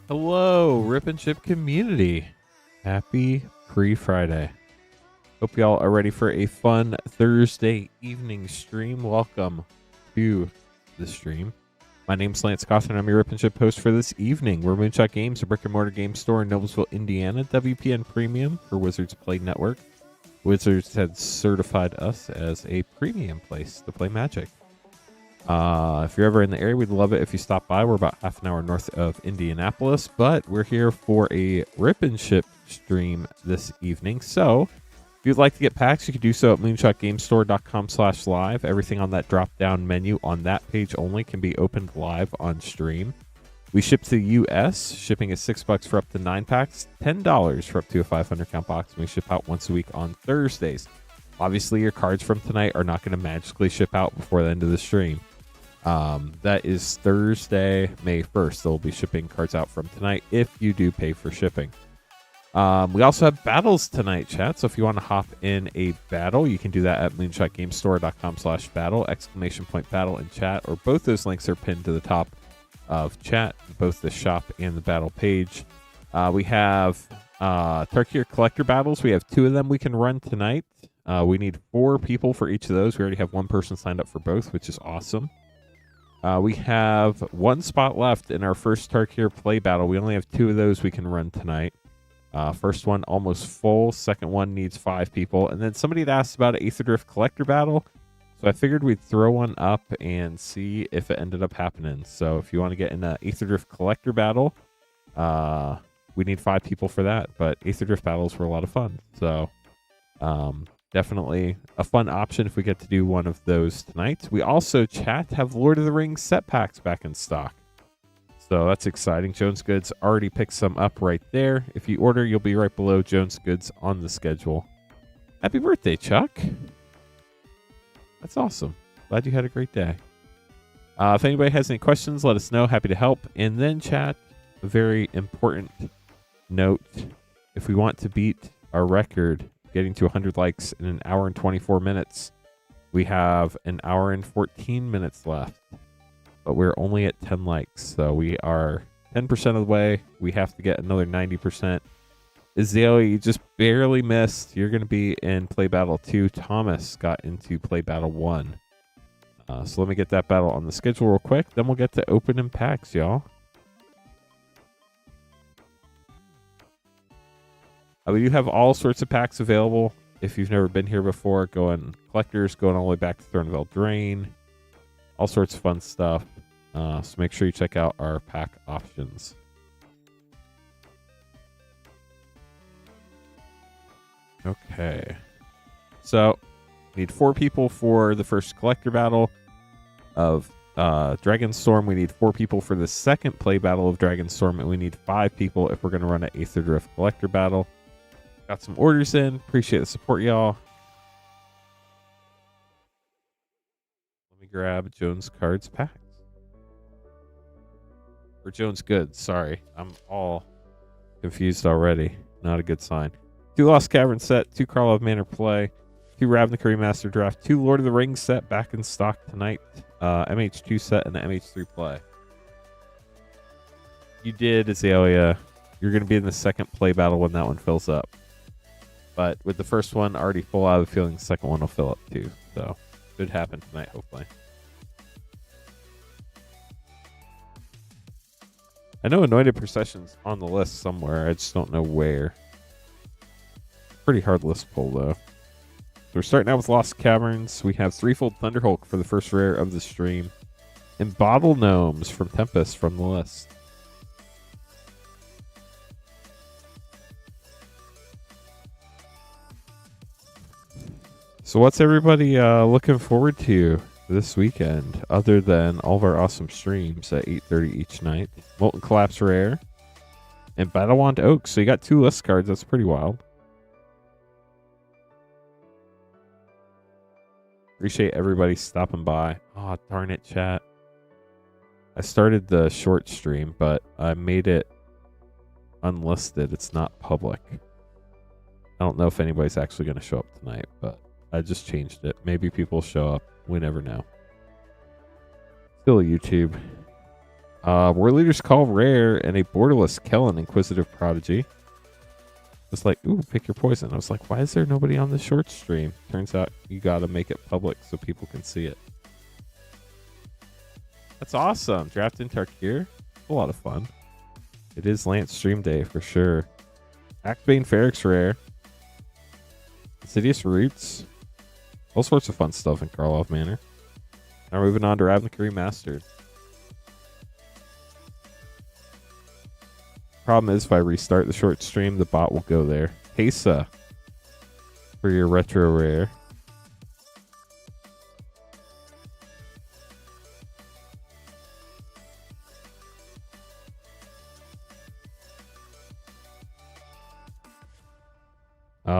Hello, Rip and Chip community. Happy pre-Friday. Hope y'all are ready for a fun Thursday evening stream. Welcome to the stream. My name's Lance Cawthon, and I'm your Rip and Chip host for this evening. We're Moonshot Games, a brick-and-mortar game store in Noblesville, Indiana. WPN Premium for Wizards Play Network. Wizards had certified us as a premium place to play Magic. If you're ever in the area, we'd love it if you stop by. We're about half an hour north of Indianapolis, but we're here for a Rip and Chip stream this evening. So if you'd like to get packs, you can do so at moonshotgamestore.com/live. Everything on that drop-down menu on that page only can be opened live on stream. We ship to the U.S. Shipping is $6 for up to 9 packs, $10 for up to a 500-count box, and we ship out once a week on Thursdays. Obviously, your cards from tonight are not going to magically ship out before the end of the stream. That is Thursday, May 1st. They'll be shipping cards out from tonight if you do pay for shipping. We also have battles tonight, chat. So if you want to hop in a battle, you can do that at moonshotgamestore.com/battle, !battle in chat, or both those links are pinned to the top of chat, both the shop and the battle page. We have Tarkir collector battles. We have 2 of them we can run tonight. We need 4 people for each of those. We already have 1 person signed up for both, which is awesome. We have 1 spot left in our first Tarkir play battle. We only have 2 of those we can run tonight. First one almost full. Second one needs 5 people. And then somebody had asked about an Aether Drift collector battle. So I figured we'd throw one up and see if it ended up happening. So if you want to get in an Aether Drift collector battle, we need 5 people for that. But Aether Drift battles were a lot of fun. So definitely a fun option if we get to do one of those tonight. We also, chat, have Lord of the Rings set packs back in stock. So that's exciting. Jones Goods already picked some up right there. If you order, you'll be right below Jones Goods on the schedule. Happy birthday, Chuck. That's awesome. Glad you had a great day. If anybody has any questions, let us know. Happy to help. And then, chat, a very important note. If we want to beat our record, getting to 100 likes in an hour and 24 minutes, we have an hour and 14 minutes left. But we're only at 10 likes, so we are 10% of the way. We have to get another 90%. Azalea, you just barely missed. You're going to be in Play Battle 2. Thomas got into Play Battle 1. So let me get that battle on the schedule real quick. Then we'll get to opening packs, y'all. We do have all sorts of packs available. If you've never been here before, going collectors, going all the way back to Thornvale Drain. All sorts of fun stuff. So make sure you check out our pack options. Okay. So, need 4 people for the first collector battle of Dragonstorm. We need 4 people for the second play battle of Dragonstorm. And we need 5 people if we're going to run an Aether Drift collector battle. Got some orders in. Appreciate the support, y'all. Let me grab Jones Cards packs. Or Jones Goods, sorry. I'm all confused already. Not a good sign. 2 Lost Caverns set, 2 Karlov Manor play, 2 Ravnica Remastered draft, 2 Lord of the Rings set back in stock tonight, MH2 set, and the MH3 play. You did, Azalea. You're going to be in the second play battle when that one fills up. But with the first one already full, I have a feeling the second one will fill up too. So, should happen tonight, hopefully. I know Anointed Procession's on the list somewhere. I just don't know where. Pretty hard list pull, though. So we're starting out with Lost Caverns. We have Threefold Thunderhulk for the first rare of the stream. And Bottle Gnomes from Tempest from the list. So what's everybody looking forward to this weekend, other than all of our awesome streams at 8:30 each night? Molten Collapse Rare and Battlewand Oak. So you got 2 list cards. That's pretty wild. Appreciate everybody stopping by. Oh, darn it, chat. I started the short stream, but I made it unlisted. It's not public. I don't know if anybody's actually going to show up tonight, but I just changed it. Maybe people show up. We never know. Still YouTube. War Leaders Call rare and a borderless Kellen Inquisitive Prodigy. It's like, ooh, pick your poison. I was like, why is there nobody on the short stream? Turns out you got to make it public so people can see it. That's awesome. Drafting Tarkir. A lot of fun. It is Lance stream day for sure. Actbane Ferrex rare. Insidious Roots. All sorts of fun stuff in Karlov Manor. Now moving on to Ravnica Remastered. Problem is, if I restart the short stream, the bot will go there. Hesa for your retro rare.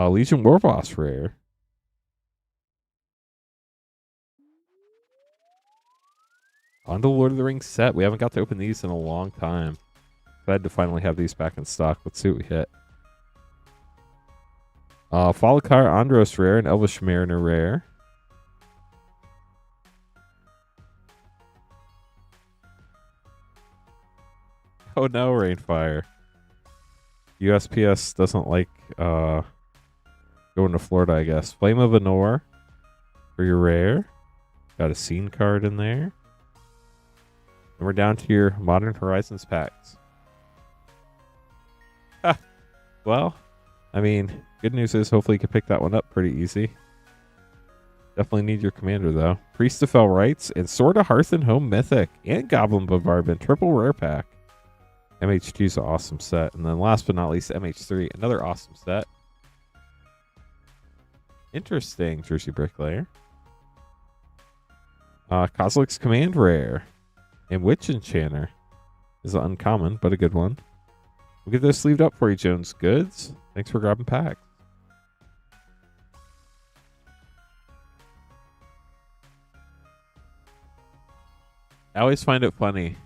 Legion Warboss rare. On to Lord of the Rings set. We haven't got to open these in a long time. Glad to finally have these back in stock. Let's see what we hit. Falakar Andros rare and Elvish Mariner rare. Oh no, Rainfire. USPS doesn't like going to Florida, I guess. Flame of Anor for your rare. Got a scene card in there. And we're down to your Modern Horizons packs. Well, I mean, good news is hopefully you can pick that one up pretty easy. Definitely need your commander, though. Priest of Fell Rights and Sword of Hearth and Home Mythic and Goblin Bombardment. Triple rare pack. MH2 is an awesome set. And then last but not least, MH3, another awesome set. Interesting, Jersey Bricklayer. Kozilek's Command rare. And Witch Enchanter is an uncommon, but a good one. We'll get this sleeved up for you, Jones Goods. Thanks for grabbing packs. I always find it funny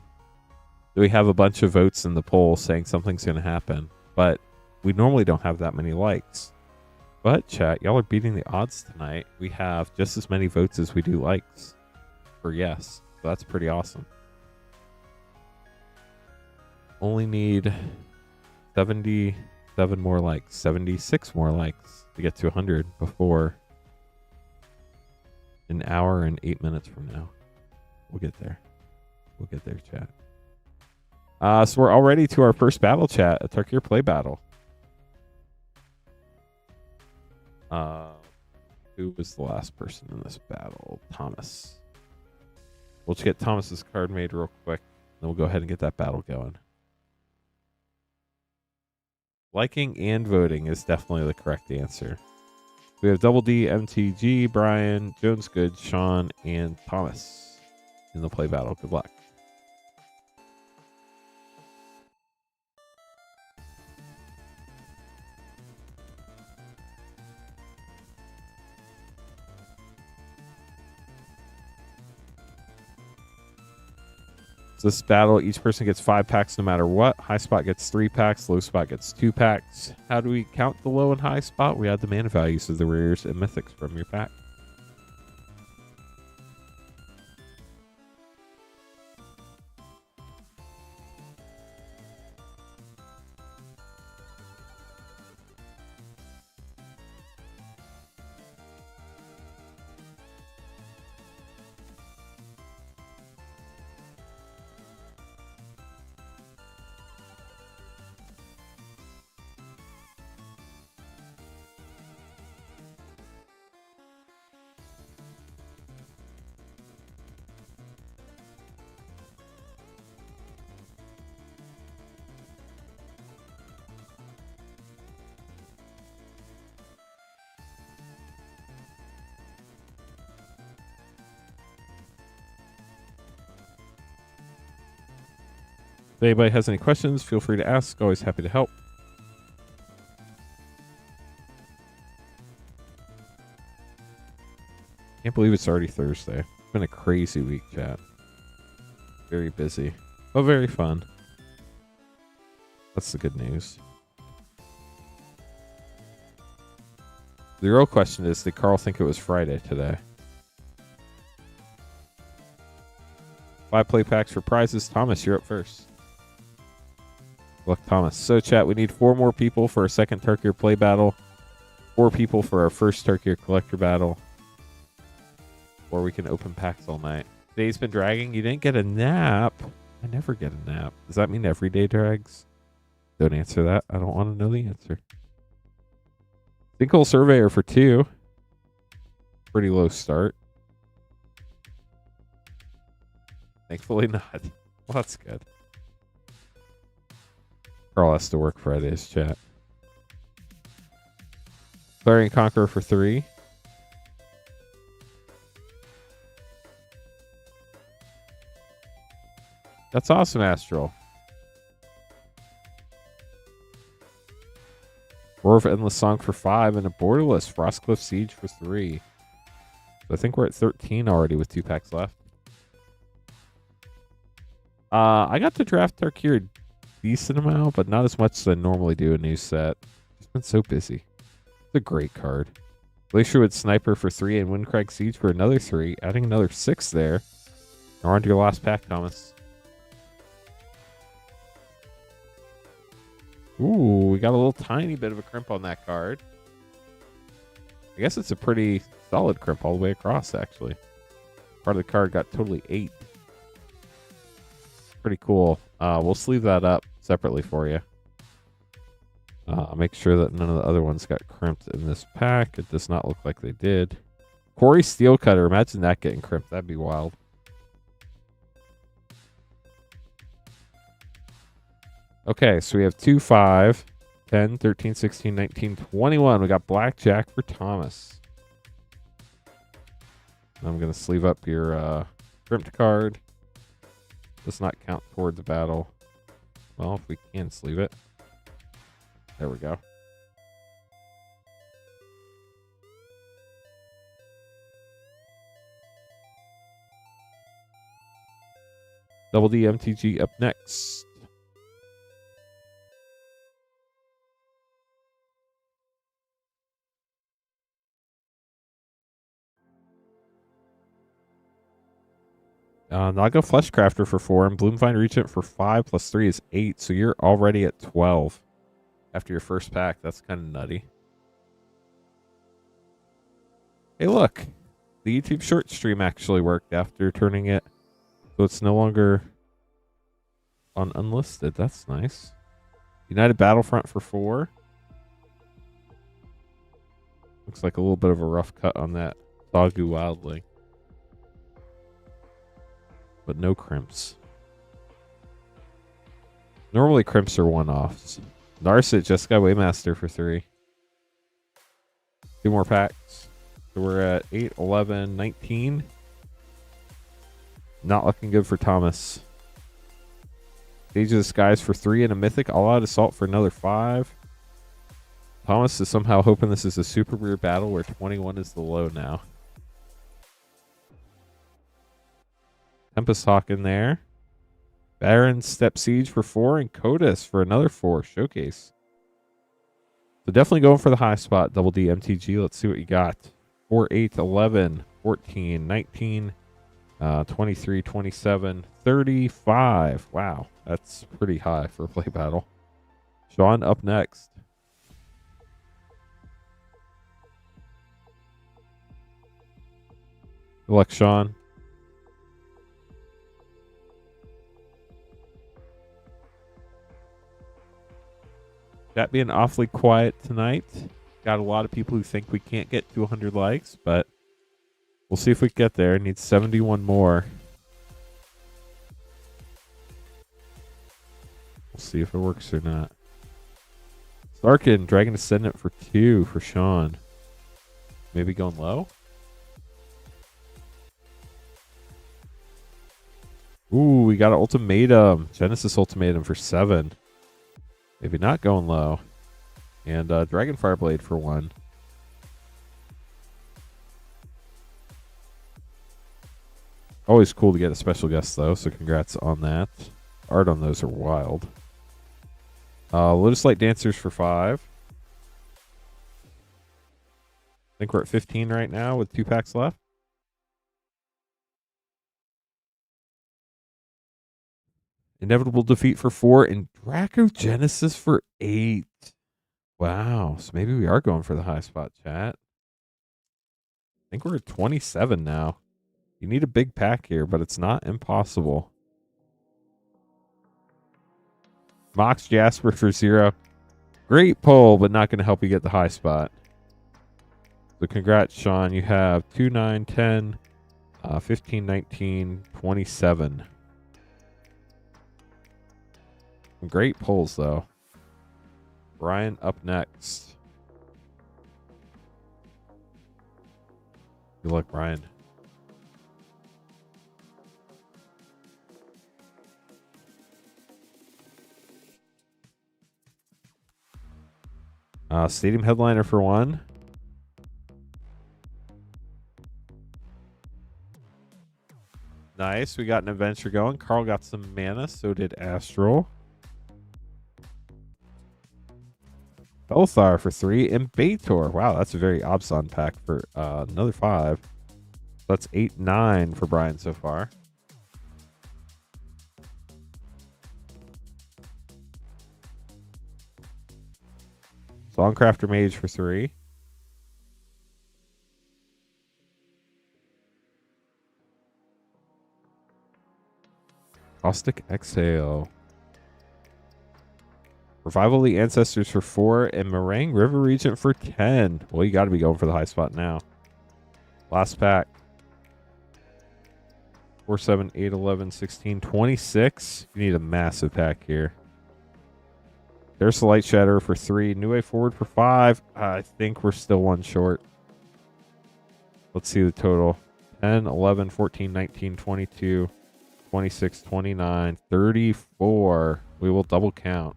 that we have a bunch of votes in the poll saying something's going to happen, but we normally don't have that many likes. But chat, y'all are beating the odds tonight. We have just as many votes as we do likes for yes. So that's pretty awesome. Only need 77 more likes, 76 more likes to get to 100 before an hour and 8 minutes from now. We'll get there. We'll get there, chat. So we're already to our first battle, chat, a Tarkir play battle. Who was the last person in this battle? Thomas. We'll just get Thomas's card made real quick, then we'll go ahead and get that battle going. Liking and voting is definitely the correct answer. We have Double D, MTG, Brian, Jones Good, Sean, and Thomas in the play battle. Good luck. So this battle, each person gets 5 packs no matter what. High spot gets 3 packs. Low spot gets 2 packs. How do we count the low and high spot? We add the mana values of the rares and mythics from your pack. If anybody has any questions, feel free to ask. Always happy to help. Can't believe it's already Thursday. It's been a crazy week, chat. Very busy, but very fun. That's the good news. The real question is, did Carl think it was Friday today? 5 play packs for prizes. Thomas, you're up first. Look, Thomas. So, chat, we need 4 more people for a second Tarkir play battle. 4 people for our first Tarkir collector battle. Or we can open packs all night. Today's been dragging. You didn't get a nap. I never get a nap. Does that mean every day drags? Don't answer that. I don't want to know the answer. Sinkhole Surveyor for 2. Pretty low start. Thankfully not. Well, that's good. Carl has to work Fridays, chat. Clarion Conqueror for 3. That's awesome, Astral. Roar of Endless Song for 5 and a borderless Frostcliff Siege for 3. So I think we're at 13 already with 2 packs left. I got to draft Tarkir a decent amount, but not as much as I normally do a new set. It's been so busy. It's a great card. Glacierwood Sniper for 3 and Windcrag Siege for another 3, adding another 6 there. We're on to your last pack, Thomas. Ooh, we got a little tiny bit of a crimp on that card. I guess it's a pretty solid crimp all the way across, actually. Part of the card got totally 8. Pretty cool. We'll sleeve that up separately for you. I'll make sure that none of the other ones got crimped in this pack. It does not look like they did. Quarry Steel Cutter. Imagine that getting crimped. That'd be wild. Okay, so we have 2, 5, 10, 13, 16, 19, 21. We got Blackjack for Thomas. I'm going to sleeve up your crimped card. Does not count toward the battle. Well, if we can sleeve it. There we go. Double D MTG up next. Naga Fleshcrafter for 4 and Bloomvine Regent for 5 plus 3 is 8. So you're already at 12 after your first pack. That's kind of nutty. Hey, look. The YouTube short stream actually worked after turning it. So it's no longer on unlisted. That's nice. United Battlefront for 4. Looks like a little bit of a rough cut on that Sagu Wildling. But no crimps. Normally crimps are one-offs. Narset just got Waymaster for 3. 2 more packs. So we're at 8, 11, 19. Not looking good for Thomas. Age of the Skies for 3 and a Mythic. All Out Assault for another 5. Thomas is somehow hoping this is a super weird battle where 21 is the low now. Tempest Hawk in there. Baron Step Siege for 4 and Kodas for another 4. Showcase. So definitely going for the high spot, Double D MTG. Let's see what you got. 4, 8, 11, 14, 19, 23, 27, 35. Wow, that's pretty high for a play battle. Sean up next. Good luck, Sean. That being awfully quiet tonight. Got a lot of people who think we can't get to 100 likes, but we'll see if we get there. Need 71 more. We'll see if it works or not. Starkin, Dragon Ascendant for 2 for Sean. Maybe going low? Ooh, we got an Ultimatum. Genesis Ultimatum for 7. Maybe not going low. And Dragonfire Blade for 1. Always cool to get a special guest, though, so congrats on that. Art on those are wild. Lotus Light Dancers for 5. I think we're at 15 right now with 2 packs left. Inevitable Defeat for 4 and Dracogenesis for 8. Wow. So maybe we are going for the high spot, chat. I think we're at 27 now. You need a big pack here, but it's not impossible. Mox Jasper for 0. Great pull, but not going to help you get the high spot. So congrats, Sean. You have 2, 9, 10, 15, 19, 27. Some great pulls, though. Brian up next. Good luck, Brian. Stadium headliner for 1. Nice. We got an adventure going. Carl got some mana. So did Astral. Belthar for 3. And Baitor. Wow, that's a very Obson pack for another 5. So that's 8, 9 for Brian so far. Songcrafter Mage for 3. Caustic Exhale. Revival of the Ancestors for 4 and Meringue River Regent for 10. Well, you got to be going for the high spot now. Last pack. 4, 7, 8, 11, 16, 26. You need a massive pack here. There's the Light Shatter for 3. New Way Forward for 5. I think we're still 1 short. Let's see the total. 10, 11, 14, 19, 22, 26, 29, 34. We will double count.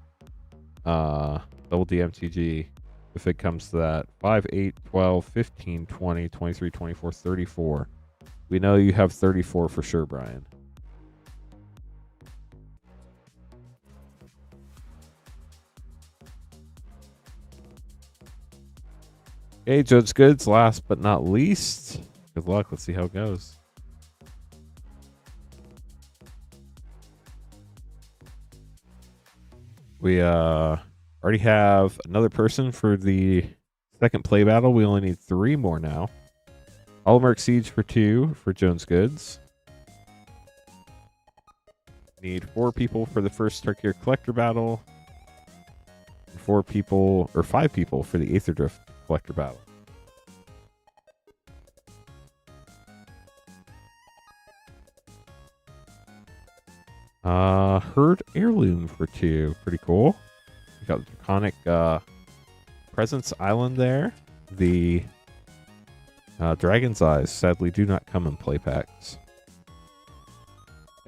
Double DMTG if it comes to that. 5, 8, 12, 15, 20, 23, 24, 34. We know you have 34 for sure, Brian. Okay, Judge Goods, last but not least. Good luck. Let's see how it goes. We already have another person for the second play battle. We only need 3 more now. Hallmark Siege for 2 for Jones Goods. Need 4 people for the first Tarkir Collector battle. 4 people, or 5 people for the Aether Drift Collector battle. Herd Heirloom for 2. Pretty cool. We got the Draconic Presence Island there. The Dragon's Eyes sadly do not come in play packs.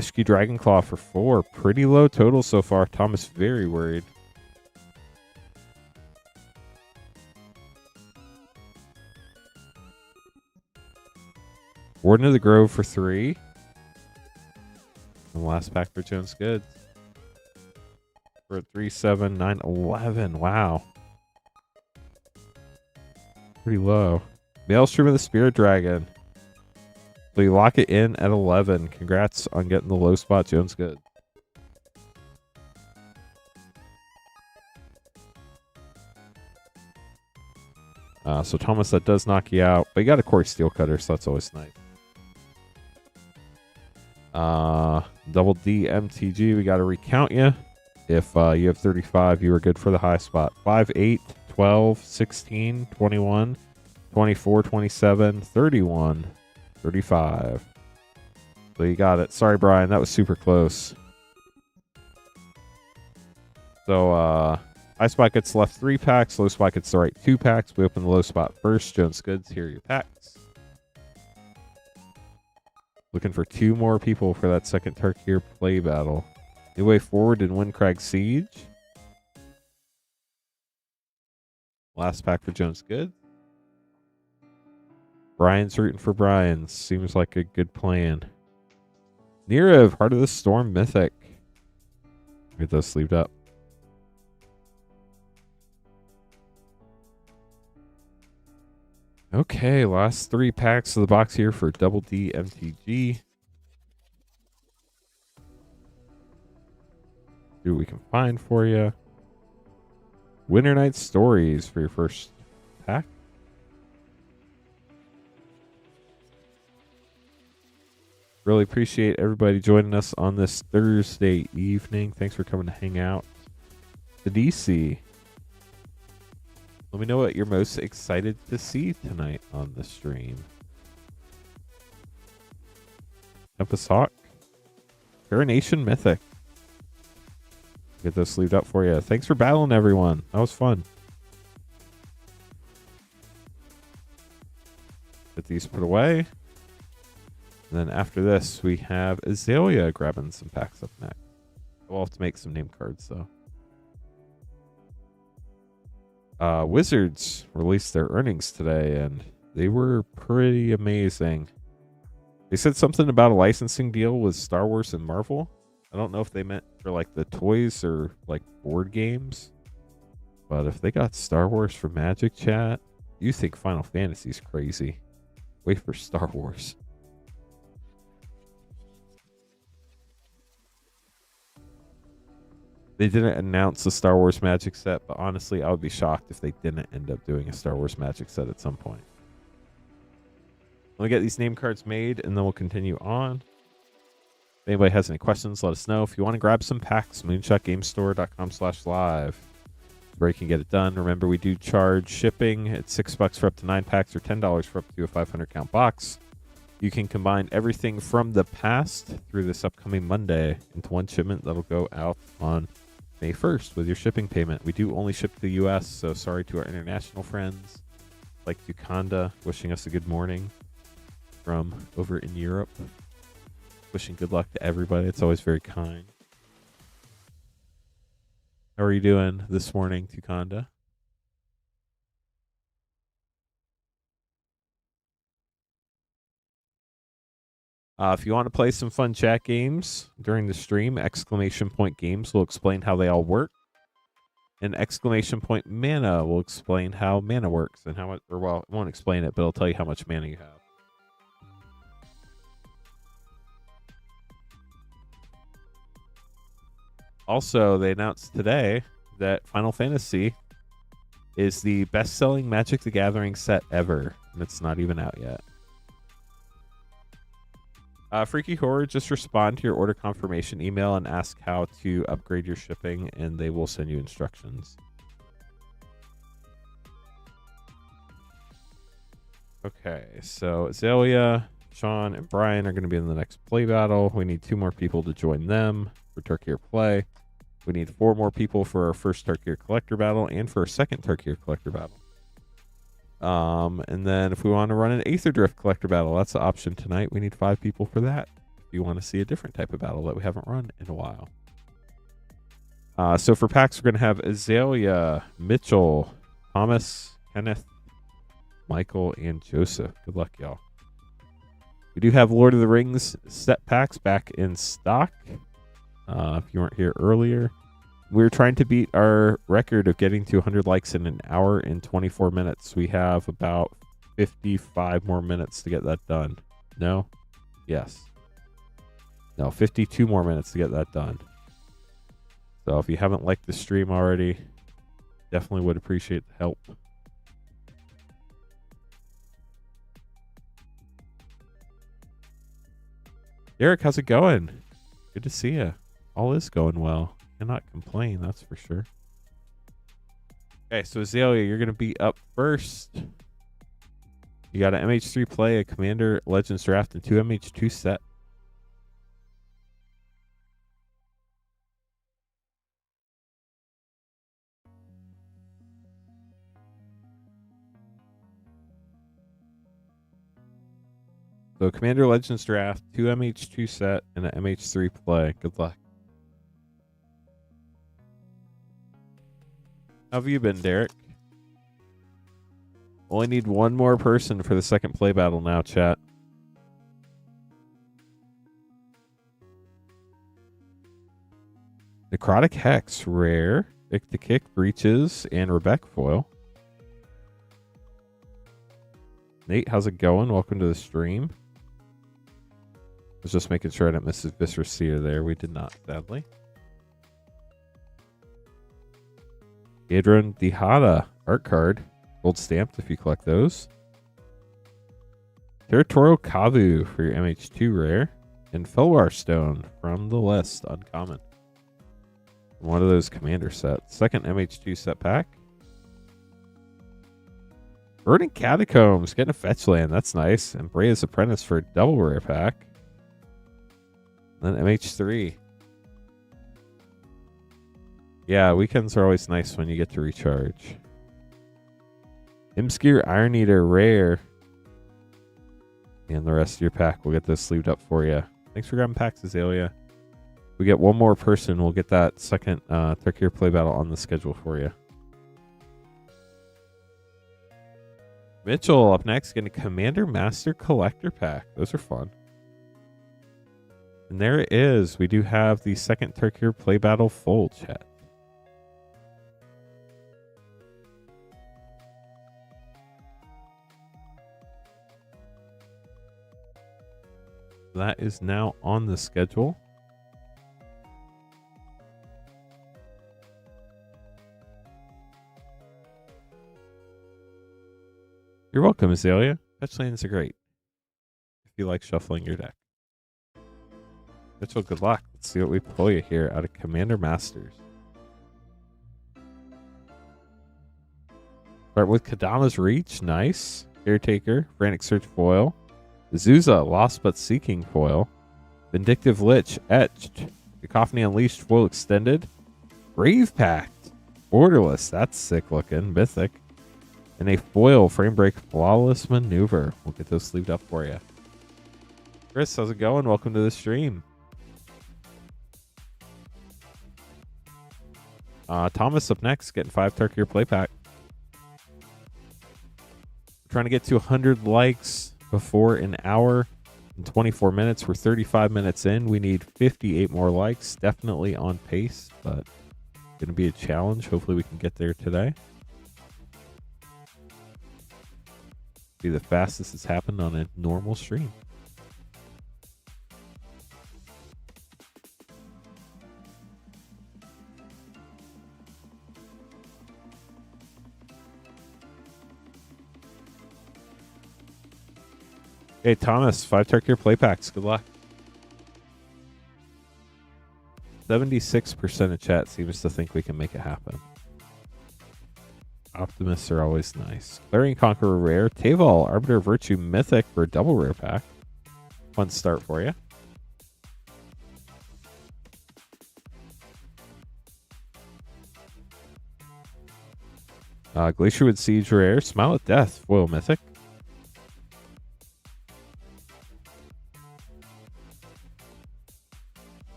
SQ Dragonclaw for 4. Pretty low total so far. Thomas very worried. Warden of the Grove for 3. And last pack for Jones Goods. We're at 3, 7, 9, 11. Wow. Pretty low. Maelstrom of the Spirit Dragon. So you lock it in at 11. Congrats on getting the low spot, Jones Goods. So Thomas, that does knock you out. But you got a Quarry Steel Cutter, so that's always nice. Double D MTG, we got to recount you. If you have 35, you are good for the high spot. 5, 8, 12, 16, 21, 24, 27, 31, 35. So you got it. Sorry, Brian, that was super close. So high spot gets left 3 packs. Low spot gets the right 2 packs. We open the low spot first. Jones Goods, here are your packs. Looking for 2 more people for that second Tarkir play battle. New Way Forward in Windcrag Siege. Last pack for Jones Goods. Brian's rooting for Brian. Seems like a good plan. Nirav, Heart of the Storm Mythic. Get those sleeved up. Okay, last 3 packs of the box here for Double D MTG. See what we can find for you. Winter Night Stories for your first pack. Really appreciate everybody joining us on this Thursday evening. Thanks for coming to hang out. The DC. Let me know what you're most excited to see tonight on the stream. Tempest Hawk. Coronation Mythic. Get those sleeved up for you. Thanks for battling, everyone. That was fun. Get these put away. And then after this, we have Azalea grabbing some packs up next. We'll have to make some name cards, though. Wizards released their earnings today, and they were pretty amazing. They said something about a licensing deal with Star Wars and Marvel. I don't know if they meant for like the toys or like board games. But if they got Star Wars for Magic, chat, you think Final Fantasy's crazy. Wait for Star Wars. They didn't announce the Star Wars Magic set, but honestly, I would be shocked if they didn't end up doing a Star Wars Magic set at some point. We'll get these name cards made, and then we'll continue on. If anybody has any questions, let us know. If you want to grab some packs, moonshotgamestore.com/live. Where you can get it done. Remember, we do charge shipping. It's $6 for up to 9 packs or $10 for up to a 500 count box. You can combine everything from the past through this upcoming Monday into one shipment that'll go out on May 1st with your shipping payment. We do only ship to the U.S., so sorry to our international friends like Ukanda, wishing us a good morning from over in Europe. Wishing good luck to everybody. It's always very kind. How are you doing this morning, Tukanda? If you want to play some fun chat games during the stream, exclamation point games will explain how they all work. And exclamation point mana will explain how mana works and how much, or well, it won't explain it, but it'll tell you how much mana you have. Also, they announced today that Final Fantasy is the best-selling Magic the Gathering set ever, and it's not even out yet. Freaky Horror, just respond to your order confirmation email and ask how to upgrade your shipping, and they will send you instructions. Okay, so Azalea, Sean, and Brian are going to be in the next play battle. We need 2 more people to join them for Tarkir play. We need 4 more people for our first Tarkir collector battle and for our second Tarkir collector battle. And then if we want to run an Aether Drift collector battle, that's the option tonight. We need 5 people for that. If you want to see a different type of battle that we haven't run in a while. So for packs, we're going to have Azalea, Mitchell, Thomas, Kenneth, Michael, and Joseph. Good luck, y'all. We do have Lord of the Rings set packs back in stock. If you weren't here earlier, we're trying to beat our record of getting to 100 likes in an hour and 24 minutes. We have about 55 more minutes to get that done. No? Yes. No, 52 more minutes to get that done. So if you haven't liked the stream already, definitely would appreciate the help. Derek, how's it going? Good to see you. All is going well. Cannot complain, that's for sure. Okay, so Azalea, you're going to be up first. You got an MH3 play, a Commander Legends draft, and 2 MH2 set. So Commander Legends draft, 2 MH2 set, and an MH3 play. Good luck. How have you been, Derek? Only need 1 more person for the second play battle now, chat. Necrotic Hex, rare. Ick-to-Kick, Breaches, and Rebecca foil. Nate, how's it going? Welcome to the stream. I was just making sure I didn't miss Viscera there. We did not, sadly. Adron Dihada art card. Gold stamped if you collect those. Territorial Kavu for your MH2 rare. And Felwar Stone from the list, uncommon. One of those commander sets. Second MH2 set pack. Verdant Catacombs, getting a fetch land. That's nice. And Brea's Apprentice for a double rare pack. Then MH3. Yeah, weekends are always nice when you get to recharge. Imskeer Iron Eater rare. And the rest of your pack, we'll get those sleeved up for you. Thanks for grabbing packs, Azalea. We get one more person, we'll get that second Tarkir play battle on the schedule for you. Mitchell up next, getting a Commander Master Collector pack. Those are fun. And there it is. We do have the second Tarkir play battle full, chat. That is now on the schedule. You're welcome, Azalea. Fetch lands are great if you like shuffling your deck. Mitchell, good luck. Let's see what we pull you here out of Commander Masters. Start with Kadama's Reach. Nice. Caretaker. Frantic Search foil. Azusa, Lost But Seeking foil. Vindictive Lich, etched. Cacophony Unleashed foil extended. Brave Pact, borderless. That's sick looking. Mythic. And a foil Frame Break Flawless Maneuver. We'll get those sleeved up for you. Chris, how's it going? Welcome to the stream. Thomas up next, getting 5 Tarkir play pack. Trying to get to 100 likes before an hour and 24 minutes. We're 35 minutes in. We need 58 more likes. Definitely on pace, but going to be a challenge. Hopefully we can get there today. Be the fastest it's happened on a normal stream. Hey, Thomas, 5 Tarkir play packs. Good luck. 76% of chat seems to think we can make it happen. Optimists are always nice. Clarion Conqueror rare. Taval, Arbiter of Virtue Mythic for a double rare pack. Fun start for you. Glacierwood Siege rare. Smile at Death foil Mythic.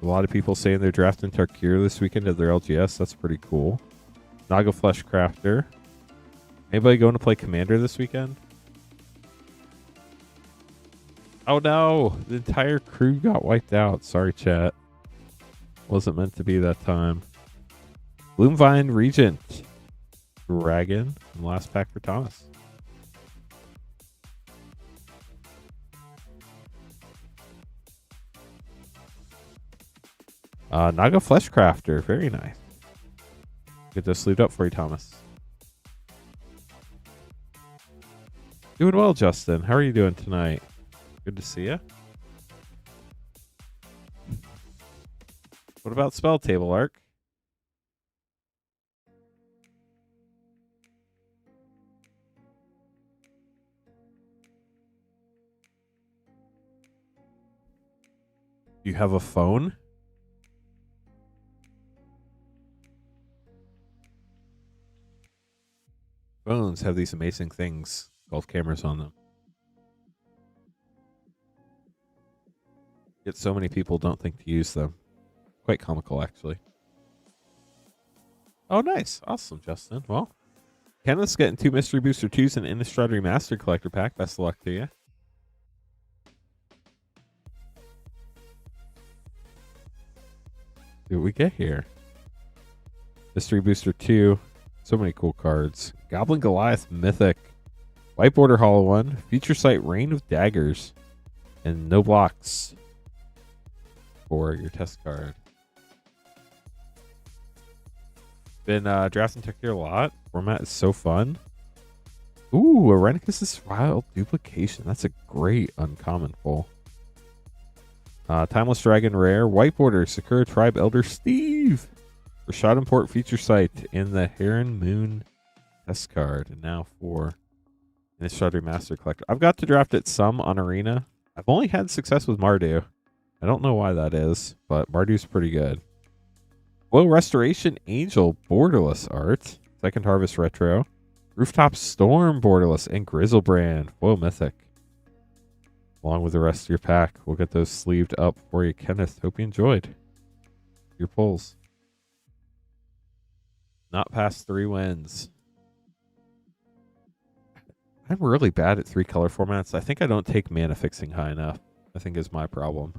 A lot of people saying they're drafting Tarkir this weekend at their LGS. That's pretty cool. Naga Flesh Crafter. Anybody going to play Commander this weekend? Oh no! The entire crew got wiped out. Sorry, chat. Wasn't meant to be that time. Gloomvine Regent. Dragon. And last pack for Thomas. Naga Flesh Crafter. Very nice. Get this sleeved up for you, Thomas. Doing well, Justin. How are you doing tonight? Good to see you. What about Spell Table, Arc? You have a phone? Phones have these amazing things called cameras on them. Yet so many people don't think to use them. Quite comical, actually. Oh, nice. Awesome, Justin. Well, Kenneth's getting 2 Mystery Booster 2s and Innistrad Remastered Collector Pack. Best of luck to you. See what we get here. Mystery Booster 2. So many cool cards. Goblin Goliath Mythic. White Border Hollow 1. Feature Site Rain of Daggers. And no blocks for your test card. Been drafting Tarkir a lot. Format is so fun. Ooh, Arenicus' Wild Duplication. That's a great uncommon pull. Timeless Dragon Rare. White Border. Sakura Tribe Elder Steve. Rashad Import Feature Site. And the Heron Moon test card. And now for Innistrad Remastered Collector. I've got to draft it some on Arena. I've only had success with Mardu. I don't know why that is, but Mardu's pretty good. Well, Restoration Angel Borderless art. Second Harvest Retro. Rooftop Storm Borderless and Grizzlebrand Foil Mythic. Along with the rest of your pack. We'll get those sleeved up for you, Kenneth. Hope you enjoyed your pulls. Not past 3 wins. I'm really bad at 3 color formats. I think I don't take mana fixing high enough. I think is my problem.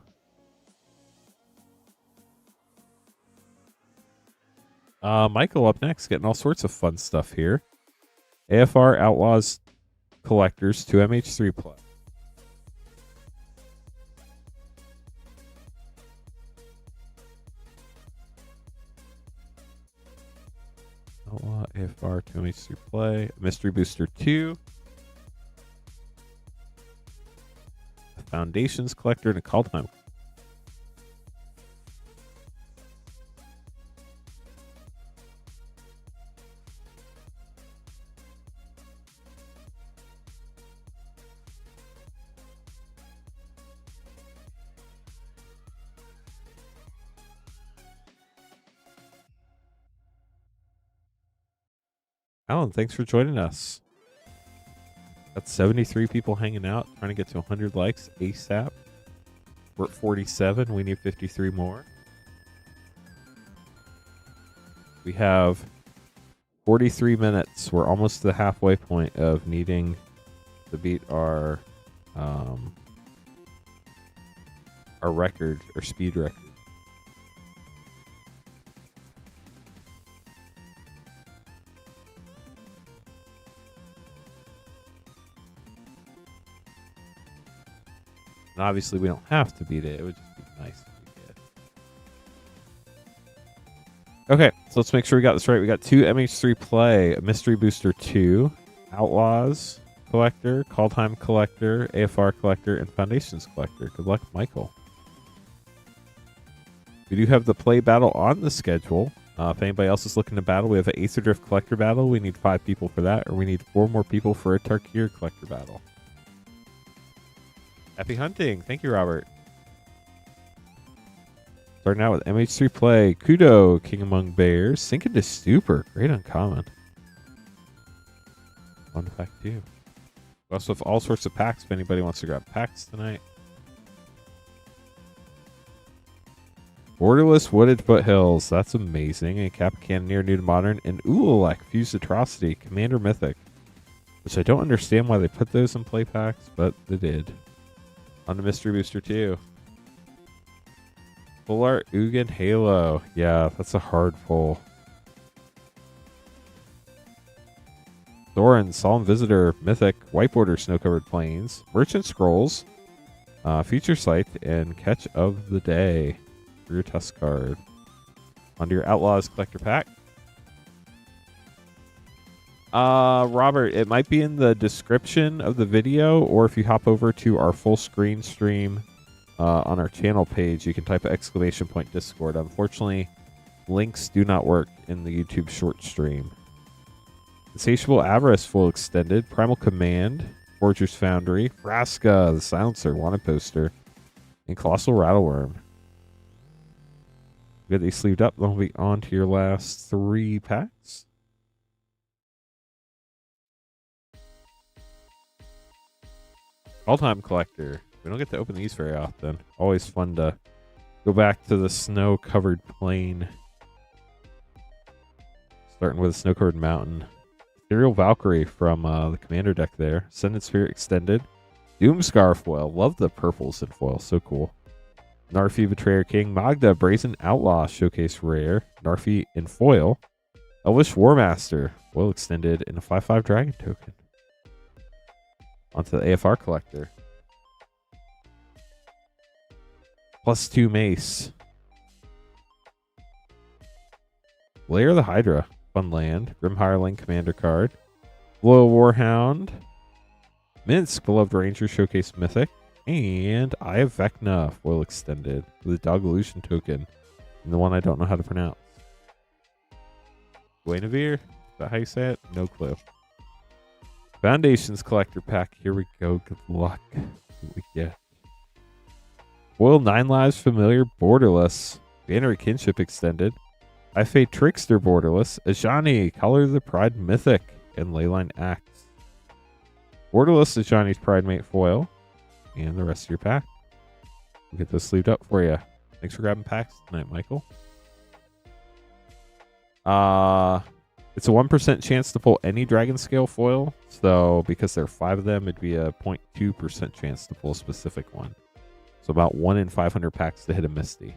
Michael up next, getting all sorts of fun stuff here. AFR Outlaws Collectors 2MH3 play. Outlaw AFR 2MH3 play. Mystery Booster 2. A Foundations Collector and a Call Time. Alan, thanks for joining us. Got 73 people hanging out, trying to get to 100 likes ASAP. We're at 47. We need 53 more. We have 43 minutes. We're almost to the halfway point of needing to beat our record, or speed record. And obviously, we don't have to beat it. It would just be nice if we did. Okay, so let's make sure we got this right. We got 2 MH3 play, a Mystery Booster 2, Outlaws Collector, Call Time Collector, AFR Collector, and Foundations Collector. Good luck, Michael. We do have the play battle on the schedule. If anybody else is looking to battle, we have an Aether Drift Collector battle. We need 5 people for that, or we need 4 more people for a Tarkir Collector battle. Happy hunting. Thank you, Robert. Starting out with MH3 play. Kudo, King Among Bears. Sink into Stupor. Great uncommon. Fun fact, too. We also have all sorts of packs if anybody wants to grab packs tonight. Borderless Wooded Foothills. That's amazing. And Cap Cannoneer, New to Modern. And Ululek, Fused Atrocity. Commander Mythic. Which I don't understand why they put those in play packs, but they did. On the Mystery Booster 2. Full Art Ugin Halo. Yeah, that's a hard pull. Thorin, Solemn Visitor, Mythic, White Border, Snow Covered Plains, Merchant Scrolls, Feature Site, and Catch of the Day for your test card. Onto your Outlaws Collector Pack. Robert, it might be in the description of the video, or if you hop over to our full screen stream on our channel page, you can type ! Discord. Unfortunately, links do not work in the YouTube short stream. Insatiable Avarice full extended, Primal Command, Forger's Foundry, Vraska, the Silencer, Wanted Poster, and Colossal Rattleworm. Get these sleeved up, then we'll be on to your last 3 packs. All-Time Collector. We don't get to open these very often. Always fun to go back to the snow-covered plain. Starting with a snow-covered mountain. Ethereal Valkyrie from the Commander deck there. Ascendant Spirit Extended. Doomscar foil. Love the purples in foil. So cool. Narfi Betrayer King. Magda Brazen Outlaw Showcase Rare. Narfi in foil. Elvish Warmaster. Foil Extended in a 5/5 Dragon token. Onto the AFR Collector. +2 Mace. Lair of the Hydra. Fun land. Grim Hireling commander card. Loyal Warhound. Minsk, Beloved Ranger Showcase Mythic. And Eye of Vecna foil extended with a Dog Illusion token. And the one I don't know how to pronounce. Guinevere? Is that how you say it? No clue. Foundations Collector Pack. Here we go. Good luck. What we get. Foil 9 Lives Familiar Borderless. Banner of Kinship extended. I Fate Trickster Borderless. Ajani, Color of the Pride Mythic. And Leyline Axe. Borderless Ajani's Pride Mate foil. And the rest of your pack. We'll get those sleeved up for you. Thanks for grabbing packs tonight, Michael. It's a 1% chance to pull any Dragon Scale foil. So because there are 5 of them, it'd be a 0.2% chance to pull a specific one. So about 1 in 500 packs to hit a Misty.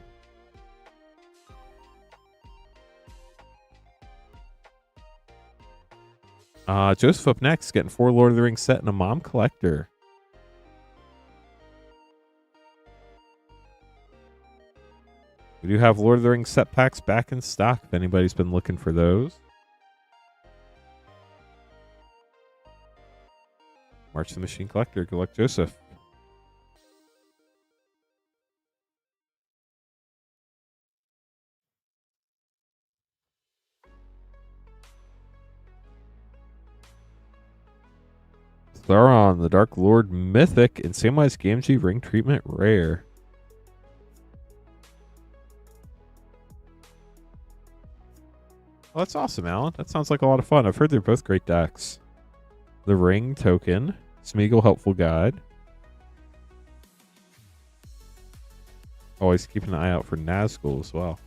Joseph up next, getting 4 Lord of the Rings set and a Mom Collector. We do have Lord of the Rings set packs back in stock if anybody's been looking for those. March the Machine Collector. Good luck, Joseph. Sauron, the Dark Lord Mythic, and Samwise Gamgee Ring Treatment Rare. Well, that's awesome, Alan. That sounds like a lot of fun. I've heard they're both great decks. The Ring token. Smeagol Helpful Guide. Always keep an eye out for Nazgul as well.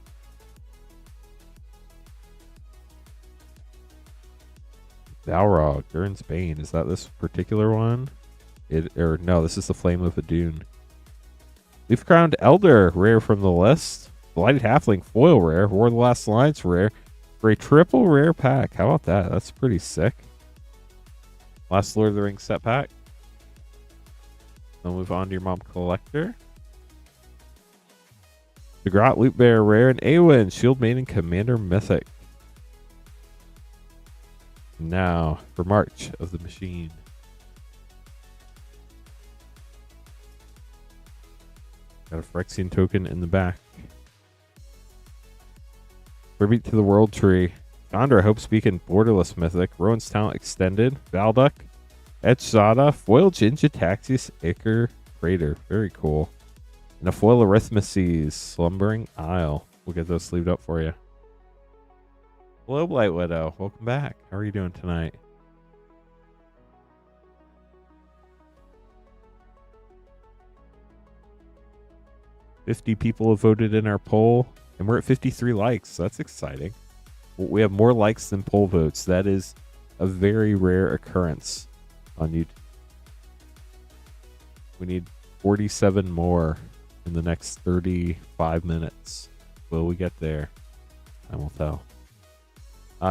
Balrog, Durin's Bane. Is that this particular one? No, this is the Flame of Adun. Leaf Crowned Elder, rare from the list. Blighted Halfling foil rare. War of the Last Alliance rare. For a triple rare pack. How about that? That's pretty sick. Last Lord of the Rings set pack. Then move on to your Mom Collector. The Grot Loot Bear rare and Awen Shield Maiden Commander Mythic. Now for March of the Machine. Got a Phyrexian token in the back. Tribute to the World Tree. Chandra, Hope Speaking, Borderless Mythic. Rowan's Talent Extended. Valduck. Etchzada. Foil Jin-Gitaxias Ichor Crater. Very cool. And a foil Arithmeses. Slumbering Isle. We'll get those sleeved up for you. Hello, Blight Widow. Welcome back. How are you doing tonight? $50 people have voted in our poll, and we're at 53 likes. So that's exciting. We have more likes than poll votes. That is a very rare occurrence on YouTube. We need 47 more in the next 35 minutes. Will we get there? Time will tell.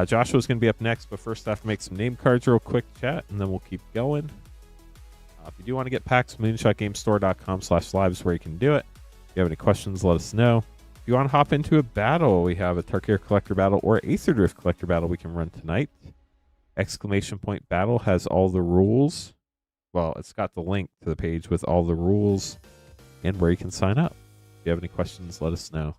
Joshua's going to be up next, but first I have to make some name cards real quick, chat, and then we'll keep going. If you do want to get packs, moonshotgamestore.com/live is where you can do it. If you have any questions, let us know. If you want to hop into a battle, we have a Tarkir Collector Battle or Aether Drift Collector Battle we can run tonight. Exclamation Point Battle has all the rules. Well, it's got the link to the page with all the rules and where you can sign up. If you have any questions, let us know.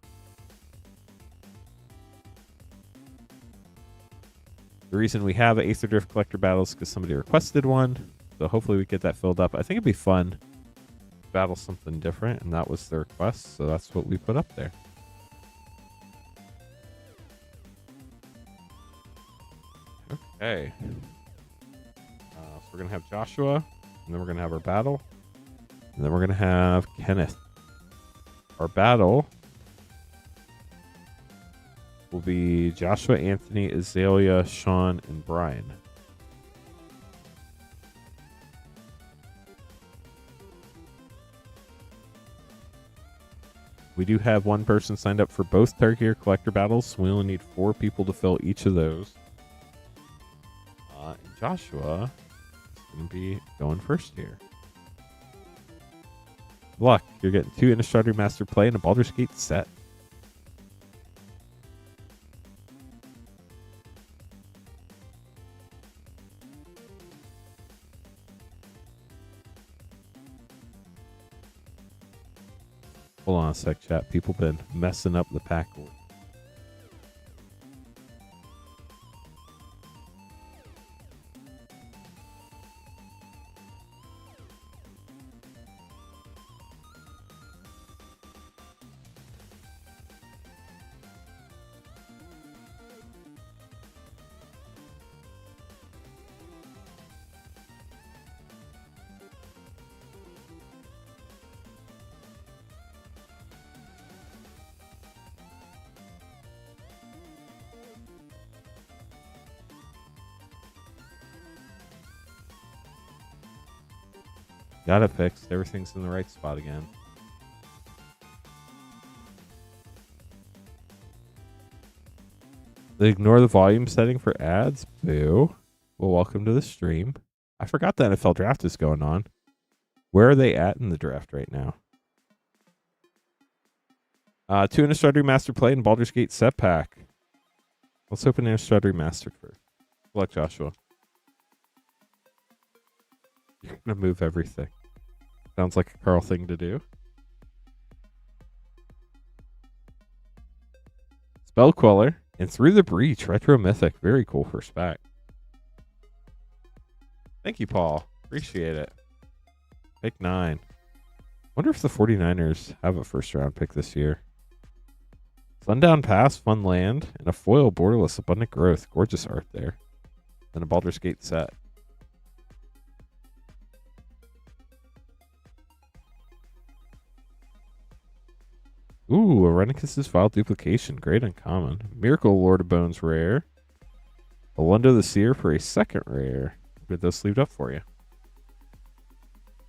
The reason we have an Aether Drift Collector Battle is because somebody requested one. So hopefully we get that filled up. I think it'd be fun to battle something different, and that was the request. So that's what we put up there. Okay. So we're going to have Joshua, and then we're going to have our battle. And then we're going to have Kenneth. Our battle will be Joshua, Anthony, Azalea, Sean, and Brian. We do have one person signed up for both Tarkir Collector Battles, so we only need 4 people to fill each of those. And Joshua is going to be going first here. Good luck. You're getting 2 Innistrad Remastered Play and a Baldur's Gate set. Hold on a sec, chat. People been messing up the pack order. Got it fixed. Everything's in the right spot again. They ignore the volume setting for ads? Boo. Well, welcome to the stream. I forgot the NFL draft is going on. Where are they at in the draft right now? 2 Innistrad Remastered play and Baldur's Gate set pack. Let's open Innistrad Remastered first. Good luck, Joshua. You're going to move everything. Sounds like a Carl thing to do. Spell Queller and Through the Breach. Retro Mythic. Very cool first pack. Thank you, Paul. Appreciate it. Pick 9. Wonder if the 49ers have a first round pick this year. Sundown Pass, Fun Land, and a foil borderless Abundant Growth. Gorgeous art there. And a Baldur's Gate set. Ooh, Arenicus's Vile Duplication. Great uncommon. Miracle Lord of Bones rare. Alundo the Seer for a second rare. Get those sleeved up for you.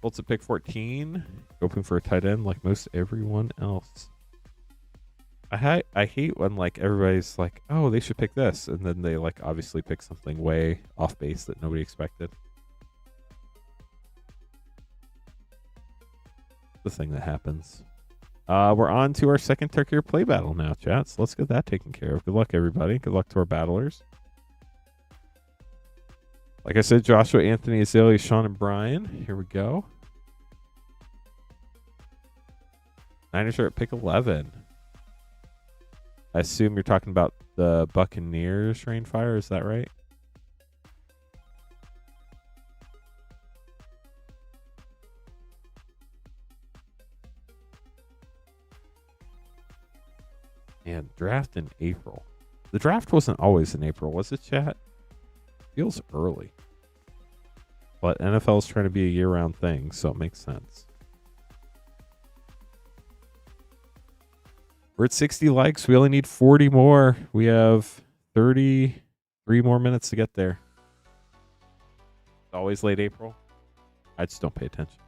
Bolts at pick 14. Hoping for a tight end like most everyone else. I hate when like everybody's like, oh, they should pick this. And then they like obviously pick something way off base that nobody expected. The thing that happens. We're on to our second Tarkir play battle now, chat. So let's get that taken care of. Good luck, everybody. Good luck to our battlers. Like I said, Joshua, Anthony, Azalea, Sean, and Brian. Here we go. Niners are at pick 11. I assume you're talking about the Buccaneers Rainfire. Is that right? And draft in April. The draft wasn't always in April, was it, chat? Feels early. But NFL is trying to be a year-round thing, so it makes sense. We're at 60 likes. We only need 40 more. We have 33 more minutes to get there. It's always late April. I just don't pay attention.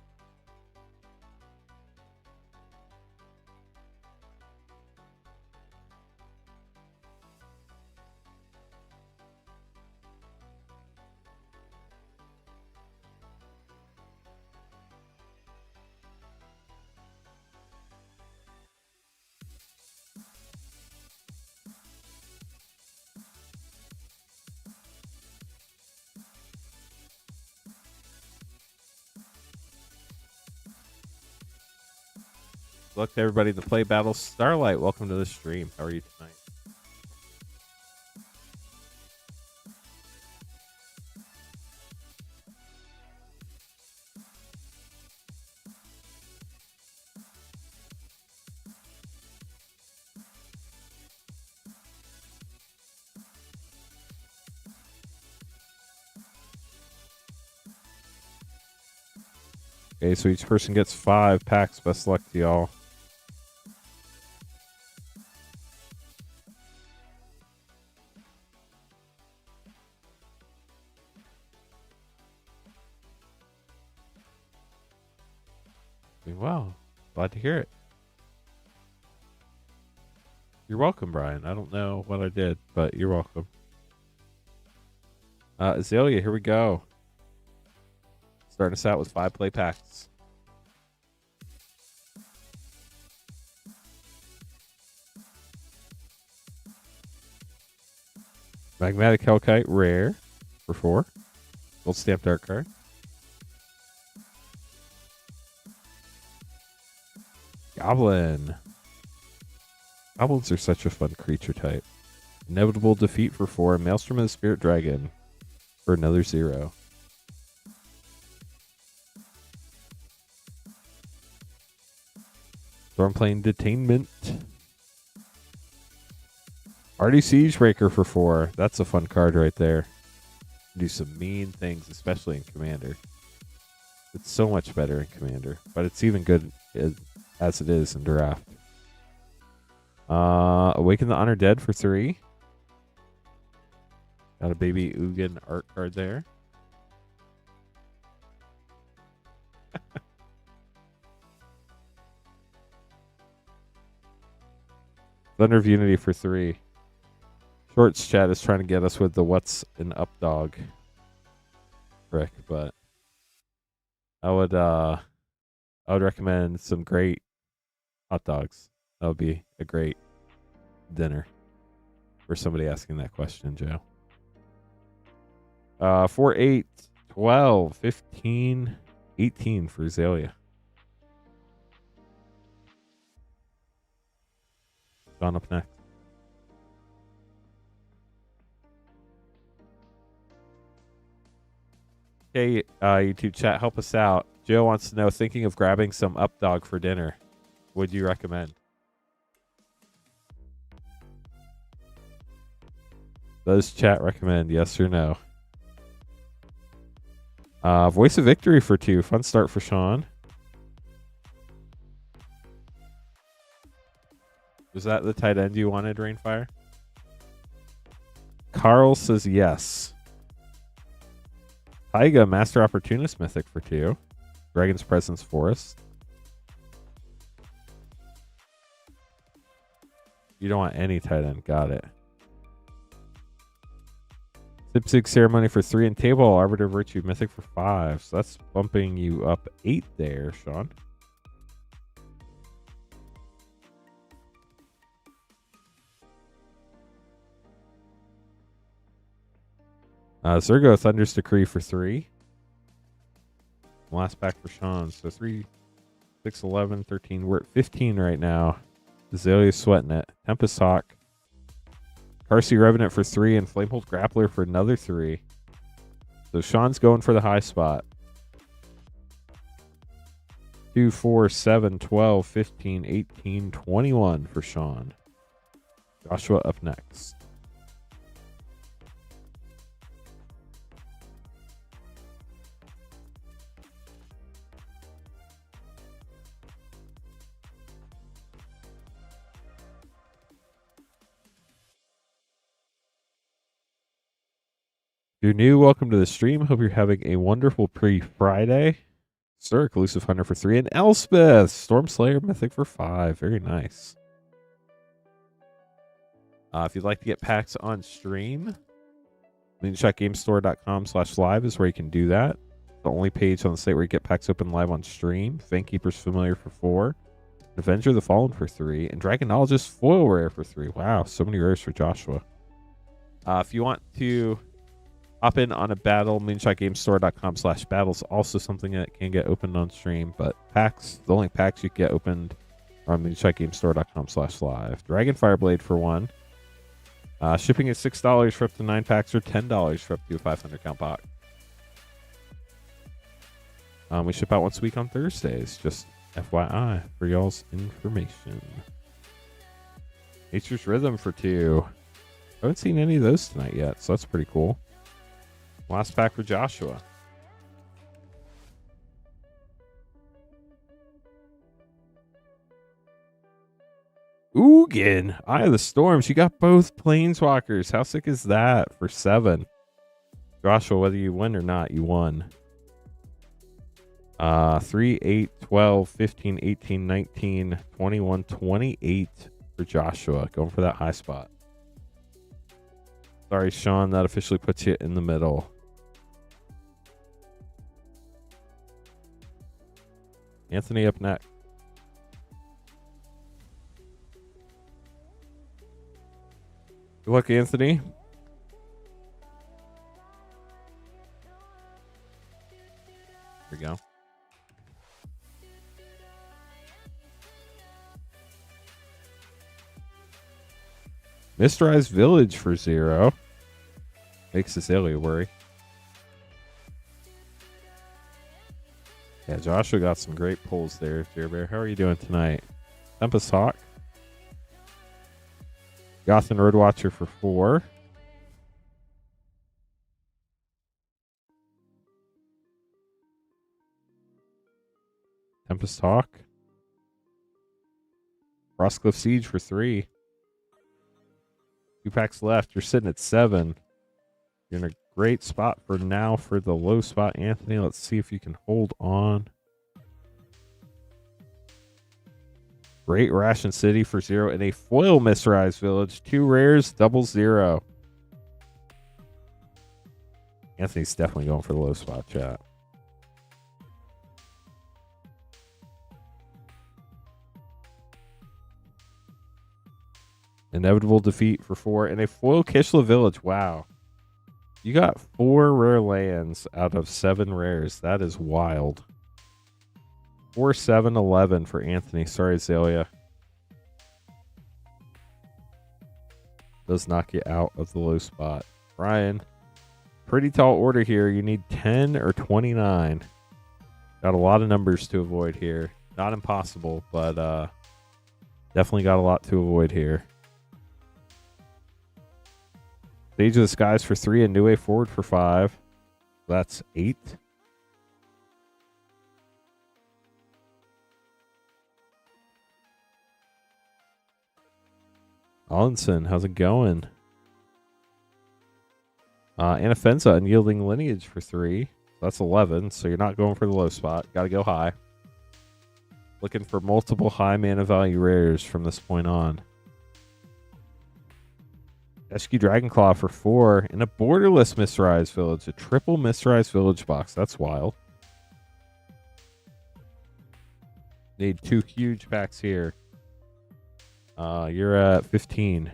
Good luck to everybody in the play battle. Starlight, welcome to the stream. How are you tonight? Okay, so each person gets 5 packs. Best luck to y'all. Wow, glad to hear it. You're welcome, Brian. I don't know what I did, but you're welcome. Azalea, here we go. Starting us out with 5 play packs. Magmatic Hellkite, rare for 4. Gold stamped art card. Goblin. Goblins are such a fun creature type. Inevitable defeat for 4. Maelstrom of the Spirit Dragon for another 0. Stormplane Detainment. Hardy Siegebreaker for 4. That's a fun card right there. Do some mean things, especially in Commander. It's so much better in Commander, but it's even good as it is in Draft. Awaken the Undead for 3. Got a baby Ugin art card there. Thunder of Unity for 3. Shorts chat is trying to get us with the what's an up dog trick, but I would recommend some great hot dogs. That would be a great dinner for somebody asking that question, Joe. 4, 8, 12, 15, 18 for Azalea. Gone up next. Okay, YouTube chat, help us out. Joe wants to know, thinking of grabbing some up dog for dinner. Would you recommend? Does chat recommend, yes or no? Voice of Victory for 2. Fun start for Sean. Was that the tight end you wanted, Rainfire? Carl says yes. Taiga, Master Opportunist Mythic for 2. Dragon's Presence Forest. You don't want any tight end. Got it. Sipsig Ceremony for 3 and Table Arbiter Virtue Mythic for 5. So that's bumping you up 8 there, Sean. Zergo Thunder's Decree for 3. Last pack for Sean. So 3, 6, 11, 13. We're at 15 right now. Azalea's sweating it. Tempest Hawk. Carsey Revenant for 3 and Flamehold Grappler for another 3. So Sean's going for the high spot. 2, 4, 7, 12, 15, 18, 21 for Sean. Joshua up next. If you're new, welcome to the stream. Hope you're having a wonderful pre-Friday. Sir, Elusive Hunter for 3. And Elspeth, Stormslayer Mythic for 5. Very nice. If you'd like to get packs on stream, moonshotgamestore.com/live is where you can do that. The only page on the site where you get packs open live on stream. Fangkeeper's Familiar for 4. Avenger the Fallen for 3. And Dragonologist Foil Rare for 3. Wow, so many rares for Joshua. If you want to hop in on a battle, moonshotgamestore.com/battles. Also something that can get opened on stream, but packs, the only packs you get opened are on moonshotgamestore.com/live. Dragon Fireblade for 1. Shipping is $6 for up to 9 packs or $10 for up to a 500 count box. We ship out once a week on Thursdays, just FYI for y'all's information. Nature's Rhythm for 2. I haven't seen any of those tonight yet, so that's pretty cool. Last pack for Joshua. Ugin, Eye of the Storms. You got both Planeswalkers. How sick is that for 7? Joshua, whether you win or not, you won. 3, 8, 12, 15, 18, 19, 21, 28 for Joshua. Going for that high spot. Sorry, Sean, that officially puts you in the middle. Anthony up next. Good luck, Anthony. Here we go. Mysterized Village for 0. Makes Azalea worry. Yeah, Joshua got some great pulls there, Dear Bear. How are you doing tonight? Tempest Hawk. Gotham Roadwatcher for 4. Tempest Hawk. Frostcliff Siege for 3. 2 packs left. You're sitting at 7. You're in a great spot for now for the low spot, Anthony. Let's see if you can hold on. Great Ration City for 0 and a foil Mysterized Village. 2 rares, double 0. Anthony's definitely going for the low spot, chat. Inevitable Defeat for 4 and a foil Kishla Village. Wow. You got 4 rare lands out of 7 rares. That is wild. 4, 7, 11 for Anthony. Sorry, Azalea. Does knock you out of the low spot. Brian, pretty tall order here. You need 10 or 29. Got a lot of numbers to avoid here. Not impossible, but definitely got a lot to avoid here. Stage of the Skies for 3 and New Way Forward for 5. That's 8. Allinson, how's it going? Anafenza, Unyielding Lineage for 3. That's 11, so you're not going for the low spot. Got to go high. Looking for multiple high mana value rares from this point on. Eshki Dragonclaw for 4 and a borderless Mysterized Village. A triple Mysterized Village box. That's wild. Need 2 huge packs here. You're at 15.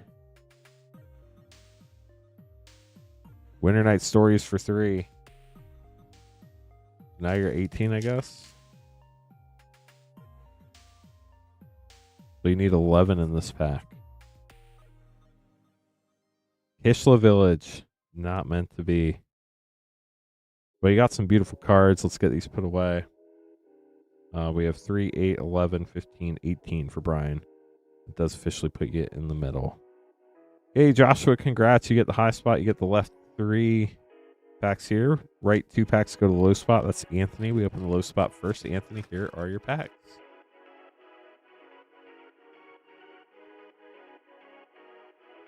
Winter Night Stories for 3. Now you're 18, I guess. So you need 11 in this pack. Kishla Village. Not meant to be. But you got some beautiful cards. Let's get these put away. We have 3, 8, 11, 15, 18 for Brian. It does officially put you in the middle. Hey, Joshua, congrats. You get the high spot. You get the left 3 packs here. Right 2 packs go to the low spot. That's Anthony. We open the low spot first. Anthony, here are your packs.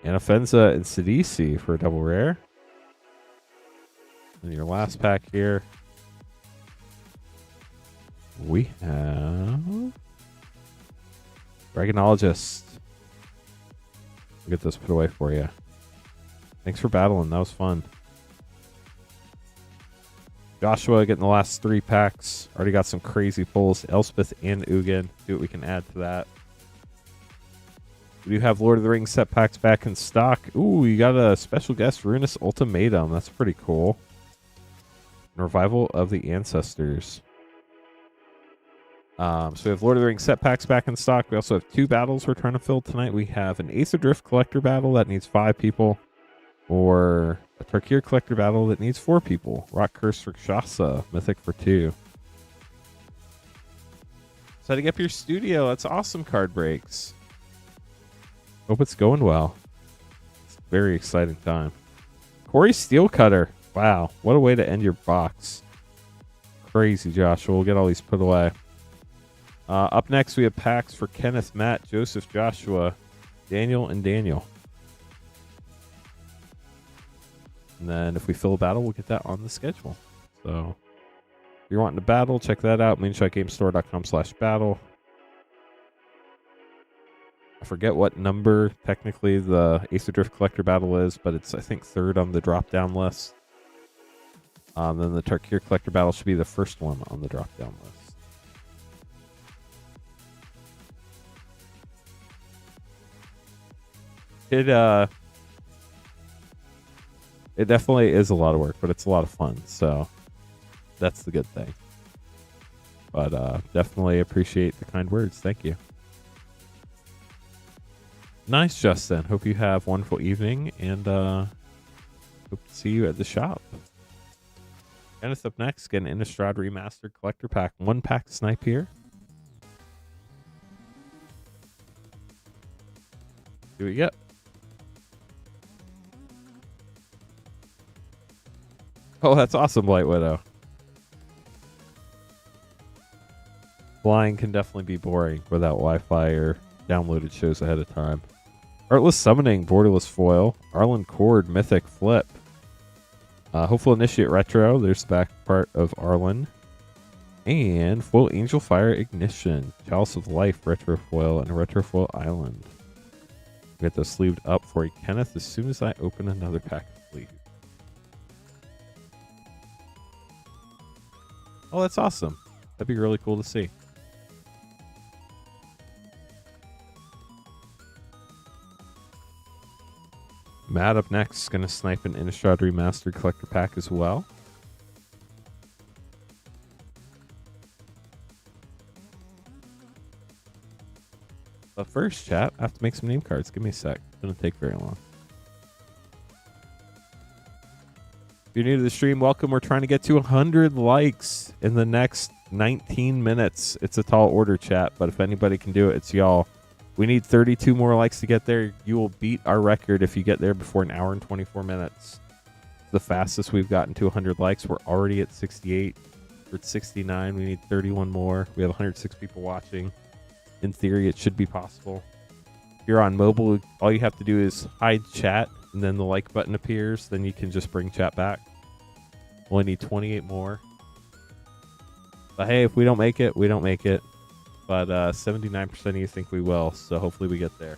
Anafenza and Sidisi for a double rare. And your last pack here. We have Dragonologist. We'll get this put away for you. Thanks for battling. That was fun. Joshua getting the last 3 packs. Already got some crazy pulls. Elspeth and Ugin. See what we can add to that. We do have Lord of the Rings set packs back in stock. Ooh, you got a special guest, Ruinous Ultimatum. That's pretty cool. And Revival of the Ancestors. So we have Lord of the Rings set packs back in stock. We also have 2 battles we're trying to fill tonight. We have an Ace of Drift collector battle that needs 5 people. Or a Tarkir collector battle that needs 4 people. Rock Curse Rakshasa, Mythic for 2. Setting up your studio. That's awesome, Card Breaks. Hope it's going well. It's a very exciting time. Corey Steelcutter. Wow, what a way to end your box. Crazy, Joshua. We'll get all these put away. Up next, we have packs for Kenneth, Matt, Joseph, Joshua, Daniel, and Daniel. And then if we fill a battle, we'll get that on the schedule. So if you're wanting to battle, check that out. moonshotgamestore.com/battle. I forget what number technically the Ace of Drift Collector battle is, but it's, I think, 3rd on the drop-down list. Then the Tarkir Collector battle should be the first one on the drop-down list. It definitely is a lot of work, but it's a lot of fun, so that's the good thing. But definitely appreciate the kind words. Thank you. Nice, Justin. Hope you have a wonderful evening, and hope to see you at the shop. Kenneth up next. Get an Innistrad Remastered Collector Pack. 1-pack snipe here. See what you get. Oh, that's awesome, Blight Widow. Flying can definitely be boring without Wi-Fi or downloaded shows ahead of time. Artless Summoning, Borderless Foil. Arlen Cord, Mythic Flip. Hopeful Initiate Retro. There's the back part of Arlen. And Foil Angel Fire Ignition. Chalice of Life, Retro Foil, and a Retro Foil Island. Get those sleeved up for you, Kenneth, as soon as I open another pack of sleeves. Oh, that's awesome. That'd be really cool to see. Matt up next is going to snipe an Innistrad Remastered Collector Pack as well. But first, chat, I have to make some name cards. Give me a sec. It's going to take very long. If you're new to the stream, welcome. We're trying to get to 100 likes in the next 19 minutes. It's a tall order, chat, but if anybody can do it, it's y'all. We need 32 more likes to get there. You will beat our record if you get there before an hour and 24 minutes. The fastest we've gotten to 100 likes. We're already at 68. We're at 69. We need 31 more. We have 106 people watching. In theory, it should be possible. If you're on mobile, all you have to do is hide chat, and then the like button appears. Then you can just bring chat back. Only need 28 more. But hey, if we don't make it, we don't make it. But 79% of you think we will, so hopefully we get there.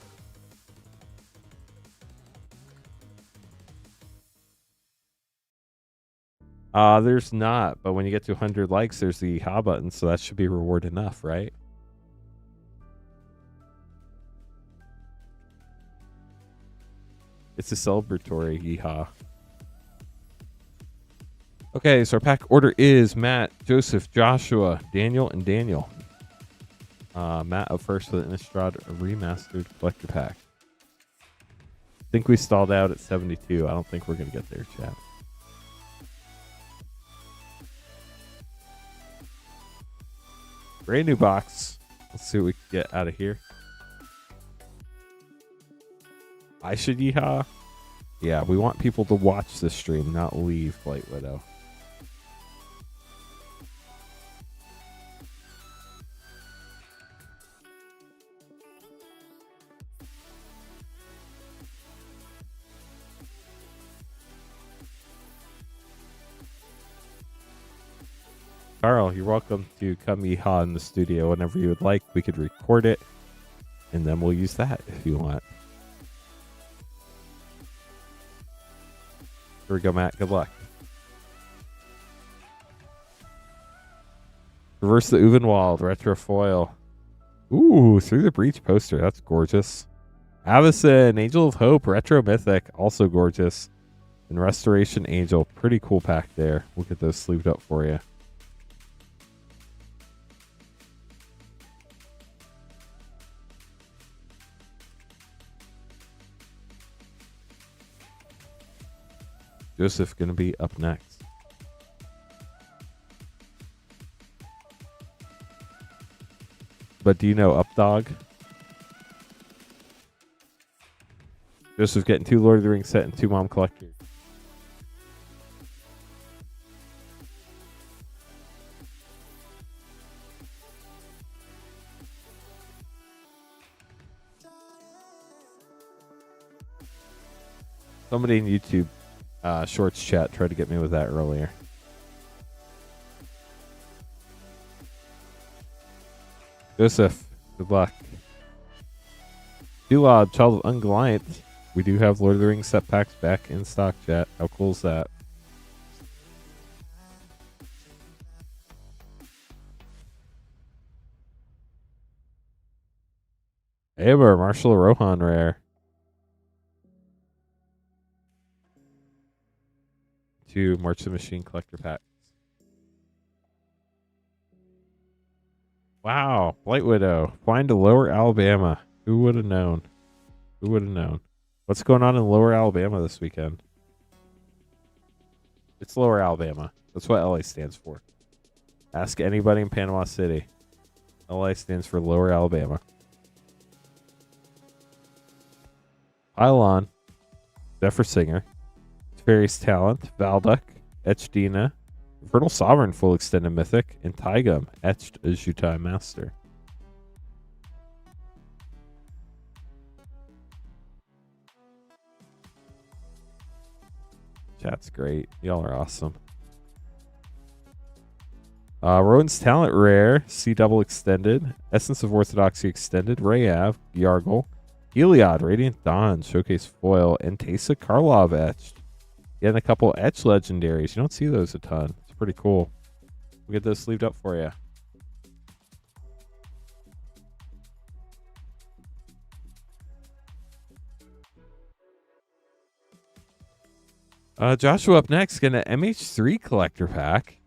There's not, but when you get to 100 likes, there's the ha button, so that should be reward enough, right? It's a celebratory yeehaw. Okay, so our pack order is Matt, Joseph, Joshua, Daniel, and Daniel. Matt up first with Innistrad Remastered Collector Pack. I think we stalled out at 72. I don't think we're going to get there, chat. Brand new box. Let's see what we can get out of here. I should yeehaw. Yeah, we want people to watch the stream, not leave Blight Widow. Carl, you're welcome to come yeehaw in the studio whenever you would like. We could record it, and then we'll use that if you want. Here we go, Matt. Good luck. Reverse the Uvenwald, retro foil. Ooh, Through the Breach poster. That's gorgeous. Avacyn, Angel of Hope, retro mythic. Also gorgeous. And Restoration Angel. Pretty cool pack there. We'll get those sleeved up for you. Joseph going to be up next. But do you know Updog? Joseph getting 2 Lord of the Rings set and 2 Mom Collectors. Somebody in YouTube Shorts chat tried to get me with that earlier. Joseph, good luck. Elod, Child of Ungoliant. We do have Lord of the Rings set packs back in stock, chat. How cool is that? Eber, Marshall Rohan rare. 2 March the Machine collector packs. Wow, Blight Widow. Flying to Lower Alabama. Who would have known? Who would have known? What's going on in Lower Alabama this weekend? It's Lower Alabama. That's what LA stands for. Ask anybody in Panama City. LA stands for Lower Alabama. Pile on. Zephyr Singer. Teferi's Talent. Valduk. Etchdina. Infernal Sovereign full extended mythic. And Taigum. Etched Ajutai Master. Chat's great. Y'all are awesome. Rowan's Talent Rare. C Double Extended. Essence of Orthodoxy Extended. Rayav. Yargle. Heliod. Radiant Dawn. Showcase Foil. And Teysa Karlov Etched. Getting a couple Etched Legendaries. You don't see those a ton. It's pretty cool. We'll get those sleeved up for you. Joshua up next. Getting an MH3 collector pack.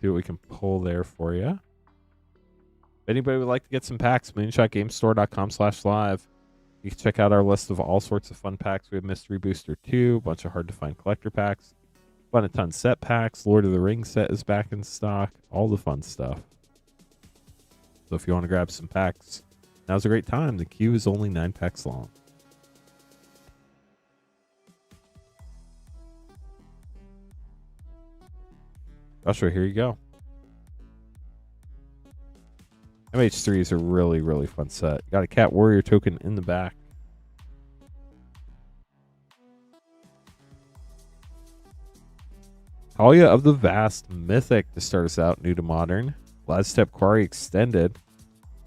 See what we can pull there for you. If anybody would like to get some packs, moonshotgamestore.com/live. You can check out our list of all sorts of fun packs. We have Mystery Booster 2, a bunch of hard-to-find collector packs, fun a ton set packs. Lord of the Rings set is back in stock. All the fun stuff. So if you want to grab some packs, now's a great time. The queue is only 9 packs long. Joshua, here you go. MH3 is a really, really fun set. Got a Cat Warrior token in the back. Talia of the Vast Mythic to start us out, new to modern. Gladstep Quarry Extended.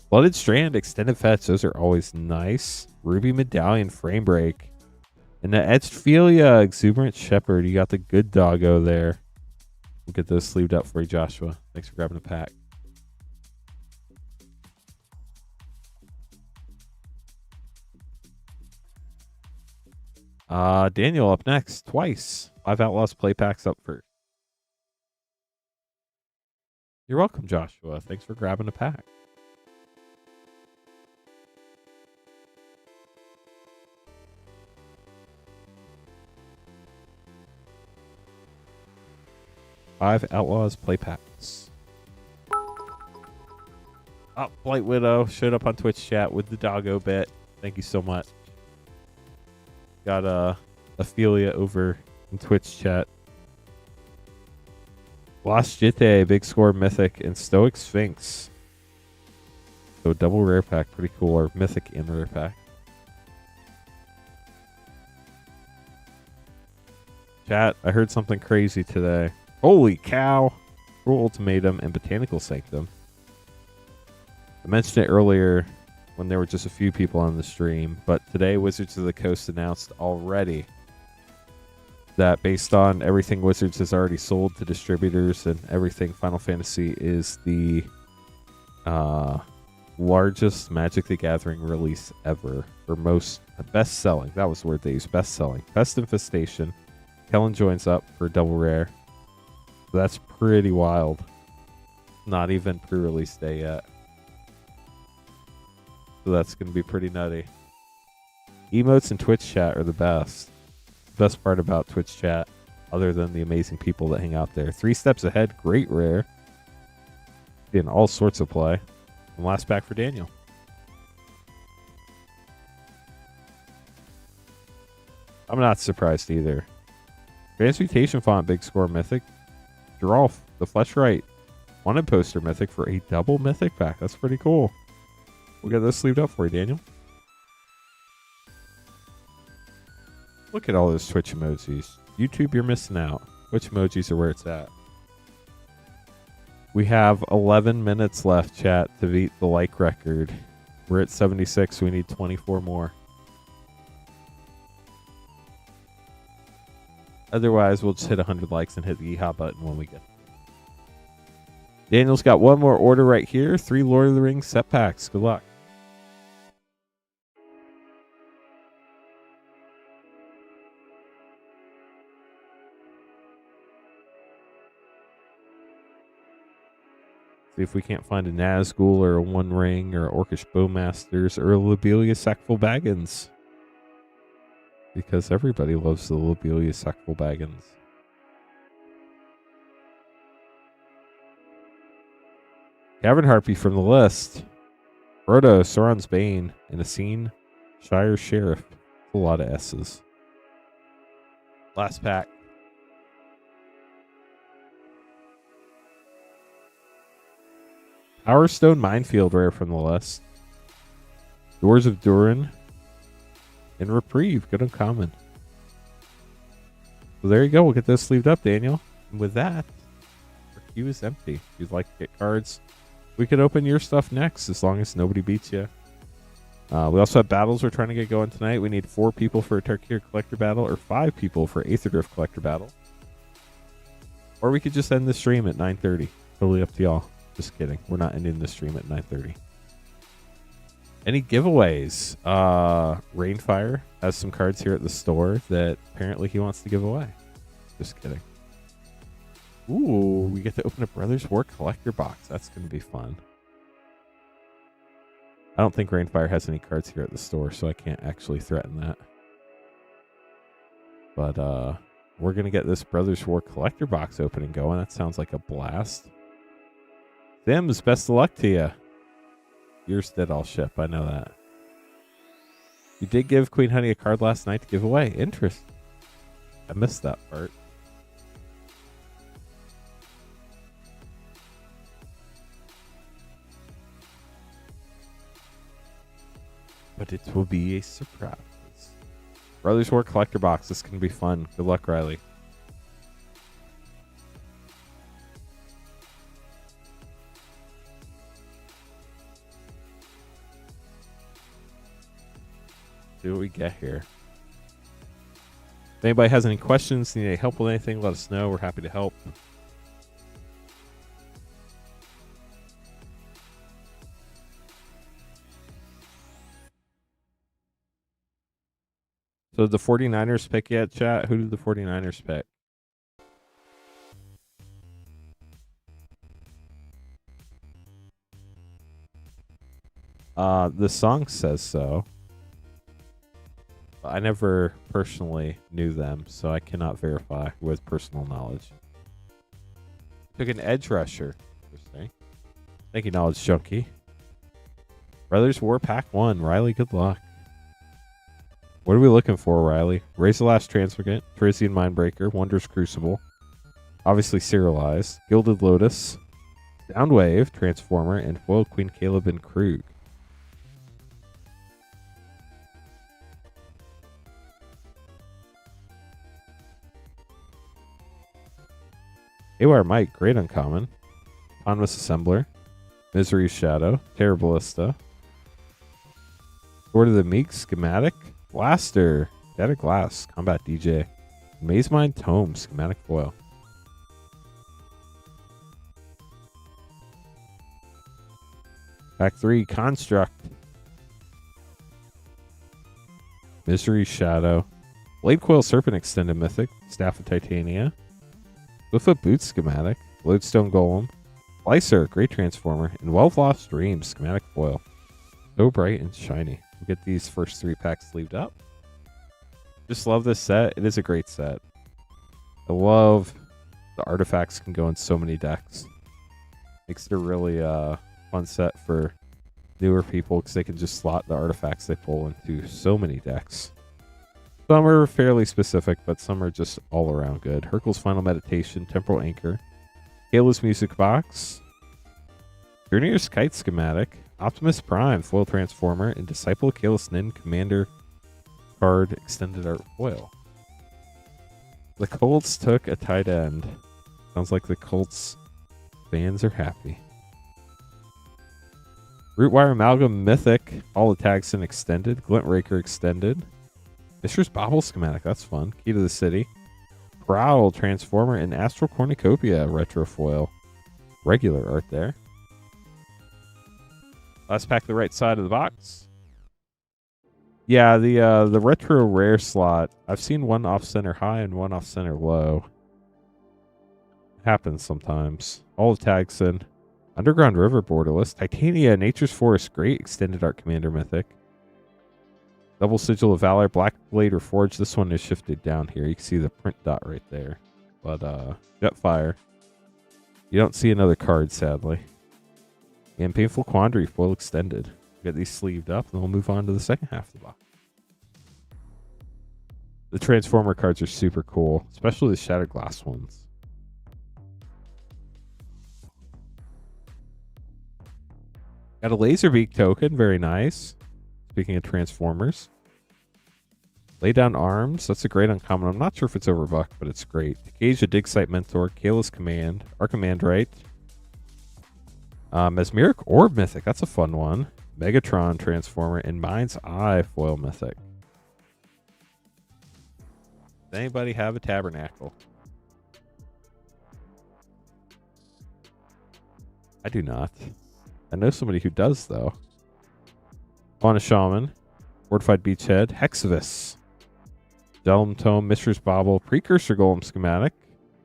Blooded Strand Extended Fetch. Those are always nice. Ruby Medallion Frame Break. And the Etched Philia Exuberant Shepherd. You got the good doggo there. We'll get those sleeved up for you, Joshua. Thanks for grabbing a pack. Daniel up next. Twice. 5 Outlaws play packs up first. You're welcome, Joshua. Thanks for grabbing a pack. Five Outlaws play packs. Oh, Blight Widow showed up on Twitch chat with the doggo bit. Thank you so much. Got Ophelia over in Twitch chat. Lost Jitte, Big Score Mythic, and Stoic Sphinx. So double rare pack, pretty cool. Or Mythic and rare pack. Chat, I heard something crazy today. Holy cow! Cruel Ultimatum and Botanical Sanctum. I mentioned it earlier when there were just a few people on the stream, but today Wizards of the Coast announced already that based on everything Wizards has already sold to distributors and everything, Final Fantasy is the largest Magic the Gathering release ever. Or most best-selling. That was the word they used. Best-selling. Pest Infestation. Kellen joins up for double rare. So that's pretty wild. Not even pre-release day yet. So that's going to be pretty nutty. Emotes and Twitch chat are the best. Best part about Twitch chat, other than the amazing people that hang out there. 3 steps ahead, great rare. In all sorts of play. And last pack for Daniel. I'm not surprised either. Transmutation Font, Big Score Mythic. Draw the Fleshright Wanted Poster Mythic for a double Mythic pack. That's pretty cool. We'll get this sleeved up for you, Daniel. Look at all those Twitch emojis. YouTube, you're missing out. Twitch emojis are where it's at. We have 11 minutes left, chat, to beat the like record. We're at 76. We need 24 more. Otherwise, we'll just hit 100 likes and hit the yeehaw button when we get there. Daniel's got one more order right here. 3 Lord of the Rings set packs. Good luck. See if we can't find a Nazgul or a One Ring or Orcish Bowmasters or a Lobelia Sackful Baggins. Because everybody loves the Lobelia Sackful Baggins. Cavern Harpy from the list. Frodo, Sauron's Bane, and Aseen, Shire Sheriff. A lot of S's. Last pack. Power Stone Minefield rare from the list. Doors of Durin. And Reprieve. Good uncommon. So there you go. We'll get those sleeved up, Daniel. And with that, our queue is empty. If you'd like to get cards, we can open your stuff next as long as nobody beats you. We also have battles we're trying to get going tonight. We need 4 people for a Tarkir Collector Battle or 5 people for Aethergriff Collector Battle. Or we could just end the stream at 9:30. Totally up to y'all. Just kidding. We're not ending the stream at 9:30. Any giveaways? Rainfire has some cards here at the store that apparently he wants to give away. Just kidding. Ooh, we get to open a Brothers War Collector Box. That's going to be fun. I don't think Rainfire has any cards here at the store, so I can't actually threaten that. But we're going to get this Brothers War Collector Box opening going. That sounds like a blast. Sims, best of luck to you. Yours did all ship. I know that. You did give Queen Honey a card last night to give away. Interest. I missed that part. But it will be a surprise. Brothers War Collector Box. This can be fun. Good luck, Riley. See what we get here. If anybody has any questions, need any help with anything, let us know. We're happy to help. So did the 49ers pick yet, chat? Who did the 49ers pick? The song says so. I never personally knew them, so I cannot verify with personal knowledge. Took an edge rusher. Interesting. Thank you, Knowledge Junkie. Brothers War Pack 1. Riley, good luck. What are we looking for, Riley? Raise the Last Transmigant, Parisian Mindbreaker, Wondrous Crucible. Obviously serialized. Gilded Lotus. Soundwave, Transformer, and Foil Queen Caleb and Krug. Haywire Mike, great uncommon. Onmus Assembler. Misery's Shadow. Terrorbalista. Sword of the Meek, Schematic. Blaster. Shattered Glass. Combat DJ. Maze Mind Tome. Schematic Foil. Pack 3. Construct. Misery's Shadow. Blade Coil Serpent Extended Mythic. Staff of Titania. Swiftfoot Boots Schematic. Lodestone Golem. Slicer. Great Transformer. And Wealth Lost Dreams. Schematic Foil. So bright and shiny. We'll get these first 3 packs sleeved up. Just love this set. It is a great set. I love the artifacts can go in so many decks. Makes it a really fun set for newer people because they can just slot the artifacts they pull into so many decks. Some are fairly specific, but some are just all around good. Hercule's Final Meditation, Temporal Anchor, Kayla's Music Box, Journeyer's Kite Schematic, Optimus Prime, Foil Transformer, and Disciple of Kaelis Nin Commander card Extended Art Foil. The Colts took a tight end. Sounds like the Colts fans are happy. Rootwire Amalgam Mythic, all the tags in Extended, Glint Raker Extended, Mistress Bobble Schematic, that's fun. Key to the City, Prowl Transformer, and Astral Cornucopia Retro Foil. Regular art there. Let's pack the right side of the box. Yeah, the retro rare slot. I've seen one off center high and one off center low. Happens sometimes. All the tags in. Underground River Borderless. Titania, Nature's Forest. Great extended art commander mythic. Double Sigil of Valor. Black Blade Reforged. This one is shifted down here. You can see the print dot right there. But Jetfire. You don't see another card, sadly. And Painful Quandary. Foil extended. Get these sleeved up, and we'll move on to the second half of the box. The Transformer cards are super cool, especially the Shattered Glass ones. Got a Laserbeak token, very nice. Speaking of Transformers. Lay Down Arms, that's a great uncommon. I'm not sure if it's overbucked, but it's great. Engage a Dig Site Mentor, Kayla's Command, Archimandrite. Mesmeric Orb Mythic, that's a fun one. Megatron Transformer, and Mind's Eye Foil Mythic. Does anybody have a Tabernacle? I do not. I know somebody who does, though. Fauna Shaman, Fortified Beachhead, Hexavus, Delm Tome, Mistress Bauble, Precursor Golem Schematic,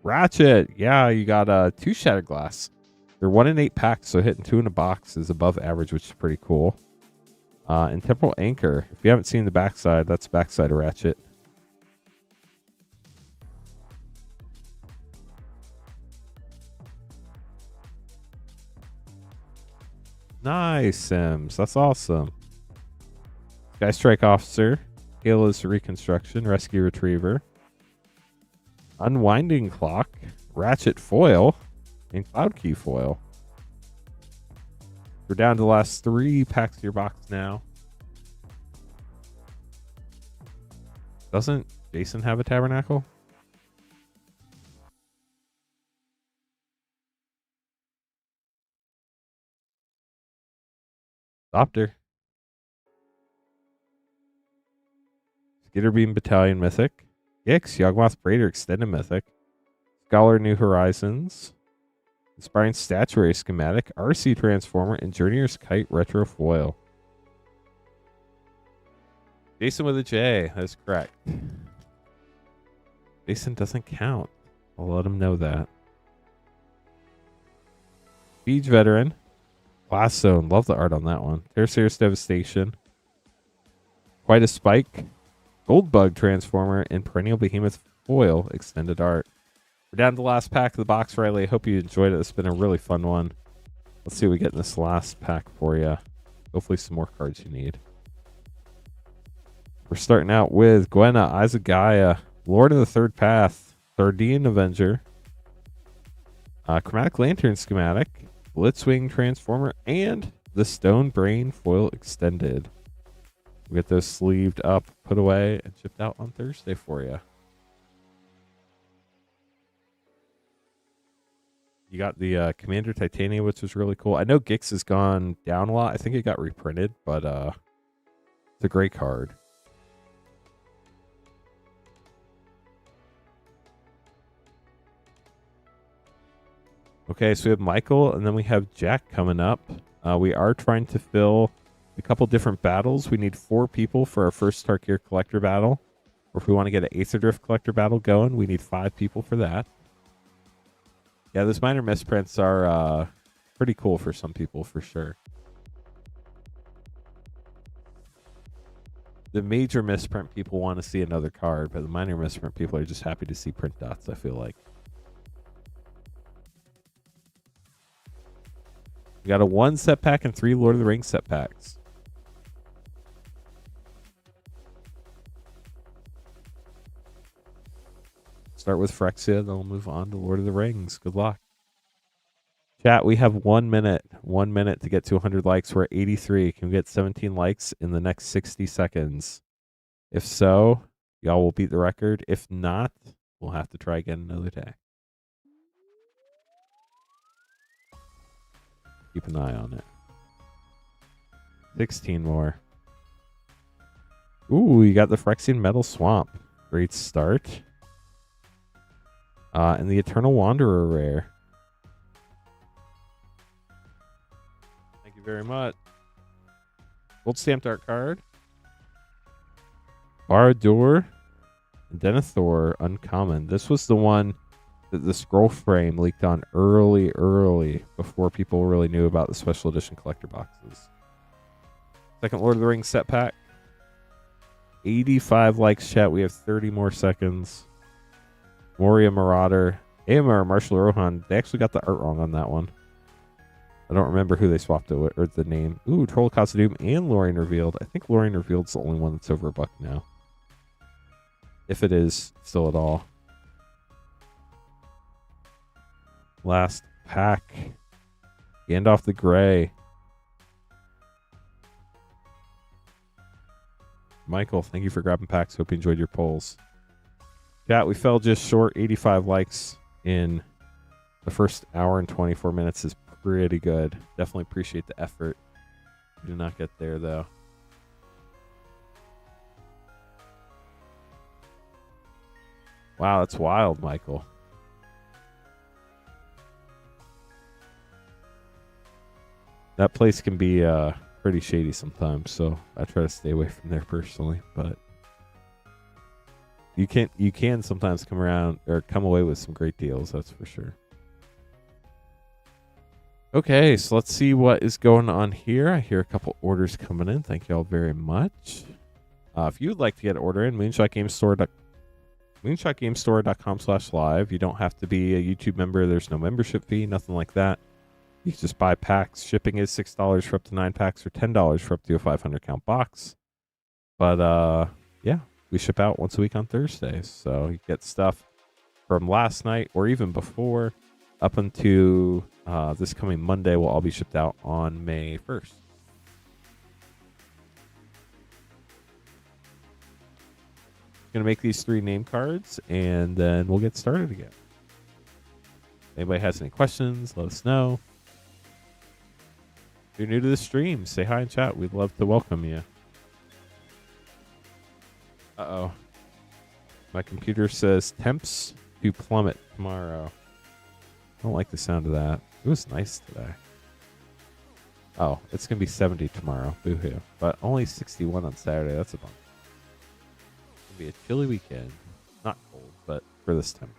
Ratchet. Yeah, you got 2 Shattered Glass. They're 1 in 8 packs, so hitting 2 in a box is above average, which is pretty cool. And Temporal Anchor. If you haven't seen the backside, that's the backside of Ratchet. Nice, Sims. That's awesome. Sky Strike Officer. Kayla's Reconstruction. Rescue Retriever. Unwinding Clock. Ratchet Foil. And Cloud Key Foil. We're down to the last 3 packs of your box now. Doesn't Jason have a Tabernacle? Adopter. Skitterbeam Battalion Mythic. Gix, Yawgmoth Braider Extended Mythic. Scholar New Horizons. Inspiring Statuary Schematic. RC Transformer. And Journeyer's Kite Retro Foil. Jason with a J. That's correct. Jason doesn't count. I'll let him know that. Siege Veteran. Blast Zone. Love the art on that one. Terraceous Devastation. Quite a Spike. Goldbug Transformer. And Perennial Behemoth Foil Extended Art. We're down to the last pack of the box, Riley. I hope you enjoyed it. It's been a really fun one. Let's see what we get in this last pack for you. Hopefully some more cards you need. We're starting out with Gwenna, Eyes of Gaia, Lord of the Third Path, Thardian Avenger, Chromatic Lantern Schematic, Blitzwing Transformer, and the Stone Brain Foil Extended. We'll get those sleeved up, put away, and shipped out on Thursday for you. You got the Commander Titania, which was really cool. I know Gix has gone down a lot. I think it got reprinted, but it's a great card. Okay, so we have Michael, and then we have Jack coming up. We are trying to fill a couple different battles. We need 4 people for our first Tarkir Collector battle. Or if we want to get an Aether Drift Collector battle going, we need 5 people for that. Yeah, those minor misprints are pretty cool for some people, for sure. The major misprint people want to see another card, but the minor misprint people are just happy to see print dots, I feel like. We got a 1 set pack and 3 Lord of the Rings set packs. Start with Phyrexia, then we'll move on to Lord of the Rings. Good luck. Chat, we have 1 minute. 1 minute to get to 100 likes. We're at 83. Can we get 17 likes in the next 60 seconds? If so, y'all will beat the record. If not, we'll have to try again another day. Keep an eye on it. 16 more. Ooh, you got the Phyrexian Metal Swamp. Great start. And the Eternal Wanderer rare. Thank you very much. Gold stamped art card. Barad-dûr and Denethor uncommon. This was the one the scroll frame leaked on early before people really knew about the special edition collector boxes. Second Lord of the Rings set pack. 85 likes, chat. We have 30 more seconds. Moria Marauder. AMR Marshall Rohan. They actually got the art wrong on that one. I don't remember who they swapped it with, or the name. Ooh, Troll of Khazad-dûm and Lorien Revealed. I think Lorien Revealed's the only one that's over $1 now. If it is still at all. Last pack. Gandalf the Grey. Michael, thank you for grabbing packs. Hope you enjoyed your polls. Chat, we fell just short. 85 likes in the first hour and 24 minutes is pretty good. Definitely appreciate the effort. We did not get there, though. Wow, that's wild, Michael. That place can be pretty shady sometimes, so I try to stay away from there personally. But you can sometimes come around or come away with some great deals. That's for sure. Okay, so let's see what is going on here. I hear a couple orders coming in. Thank you all very much. If you would like to get an order in, moonshotgamestore.com/live. You don't have to be a YouTube member. There's no membership fee, nothing like that. You can just buy packs. Shipping is $6 for up to 9 packs or $10 for up to a 500 count box. But yeah, we ship out once a week on Thursdays. So you get stuff from last night or even before up until this coming Monday will all be shipped out on May 1st. Gonna make these 3 name cards and then we'll get started again. If anybody has any questions, let us know. If you're new to the stream, say hi in chat. We'd love to welcome you. Uh-oh. My computer says temps to plummet tomorrow. I don't like the sound of that. It was nice today. Oh, it's going to be 70 tomorrow. Boo-hoo. But only 61 on Saturday. That's a bummer. It's going to be a chilly weekend. Not cold, but for this time.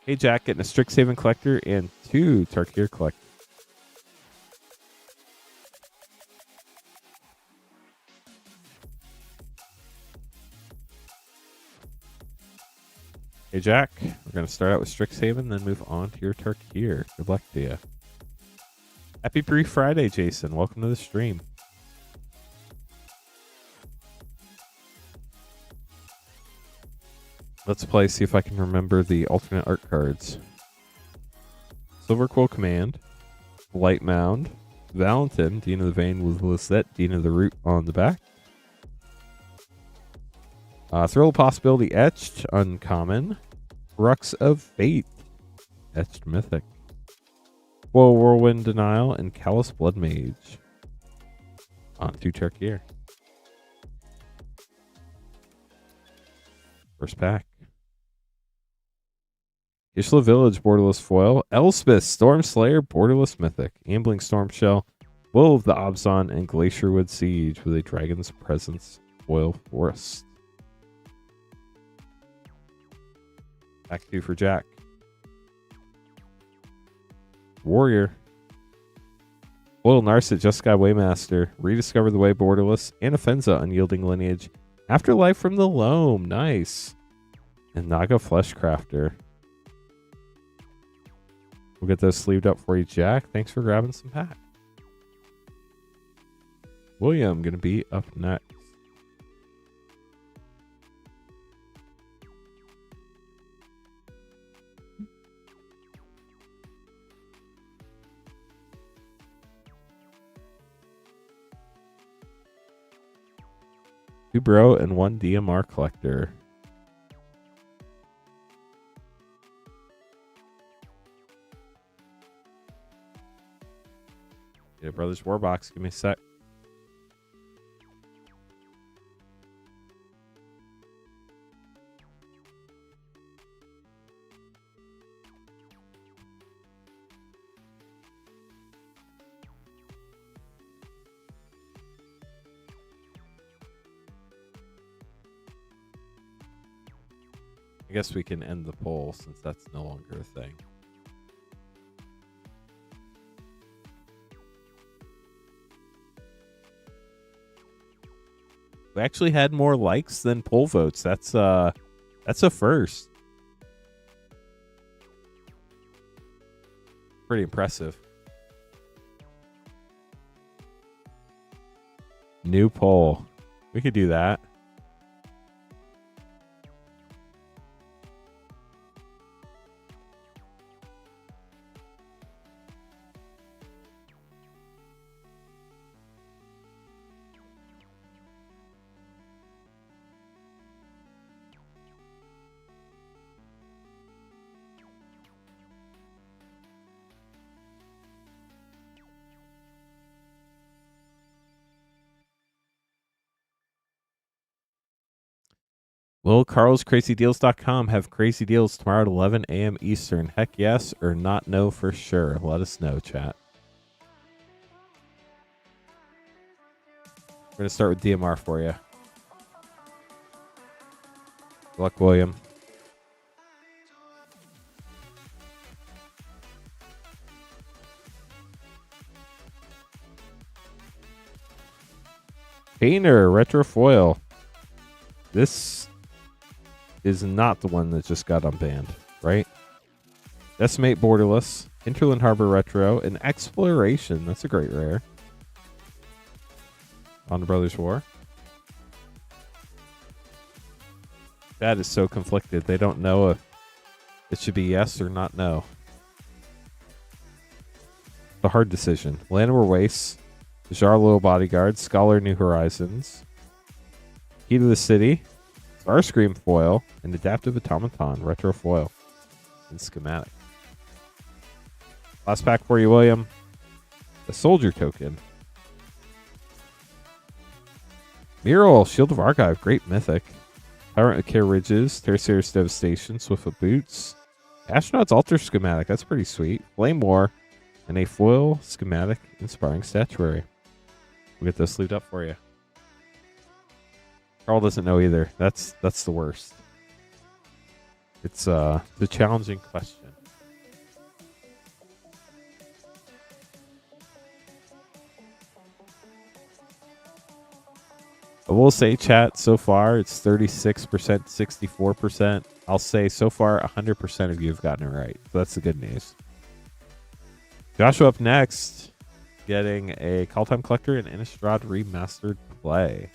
Hey, Jack, getting a Strixhaven collector and 2 Tarkir collectors. Hey, Jack, we're going to start out with Strixhaven, then move on to your Tarkir. Good luck to you. Happy pre-Friday, Jason. Welcome to the stream. Let's play, see if I can remember the alternate art cards. Silver Quill Command, Light Mound, Valentin, Dean of the Vein with Lisette, Dean of the Root on the back. Thrill of Possibility Etched, uncommon. Crux of Fate, etched mythic. Well, Whirlwind Denial and Callous Blood Mage. On to Tarkir. First pack. Ishla Village, borderless foil. Elspeth, Stormslayer, borderless mythic. Ambling Stormshell, Will of the Abzan, and Glacierwood Siege with a Dragon's Presence foil forest. Pack 2 for Jack. Warrior. Loyal Narset, Jeskai Waymaster. Rediscover the Way, borderless. And Offenza, Unyielding Lineage. Afterlife from the Loam. Nice. And Naga Fleshcrafter. We'll get those sleeved up for you, Jack. Thanks for grabbing some pack. William, going to be up next. Two bro and 1 DMR collector. Yeah, Brothers Warbox, give me a sec. I guess we can end the poll since that's no longer a thing. We actually had more likes than poll votes. That's a first. Pretty impressive. New poll. We could do that. Will CarlsCrazyDeals.com have crazy deals tomorrow at 11 a.m. Eastern? Heck yes or not no for sure. Let us know, chat. We're going to start with DMR for you. Good luck, William. Painter, Retro Foil. This is not the one that just got unbanned, right? Decimate Borderless, Hinterland Harbor Retro, and Exploration. That's a great rare. On the Brothers War. That is so conflicted. They don't know if it should be yes or not no. It's a hard decision. Llanowar Waste, Jarlo Bodyguard, Scholar New Horizons, Key to the City, Starscream Foil, and Adaptive Automaton Retro Foil and Schematic. Last pack for you, William. The Soldier Token. Mural, Shield of Archive, great mythic. Tyrant of Care Ridges, Tertiary's Devastation, Swift of Boots. Astronaut's Altar Schematic, that's pretty sweet. Flame War, and a foil schematic inspiring statuary. We'll get those sleeved up for you. Carl doesn't know either. That's the worst. It's the challenging question. I will say, chat, so far it's 36%, 64%. I'll say so far 100% of you have gotten it right. So that's the good news. Joshua up next, getting a Call Time Collector and Innistrad Remastered play.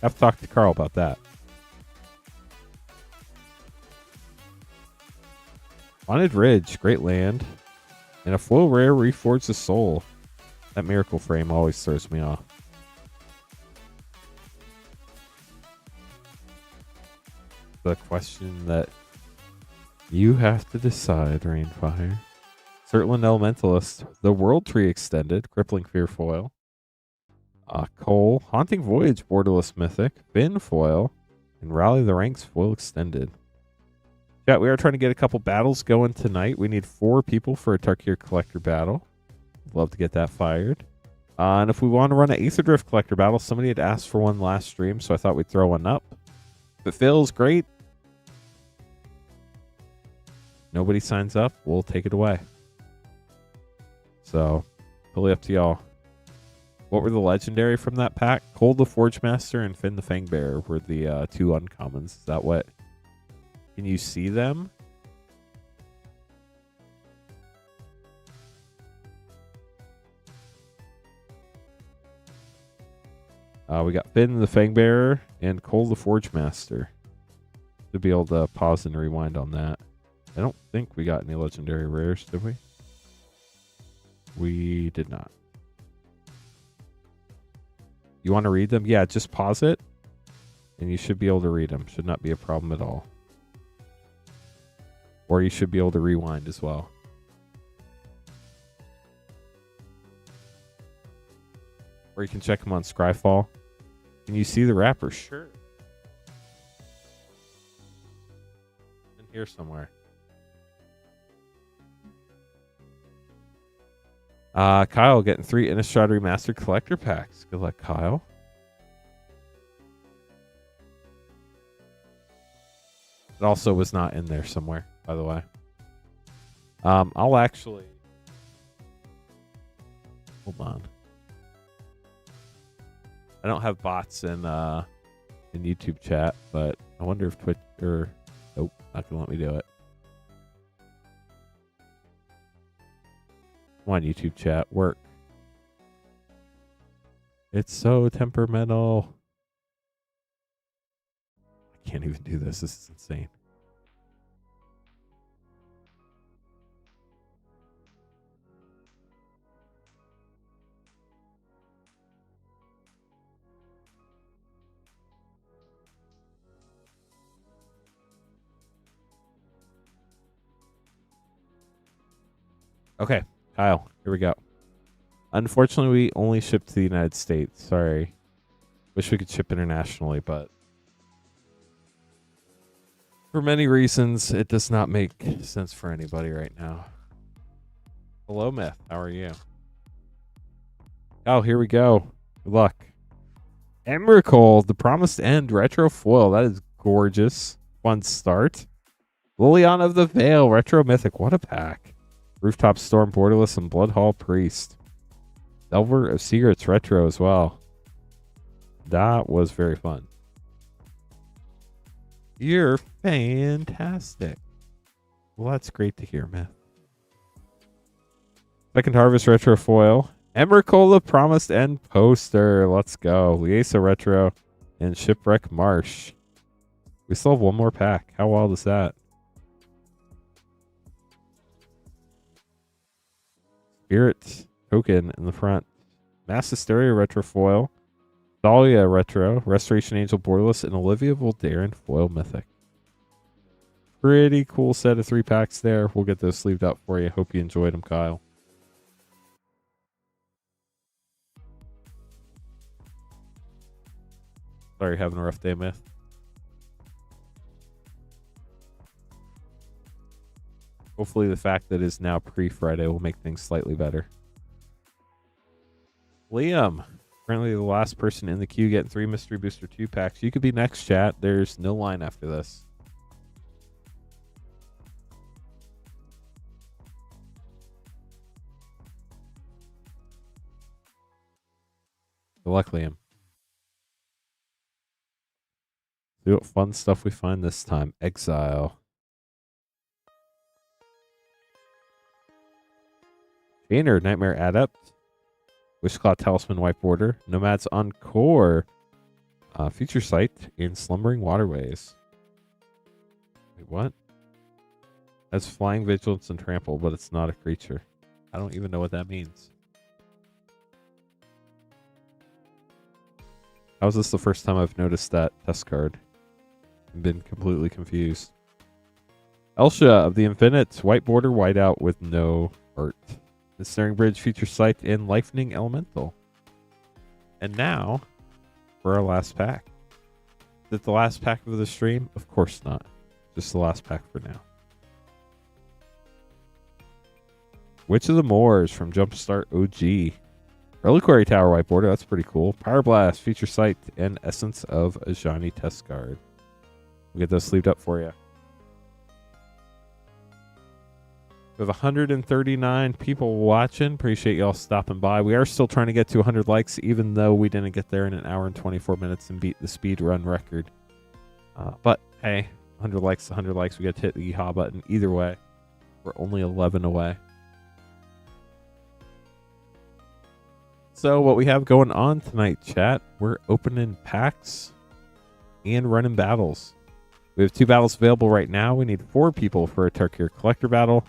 I have to talk to Carl about that. Haunted Ridge, great land. And a foil rare, Reforge the Soul. That Miracle Frame always throws me off. The question that you have to decide, Rainfire. Certland Elementalist, the World Tree Extended, Crippling Fear Foil. Cole, Haunting Voyage, Borderless Mythic, Bin Foil, and Rally the Ranks Foil Extended. Chat, we are trying to get a couple battles going tonight. We need 4 people for a Tarkir Collector battle. Love to get that fired. And if we want to run an Aether Drift Collector battle, somebody had asked for one last stream, so I thought we'd throw one up. If it fails, great. Nobody signs up, we'll take it away. So, totally up to y'all. What were the legendary from that pack? Cold the Forge Master and Finn the Fangbearer were the 2 uncommons. Is that what? Can you see them? We got Finn the Fangbearer and Cold the Forge Master. To be able to pause and rewind on that. I don't think we got any legendary rares, did we? We did not. You want to read them? Yeah, just pause it. And you should be able to read them. Should not be a problem at all. Or you should be able to rewind as well. Or you can check them on Scryfall. Can you see the wrapper? Sure. In here somewhere. Kyle getting 3 Innistrad Remastered collector packs. Good luck, Kyle. It also was not in there somewhere, by the way. I'll actually... Hold on. I don't have bots in YouTube chat, but I wonder if Twitter... Nope, not going to let me do it. Come on, YouTube chat. Work. It's so temperamental. I can't even do this. This is insane. Okay, Kyle, here we go. Unfortunately, we only ship to the United States. Sorry. Wish we could ship internationally, but for many reasons, it does not make sense for anybody right now. Hello, Myth. How are you? Oh, here we go. Good luck. Emrakul, the Promised End Retro Foil. That is gorgeous. Fun start. Liliana of the Veil, Retro Mythic. What a pack. Rooftop Storm, Borderless, and Bloodhall Priest. Delver of Secrets Retro as well. That was very fun. You're fantastic. Well, that's great to hear, man. Second Harvest Retro Foil. Emrakul, the Promised End poster. Let's go. Liesa Retro and Shipwreck Marsh. We still have one more pack. How wild is that? Spirit token in the front. Mass Hysteria Retro Foil. Dahlia Retro. Restoration Angel Borderless. And Olivia Voldaren Foil Mythic. Pretty cool set of 3 packs there. We'll get those sleeved up for you. Hope you enjoyed them, Kyle. Sorry, having a rough day, Myth. Hopefully the fact that it's now pre-Friday will make things slightly better. Liam, currently the last person in the queue getting 3 Mystery Booster 2 packs. You could be next, chat. There's no line after this. Good luck, Liam. See what fun stuff we find this time. Exile. Chainer, Nightmare Adept. Wishclaw Talisman, White Border. Nomad's Encore. Future Sight in Slumbering Waterways. Wait, what? Has Flying, Vigilance, and Trample, but it's not a creature. I don't even know what that means. How is this the first time I've noticed that test card? I've been completely confused. Elsha of the Infinite. White Border, Whiteout with no art. The Snaring Bridge, Future Sight, and Lightning Elemental. And now, for our last pack. Is it the last pack of the stream? Of course not. Just the last pack for now. Witch of the Moors from Jumpstart OG. Reliquary Tower, White Border. That's pretty cool. Power Blast, Future Sight, and Essence of Ajani Test Card. We'll get those sleeved up for you. We have 139 people watching. Appreciate y'all stopping by. We are still trying to get to 100 likes, even though we didn't get there in an hour and 24 minutes and beat the speed run record. But hey, 100 likes, 100 likes. We got to hit the yeehaw button. Either way, we're only 11 away. So what we have going on tonight, chat, we're opening packs and running battles. We have 2 battles available right now. We need 4 people for a Tarkir collector battle.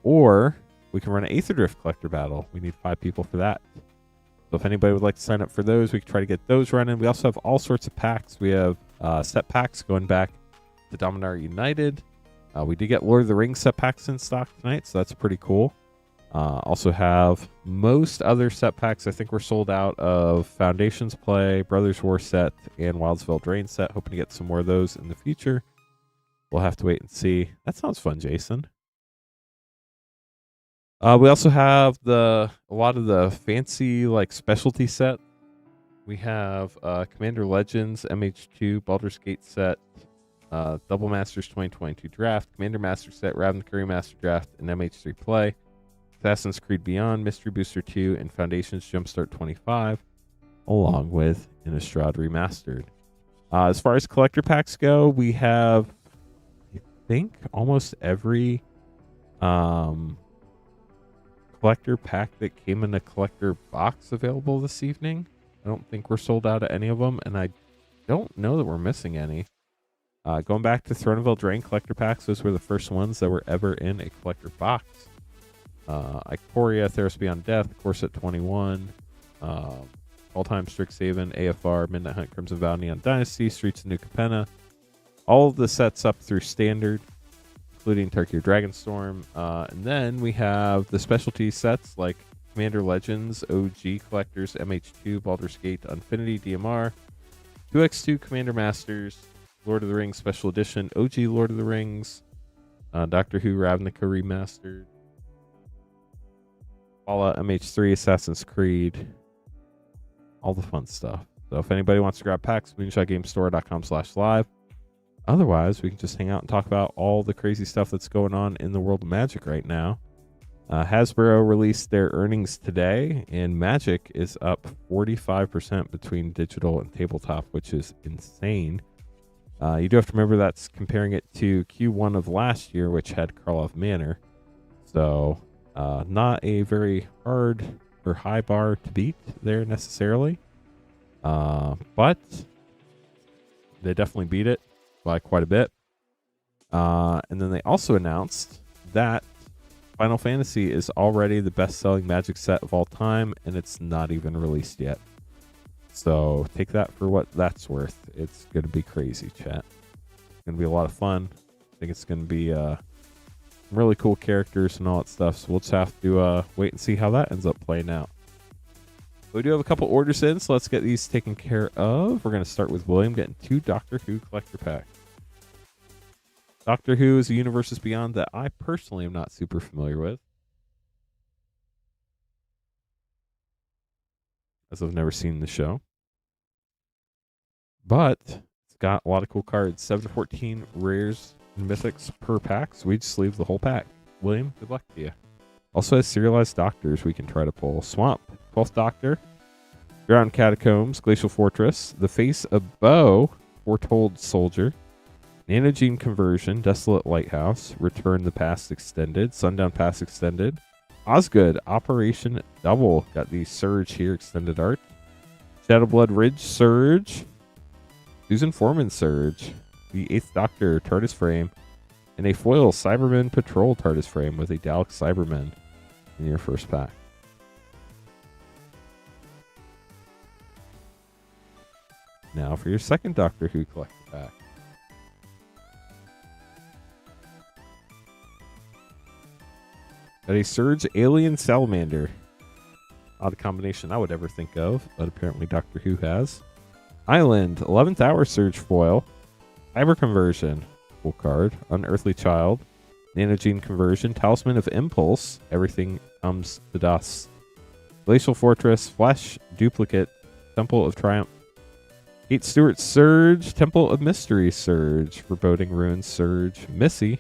Or we can run an Aether Drift collector battle. We need 5 people for that. So if anybody would like to sign up for those, we can try to get those running. We also have all sorts of packs. We have set packs going back to Dominar United. We did get Lord of the Rings set packs in stock tonight, so that's pretty cool. Also have most other set packs. I think we're sold out of Foundations Play, Brothers War set, and Wildsville Drain set. Hoping to get some more of those in the future. We'll have to wait and see. That sounds fun, Jason. We also have a lot of the fancy like specialty set. We have Commander Legends MH2 Baldur's Gate set, Double Masters 2022 Draft, Commander Master set, Ravnica Remastered Draft, and MH3 Play, Assassin's Creed Beyond, Mystery Booster 2, and Foundations Jumpstart 25, along with Innistrad Remastered. As far as collector packs go, we have, I think, almost every collector pack that came in a collector box available this evening. I don't think we're sold out of any of them, and I don't know that we're missing any. Going back to Throne of Eldraine collector packs, those were the first ones that were ever in a collector box. Ikoria, Theros Beyond Death, Corset 21, All-Time Strixhaven, AFR, Midnight Hunt, Crimson Vow, Neon Dynasty, Streets of New Capenna. All of the sets up through Standard, including Tarkir Dragonstorm. And then we have the specialty sets like Commander Legends, OG Collectors, MH2, Baldur's Gate, Infinity, DMR, 2x2 Commander Masters, Lord of the Rings Special Edition, OG Lord of the Rings, Doctor Who Ravnica Remastered, Fallout MH3, Assassin's Creed, all the fun stuff. So if anybody wants to grab packs, moonshotgamestore.com/live. Otherwise, we can just hang out and talk about all the crazy stuff that's going on in the world of Magic right now. Hasbro released their earnings today, and Magic is up 45% between digital and tabletop, which is insane. You do have to remember that's comparing it to Q1 of last year, which had Karlov Manor. So not a very hard or high bar to beat there necessarily. But they definitely beat it by quite a bit. And then they also announced that Final Fantasy is already the best-selling Magic set of all time, and it's not even released yet. So take that for what that's worth. It's going to be crazy, chat. It's going to be a lot of fun. I think it's going to be really cool characters and all that stuff. So we'll just have to wait and see how that ends up playing out. We do have a couple orders in, so let's get these taken care of. We're going to start with William getting 2 Doctor Who collector packs. Doctor Who is a universes beyond that I personally am not super familiar with, as I've never seen the show. But it's got a lot of cool cards. 7 to 14 rares and mythics per pack, so we just leave the whole pack. William, good luck to you. Also has serialized doctors we can try to pull. Swamp, 12th Doctor, Ground Catacombs, Glacial Fortress, The Face of Bo, Foretold Soldier, Nanogene Conversion, Desolate Lighthouse, Return the Past Extended, Sundown Pass Extended, Osgood, Operation Double, got the Surge here, extended art, Shadowblood Ridge Surge, Susan Foreman Surge, the 8th Doctor TARDIS frame, and a foil Cybermen Patrol TARDIS frame with a Dalek Cybermen in your first pack. Now for your second Doctor Who collector pack. Got a Surge Alien Salamander. Odd combination I would ever think of, but apparently Doctor Who has. Island, 11th Hour Surge Foil. Cyber Conversion, cool card. Unearthly Child. Nanogene Conversion. Talisman of Impulse. Everything comes to dust. Glacial Fortress. Flash Duplicate. Temple of Triumph. Kate Stewart Surge. Temple of Mystery Surge. Foreboding Ruins Surge. Missy.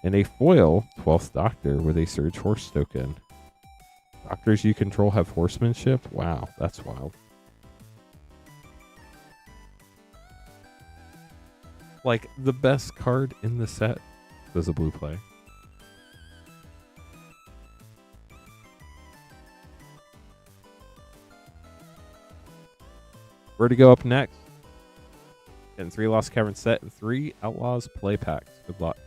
And a foil 12th Doctor with a Surge Horse token. Doctors you control have horsemanship? Wow, that's wild. Like, the best card in the set does a blue play. Where to go up next? Getting 3 Lost Caverns set and 3 Outlaws play packs. Good luck.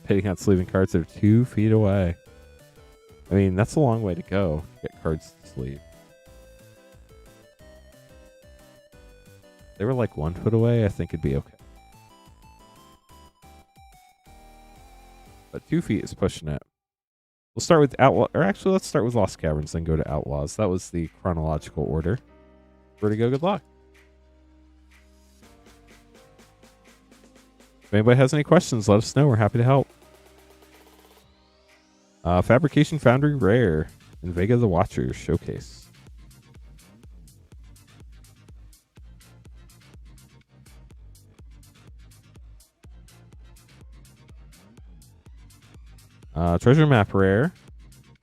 Hitting out sleeving cards that are 2 feet away. I mean, that's a long way to go to get cards to sleeve. If they were like 1 foot away, I think it'd be okay. But 2 feet is pushing it. We'll start with Outlaw, or actually let's start with Lost Caverns, then go to Outlaws. That was the chronological order. Where to go? Good luck. If anybody has any questions, let us know. We're happy to help. Fabrication Foundry Rare and Vega the Watcher Showcase. Treasure Map Rare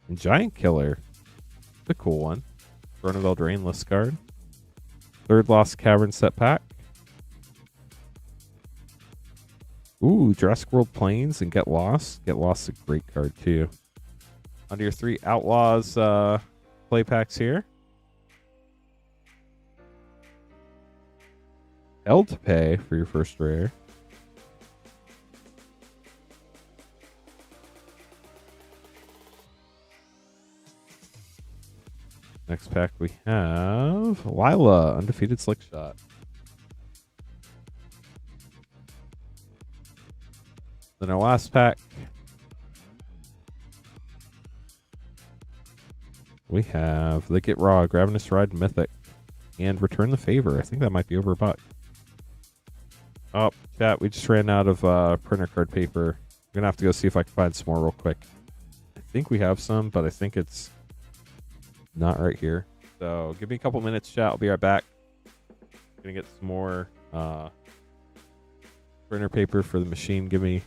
and Giant Killer. The cool one. Throne of Eldraine list card. Third Lost Cavern set pack. Ooh, Jurassic World Plains and Get Lost. Get Lost is a great card too. Under your 3 Outlaws play packs here. Hell to pay for your first rare. Next pack we have Lila, Undefeated Slick Shot. Then our last pack, we have the Get Raw, Gravenous Ride Mythic, and Return the Favor. I think that might be over $1. Oh, chat, we just ran out of printer card paper. I'm going to have to go see if I can find some more real quick. I think we have some, but I think it's not right here. So give me a couple minutes, chat. I'll be right back. Gonna get some more printer paper for the machine. Give me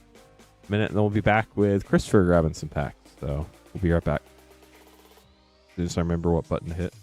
a minute, and then we'll be back with Christopher grabbing some packs. So we'll be right back. As soon as I remember what button to hit.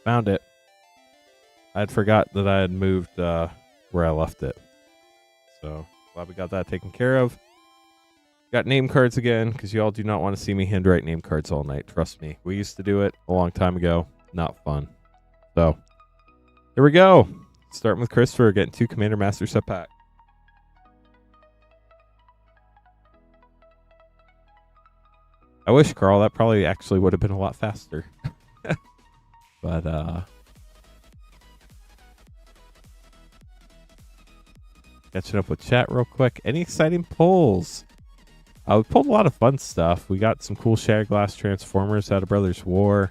Found it. I had forgot that I had moved where I left it. So glad we got that taken care of. Got name cards again, because you all do not want to see me handwrite name cards all night. Trust me. We used to do it a long time ago. Not fun. So, here we go. Starting with Christopher, getting 2 Commander Master set pack. I wish, Carl, that probably actually would have been a lot faster. But, catching up with chat real quick. Any exciting pulls? We pulled a lot of fun stuff. We got some cool Shattered Glass Transformers out of Brothers War.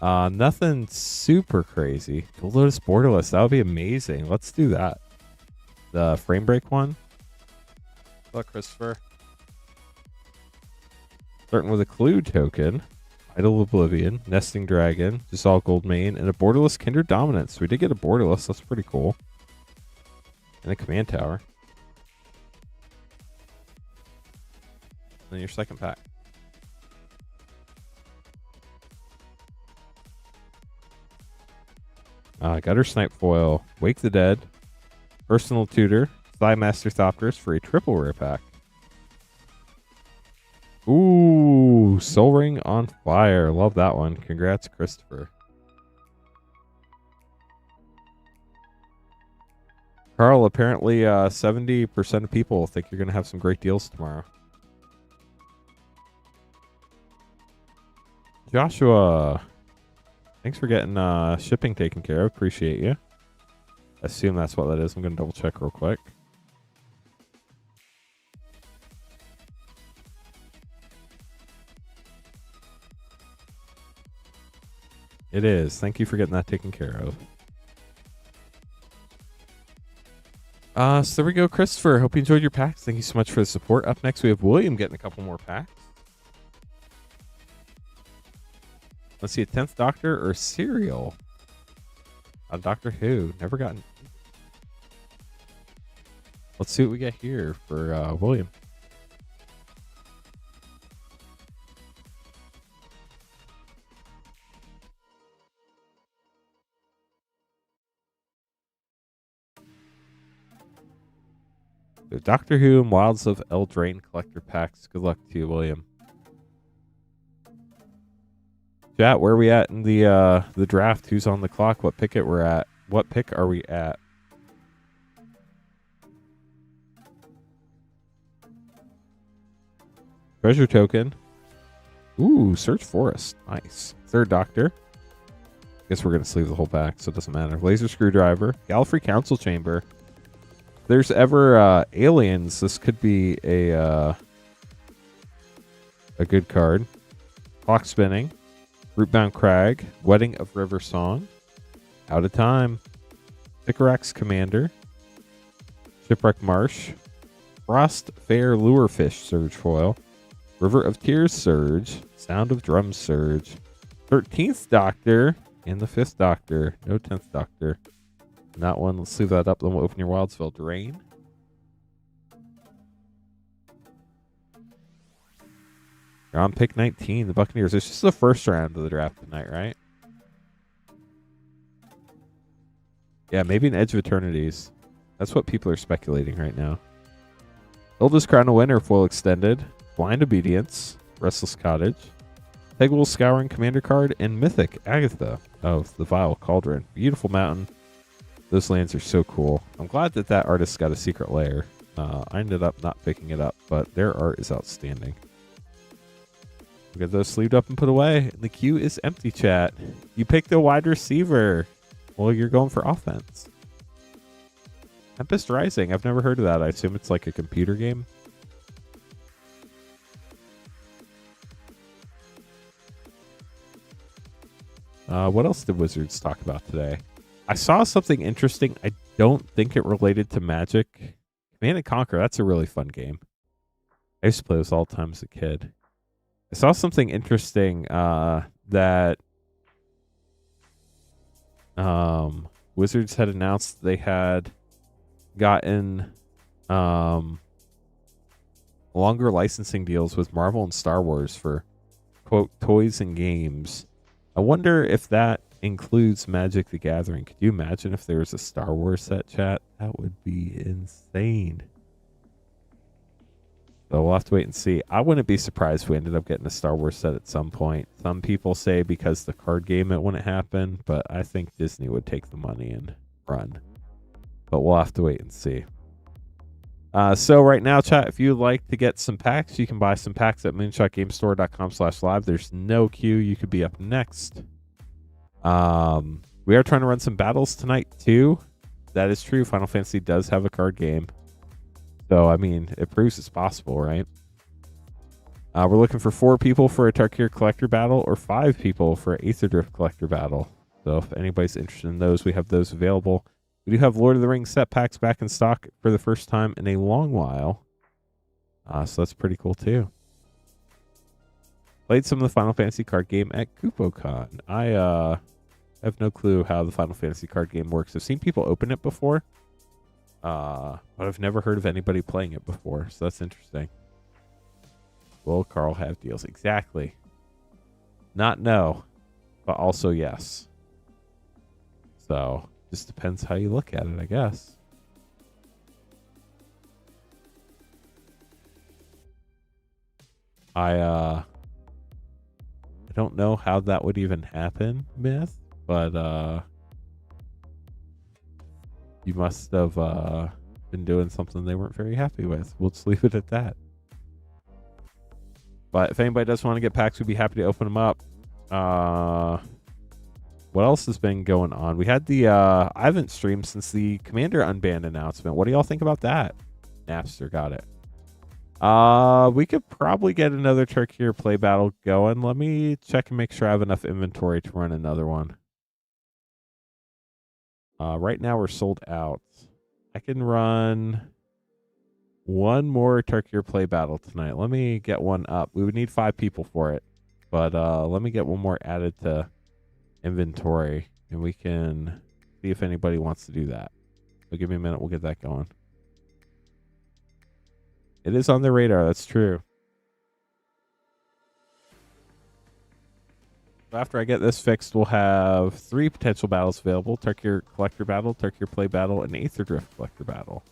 Nothing super crazy. Dual Lotus Borderless. That would be amazing. Let's do that. The Frame Break one. Good luck, Christopher. Starting with a Clue token. Idol Oblivion. Nesting Dragon. Just all gold main. And a Borderless Kindred Dominance. We did get a Borderless. That's pretty cool. And a Command Tower. then your second pack. Gutter Snipe Foil, Wake the Dead, Personal Tutor, Master Thopterus for a triple rare pack. Ooh, Soul Ring on Fire. Love that one. Congrats, Christopher. Carl, apparently 70% of people think you're going to have some great deals tomorrow. Joshua, thanks for getting shipping taken care of. Appreciate you. I assume that's what that is. I'm going to double check real quick. It is. Thank you for getting that taken care of. So there we go, Christopher. Hope you enjoyed your packs. Thank you so much for the support. Up next, we have William getting a couple more packs. Let's see, a 10th Doctor or Serial? Doctor Who. Never gotten. Let's see what we get here for William. So Doctor Who and Wilds of Eldraine collector packs. Good luck to you, William. Chat, where are we at in the draft? Who's on the clock? What pick we're at? What pick are we at? Treasure token. Ooh, Search Forest. Nice. Third Doctor. Guess we're gonna sleeve the whole pack, so it doesn't matter. Laser Screwdriver. Gallifrey Council Chamber. If there's ever aliens, this could be a good card. Clock Spinning. Rootbound Crag, Wedding of River Song, Out of Time, Sycorax Commander, Shipwreck Marsh, Frost Fair Lurefish Surge Foil, River of Tears Surge, Sound of Drums Surge, 13th Doctor, and the 5th Doctor. No 10th Doctor. And that one, let's leave that up, then we'll open your Wildsville Drain. You're on pick 19, the Buccaneers. This is the first round of the draft tonight, right? Yeah, maybe an Edge of Eternities. That's what people are speculating right now. Oldest Crown of Winter Foil Extended, Blind Obedience, Restless Cottage, Pegwell Scouring Commander card, and Mythic Agatha of the Vile Cauldron. Beautiful mountain. Those lands are so cool. I'm glad that that artist got a secret lair. I ended up not picking it up, but their art is outstanding. We'll get those sleeved up and put away. And the queue is empty, chat. You picked a wide receiver. Well, you're going for offense. Tempest Rising. I've never heard of that. I assume it's like a computer game. What else did Wizards talk about today? I saw something interesting. I don't think it related to Magic. Command & Conquer. That's a really fun game. I used to play this all the time as a kid. I saw something interesting that Wizards had announced they had gotten longer licensing deals with Marvel and Star Wars for, quote, toys and games. I wonder if that includes Magic the Gathering. Could you imagine if there was a Star Wars set, chat? That would be insane. So we'll have to wait and see. I wouldn't be surprised if we ended up getting a Star Wars set at some point. Some people say because the card game it wouldn't happen, but I think Disney would take the money and run. But we'll have to wait and see. So right now, chat, if you'd like to get some packs, you can buy some packs at moonshotgamestore.com/live. There's no queue. You could be up next. We are trying to run some battles tonight, too. That is true. Final Fantasy does have a card game. So, I mean, it proves it's possible, right? We're looking for 4 people for a Tarkir collector battle or 5 people for an Aether Drift collector battle. So if anybody's interested in those, we have those available. We do have Lord of the Rings set packs back in stock for the first time in a long while. So that's pretty cool, too. Played some of the Final Fantasy card game at KupoCon. I have no clue how the Final Fantasy card game works. I've seen people open it before. But I've never heard of anybody playing it before, so that's interesting. Will Carl have deals? Exactly. Not no, but also yes. So just depends how you look at it, I guess. I don't know how that would even happen, Myth, but you must have been doing something they weren't very happy with. We'll just leave it at that. But if anybody does want to get packs, we'd be happy to open them up. What else has been going on? We had the I haven't streamed since the Commander Unbanned announcement. What do y'all think about that? Napster got it. We could probably get another Tarkir play battle going. Let me check and make sure I have enough inventory to run another one. Right now we're sold out. I can run one more Tarkir play battle tonight. Let me get one up. We would need 5 people for it. But let me get one more added to inventory, and we can see if anybody wants to do that. So give me a minute. We'll get that going. It is on the radar. That's true. So after I get this fixed, we'll have 3 potential battles available. Tarkir Collector Battle, Tarkir Play Battle, and Aether Drift Collector Battle.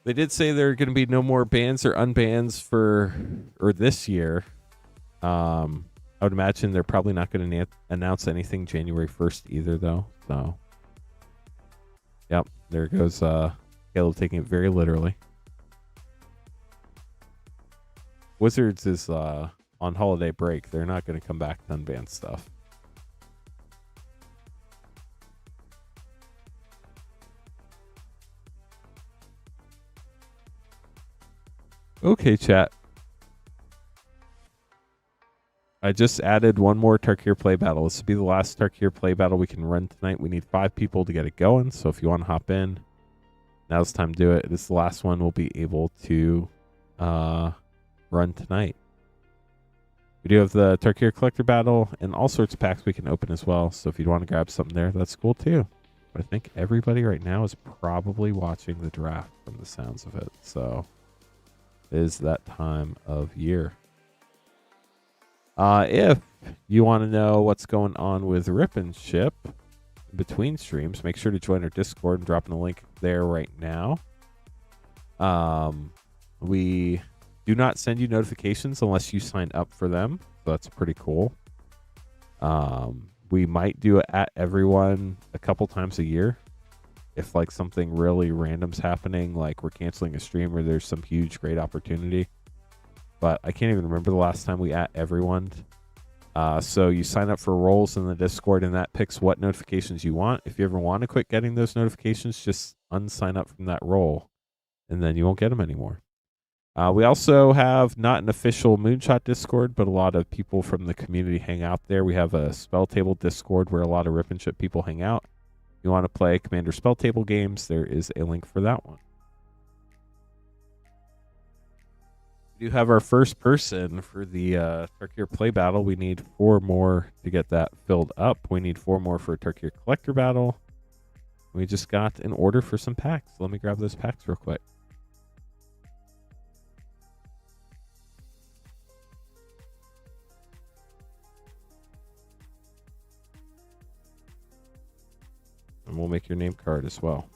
They did say there are going to be no more bans or unbans for this year. I would imagine they're probably not going to announce anything January 1st either, though. So, yep, there goes Caleb taking it very literally. Wizards is on holiday break. They're not going to come back to unban stuff. Okay, chat. I just added one more Tarkir play battle. This will be the last Tarkir play battle we can run tonight. We need 5 people to get it going. So if you want to hop in, now's the time to do it. This is the last one we'll be able to run tonight. We do have the Tarkir Collector Battle and all sorts of packs we can open as well. So if you want to grab something there, that's cool too. But I think everybody right now is probably watching the draft from the sounds of it. So it is that time of year. If you want to know what's going on with Rip and Ship between streams, make sure to join our Discord. I'm dropping a link there right now. We do not send you notifications unless you sign up for them. So that's pretty cool. We might do it at everyone a couple times a year. If like something really random's happening, like we're canceling a stream or there's some huge great opportunity. But I can't even remember the last time we at everyone. So you sign up for roles in the Discord, and that picks what notifications you want. If you ever want to quit getting those notifications, just unsign up from that role, and then you won't get them anymore. We also have not an official Moonshot Discord, but a lot of people from the community hang out there. We have a Spell Table Discord where a lot of Rip and Ship people hang out. If you want to play Commander Spell Table games, there is a link for that one. We do have our first person for the Tarkir Play Battle. We need 4 more to get that filled up. We need 4 more for a Tarkir Collector Battle. We just got an order for some packs. Let me grab those packs real quick. And we'll make your name card as well.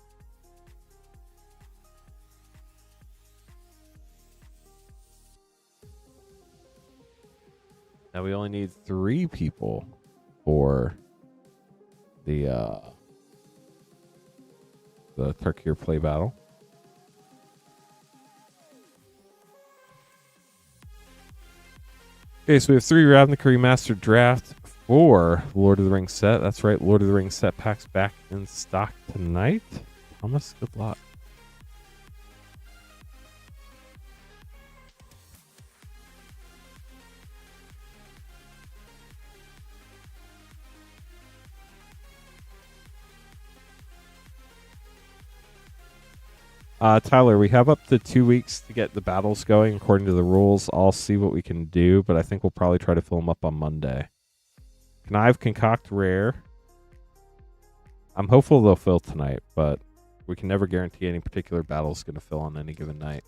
Now we only need 3 people for the Tarkir play battle. Okay, so we have 3 Ravnica Remastered draft for Lord of the Rings set. That's right, Lord of the Rings set packs back in stock tonight. Thomas, good luck. Tyler, we have up to 2 weeks to get the battles going according to the rules. I'll see what we can do, but I think we'll probably try to fill them up on Monday. Connive, Concoct, Rare. I'm hopeful they'll fill tonight, but we can never guarantee any particular battle is going to fill on any given night.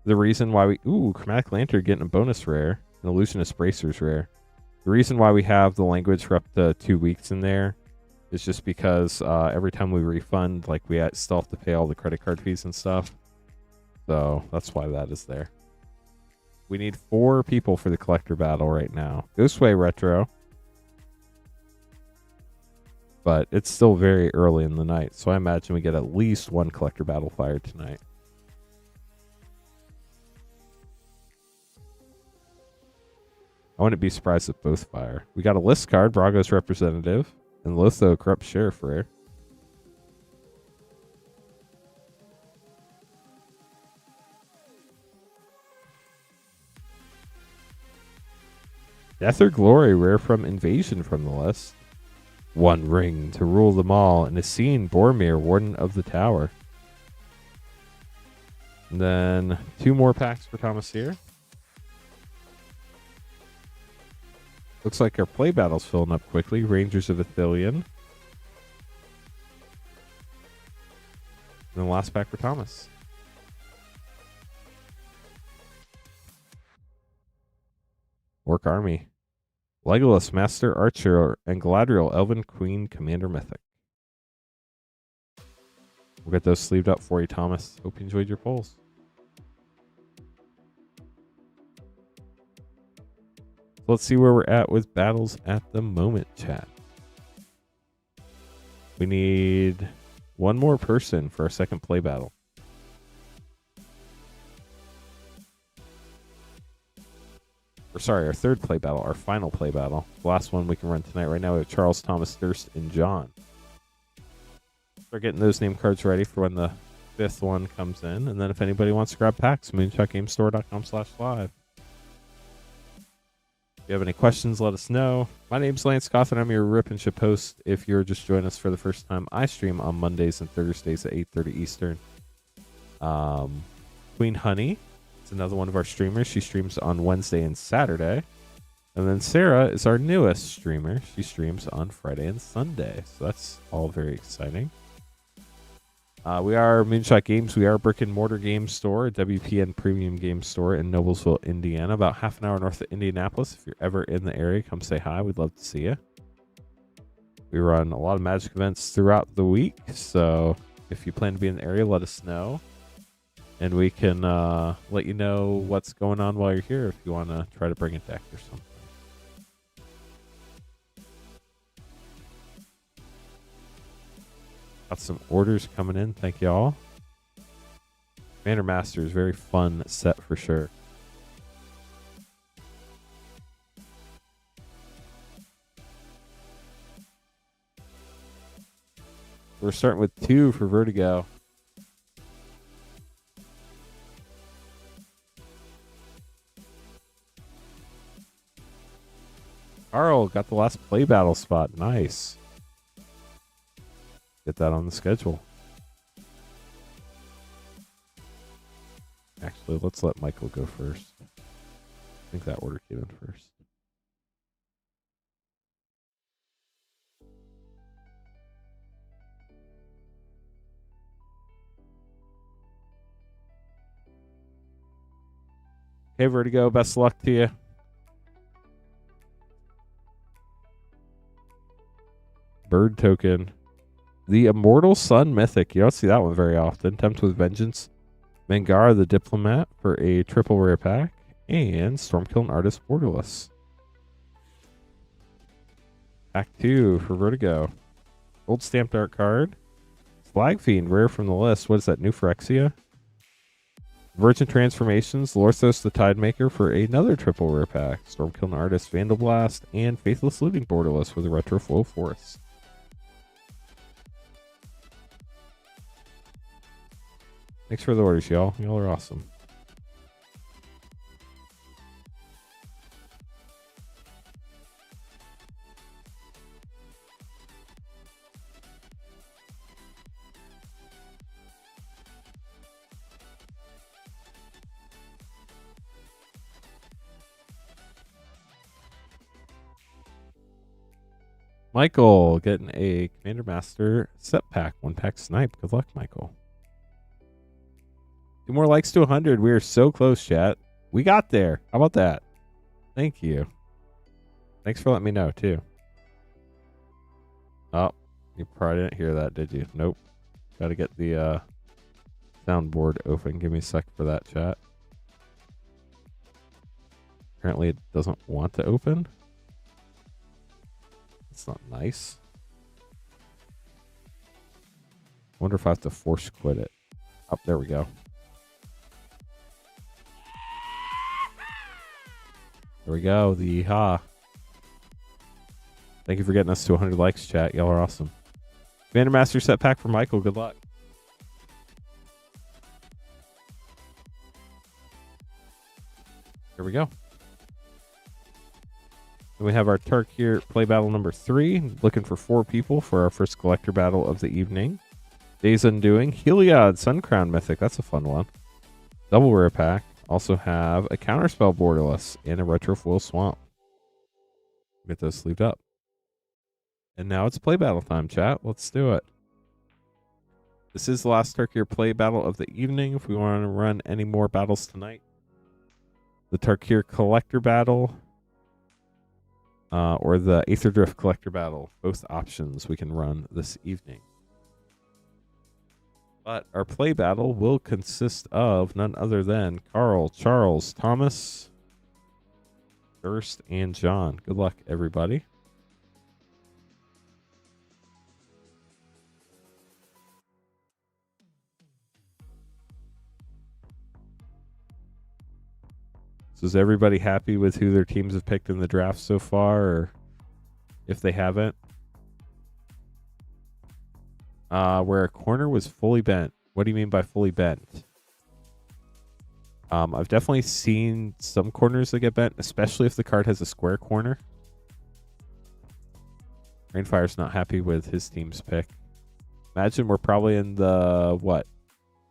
The reason why we... Ooh, Chromatic Lantern getting a bonus rare. An Illusionist Bracers rare. The reason why we have the language for up to 2 weeks in there is just because every time we refund, like, we still have to pay all the credit card fees and stuff. So that's why that is there. We need 4 people for the collector battle right now. Ghostway Retro. But it's still very early in the night, so I imagine we get at least 1 collector battle fired tonight. I wouldn't be surprised if both fire. We got a list card, Brago's Representative, and Lotho, Corrupt Sheriff rare. Death or Glory rare from Invasion from the list. 1 ring to rule them all, and a scene, Boromir, Warden of the Tower. And then 2 more packs for Thomas here. Looks like our play battle's filling up quickly. Rangers of Athelion. And then last pack for Thomas. Orc Army. Legolas, Master Archer, and Galadriel, Elven Queen, Commander Mythic. We'll get those sleeved up for you, Thomas. Hope you enjoyed your polls. So let's see where we're at with battles at the moment, chat. We need 1 more person for our second play battle. Or sorry, our third play battle, our final play battle. The last one we can run tonight. Right now we have Charles, Thomas, Thirst, and John. Start getting those name cards ready for when the 5th one comes in. And then if anybody wants to grab packs, moonshotgamestore.com/live. If you have any questions, let us know. My name's Lance Cawthon. I'm your Rip and Ship host. If you're just joining us for the first time, I stream on Mondays and Thursdays at 8:30 Eastern. Queen Honey is another one of our streamers. She streams on Wednesday and Saturday. And then Sarah is our newest streamer. She streams on Friday and Sunday. So that's all very exciting. We are Moonshot Games. We are a brick and mortar game store, a WPN premium game store in Noblesville, Indiana, about half an hour north of Indianapolis. If you're ever in the area, come say hi. We'd love to see you. We run a lot of Magic events throughout the week, so if you plan to be in the area, let us know. And we can let you know what's going on while you're here if you want to try to bring a deck or something. Got some orders coming in. Thank you all. Commander Masters, very fun set for sure. We're starting with 2 for Vertigo. Carl got the last play battle spot. Nice. Get that on the schedule. Actually, let's let Michael go first. I think that order came in first. Okay, Vertigo, best of luck to you. Bird token. The Immortal Sun Mythic. You don't see that one very often. Tempt with Vengeance. Mangara the Diplomat for a triple rare pack. And Stormkiln Artist Borderless. Pack 2 for Vertigo. Gold stamped art card. Flag Fiend, rare from the list. What is that? New Phyrexia? Virgin Transformations. Lorthos the Tidemaker for another triple rare pack. Stormkiln Artist Vandal Blast. And Faithless Looting Borderless with a Retro Flow Forest. Thanks for the orders, y'all. Y'all are awesome. Michael getting a Commander Master set pack. 1 pack snipe. Good luck, Michael. 2 more likes to 100. We are so close, chat. We got there. How about that? Thank you. Thanks for letting me know, too. Oh, you probably didn't hear that, did you? Nope. Got to get the soundboard open. Give me a sec for that, chat. Apparently it doesn't want to open. It's not nice. Wonder if I have to force quit it. Oh, there we go. There we go. The yeehaw. Thank you for getting us to 100 likes, chat. Y'all are awesome. Vandermaster set pack for Michael. Good luck. Here we go. Then we have our Tarkir play battle number 3. Looking for 4 people for our first collector battle of the evening. Days Undoing. Heliod Suncrown Mythic. That's a fun one. Double rare pack. Also have a Counterspell Borderless and a Retrofoil Swamp. Get those sleeved up. And now it's play battle time, chat. Let's do it. This is the last Tarkir play battle of the evening. If we want to run any more battles tonight, the Tarkir collector battle or the Aether Drift collector battle, both options we can run this evening. But our play battle will consist of none other than Carl, Charles, Thomas, Durst, and John. Good luck, everybody. So is everybody happy with who their teams have picked in the draft so far, or if they haven't? Where a corner was fully bent. What do you mean by fully bent? I've definitely seen some corners that get bent, especially if the card has a square corner. Rainfire's not happy with his team's pick. Imagine we're probably in the, what,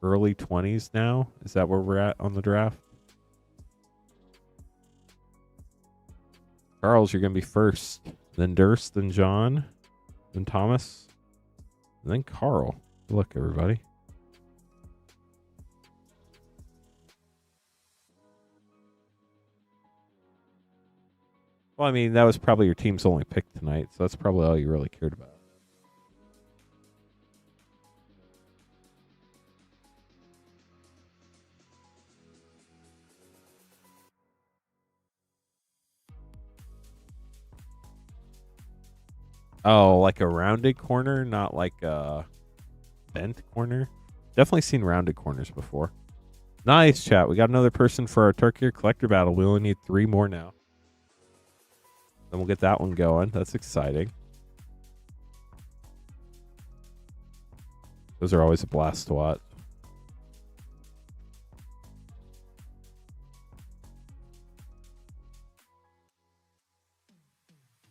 early 20s now? Is that where we're at on the draft? Charles, you're going to be first. Then Durst, then John, then Thomas, and then Carl. Good luck, everybody. Well, I mean, that was probably your team's only pick tonight, so that's probably all you really cared about. Oh, like a rounded corner, not like a bent corner. Definitely seen rounded corners before. Nice, chat. We got another person for our Tarkir collector battle. We only need 3 more now. Then we'll get that one going. That's exciting. Those are always a blast to watch.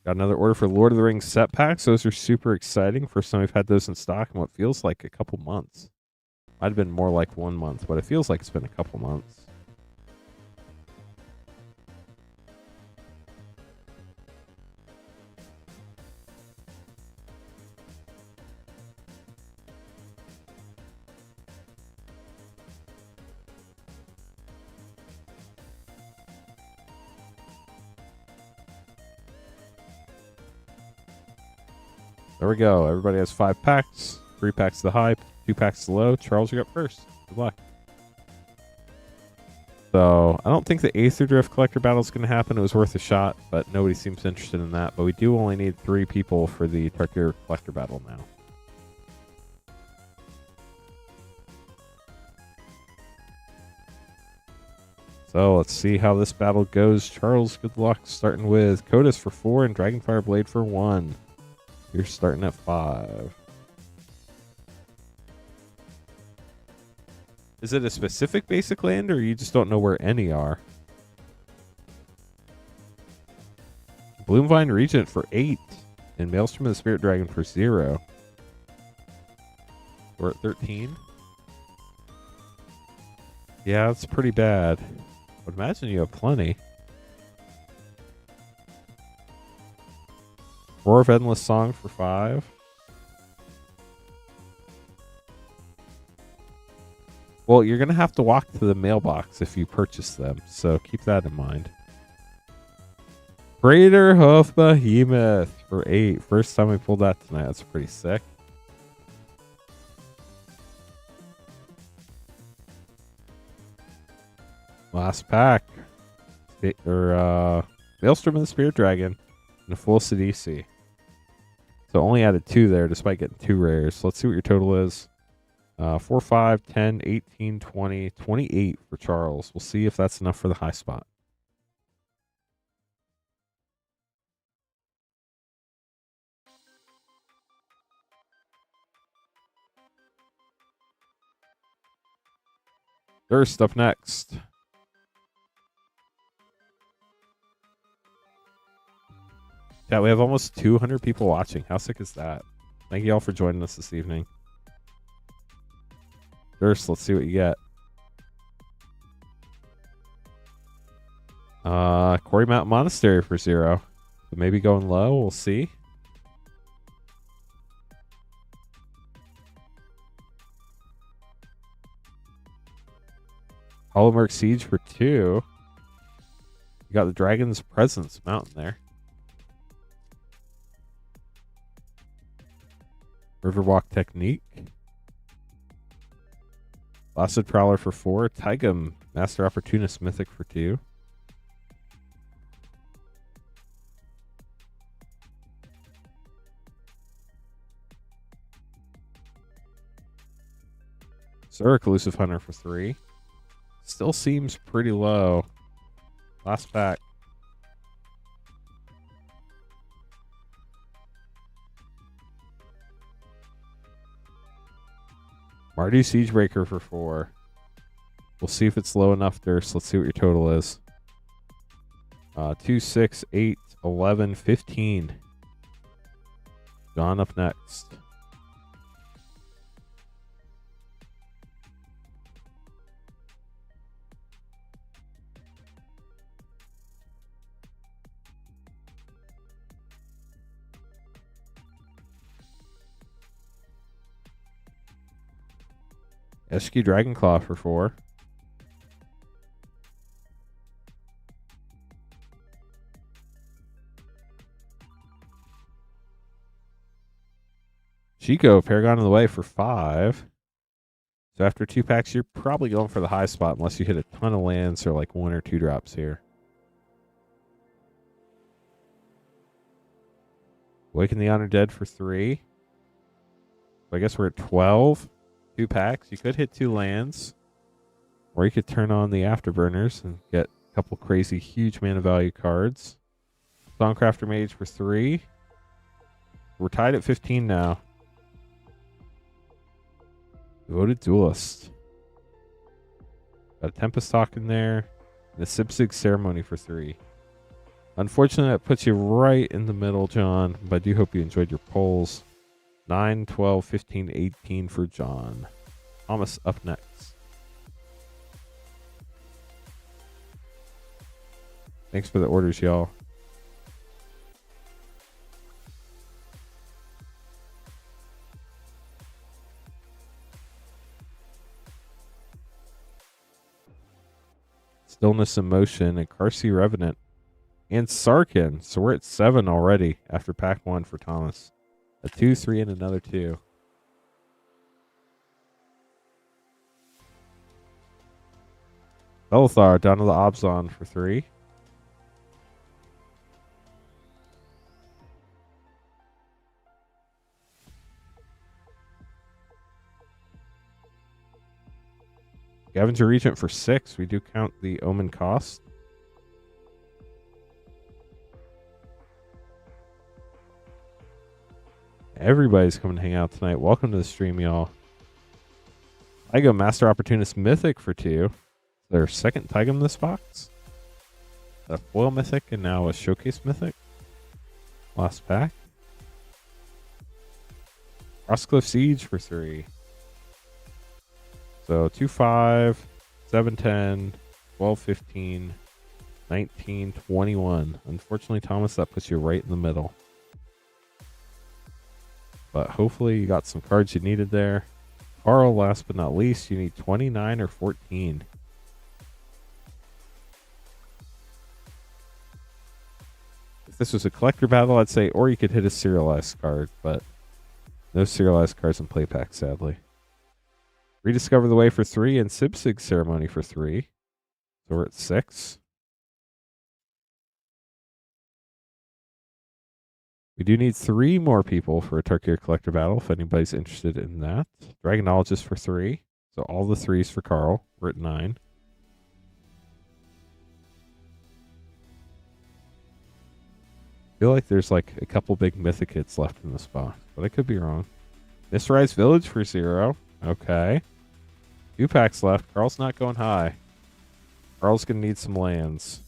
Got another order for Lord of the Rings set packs. Those are super exciting. First time we've had those in stock in what feels like a couple months. Might have been more like 1 month, but it feels like it's been a couple months. There we go. Everybody has 5 packs. 3 packs to the high, 2 packs to the low. Charles, you're up first. Good luck. So, I don't think the Aether Drift collector battle is going to happen. It was worth a shot, but nobody seems interested in that. But we do only need 3 people for the Tarkir collector battle now. So, let's see how this battle goes. Charles, good luck. Starting with Kodas for 4 and Dragonfire Blade for 1. You're starting at 5. Is it a specific basic land, or you just don't know where any are? Bloomvine Regent for 8. And Maelstrom of the Spirit Dragon for 0. We're at 13. Yeah, that's pretty bad. I would imagine you have plenty. Roar of Endless Song for 5. Well, you're going to have to walk to the mailbox if you purchase them, so keep that in mind. Greater Hoof Behemoth for 8. First time we pulled that tonight. That's pretty sick. Last pack. Maelstrom and the Spirit Dragon and a full Sidisi. So only added 2 there despite getting 2 rares. Let's see what your total is. 4, 5, 10, 18, 20, 28 for Charles. We'll see if that's enough for the high spot. Durst up next. Yeah, we have almost 200 people watching. How sick is that? Thank you all for joining us this evening. Durst, let's see what you get. Quarry Mountain Monastery for 0. So maybe going low. We'll see. Hollowmark Siege for 2. You got the Dragon's Presence Mountain there. Riverwalk Technique. Blasted Prowler for 4. Taigam Master Opportunist Mythic for 2. Zurich Elusive Hunter for 3. Still seems pretty low. Last pack. Mardu Siegebreaker for 4. We'll see if it's low enough, Durst. Let's see what your total is. 2, 6, 8, 11, 15. John up next. SQ Dragonclaw for 4. Chico, Paragon of the Way for 5. So after 2 packs, you're probably going for the high spot unless you hit a ton of lands or like 1 or 2 drops here. Awaken the Honored Dead for 3. So I guess we're at 12. 2 packs. You could hit 2 lands. Or you could turn on the Afterburners and get a couple crazy huge mana value cards. Songcrafter Mage for 3. We're tied at 15 now. Devoted Duelist. Got a Tempest Talk in there. And a Sipsig Ceremony for 3. Unfortunately, that puts you right in the middle, John. But I do hope you enjoyed your polls. 9, 12, 15, 18 for John. Thomas up next. Thanks for the orders, y'all. Stillness in Motion and Karsi Revenant and Sarkin. So we're at 7 already after pack 1 for Thomas. A 2, 3, and another 2. Belthar down to the Obzon for 3. Scavenger Regent for 6. We do count the Omen cost. Everybody's coming to hang out tonight. Welcome to the stream, y'all. Taigam Master Opportunist Mythic for 2. Their second Taigam in this box. A foil Mythic and now a Showcase Mythic. Last pack. Frostcliff Siege for 3. So 2, 5, 7, 10, 12, 15, 19, 21. Unfortunately, Thomas, that puts you right in the middle. But hopefully you got some cards you needed there. Carl, last but not least, you need 29 or 14. If this was a collector battle, I'd say, or you could hit a serialized card, but no serialized cards in play pack, sadly. Rediscover the Way for 3 and Sibsig Ceremony for 3. So we're at 6. We do need 3 more people for a Tarkir collector battle if anybody's interested in that. Dragonologist for 3. So all the 3s for Carl. We're at 9. I feel like there's like a couple big mythic hits left in this box, but I could be wrong. Mistrise Village for 0. Okay. 2 packs left. Carl's not going high. Carl's going to need some lands.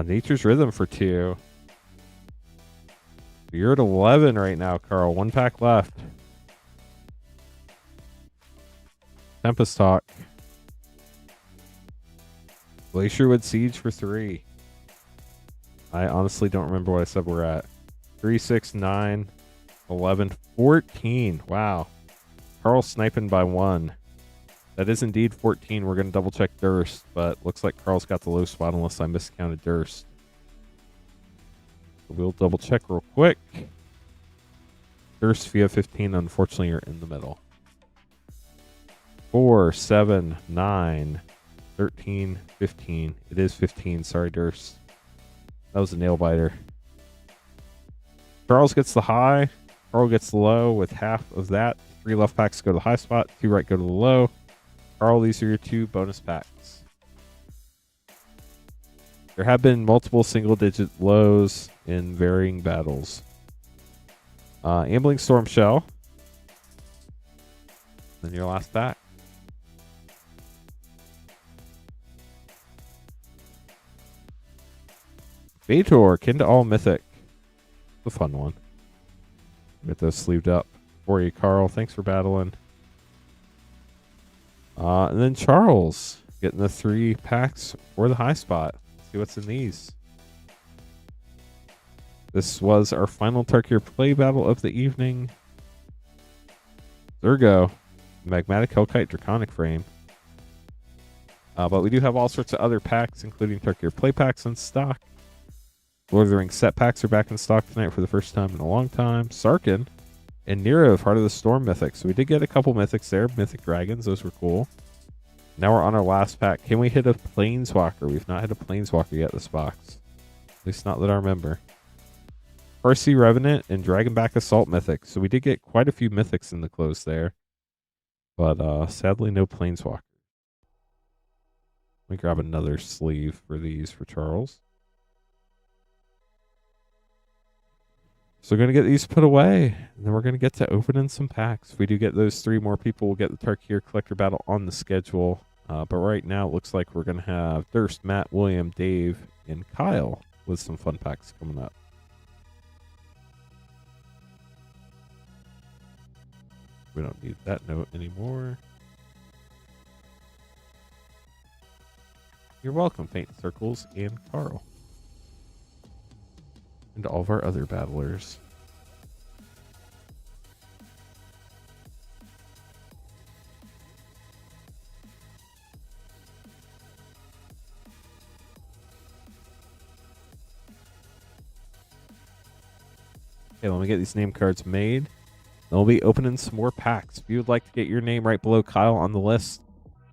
Nature's Rhythm for 2. You're at 11 right now, Carl. 1 pack left. Tempest Talk. Glacierwood Siege for 3. I honestly don't remember what I said we're at. 3, 6, 9, 11, 14. Wow. Carl's sniping by 1. That is indeed 14. We're going to double check Durst, but looks like Carl's got the low spot unless I miscounted Durst. So we'll double check real quick. Durst via 15. Unfortunately, you're in the middle. 4, 7, 9, 13, 15. It is 15. Sorry, Durst. That was a nail biter. Charles gets the high. Carl gets the low with half of that. 3 left packs go to the high spot. 2 right go to the low. Carl, these are your 2 bonus packs. There have been multiple single-digit lows in varying battles. Ambling Storm Shell. Then your last pack. Baitor, Kin to All Mythic. The fun one. Get those sleeved up for you, Carl. Thanks for battling. And then Charles getting the 3 packs for the high spot. Let's see what's in these. This was our final Tarkir play battle of the evening. Zergo, Magmatic Hellkite Draconic Frame. But we do have all sorts of other packs, including Tarkir play packs in stock. Lord of the Rings set packs are back in stock tonight for the first time in a long time. Sarkin and Nero, Heart of the Storm Mythics. So we did get a couple mythics there. Mythic Dragons, those were cool. Now we're on our last pack. Can we hit a Planeswalker? We've not hit a Planeswalker yet this box. At least not that I remember. Farsi Revenant and Dragonback Assault Mythics. So we did get quite a few mythics in the close there. But sadly no Planeswalker. Let me grab another sleeve for these for Charles. So we're going to get these put away, and then we're going to get to opening some packs. If we do get those 3 more people, we'll get the Tarkir Collector Battle on the schedule. But right now, it looks like we're going to have Durst, Matt, William, Dave, and Kyle with some fun packs coming up. We don't need that note anymore. You're welcome, Faint Circles and Carl. And all of our other battlers. Okay, let me get these name cards made. Then we'll be opening some more packs. If you would like to get your name right below Kyle on the list,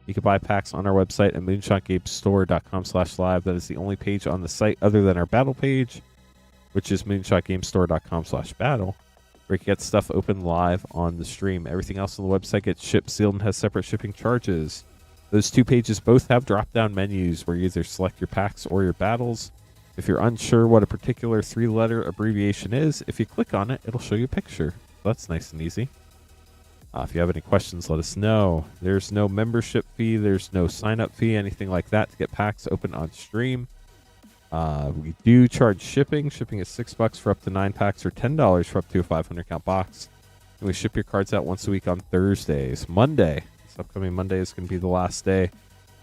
you can buy packs on our website at moonshotgamestore.com/live. That is the only page on the site other than our battle page, which is moonshotgamestore.com/battle, where you can get stuff open live on the stream. Everything else on the website gets shipped, sealed, and has separate shipping charges. Those 2 pages both have drop-down menus where you either select your packs or your battles. If you're unsure what a particular 3-letter abbreviation is, if you click on it, it'll show you a picture. So that's nice and easy. If you have any questions, let us know. There's no membership fee. There's no sign-up fee, anything like that to get packs open on stream. We do charge shipping. Shipping is $6 for up to 9 packs or $10 for up to a 500 count box. And we ship your cards out once a week on Thursdays. Monday, this upcoming Monday is going to be the last day.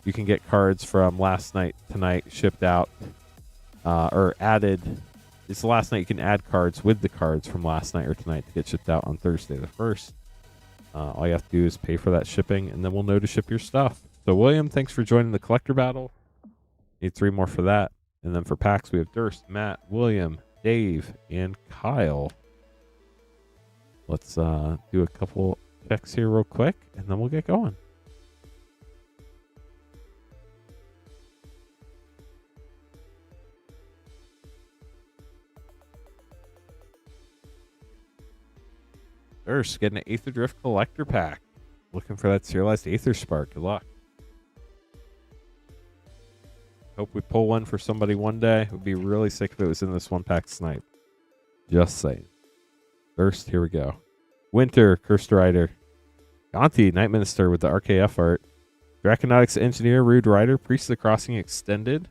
You can get cards from last night, tonight, shipped out or added. It's the last night you can add cards with the cards from last night or tonight to get shipped out on Thursday the 1st. All you have to do is pay for that shipping, and then we'll know to ship your stuff. So, William, thanks for joining the collector battle. Need 3 more for that. And then for packs, we have Durst, Matt, William, Dave, and Kyle. Let's do a couple checks here real quick, and then we'll get going. Durst, getting an Aether Drift collector pack. Looking for that serialized Aether Spark. Good luck. Hope we pull one for somebody one day. It would be really sick if it was in this one pack snipe. Just saying. First, here we go. Winter, Cursed Rider. Gonti, Night Minister with the RKF art. Draconautics Engineer, Rude Rider, Priest of the Crossing Extended.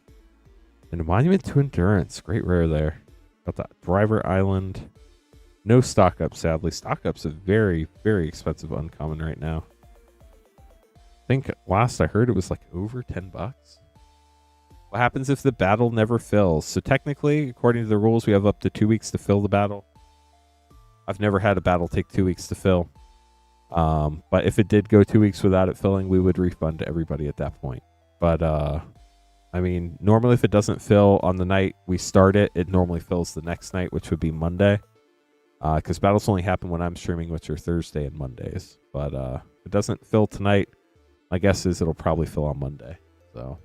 And a Monument to Endurance. Great rare there. Got the Driver Island. No stock up, sadly. Stock up's a very, very expensive uncommon right now. I think last I heard it was like over $10. What happens if the battle never fills? So technically, according to the rules, we have up to 2 weeks to fill the battle. I've never had a battle take 2 weeks to fill. But if it did go 2 weeks without it filling, we would refund everybody at that point. But, I mean, normally if it doesn't fill on the night we start it, it normally fills the next night, which would be Monday. Because battles only happen when I'm streaming, which are Thursday and Mondays. But if it doesn't fill tonight, my guess is it'll probably fill on Monday. So,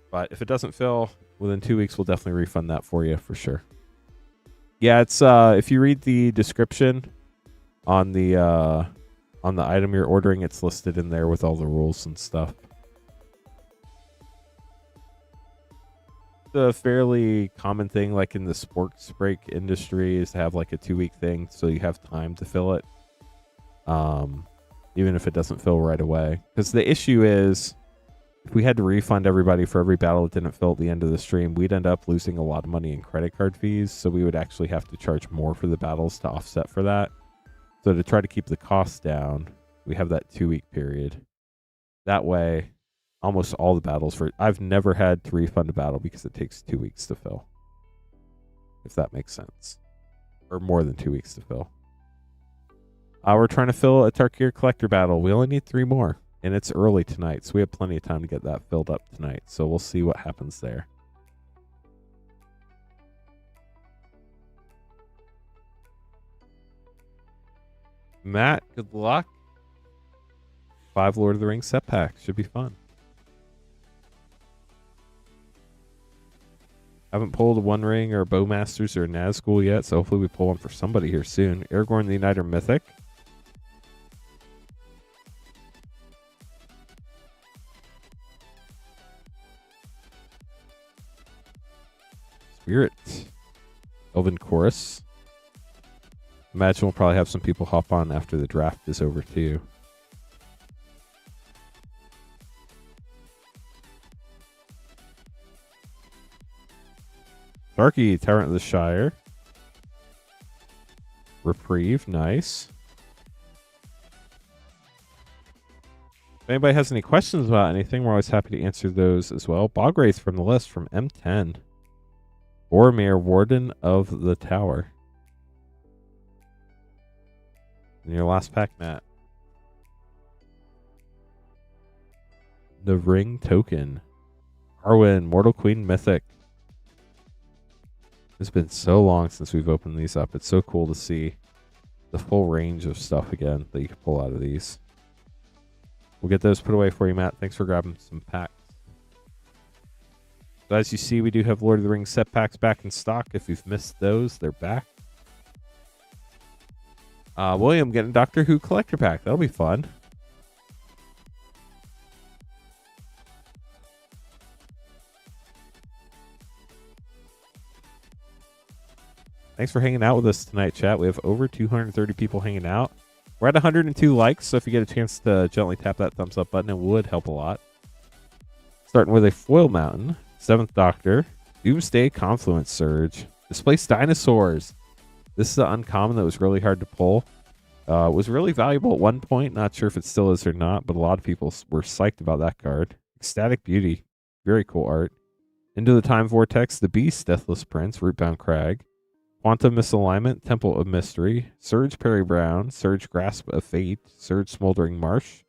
but if it doesn't fill within 2 weeks, we'll definitely refund that for you for sure. Yeah, it's if you read the description on the item you're ordering, it's listed in there with all the rules and stuff. A fairly common thing, like in the sports break industry, is to have like a 2 week thing, so you have time to fill it, even if it doesn't fill right away. Because the issue is, if we had to refund everybody for every battle that didn't fill at the end of the stream, we'd end up losing a lot of money in credit card fees. So we would actually have to charge more for the battles to offset for that. So to try to keep the costs down, we have that 2 week period. That way, almost all the battles I've never had to refund a battle because it takes 2 weeks to fill. If that makes sense. Or more than 2 weeks to fill. We're trying to fill a Tarkir collector battle. We only need 3 more. And it's early tonight, so we have plenty of time to get that filled up tonight. So we'll see what happens there. Matt, good luck. 5 Lord of the Rings set packs. Should be fun. Haven't pulled a One Ring or a Bowmasters or a Nazgul yet, so hopefully we pull one for somebody here soon. Aragorn the Uniter Mythic. Spirit. Elven Chorus. Imagine we'll probably have some people hop on after the draft is over too. Tarkir, Tyrant of the Shire. Reprieve, nice. If anybody has any questions about anything, we're always happy to answer those as well. Bogwraith from the list from M10. Boromir, Warden of the Tower. And your last pack, Matt. The Ring Token. Arwen, Mortal Queen Mythic. It's been so long since we've opened these up. It's so cool to see the full range of stuff again that you can pull out of these. We'll get those put away for you, Matt. Thanks for grabbing some packs. So as you see, we do have Lord of the Rings set packs back in stock. If you've missed those, they're back. William getting Doctor Who collector pack. That'll be fun. Thanks for hanging out with us tonight, chat. We have over 230 people hanging out. We're at 102 likes, so if you get a chance to gently tap that thumbs up button, it would help a lot. Starting with a Foil Mountain. 7th Doctor, Doomsday Confluence Surge, Displaced Dinosaurs. This is an uncommon that was really hard to pull. Was really valuable at one point. Not sure if it still is or not, but a lot of people were psyched about that card. Ecstatic Beauty, very cool art. Into the Time Vortex, the Beast, Deathless Prince, Rootbound Crag, Quantum Misalignment, Temple of Mystery, Surge Perry Brown, Surge Grasp of Fate, Surge Smoldering Marsh,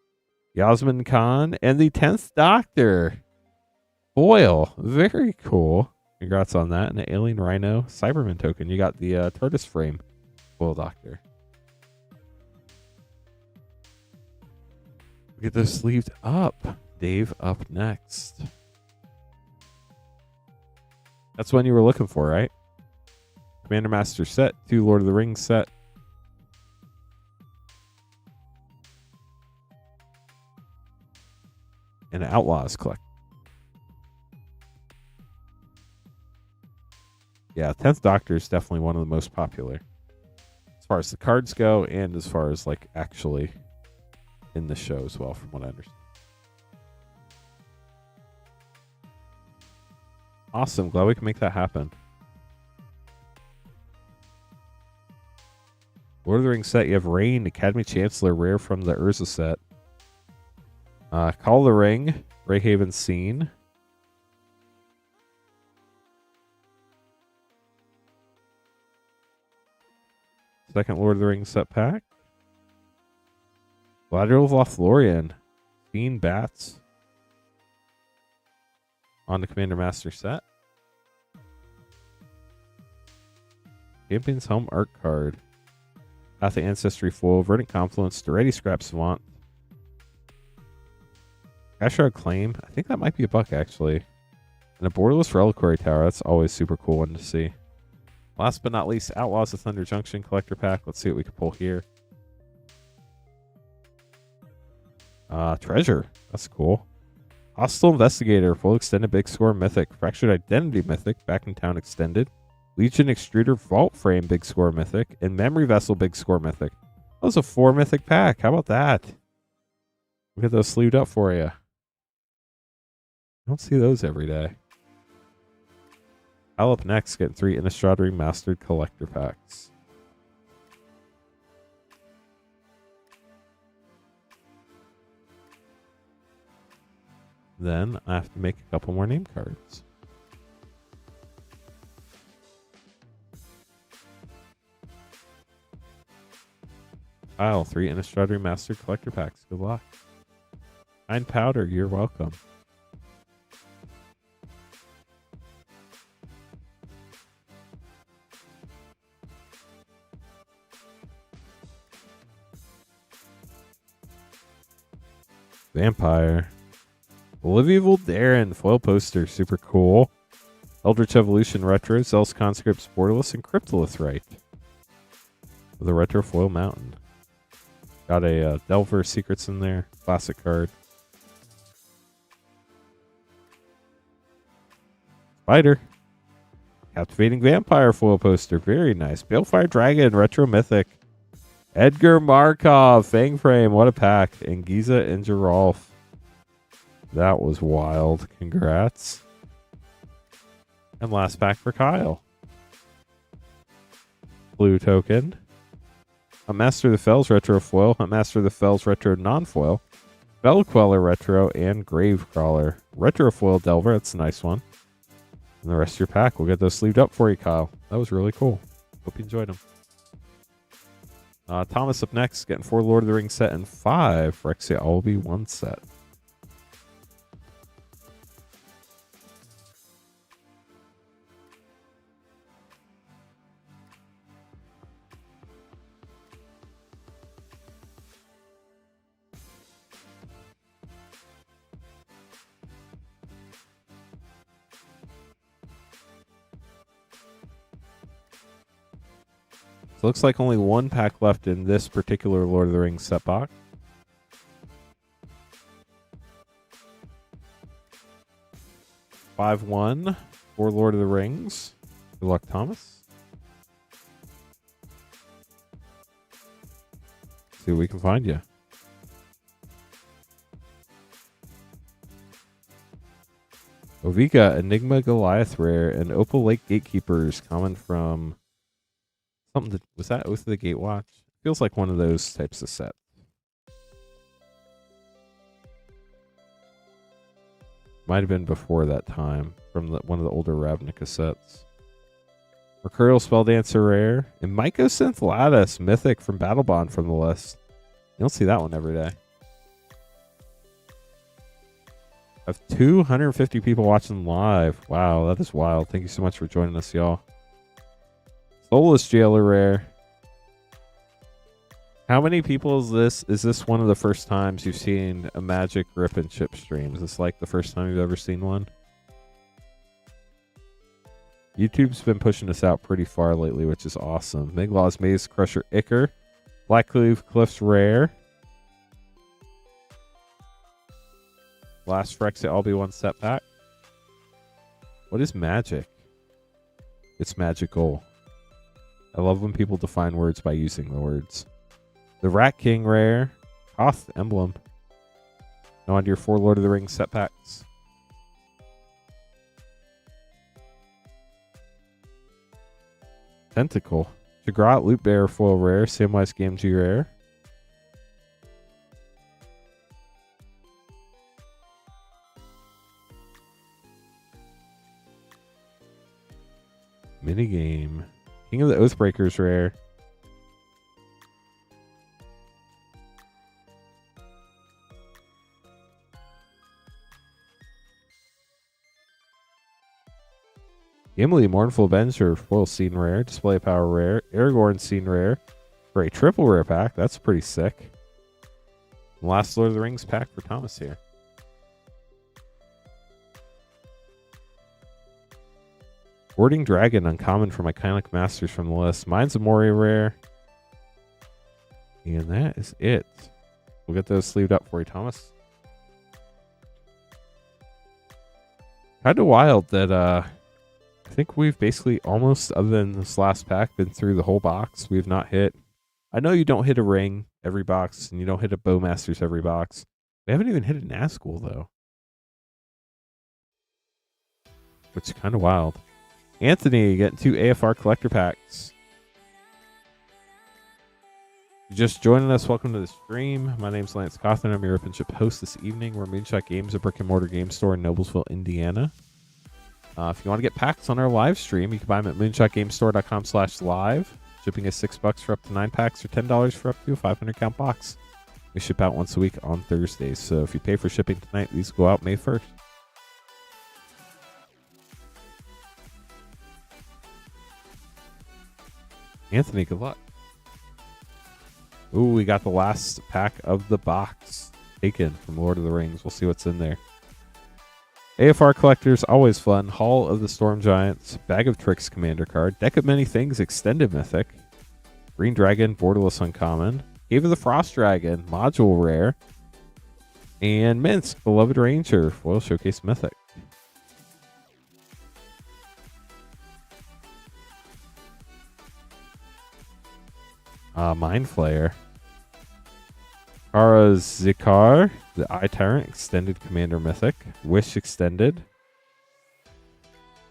Yasmin Khan, and the 10th Doctor. Foil. Very cool. Congrats on that. And the Alien Rhino Cyberman token. You got the TARDIS frame. Foil Doctor. Get those sleeved up. Dave up next. That's one you were looking for, right? Commander Master set. 2 Lord of the Rings set. And Outlaws collect. Yeah, 10th Doctor is definitely one of the most popular. As far as the cards go, and as far as like actually in the show as well, from what I understand. Awesome. Glad we can make that happen. Lord of the Rings set, you have Rain, Academy Chancellor, rare from the Urza set. Call of the Ring, Greyhaven Scene. Second Lord of the Rings set pack. Galadriel of Lothlorien, Fiend Bats. On the Commander Master set. Champion's Helm art card. Path of Ancestry foil, Verdant Confluence, Duretti Scrap Savant. Ashard Claim. I think that might be a buck actually. And a Borderless Reliquary Tower. That's always super cool one to see. Last but not least, Outlaws of Thunder Junction collector pack. Let's see what we can pull here. Treasure. That's cool. Hostile Investigator, full extended big score mythic. Fractured Identity mythic, Back in Town extended. Legion Extruder Vault Frame big score mythic. And Memory Vessel big score mythic. That was a 4 mythic pack. How about that? We'll get those sleeved up for you. I don't see those every day. I'll up next, getting 3 Innistrad Remastered collector packs. Then I have to make a couple more name cards. Kyle, 3 Innistrad Remastered collector packs. Good luck. Kind Powder, you're welcome. Vampire. Olivia Voldarin, foil poster, super cool. Eldritch Evolution Retro, Zealous Conscripts Borderless, and Cryptolith Right. With a retro foil mountain. Got a Delver Secrets in there, classic card. Spider. Captivating Vampire foil poster, very nice. Balefire Dragon, retro mythic. Edgar Markov, Fang Frame, what a pack. And Giza and Geralf. That was wild. Congrats. And last pack for Kyle. Blue token. A Master of the Fells retro foil. A Master of the Fells retro non-foil. Bellqueller retro and Gravecrawler. Retro foil Delver. That's a nice one. And the rest of your pack. We'll get those sleeved up for you, Kyle. That was really cool. Hope you enjoyed them. Thomas up next. Getting 4 Lord of the Rings set and 5 Phyrexia all will be 1 set. So it looks like only 1 pack left in this particular Lord of the Rings set box. Five one for Lord of the Rings. Good luck, Thomas. See what we can find you. Ovika, Enigma Goliath Rare, and Opal Lake Gatekeepers coming from something that was that Oath of the Gatewatch? Feels like one of those types of sets. Might have been before that time. from one of the older Ravnica sets. Mercurial Spelldancer rare. And Mycosynth Lattice mythic from Battlebond from the list. You don't see that one every day. I have 250 people watching live. Wow, that is wild. Thank you so much for joining us, y'all. Soulless Jailer rare. How many people is this? Is this one of the first times you've seen a Magic Rip and Chip stream? Is this like the first time you've ever seen one? YouTube's been pushing us out pretty far lately, which is awesome. Miglaw's Maze Crusher Ichor. Blackcleave Cliffs rare. Last Frexit all be one set pack. What is magic? It's magical. I love when people define words by using the words. The Rat King rare. Koth emblem. Now onto your 4 Lord of the Rings set packs. Tentacle. Jagrat Loot Bearer foil rare. Samwise Gamgee rare. Minigame. King of the Oathbreakers rare. Gimli Mournful Avenger foil scene rare. Display power rare. Aragorn scene rare. For a triple rare pack. That's pretty sick. And last Lord of the Rings pack for Thomas here. Warding Dragon, uncommon from Iconic Masters from the list. Minds of Moria rare. And that is it. We'll get those sleeved up for you, Thomas. Kind of wild that I think we've basically almost, other than this last pack, been through the whole box. We've not hit. I know you don't hit a ring every box, and you don't hit a Bowmasters every box. We haven't even hit a Nazgul, though. Which is kind of wild. Anthony, getting 2 AFR collector packs. If you're just joining us, welcome to the stream. My name's Lance Cawthon. I'm your Rip and Chip host this evening. We're Moonshot Games, a brick-and-mortar game store in Noblesville, Indiana. If you want to get packs on our live stream, you can buy them at moonshotgamestore.com/live. Shipping is $6 for up to 9 packs or $10 for up to a 500-count box. We ship out once a week on Thursdays, so if you pay for shipping tonight, these go out May 1st. Anthony, good luck. Ooh, we got the last pack of the box taken from Lord of the Rings. We'll see what's in there. AFR collectors, always fun. Hall of the Storm Giants, Bag of Tricks Commander card, Deck of Many Things Extended Mythic, Green Dragon Borderless Uncommon, Cave of the Frost Dragon Module Rare, and Minsk Beloved Ranger Foil Showcase Mythic. Mind Flayer. Kara Zikar, the Eye Tyrant Extended Commander Mythic. Wish Extended.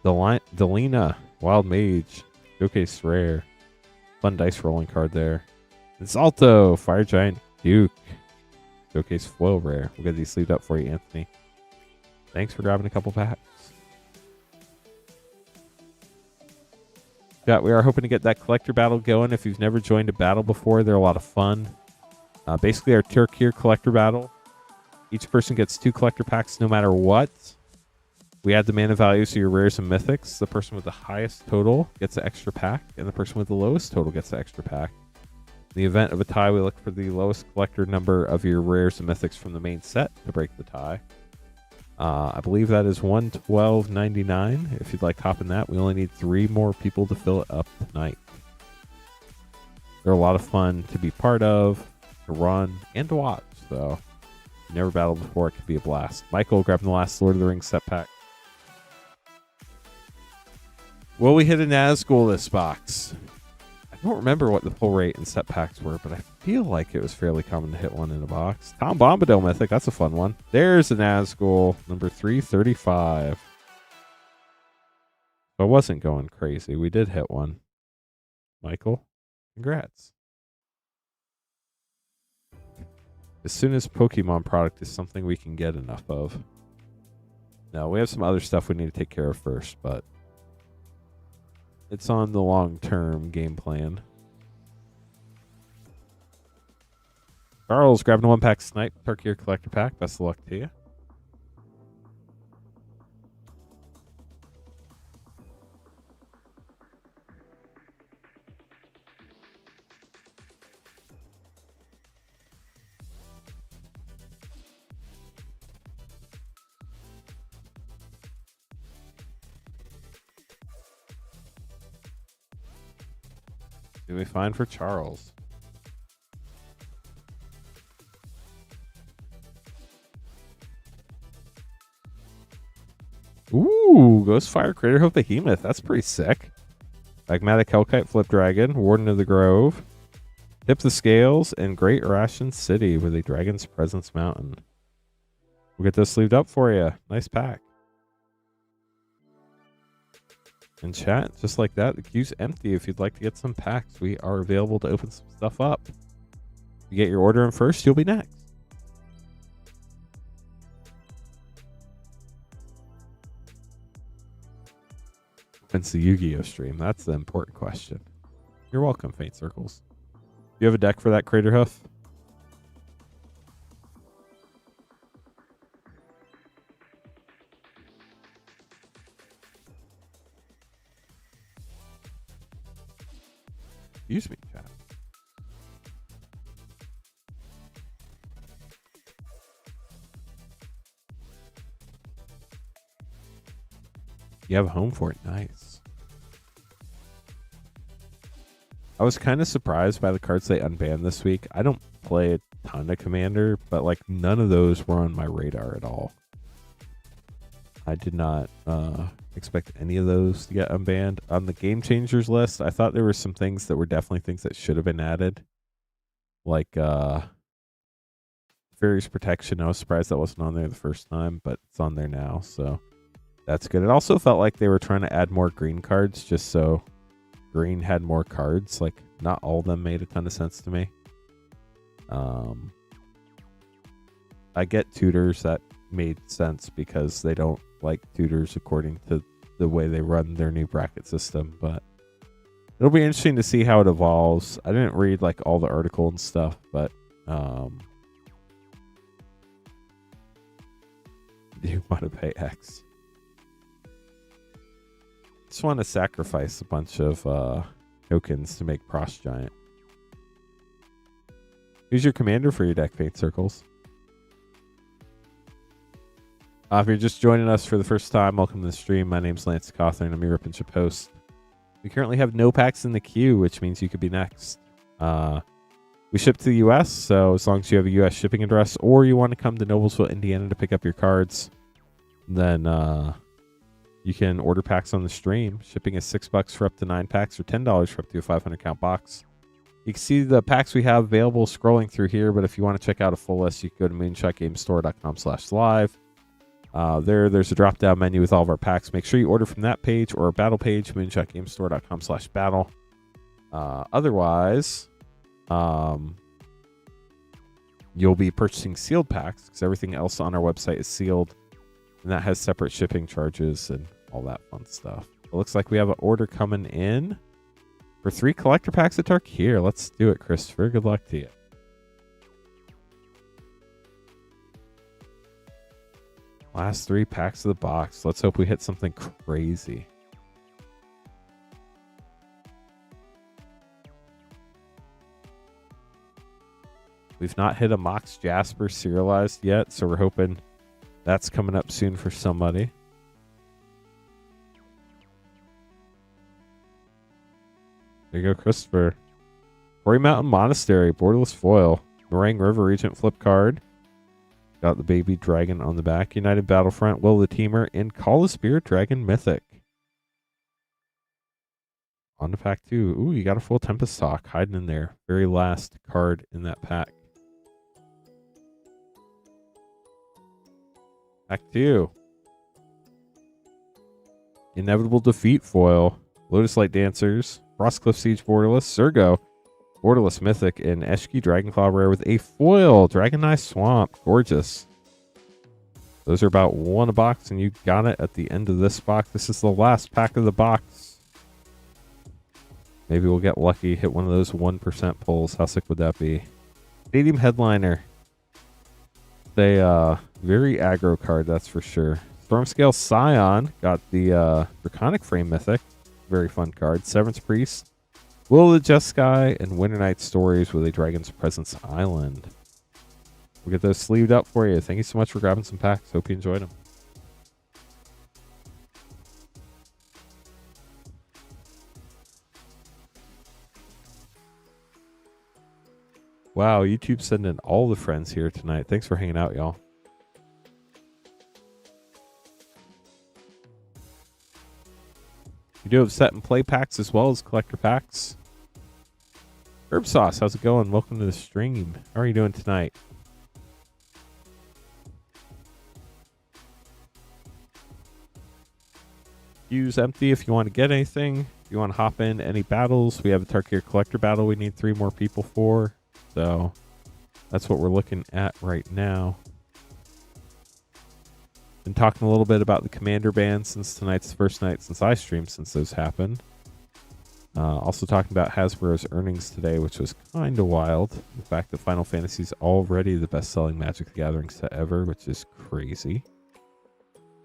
Delina, Wild Mage, Showcase Rare. Fun dice rolling card there. And Salto, Fire Giant Duke, Showcase Foil Rare. We'll get these sleeved up for you, Anthony. Thanks for grabbing a couple packs. Yeah, we are hoping to get that collector battle going. If you've never joined a battle before, they're a lot of fun. Basically, our Tarkir collector battle. Each person gets 2 collector packs no matter what. We add the mana values to your rares and mythics. The person with the highest total gets an extra pack, and the person with the lowest total gets an extra pack. In the event of a tie, we look for the lowest collector number of your rares and mythics from the main set to break the tie. I believe that is $112.99. If you'd like to hop in that, we only need 3 more people to fill it up tonight. They're a lot of fun to be part of, to run, and to watch. So, if you've never battled before, it could be a blast. Michael, grabbing the last Lord of the Rings set pack. Will we hit a Nazgul this box? I don't remember what the pull rate and set packs were, but I feel like it was fairly common to hit one in a box. Tom Bombadil Mythic, that's a fun one. There's a Nazgul, number 335. So I wasn't going crazy. We did hit one. Michael, congrats. As soon as Pokemon product is something we can get enough of. No, we have some other stuff we need to take care of first, but it's on the long-term game plan. Charles, grabbing a 1-pack Snipe Tarkir Collector Pack. Best of luck to you. Do we find for Charles? Ooh, Ghostfire Crater Hoof Behemoth. That's pretty sick. Magmatic Hellkite Flip Dragon, Warden of the Grove, Tip the Scales, and Great Ration City with a Dragon's Presence Mountain. We'll get those sleeved up for you. Nice pack. And chat, just like that, the queue's empty. If you'd like to get some packs, we are available to open some stuff up. If you get your order in first, you'll be next. When's the Yu-Gi-Oh stream? That's the important question. You're welcome, Faint Circles. Do you have a deck for that Crater Hoof? Excuse me, chat. You have a home for it. Nice. I was kind of surprised by the cards they unbanned this week. I don't play a ton of Commander, but like none of those were on my radar at all. I did not expect any of those to get unbanned. On the Game Changers list, I thought there were some things that were definitely things that should have been added. Like Fairies Protection. I was surprised that wasn't on there the first time, but it's on there now, so that's good. It also felt like they were trying to add more green cards just so green had more cards. Like, not all of them made a ton of sense to me. I get tutors that made sense because they don't like tutors according to the way they run their new bracket system, but it'll be interesting to see how it evolves. I didn't read like all the article and stuff, but do you want to pay X? Just want to sacrifice a bunch of tokens to make Frost Giant. Who's your commander for your deck, Faint Circles? If you're just joining us for the first time, welcome to the stream. My name's Lance Cawthorn. I'm your Rip and Chip host. We currently have no packs in the queue, which means you could be next. We ship to the U.S., so as long as you have a U.S. shipping address or you want to come to Noblesville, Indiana to pick up your cards, then you can order packs on the stream. Shipping is $6 for up to 9 packs or $10 for up to a 500 count box. You can see the packs we have available scrolling through here, but if you want to check out a full list, you can go to moonshotgamestore.com/live. There's a drop-down menu with all of our packs. Make sure you order from that page or our battle page, moonshotgamestore.com/battle. Otherwise, you'll be purchasing sealed packs because everything else on our website is sealed, and that has separate shipping charges and all that fun stuff. It looks like we have an order coming in for 3 collector packs at Tarkir. Let's do it, Christopher. Good luck to you. Last 3 packs of the box. Let's hope we hit something crazy. We've not hit a Mox Jasper serialized yet, so we're hoping that's coming up soon for somebody. There you go, Christopher. Quarry Mountain Monastery, borderless foil. Meringue River Regent flip card. Got the baby dragon on the back. United Battlefront, Will the Teamer, and Call the Spirit Dragon Mythic. On to pack 2. Ooh, you got a full Tempest Talk hiding in there. Very last card in that pack. Pack 2. Inevitable Defeat foil. Lotus Light Dancers. Frostcliff Siege borderless. Surgo borderless Mythic, and Eshki Dragonclaw rare with a foil Dragon Eye Swamp. Gorgeous. Those are about 1 a box, and you got it at the end of this box. This is the last pack of the box. Maybe we'll get lucky, hit one of those 1% pulls. How sick would that be? Stadium Headliner. A very aggro card, that's for sure. Stormscale Scion got the Draconic Frame Mythic. Very fun card. Severance Priest. Will of the Jeskai and Winter Night Stories with a Dragon's Presence Island. We'll get those sleeved up for you. Thank you so much for grabbing some packs. Hope you enjoyed them. Wow, YouTube sending all the friends here tonight. Thanks for hanging out, y'all. We do have set and play packs as well as collector packs. Herb Sauce, how's it going? Welcome to the stream. How are you doing tonight? Use empty if you want to get anything. If you want to hop in any battles, we have a Tarkir collector battle we need 3 more people for. So that's what we're looking at right now. Been talking a little bit about the commander ban since tonight's the first night since I streamed since those happened. Also talking about Hasbro's earnings today, which was kind of wild. The fact that Final Fantasy is already the best-selling Magic the Gathering set ever, which is crazy.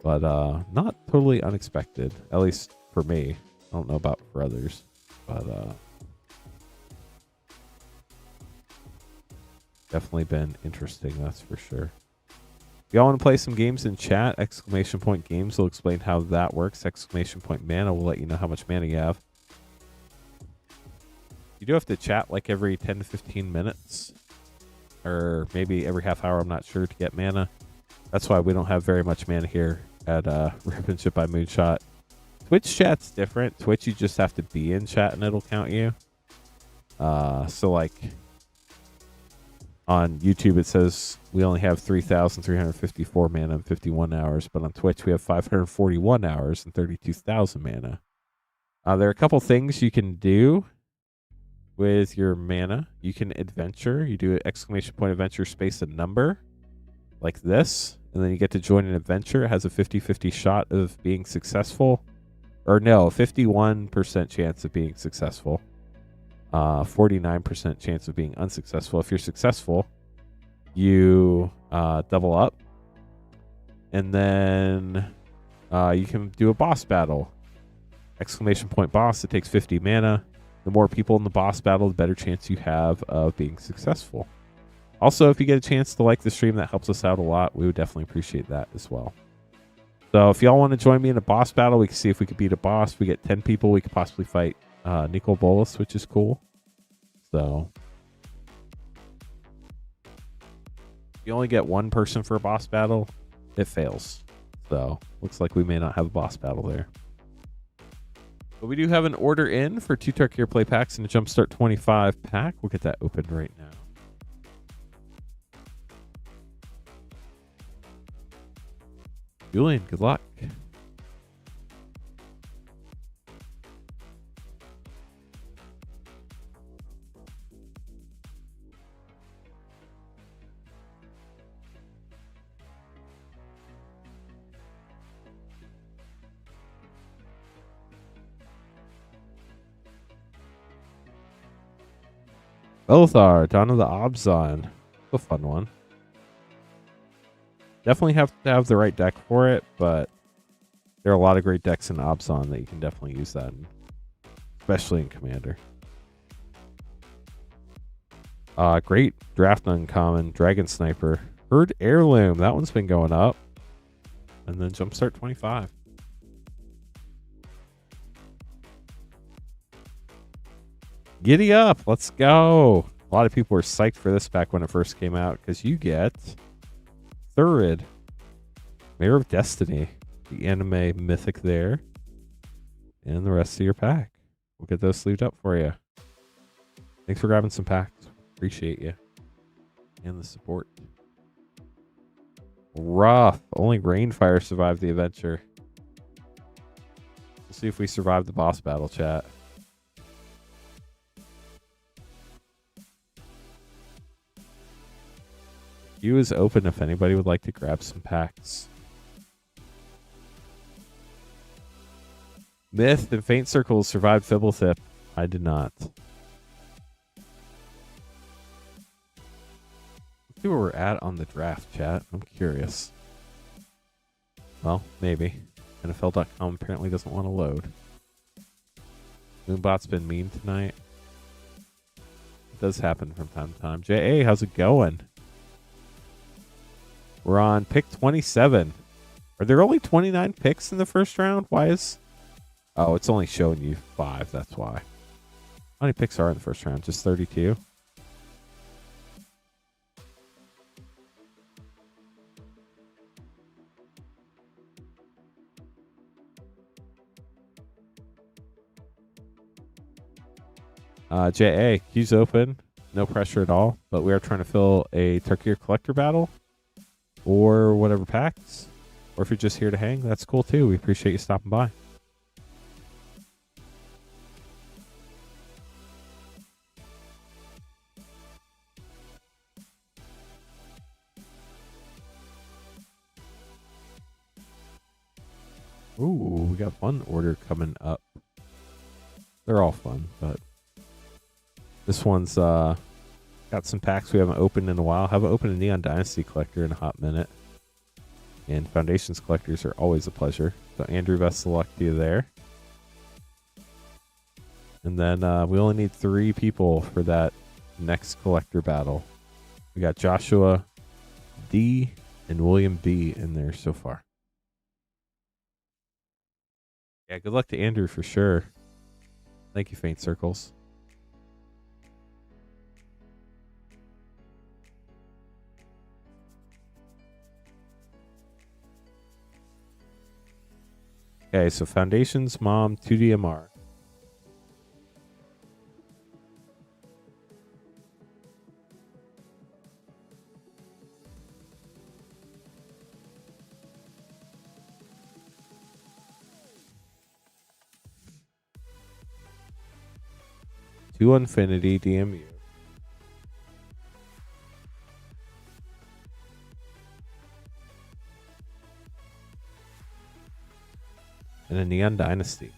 But not totally unexpected, at least for me. I don't know about for others, but definitely been interesting, that's for sure. If y'all want to play some games in chat, !games will explain how that works. !mana will let you know how much mana you have. You do have to chat like every 10 to 15 minutes, or maybe every half hour, I'm not sure, to get mana. That's why we don't have very much mana here at Ribbonship by Moonshot. Twitch chat's different. Twitch, you just have to be in chat and it'll count you. So like on YouTube, it says we only have 3,354 mana and 51 hours, but on Twitch, we have 541 hours and 32,000 mana. There are a couple things you can do with your mana. You can adventure. You do an !adventure space a number like this, and then you get to join an adventure. It has a 50-50 shot of being successful. Or no, 51% chance of being successful. 49% chance of being unsuccessful. If you're successful, you double up. And then you can do a boss battle. !boss, it takes 50 mana. The more people in the boss battle, the better chance you have of being successful. Also, if you get a chance to like the stream, that helps us out a lot. We would definitely appreciate that as well. So if y'all want to join me in a boss battle, we can see if we could beat a boss. We get 10 people. We could possibly fight Nicol Bolas, which is cool. So if you only get 1 person for a boss battle, it fails. So looks like we may not have a boss battle there. But we do have an order in for 2 Tarkir play packs and a Jumpstart 25 pack. We'll get that open right now. Julian, good luck. Belthar, Dawn of the Obzon. A fun one. Definitely have to have the right deck for it, but there are a lot of great decks in Obzon that you can definitely use that in, especially in Commander. Great draft uncommon, Dragon Sniper. Herd Heirloom, that one's been going up. And then Jumpstart 25. Giddy up, let's go. A lot of people were psyched for this pack when it first came out because you get Thurid, Mayor of Destiny, the anime mythic there, and the rest of your pack. We'll get those sleeved up for you. Thanks for grabbing some packs. Appreciate you and the support. Rough. Only Rainfire survived the adventure. We'll see if we survive the boss battle, chat. queue is open if anybody would like to grab some packs. Myth and Faint Circles survived Fibblethip. I did not. Let's see where we're at on the draft, chat. I'm curious. Well, maybe. NFL.com apparently doesn't want to load. Moonbot's been mean tonight. It does happen from time to time. J.A., how's it going? We're on pick 27. Are there only 29 picks in the first round? Why is... Oh, it's only showing you 5. That's why. How many picks are in the first round? Just 32? JA, queue's open. No pressure at all. But we are trying to fill a Tarkir collector battle. Or whatever packs. Or if you're just here to hang, that's cool too. We appreciate you stopping by. Ooh, we got one order coming up. They're all fun, but this one's got some packs we haven't opened in a while. Haven't opened a Neon Dynasty collector in a hot minute. And Foundations collectors are always a pleasure. So Andrew, best of luck to you there. And then we only need 3 people for that next collector battle. We got Joshua D and William B in there so far. Yeah, good luck to Andrew for sure. Thank you, Faint Circles. Okay, so Foundations, Mom, 2DMR. To Infinity, DMU. And a Neon Dynasty.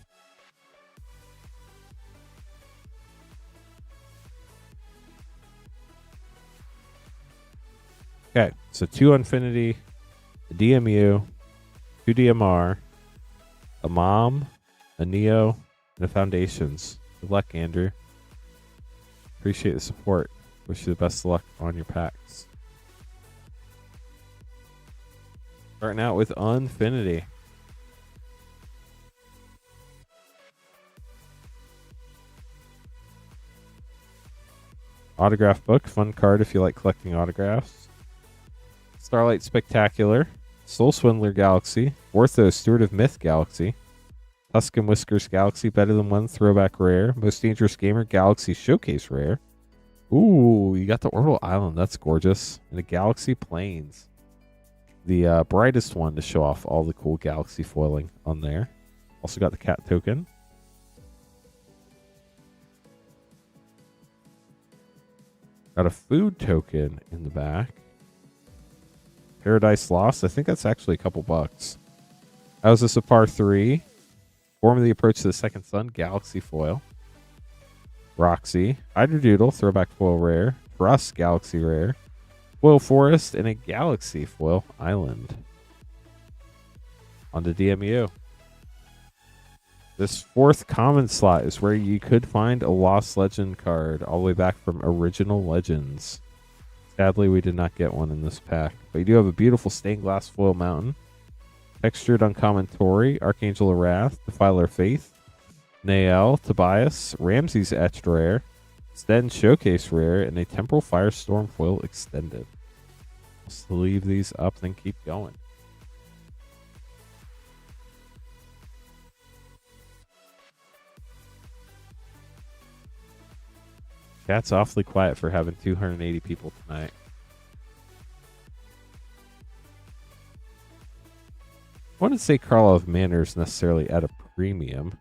Okay, so 2 Infinity, a DMU, 2 DMR, a Mom, a Neo, and a Foundations. Good luck, Andrew. Appreciate the support. Wish you the best of luck on your packs. Starting out with Infinity. Autograph book. Fun card if you like collecting autographs. Starlight Spectacular. Soul Swindler Galaxy. Ortho Steward of Myth Galaxy. Tuscan Whiskers Galaxy, Better Than One, Throwback Rare. Most Dangerous Gamer Galaxy Showcase Rare. Ooh, you got the Orbital Island. That's gorgeous. And a Galaxy Plains. The brightest one to show off all the cool Galaxy foiling on there. Also got the cat token. Got a food token in the back. Paradise Lost. I think that's actually a couple bucks. How's this a par 3? Form of the Approach to the Second Sun, Galaxy Foil. Roxy, Hydrodoodle, Throwback Foil Rare. Trust, Galaxy Rare. Foil Forest, and a Galaxy Foil Island. On to DMU. This 4th common slot is where you could find a Lost Legend card all the way back from Original Legends. Sadly, we did not get one in this pack. But you do have a beautiful Stained Glass Foil Mountain. Textured Uncommon Tori, Archangel of Wrath, Defiler of Faith, Nael, Tobias, Ramsey's Etched Rare, Sten Showcase Rare, and a Temporal Firestorm Foil Extended. Let's leave these up and keep going. Chat's awfully quiet for having 280 people tonight. I wouldn't say Karlov Manor is necessarily at a premium,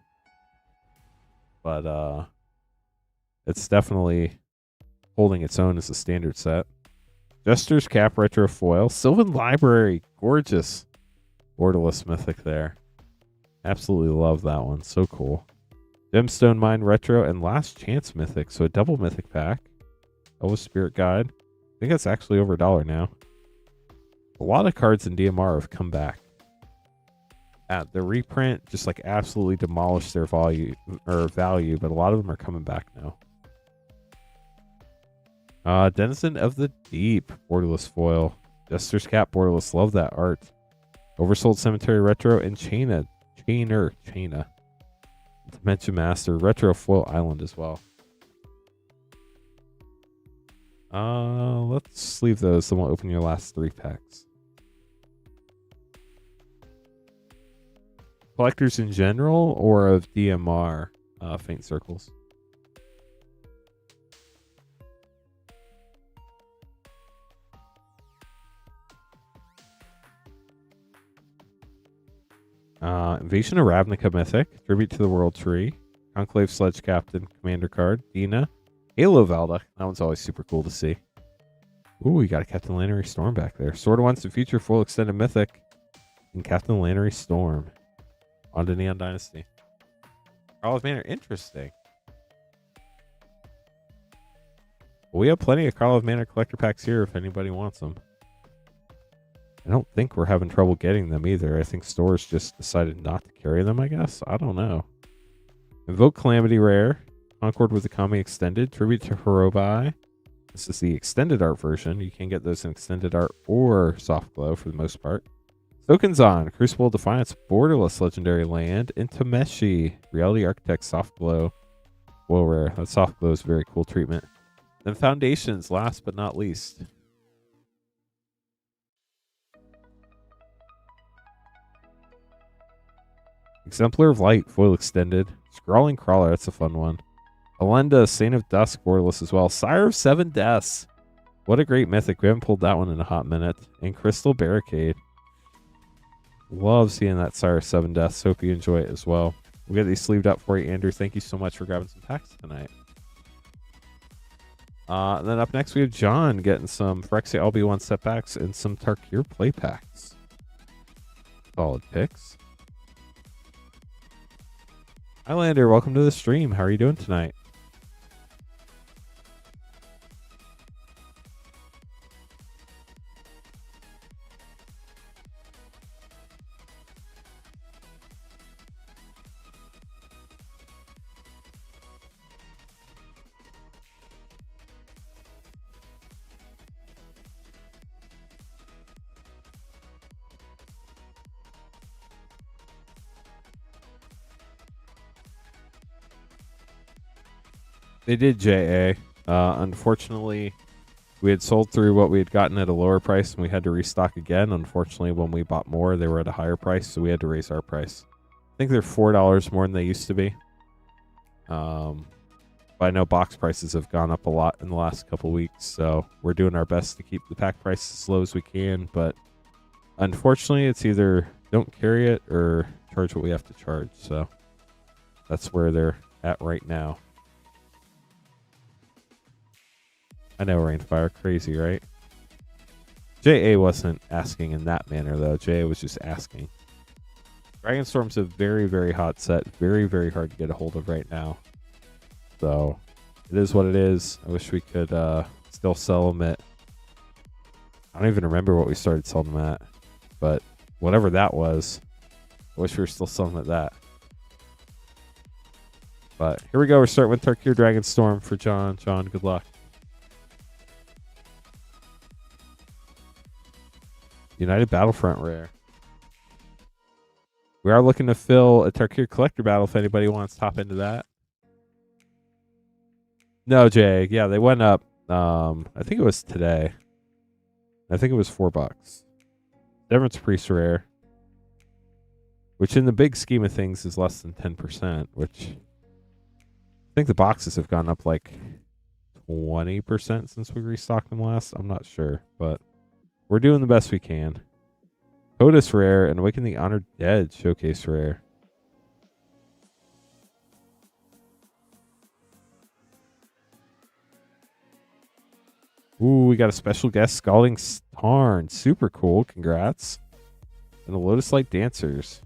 but it's definitely holding its own as a standard set. Jester's Cap Retro Foil. Sylvan Library. Gorgeous. Borderless Mythic there. Absolutely love that one. So cool. Gemstone Mine Retro and Last Chance Mythic. So a double Mythic pack. Elvis Spirit Guide. I think that's actually over $1 now. A lot of cards in DMR have come back. The reprint just like absolutely demolished their value, but a lot of them are coming back now. Denizen of the Deep, borderless foil. Jester's Cap, borderless. Love that art. Oversold Cemetery Retro and Chaina. Dimension Master, Retro Foil Island as well. Let's leave those, then we'll open your last 3 packs. Collectors in general or of DMR Faint Circles? Invasion of Ravnica Mythic, Tribute to the World Tree, Conclave Sledge Captain, Commander card, Dina, Halo Valda. That one's always super cool to see. Ooh, we got a Captain Lannery Storm back there. Sword of Once and Future Full Extended Mythic, and Captain Lannery Storm. On to Neon Dynasty. Carl of Manor, interesting. Well, we have plenty of Carl of Manor collector packs here if anybody wants them. I don't think we're having trouble getting them either. I think stores just decided not to carry them, I guess. I don't know. Invoke Calamity Rare. Concord with the Kami Extended. Tribute to Hirobai. This is the extended art version. You can get those in extended art or soft glow for the most part. Sokenzan, Crucible of Defiance, Borderless Legendary Land, and Tameshi, Reality Architect Soft Glow. Whoa, rare. That soft glow is very cool treatment. Then Foundations, last but not least. Exemplar of Light, Foil Extended. Scrawling Crawler, that's a fun one. Alenda, Saint of Dusk, Borderless as well. Sire of Seven Deaths. What a great mythic. We haven't pulled that one in a hot minute. And Crystal Barricade. Love seeing that Sire of Seven Deaths. Hope you enjoy it as well. We'll get these sleeved up for you, Andrew. Thank you so much for grabbing some packs tonight. And then up next, we have John getting some Phyrexia LB1 setbacks and some Tarkir play packs. Solid picks. Highlander, welcome to the stream. How are you doing tonight? They did JA. Unfortunately, we had sold through what we had gotten at a lower price and we had to restock again. Unfortunately, when we bought more, they were at a higher price, so we had to raise our price. I think they're $4 more than they used to be. But I know box prices have gone up a lot in the last couple weeks, so we're doing our best to keep the pack price as low as we can. But unfortunately, it's either don't carry it or charge what we have to charge. So that's where they're at right now. I know, Rainfire. Crazy, right? JA wasn't asking in that manner, though. JA was just asking. Dragonstorm's a very, very hot set. Very, very hard to get a hold of right now. So, it is what it is. I wish we could still sell them at... I don't even remember what we started selling them at. But whatever that was, I wish we were still selling at that. But here we go. We're starting with Tarkir Dragonstorm for John. John, good luck. United Battlefront rare. We are looking to fill a Tarkir collector battle if anybody wants to hop into that. No, Jay. Yeah, they went up. I think it was today. I think it was $4. Severance Priest rare. Which in the big scheme of things is less than 10%, which I think the boxes have gone up like 20% since we restocked them last. I'm not sure, but we're doing the best we can. POTUS rare and Awaken the Honored Dead showcase rare. Ooh, we got a special guest, Scalding Tarn. Super cool. Congrats. And the Lotus Light Dancers.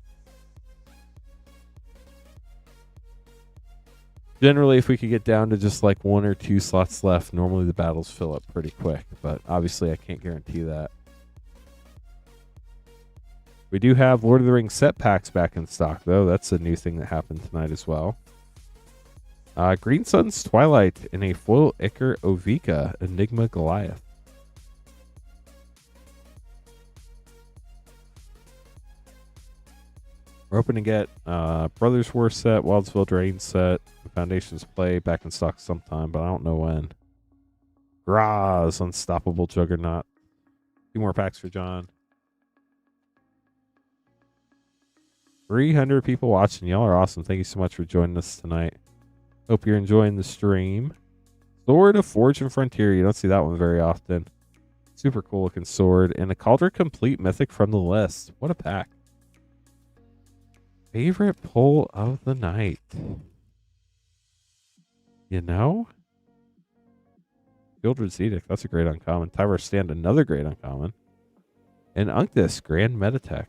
Generally, if we could get down to just like 1 or 2 slots left, normally the battles fill up pretty quick. But obviously, I can't guarantee that. We do have Lord of the Rings set packs back in stock, though. That's a new thing that happened tonight as well. Green Sun's Twilight in a foil Iker Ovika Enigma Goliath. We're hoping to get Brothers War set, Wildsville Drain set, Foundations Play back in stock sometime, but I don't know when. Graz, Unstoppable Juggernaut. 2 more packs for John. 300 people watching. Y'all are awesome. Thank you so much for joining us tonight. Hope you're enjoying the stream. Sword of Forge and Frontier. You don't see that one very often. Super cool looking sword. And a Cauldron Complete Mythic from the list. What a pack. Favorite pull of the night. You know? Gildred's Edict. That's a great uncommon. Tyver Stand. Another great uncommon. And Unctus. Grand Meditech.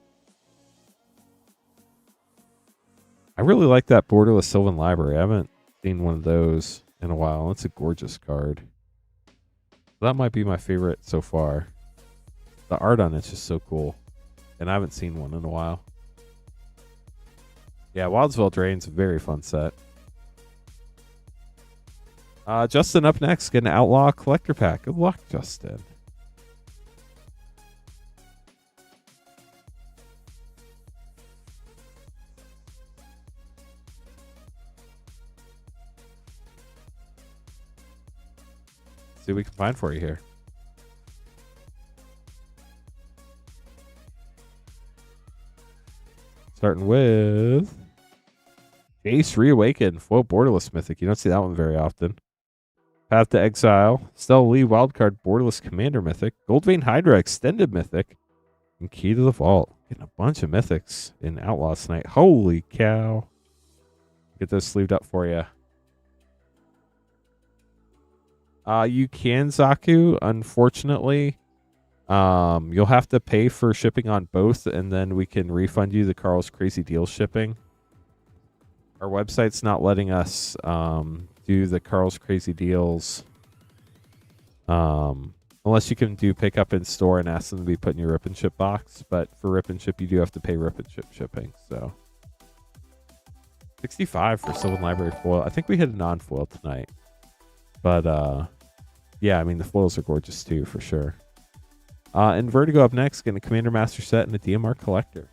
I really like that Borderless Sylvan Library. I haven't seen one of those in a while. It's a gorgeous card. That might be my favorite so far. The art on it's just so cool. And I haven't seen one in a while. Yeah, Wildsville Drain's a very fun set. Justin up next. Get an Outlaw Collector Pack. Good luck, Justin. See what we can find for you here. Starting with Jace Reawaken, foil Borderless Mythic. You don't see that one very often. Path to Exile, Stella Lee Wildcard Borderless Commander Mythic, Goldvein Hydra Extended Mythic, and Key to the Vault. Getting a bunch of mythics in Outlaws tonight. Holy cow. Get those sleeved up for you. You can, Zaku. Unfortunately, you'll have to pay for shipping on both, and then we can refund you the Carl's Crazy Deal shipping. Our website's not letting us do the Carl's Crazy Deals unless you can do pick up in store and ask them to be put in your Rip and Ship box. But for Rip and Ship, you do have to pay Rip and Ship shipping. So 65 for Sylvan Library foil. I think we hit a non-foil tonight. But yeah, I mean, the foils are gorgeous too, for sure. And Vertigo up next, getting a Commander Master set and a DMR Collector.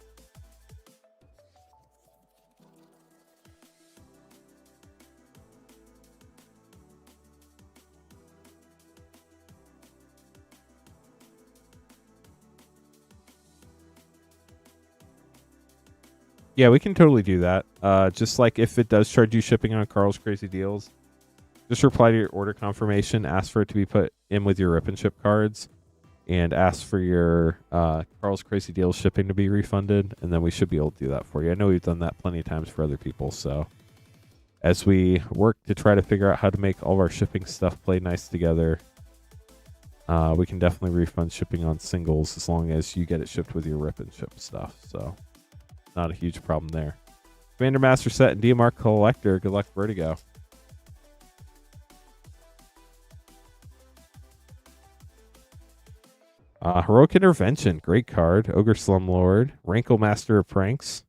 Yeah, we can totally do that. Just like if it does charge you shipping on Carl's Crazy Deals, just reply to your order confirmation, ask for it to be put in with your Rip and Ship cards, and ask for your Carl's Crazy Deals shipping to be refunded, and then we should be able to do that for you. I know we've done that plenty of times for other people, so as we work to try to figure out how to make all of our shipping stuff play nice together, we can definitely refund shipping on singles as long as you get it shipped with your Rip and Ship stuff, so not a huge problem there. Commander Master set and DMR Collector. Good luck, Vertigo. Heroic Intervention, great card. Ogre Slumlord, Rankle Master of Pranks.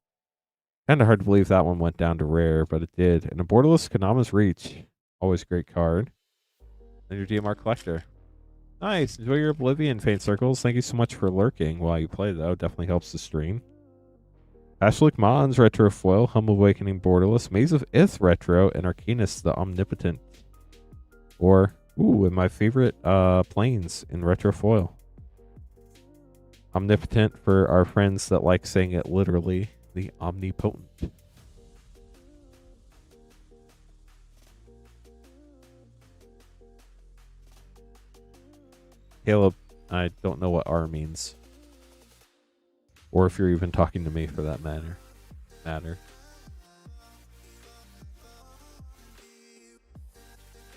Kind of hard to believe that one went down to rare, but it did. And a Borderless Kanama's Reach, always great card. And your DMR Collector. Nice, enjoy your Oblivion, Faint Circles. Thank you so much for lurking while you play, though. Definitely helps the stream. Ashlik Mons, Retro Foil, Humble Awakening Borderless, Maze of Ith Retro, and Arcanist, the Omnipotent. Or, ooh, and my favorite planes in Retro Foil. Omnipotent for our friends that like saying it literally, the Omnipotent. Caleb, I don't know what R means. Or if you're even talking to me for that matter.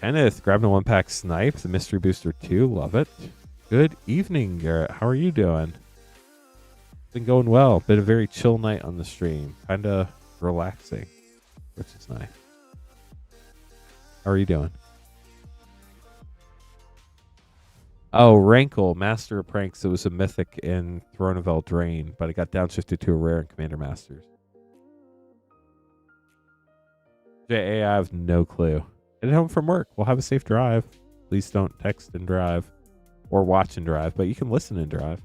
Kenneth, grabbing a 1-pack snipe. The Mystery Booster 2. Love it. Good evening, Garrett. How are you doing? Been going well. Been a very chill night on the stream. Kind of relaxing, which is nice. How are you doing? Oh, Rankle, Master of Pranks. It was a mythic in Throne of Eldraine, but it got downshifted to a rare in Commander Masters. JA, I have no clue. Get home from work. We'll have a safe drive. Please don't text and drive or watch and drive, but you can listen and drive.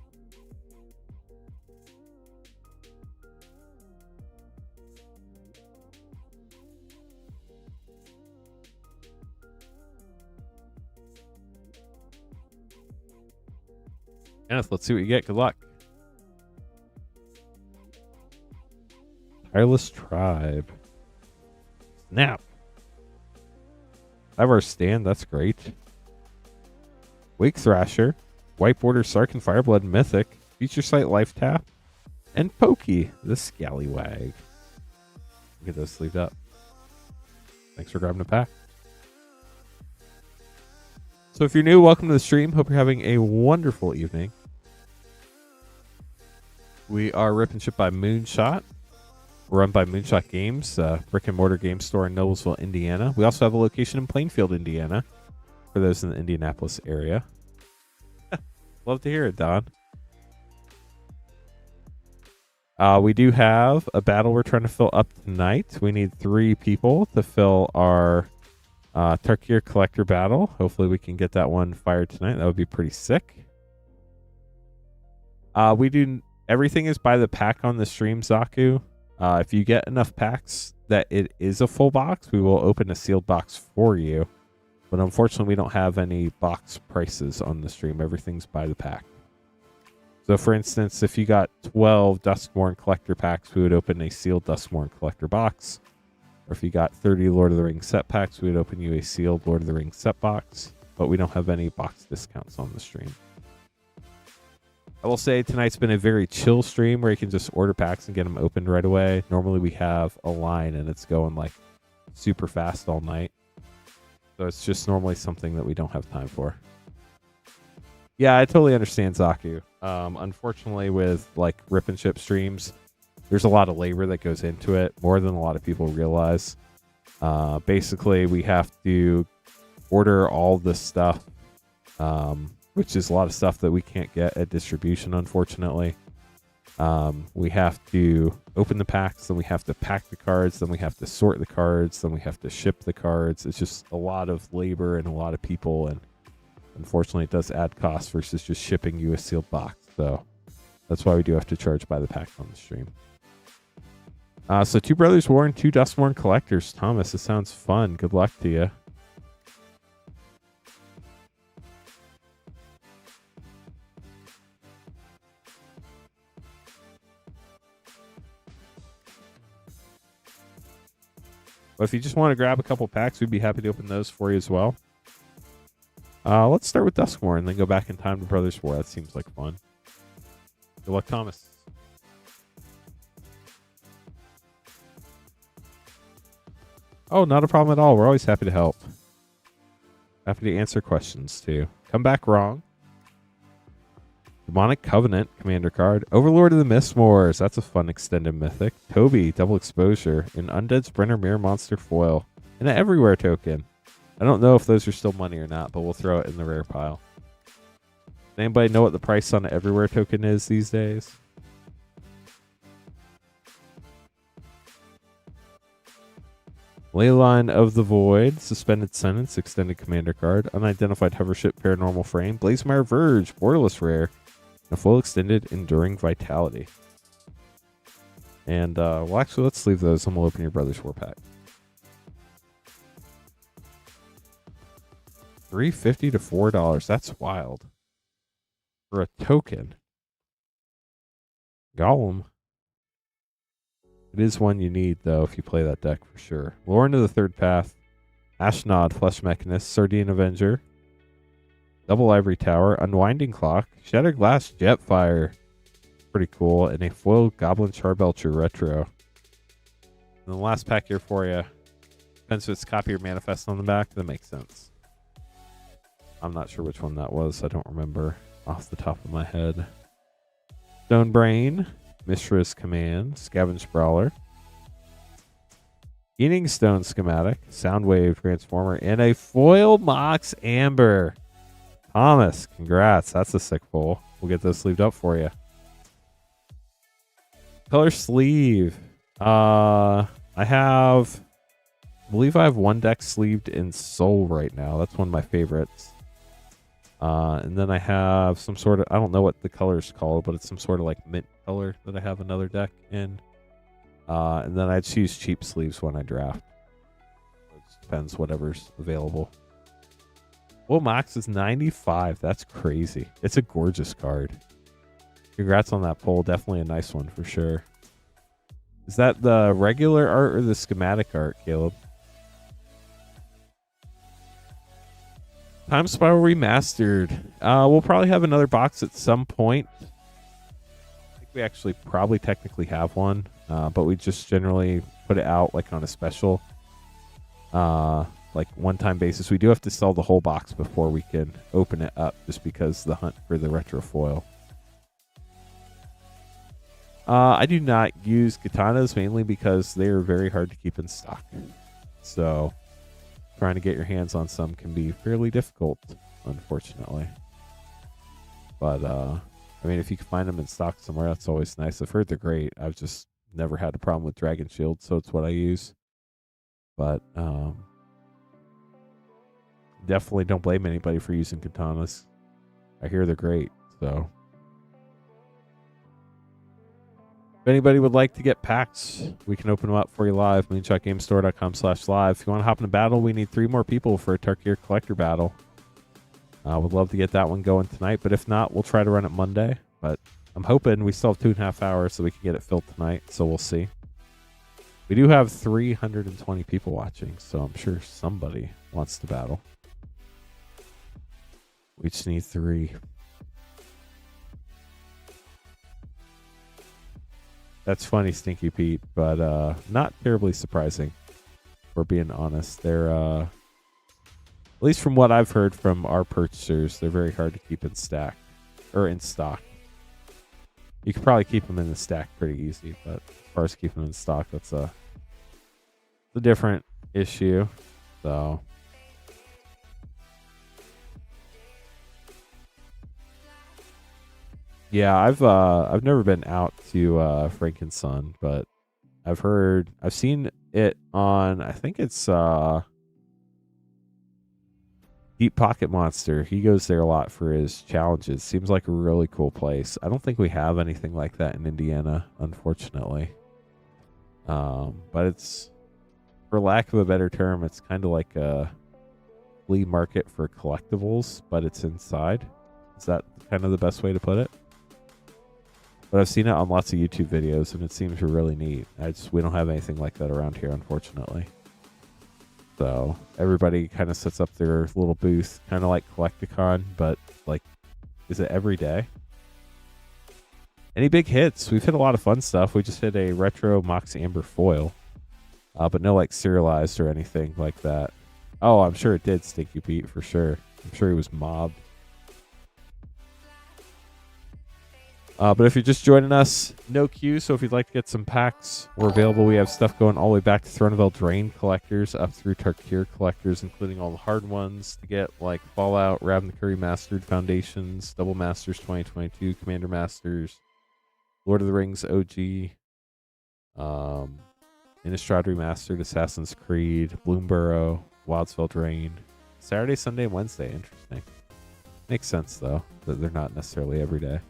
Kenneth, let's see what you get. Good luck. Tireless Tribe. Snap. Have our stand. That's great. Wake Thrasher. White Border Sark and Fireblood Mythic. Feature Site Life Tap. And Pokey, the Scallywag. Get those sleeved up. Thanks for grabbing a pack. So if you're new, welcome to the stream. Hope you're having a wonderful evening. We are Rip and Ship by Moonshot. We're run by Moonshot Games, brick and mortar game store in Noblesville, Indiana. We also have a location in Plainfield, Indiana, for those in the Indianapolis area. Love to hear it, Don. We do have a battle we're trying to fill up tonight. We need 3 people to fill our Tarkir collector battle. Hopefully we can get that one fired tonight. That would be pretty sick. Everything is by the pack on the stream, Zaku. If you get enough packs that it is a full box, we will open a sealed box for you. But unfortunately, we don't have any box prices on the stream. Everything's by the pack. So for instance, if you got 12 Duskmourn collector packs, we would open a sealed Duskmourn collector box. Or if you got 30 Lord of the Rings set packs, we would open you a sealed Lord of the Rings set box. But we don't have any box discounts on the stream. I will say tonight's been a very chill stream where you can just order packs and get them opened right away. Normally we have a line and it's going like super fast all night. So it's just normally something that we don't have time for. Yeah, I totally understand, Zaku. Unfortunately, with like Rip and Ship streams, there's a lot of labor that goes into it, more than a lot of people realize. Basically, we have to order all this stuff, which is a lot of stuff that we can't get at distribution, unfortunately. We have to open the packs, then we have to pack the cards, then we have to sort the cards, then we have to ship the cards. It's just a lot of labor and a lot of people, and unfortunately it does add costs versus just shipping you a sealed box. So that's why we do have to charge by the pack on the stream. So 2 Brothers War and 2 Duskmourn collectors. Thomas, this sounds fun. Good luck to you. But if you just want to grab a couple packs, we'd be happy to open those for you as well. Let's start with Duskmourn and then go back in time to Brothers War. That seems like fun. Good luck, Thomas. Oh, not a problem at all. We're always happy to help. Happy to answer questions, too. Come back wrong. Demonic Covenant, commander card. Overlord of the Mistmoors. That's a fun extended mythic. Toby, double exposure. An Undead Sprinter Mirror Monster foil. And an Everywhere token. I don't know if those are still money or not, but we'll throw it in the rare pile. Does anybody know what the price on an Everywhere token is these days? Leyline of the Void, Suspended Sentence, extended commander card, Unidentified Hovership Paranormal Frame, Blazemire Verge, Borderless rare, and a full extended Enduring Vitality. And, well, actually, let's leave those and we'll open your Brothers War pack. $3.50 to $4. That's wild. For a token. Golem. It is one you need, though, if you play that deck for sure. Lore into the Third Path. Ashnod, Flesh Mechanist, Sardine Avenger. Double Ivory Tower, Unwinding Clock, Shattered Glass Jetfire. Pretty cool. And a foil Goblin Charbelcher Retro. And the last pack here for you. Depends if it's copy or manifest on the back. That makes sense. I'm not sure which one that was. I don't remember off the top of my head. Stone Brain, Mishra's Command, Scavenge Brawler, Eating Stone Schematic, Soundwave Transformer, and a foil Mox Amber. Thomas, congrats. That's a sick pull. We'll get those sleeved up for you. Color sleeve. I believe I have one deck sleeved in Soul right now. That's one of my favorites. And then I have some sort of, I don't know what the color is called, but it's some sort of like mint color that I have another deck in. And then I choose cheap sleeves when I draft. It just depends whatever's available. Well, Max is 95. That's crazy. It's a gorgeous card. Congrats on that pull. Definitely a nice one for sure. Is that the regular art or the schematic art, Caleb? Time Spiral Remastered. We'll probably have another box at some point. I think we actually probably technically have one, but we just generally put it out like on a special, like one-time basis. We do have to sell the whole box before we can open it up, just because the hunt for the retro foil. I do not use katanas mainly because they are very hard to keep in stock. So trying to get your hands on some can be fairly difficult, unfortunately. But, I mean, if you can find them in stock somewhere, that's always nice. I've heard they're great. I've just never had a problem with Dragon Shield, so it's what I use. But, definitely don't blame anybody for using katanas. I hear they're great, so. If anybody would like to get packs, we can open them up for you live. moonshotgamestore.com/live. If you want to hop in a battle, we need 3 more people for a Tarkir collector battle. Would love to get that one going tonight, but if not, we'll try to run it Monday. But I'm hoping we still have 2.5 hours so we can get it filled tonight, so we'll see. We do have 320 people watching, so I'm sure somebody wants to battle. We just need 3. That's funny, Stinky Pete, but not terribly surprising, if we're being honest. They're, at least from what I've heard from our purchasers, they're very hard to keep in stock. You could probably keep them in the stack pretty easy, but as far as keeping them in stock, that's a different issue. So yeah, I've never been out to Frankenson, but I've seen it on, I think it's Deep Pocket Monster. He goes there a lot for his challenges. Seems like a really cool place. I don't think we have anything like that in Indiana, unfortunately. But it's, for lack of a better term, it's kind of like a flea market for collectibles, but it's inside. Is that kind of the best way to put it? But I've seen it on lots of YouTube videos, and it seems really neat. We don't have anything like that around here, unfortunately. So everybody kind of sets up their little booth, kind of like Collecticon, but like, is it every day? Any big hits? We've hit a lot of fun stuff. We just hit a retro Mox Amber foil, but no like serialized or anything like that. Oh, I'm sure it did, Stinky Pete, for sure. I'm sure he was mobbed. But if you're just joining us, no queue, so if you'd like to get some packs, we're available. We have stuff going all the way back to Throne of Eldraine collectors up through Tarkir collectors, including all the hard ones to get, like Fallout, Ravnica Remastered, Foundations, Double Masters 2022, Commander Masters, Lord of the Rings OG, Innistrad Remastered, Assassin's Creed, Bloomborough, Wilds of Eldraine, Saturday, Sunday, and Wednesday. Interesting. Makes sense, though, that they're not necessarily every day.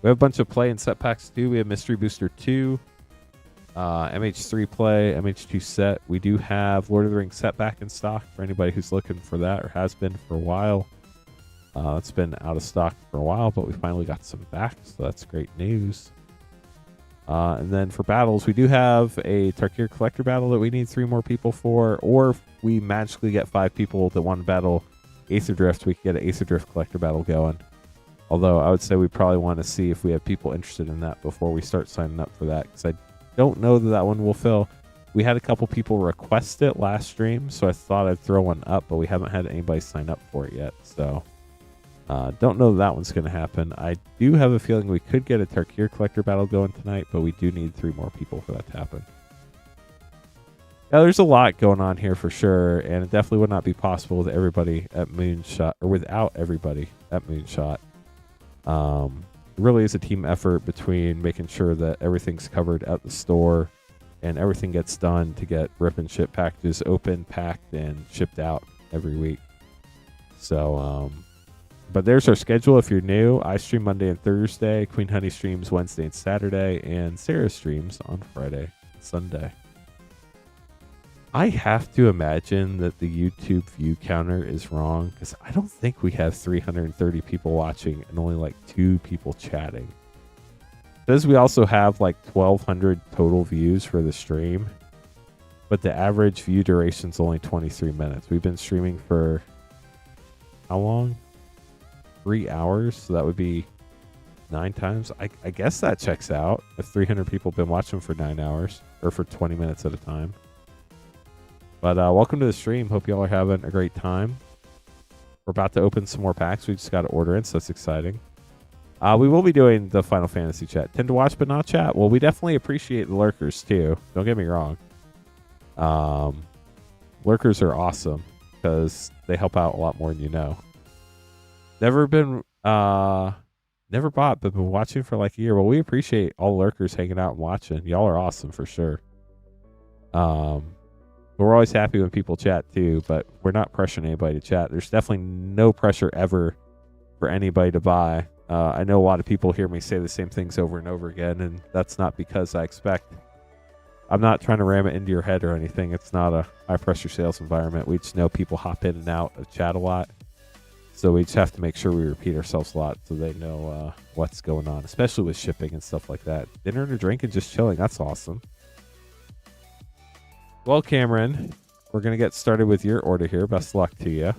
We have a bunch of play and set packs too. We have Mystery Booster 2, MH3 play, MH2 set. We do have Lord of the Rings set back in stock for anybody who's looking for that or has been for a while. It's been out of stock for a while, but we finally got some back, so that's great news. And then for battles, we do have a Tarkir collector battle that we need 3 more people for, or if we magically get 5 people that want to battle Aether Drift, we can get an Aether Drift collector battle going. Although I would say we probably want to see if we have people interested in that before we start signing up for that, because I don't know that one will fill. We had a couple people request it last stream, so I thought I'd throw one up, but we haven't had anybody sign up for it yet. So don't know that one's going to happen. I do have a feeling we could get a Tarkir collector battle going tonight, but we do need 3 more people for that to happen. Yeah, there's a lot going on here for sure, and it definitely would not be possible with everybody at Moonshot, or without everybody at Moonshot. It really is a team effort between making sure that everything's covered at the store and everything gets done to get rip and ship packages open, packed, and shipped out every week. So, but there's our schedule if you're new. I stream Monday and Thursday. Queen Honey streams Wednesday and Saturday. And Sarah streams on Friday and Sunday. I have to imagine that the YouTube view counter is wrong because I don't think we have 330 people watching and only like 2 people chatting. It says we also have like 1,200 total views for the stream, but the average view duration is only 23 minutes. We've been streaming for how long? 3 hours, so that would be 9 times. I guess that checks out if 300 people have been watching for 9 hours or for 20 minutes at a time. But welcome to the stream. Hope y'all are having a great time. We're about to open some more packs. We just got to order in, so it's exciting. We will be doing the Final Fantasy chat. Tend to watch but not chat. Well, we definitely appreciate the lurkers too. Don't get me wrong. Lurkers are awesome because they help out a lot more than you know. Never bought, but been watching for like a year. Well, we appreciate all lurkers hanging out and watching. Y'all are awesome for sure. We're always happy when people chat too, but we're not pressuring anybody to chat. There's definitely no pressure ever for anybody to buy. I know a lot of people hear me say the same things over and over again, and that's not because I expect. I'm not trying to ram it into your head or anything. It's not a high-pressure sales environment. We just know people hop in and out of chat a lot. So we just have to make sure we repeat ourselves a lot so they know what's going on, especially with shipping and stuff like that. Dinner and a drink and just chilling. That's awesome. Well, Cameron, we're going to get started with your order here. Best luck to you.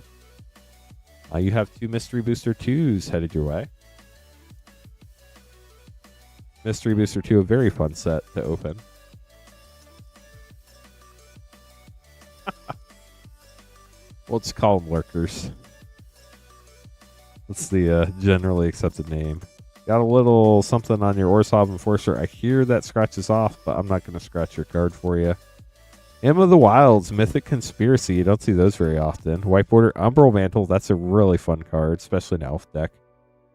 You have 2 Mystery Booster 2s headed your way. Mystery Booster 2, a very fun set to open. We'll just call them lurkers. That's the generally accepted name. Got a little something on your Orzhov Enforcer. I hear that scratches off, but I'm not going to scratch your card for you. Emma of the Wilds, Mythic Conspiracy. You don't see those very often. White Border Umbral Mantle. That's a really fun card, especially in Elf deck.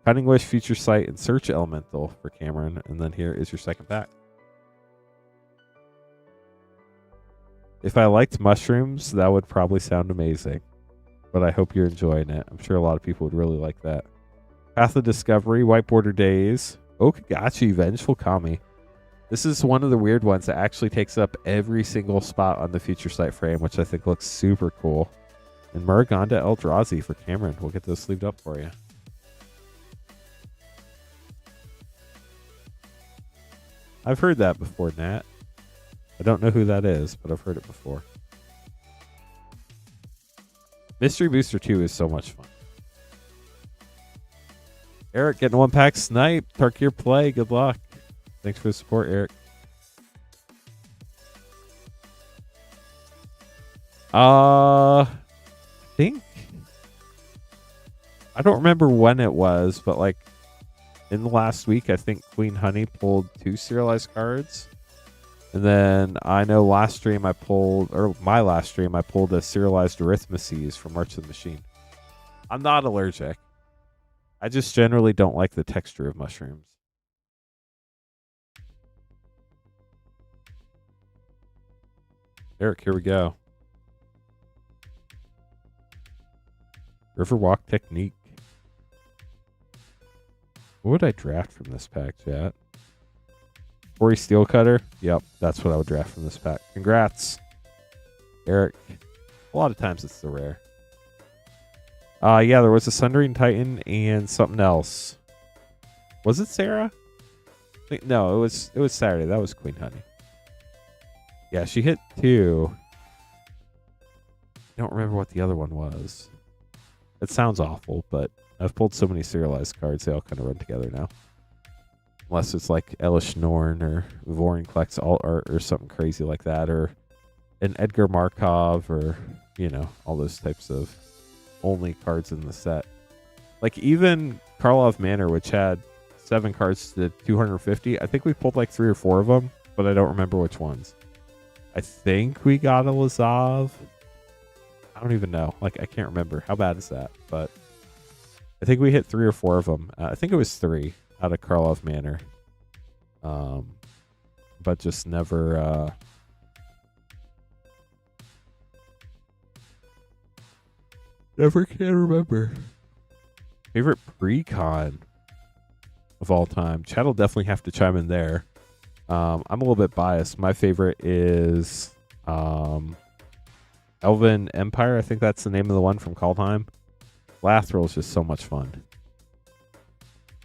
Cunning Wish, Future Sight, and Search Elemental for Cameron. And then here is your second pack. If I liked mushrooms, that would probably sound amazing. But I hope you're enjoying it. I'm sure a lot of people would really like that. Path of Discovery, White Border Days, Okagachi, Vengeful Kami. This is one of the weird ones that actually takes up every single spot on the Future Sight frame, which I think looks super cool. And Muraganda Eldrazi for Cameron. We'll get those sleeved up for you. I've heard that before, Nat. I don't know who that is, but I've heard it before. Mystery Booster 2 is so much fun. Eric getting 1-pack snipe. Tarkir play. Good luck. Thanks for the support, Eric. I think I don't remember when it was, but like in the last week, I think Queen Honey pulled 2 serialized cards. And then I know last stream I pulled, or my last stream, I pulled a serialized Arithmeses from March of the Machine. I'm not allergic. I just generally don't like the texture of mushrooms. Eric, here we go. Riverwalk Technique. What would I draft from this pack, chat? Ori Steelcutter? Yep, that's what I would draft from this pack. Congrats, Eric. A lot of times it's the rare. Yeah, there was a Sundering Titan and something else. Was it Sarah? No, it was Saturday. That was Queen Honey. Yeah, she hit 2. I don't remember what the other one was. It sounds awful, but I've pulled so many serialized cards, they all kind of run together now. Unless it's like Elish Norn or Vorinclex Alt Art or something crazy like that, or an Edgar Markov or, you know, all those types of only cards in the set. Like even Karlov Manor, which had 7 cards to 250. I think we pulled like 3 or 4 of them, but I don't remember which ones. I think we got a Lazov. I don't even know. Like, I can't remember. How bad is that? But I think we hit 3 or 4 of them. I think it was 3 out of Karlov Manor. But just never... never can remember. Favorite pre-con of all time. Chad will definitely have to chime in there. I'm a little bit biased. My favorite is Elven Empire. I think that's the name of the one from Kaldheim. Lathril is just so much fun.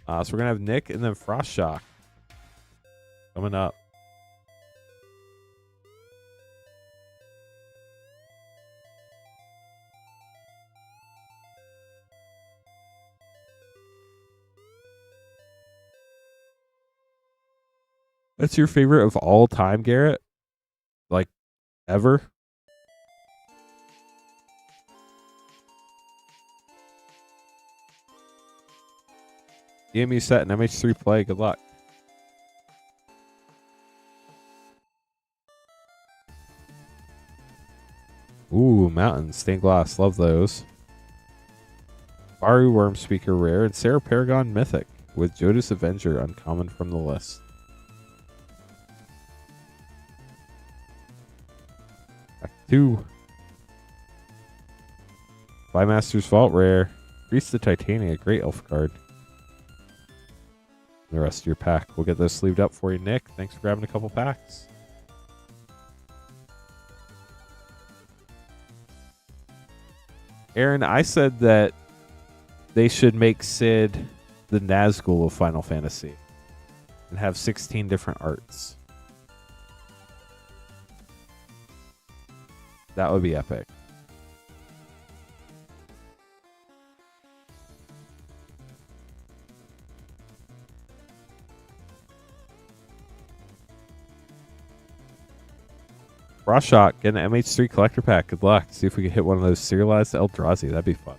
So we're going to have Nick and then Frost Shock coming up. That's your favorite of all time, Garrett? Like, ever? DMU set and MH3 play. Good luck. Ooh, Mountains. Stained Glass. Love those. Baru Worm Speaker Rare and Sarah Paragon Mythic with Jodas Avenger uncommon from the list. Back 2. Bymaster's Vault Rare. Priest of Titania. Great elf card. The rest of your pack. We'll get those sleeved up for you, Nick. Thanks for grabbing a couple packs. Aaron, I said that they should make Sid the Nazgul of Final Fantasy and have 16 different arts. That would be epic. Frost Shock, get an MH3 collector pack. Good luck. See if we can hit one of those serialized Eldrazi. That'd be fun.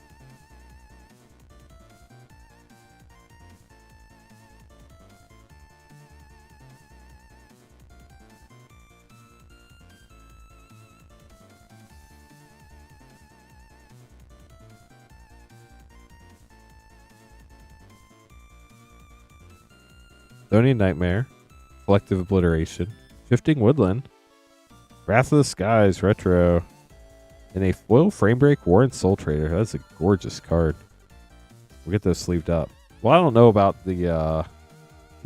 Thonian Nightmare, Collective Obliteration, Shifting Woodland, Wrath of the Skies Retro, and a foil Framebreak Warren Soul Trader. That's a gorgeous card. We'll get those sleeved up. Well, I don't know about the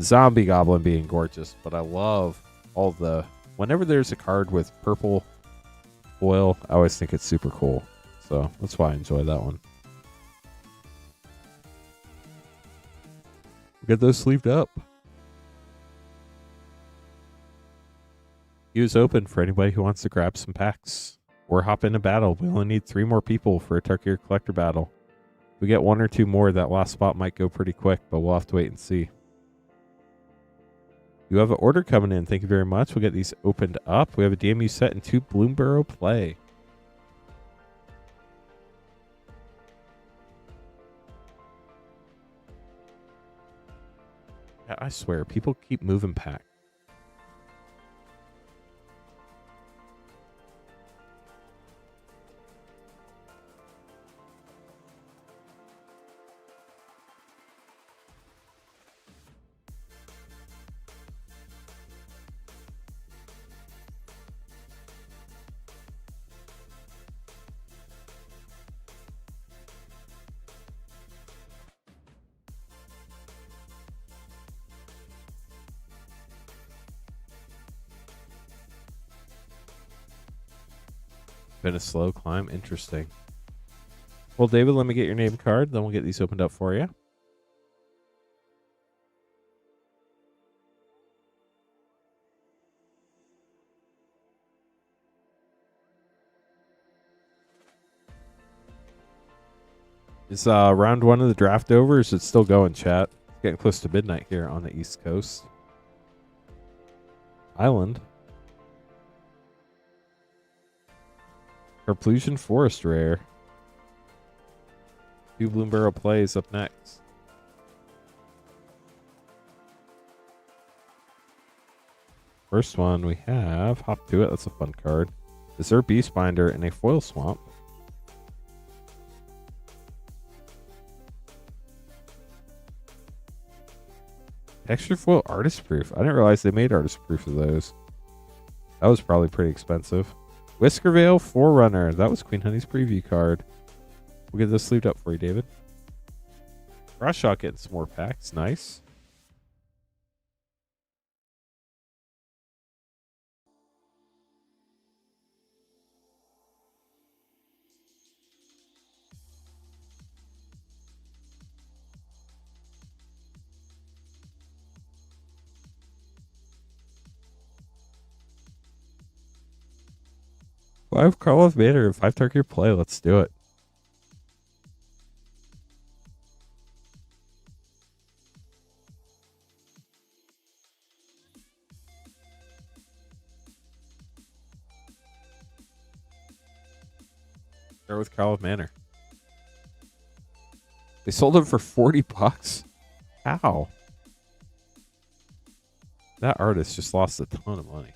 Zombie Goblin being gorgeous, but I love all the... Whenever there's a card with purple foil, I always think it's super cool. So that's why I enjoy that one. We'll get those sleeved up. Queue is open for anybody who wants to grab some packs or hop into battle. We only need 3 more people for a Tarkir collector battle. If we get 1 or 2 more, that last spot might go pretty quick, but we'll have to wait and see. You have an order coming in. Thank you very much. We'll get these opened up. We have a DMU set and 2 Bloomburrow play. I swear, people keep moving packs. Been a slow climb. Interesting. Well, David, let me get your name card. Then we'll get these opened up for you. Is round 1 of the draft over? Or is it still going, chat? It's getting close to midnight here on the East Coast. Island. Carplusion Forest rare. 2 Bloom Barrel plays up next. First one we have Hop to It. That's a fun card. Desert Beastbinder and a Foil Swamp. Texture Foil Artist Proof. I didn't realize they made Artist Proof of those. That was probably pretty expensive. Whiskervale Forerunner. That was Queen Honey's preview card. We'll get this sleeved up for you, David. Frost Shot getting some more packs. Nice. Five Karlov Manor and 5 Tarkir play. Let's do it. Start with Karlov Manor. They sold it for $40. How? That artist just lost a ton of money.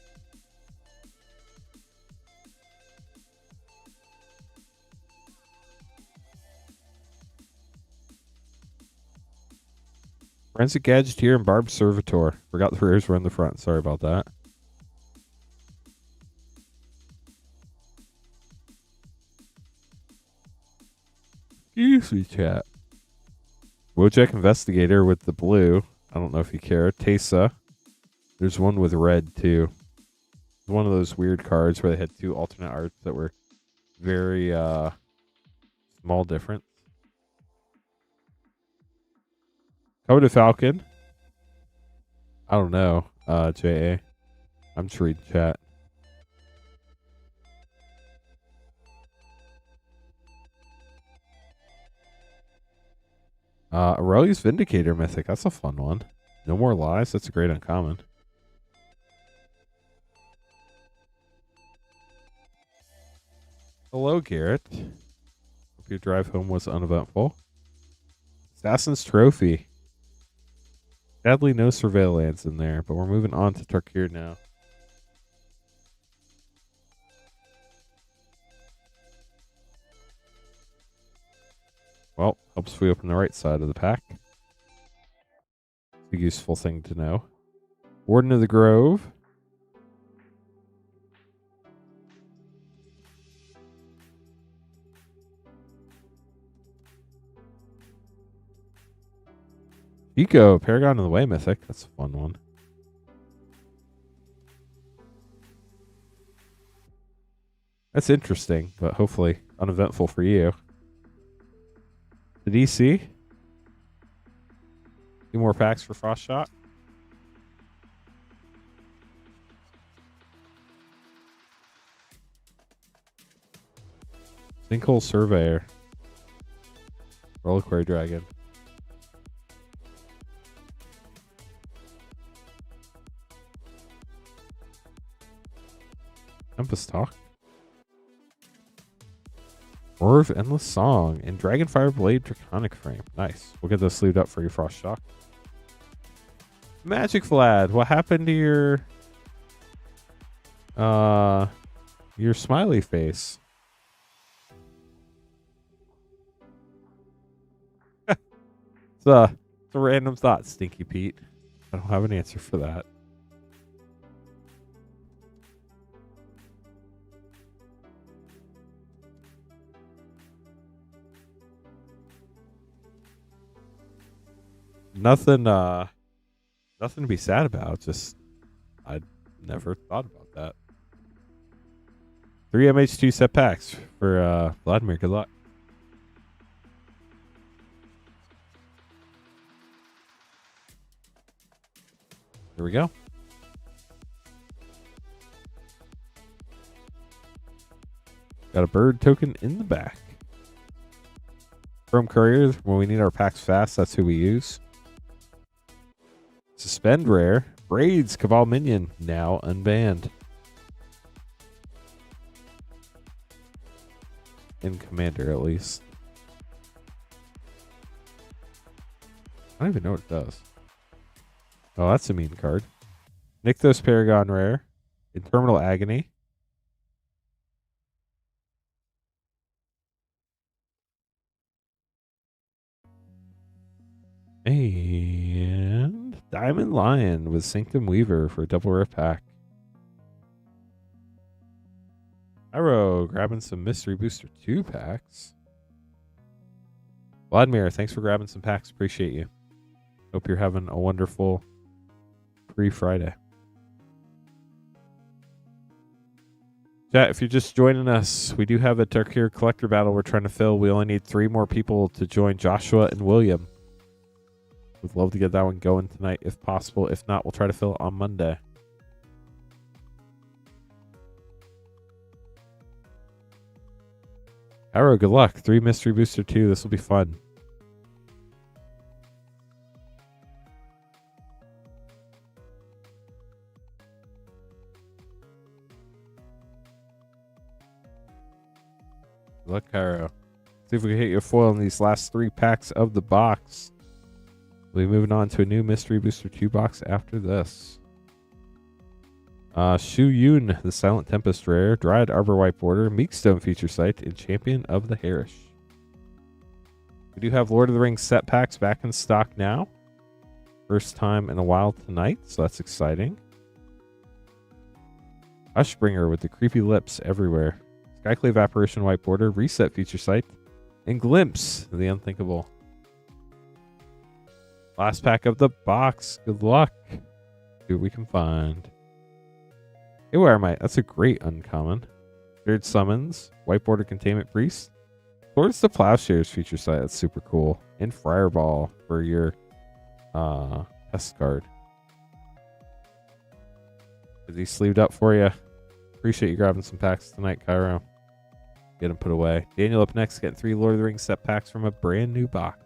Forensic Gadgeteer and Barbed Servitor. Forgot the rares were in the front. Sorry about that. Excuse me, chat. Wojak Investigator with the blue. I don't know if you care. Teysa. There's one with red, too. One of those weird cards where they had 2 alternate arts that were very small difference. Coda Falcon. I don't know, JA. I'm just reading chat. Aurelius Vindicator Mythic. That's a fun one. No More Lies. That's a great uncommon. Hello, Garrett. Hope your drive home was uneventful. Assassin's Trophy. Sadly, no Surveillance in there, but we're moving on to Tarkir now. Well, helps if we open the right side of the pack. It's a useful thing to know. Warden of the Grove. Eco, Paragon of the Way Mythic. That's a fun one. That's interesting, but hopefully uneventful for you. The DC. 2 more packs for Frost Shot. Sinkhole Surveyor. Reliquary Dragon. Tempest Talk. Roar of Endless Song and Dragonfire Blade Draconic Frame. Nice. We'll get those sleeved up for you, Frost Shock. Magic Vlad, what happened to your smiley face? It's a random thought, Stinky Pete. I don't have an answer for that. Nothing to be sad about. Just I never thought about that. 3 MH2 set packs for Vladimir. Good luck. Here we go. Got a bird token in the back. Chrome Courier, when we need our packs fast, that's who we use. Suspend rare. Braids, Cabal Minion, now unbanned. in Commander at least. I don't even know what it does. Oh, that's a mean card. Nykthos Paragon rare. Interminable Agony. And Diamond Lion with Sanctum Weaver for a double rare pack. Arrow grabbing some Mystery Booster 2 packs. Vladimir, thanks for grabbing some packs. Appreciate you. Hope you're having a wonderful pre-Friday. Chat, if you're just joining us, we do have a Tarkir collector battle we're trying to fill. We only need 3 more people to join Joshua and William. We'd love to get that one going tonight if possible. If not, we'll try to fill it on Monday. Arrow, good luck. 3 Mystery Booster 2. This will be fun. Good luck, Arrow. See if we can hit your foil in these last 3 packs of the box. We'll be moving on to a new Mystery Booster 2 box after this. Shu Yun, the Silent Tempest rare, Dryad Arbor White Border, Meekstone feature site, and Champion of the Harish. We do have Lord of the Rings set packs back in stock now. First time in a while tonight, so that's exciting. Hushbringer with the creepy lips everywhere. Skyclave Apparition White Border, Reset feature site, and Glimpse of the Unthinkable. Last pack of the box. Good luck. See what we can find. Hey, where am I? That's a great uncommon. Third Summons, White Border Containment Priest. Towards the Plowshares feature site. That's super cool. And Fireball for your test card. Is he sleeved up for you? Appreciate you grabbing some packs tonight, Cairo. Get them put away. Daniel up next, getting 3 Lord of the Rings set packs from a brand new box.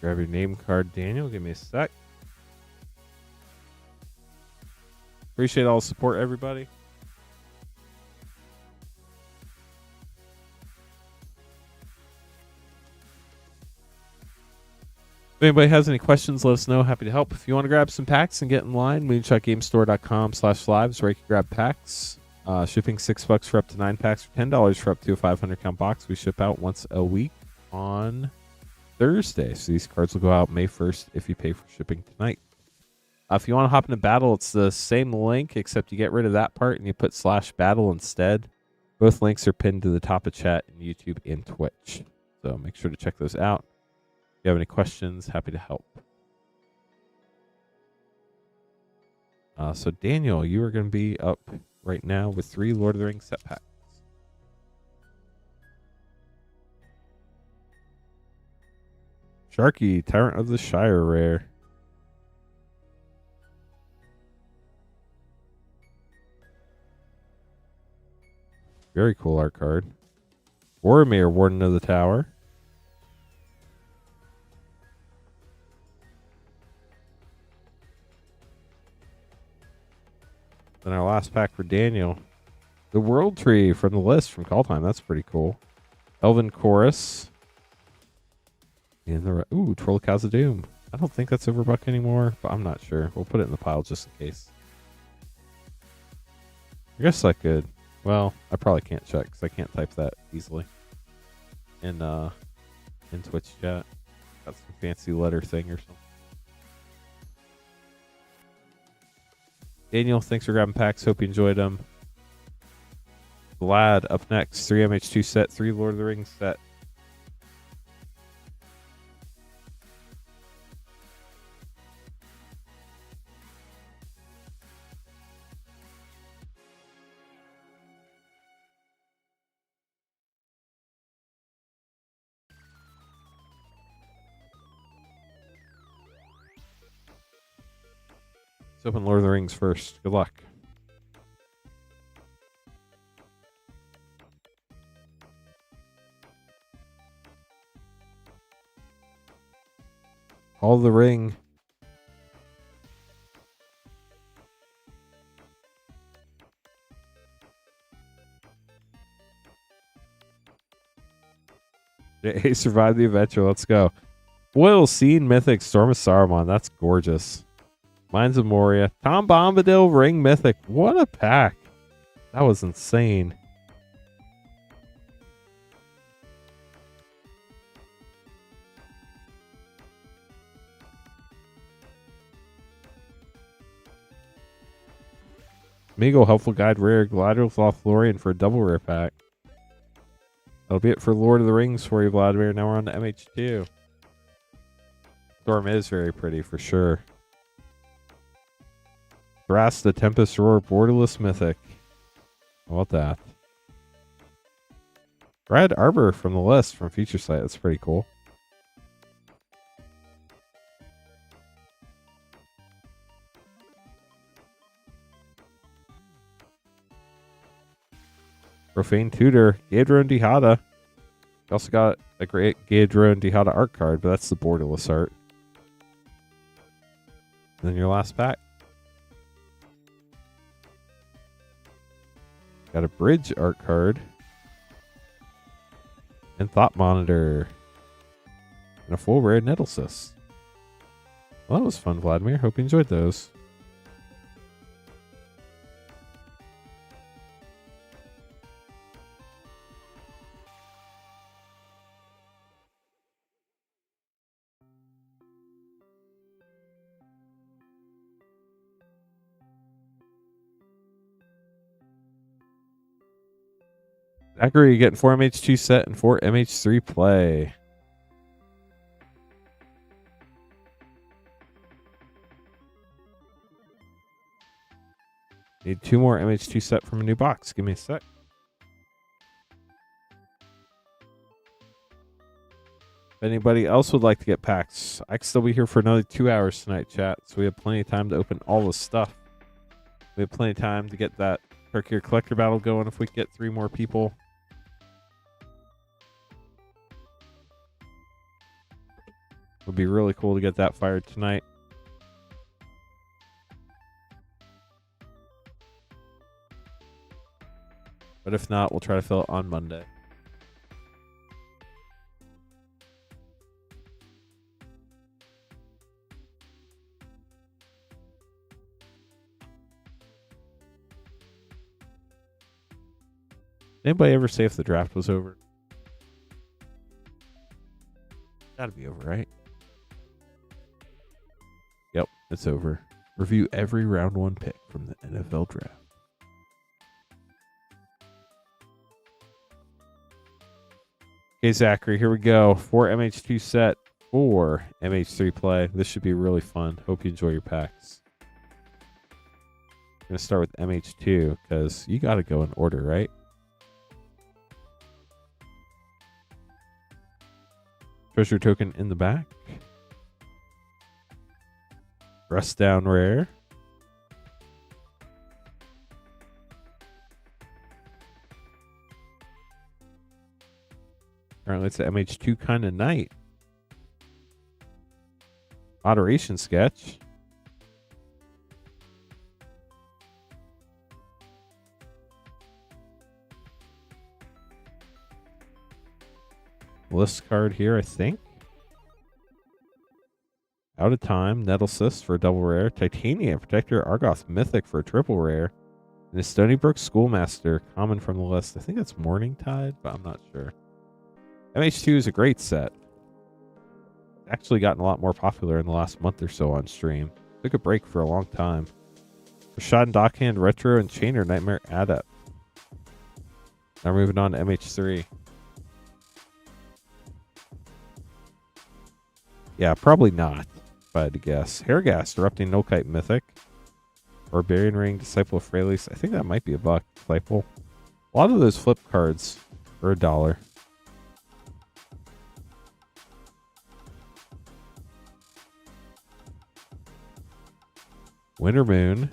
Grab your name card, Daniel. Give me a sec. Appreciate all the support, everybody. If anybody has any questions, let us know. Happy to help. If you want to grab some packs and get in line, moonshotgamestore.com/lives where you can grab packs. Shipping $6 for up to 9 packs, or $10 for up to a 500 count box. We ship out once a week on Thursday. So these cards will go out May 1st if you pay for shipping tonight. If you want to hop into battle, it's the same link, except you get rid of that part and you put /battle instead. Both links are pinned to the top of chat in YouTube and Twitch. So make sure to check those out. If you have any questions, happy to help. So Daniel, you are going to be up right now with 3 Lord of the Rings set packs. Sharky, Tyrant of the Shire rare. Very cool art card. Boromir, Warden of the Tower. Then our last pack for Daniel. The World Tree from the list from Call Time. That's pretty cool. Elven Chorus. And the Troll of Khazad-dûm. I don't think that's Overbuck anymore, but I'm not sure. We'll put it in the pile just in case. I guess I could. Well, I probably can't check because I can't type that easily. In Twitch chat. Got some fancy letter thing or something. Daniel, thanks for grabbing packs. Hope you enjoyed them. Vlad up next. 3 MH2 set, 3 Lord of the Rings set. Let's open Lord of the Rings first. Good luck. All the ring. He survived the adventure. Let's go. Foil Scene Mythic Storm of Saruman. That's gorgeous. Mines of Moria. Tom Bombadil Ring Mythic. What a pack. That was insane. Meagle Helpful Guide Rare. Galadriel Lothlorien for a double rare pack. That'll be it for Lord of the Rings for you, Vladimir. Now we're on to MH2. Storm is very pretty for sure. Thras the Tempest Roar Borderless Mythic. How about that? Red Arbor from the list from Feature Site. That's pretty cool. Profane Tutor. Gaedro and Dihada. You also got a great Gaedro and Dihada art card, but that's the borderless art. And then your last pack. Got a Bridge art card. And Thought Monitor. And a full rare Nettlecyst. Well, that was fun, Vladimir. Hope you enjoyed those. Zachary, getting 4 MH2 set and 4 MH3 play. Need 2 more MH2 set from a new box. Give me a sec. If anybody else would like to get packs, I can still be here for another 2 hours tonight, chat. So we have plenty of time to open all the stuff. We have plenty of time to get that Tarkir collector battle going if we get 3 more people. It would be really cool to get that fired tonight. But if not, we'll try to fill it on Monday. Anybody ever say if the draft was over? Gotta be over, right? Yep, it's over. Review every round 1 pick from the NFL draft. Okay, Zachary, here we go. 4 MH2 set, 4 MH3 play. This should be really fun. Hope you enjoy your packs. I'm going to start with MH2 because you got to go in order, right? Treasure token in the back. Rust down rare. Apparently it's the MH2 kind of night. Moderation sketch. List card here, I think. Out of Time, Nettlecyst for a double rare. Titania, Protector, Argoth, Mythic for a triple rare. And a Stony Brook Schoolmaster, common from the list. I think that's Morningtide, but I'm not sure. MH2 is a great set. Actually gotten a lot more popular in the last month or so on stream. Took a break for a long time. Rashad and Dockhand Retro and Chainer Nightmare Adept. Now moving on to MH3. Yeah, probably not, if I had to guess. Hairgast, Erupting No-Kite Mythic. Barbarian Ring, Disciple of Freyalise. I think that might be a buck. Disciple. A lot of those flip cards are $1. Winter Moon.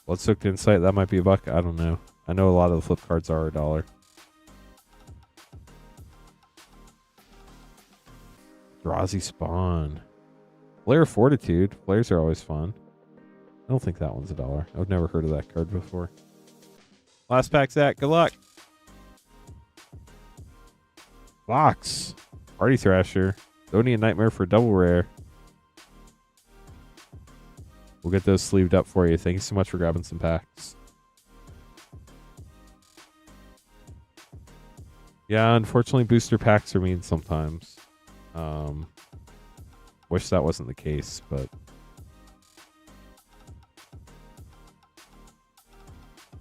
Bloodsoaked Insight, that might be a buck. I don't know. I know a lot of the flip cards are $1. Drazi Spawn. Flare Fortitude. Flares are always fun. I don't think that one's $1. I've never heard of that card before. Last pack, Zach. Good luck. Box. Party Thrasher. Donian Nightmare for double rare. We'll get those sleeved up for you. Thank you so much for grabbing some packs. Yeah, unfortunately, booster packs are mean sometimes. Wish that wasn't the case, but...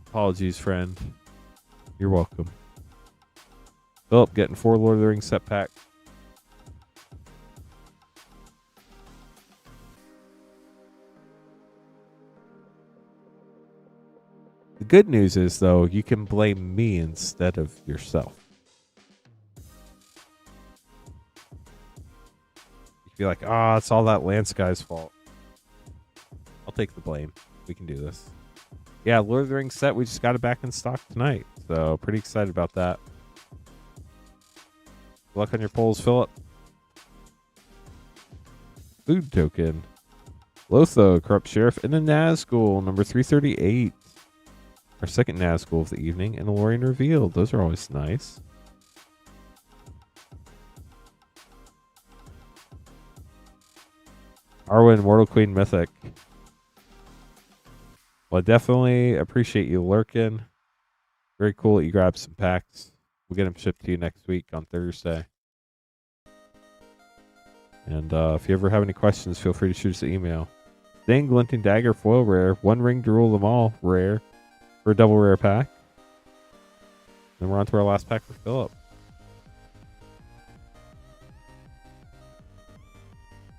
Apologies, friend. You're welcome. Philip getting 4 Lord of the Rings set pack. The good news is, though, you can blame me instead of yourself. You can be like, ah, it's all that Lance guy's fault. I'll take the blame. We can do this. Yeah, Lord of the Rings set, we just got it back in stock tonight. So, pretty excited about that. Good luck on your polls, Philip. Food token. Lotho, Corrupt Sheriff, and a Nazgul, number 338. Our second Nazgul of the evening, and a Lorien Revealed. Those are always nice. Arwen, Mortal Queen Mythic. Well, I definitely appreciate you lurking. Very cool that you grabbed some packs. We'll get them shipped to you next week on Thursday. And if you ever have any questions, feel free to shoot us an email. Sting, Glinting Dagger, Foil Rare. One Ring to Rule Them All, Rare. For a double rare pack. Then we're on to our last pack for Philip.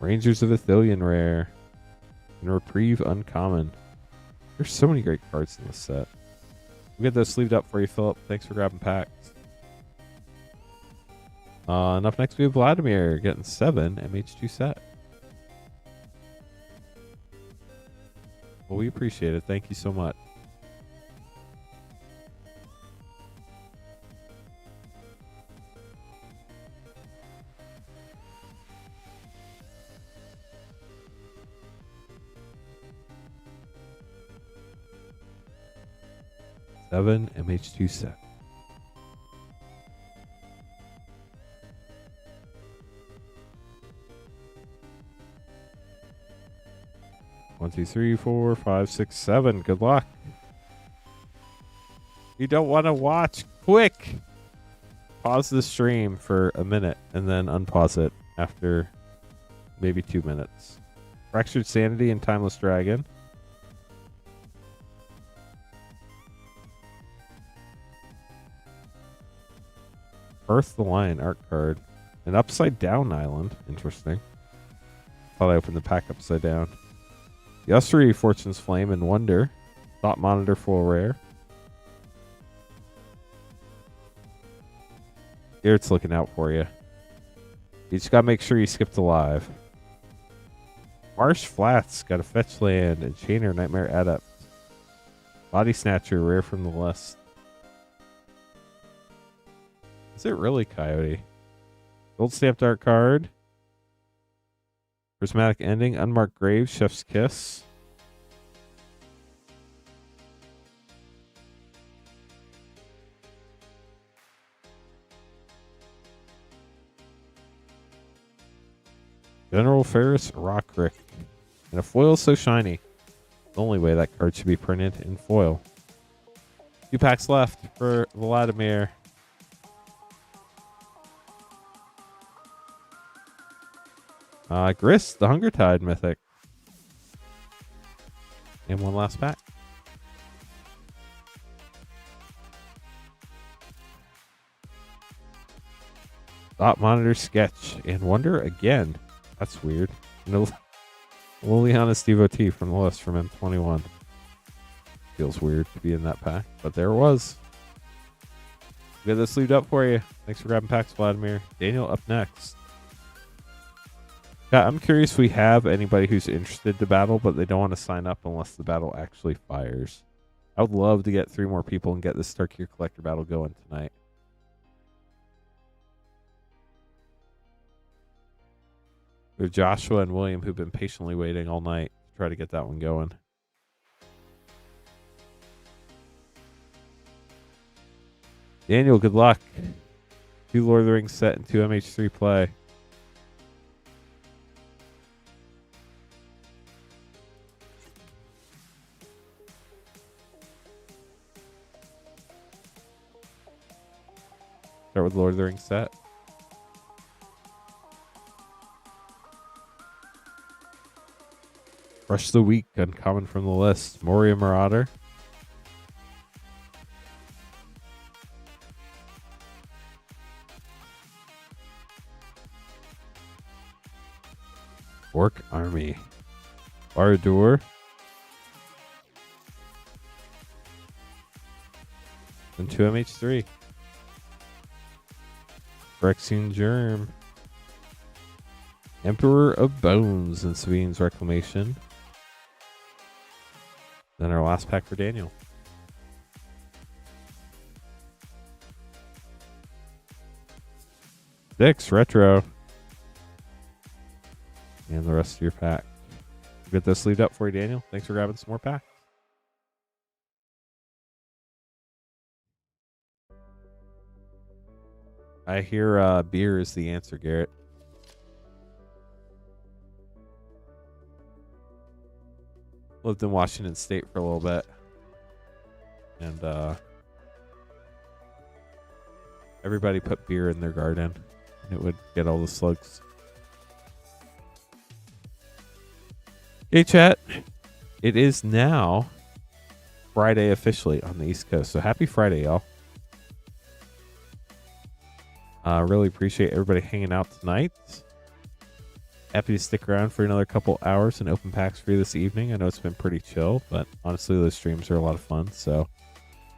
Rangers of Ithilien rare. And Reprieve uncommon. There's so many great cards in this set. We'll get those sleeved up for you, Philip. Thanks for grabbing packs. And up next we have Vladimir getting 7 MH2 set. Well, we appreciate it. Thank you so much. MH2 set. One, two, three, 4, 5, 6, 7. Good luck. You don't want to watch. Quick. Pause the stream for a minute and then unpause it after maybe 2 minutes. Fractured Sanity and Timeless Dragon. Earth the Lion art card. An upside down island. Interesting. Thought I opened the pack upside down. Yusri, Fortune's Flame and Wonder. Thought Monitor full rare. Garrett's looking out for you. You just gotta make sure you skip the live. Marsh Flats got a fetch land and Chainer Nightmare Adept. Body Snatcher rare from the list. Is it really Coyote? Gold stamped art card. Prismatic Ending. Unmarked Grave. Chef's Kiss. General Ferris Rockrick. And a foil so shiny. The only way that card should be printed in foil. 2 packs left for Vladimir. Grist, the Hunger Tide Mythic. And one last pack. Thought Monitor Sketch and Wonder again. That's weird. No, Liliana's devotee from the list from M21. Feels weird to be in that pack, but there it was. Get this sleeved up for you. Thanks for grabbing packs, Vladimir. Daniel up next. Yeah, I'm curious if we have anybody who's interested to battle, but they don't want to sign up unless the battle actually fires. I would love to get 3 more people and get this Tarkir Collector battle going tonight. We have Joshua and William who've been patiently waiting all night to try to get that one going. Daniel, good luck. 2 Lord of the Rings set and 2 MH3 play. Start with Lord of the Rings set. Rush the Week, uncommon from the list. Moria Marauder. Orc Army. Baradur. And 2 MH3. Phyrexian Germ. Emperor of Bones and Sabine's Reclamation. Then our last pack for Daniel. Six Retro. And the rest of your pack. Get this sleeved up for you, Daniel. Thanks for grabbing some more packs. I hear beer is the answer, Garrett. Lived in Washington State for a little bit. And everybody put beer in their garden. And it would get all the slugs. Hey, chat. It is now Friday officially on the East Coast. So happy Friday, y'all. Really appreciate everybody hanging out tonight. Happy to stick around for another couple hours and open packs for you this evening. I know it's been pretty chill, but honestly, those streams are a lot of fun. So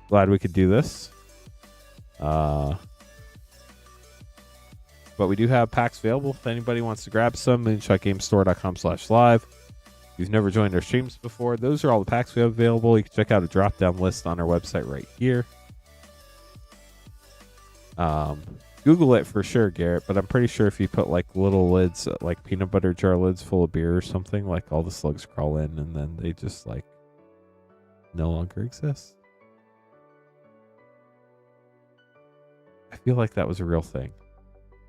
glad we could do this. But we do have packs available. If anybody wants to grab some, moonshotgamestore.com/live. If you've never joined our streams before, those are all the packs we have available. You can check out a drop-down list on our website right here. Google it for sure, Garrett, but I'm pretty sure if you put like little lids, like peanut butter jar lids full of beer or something, like all the slugs crawl in and then they just like no longer exist. I feel like that was a real thing.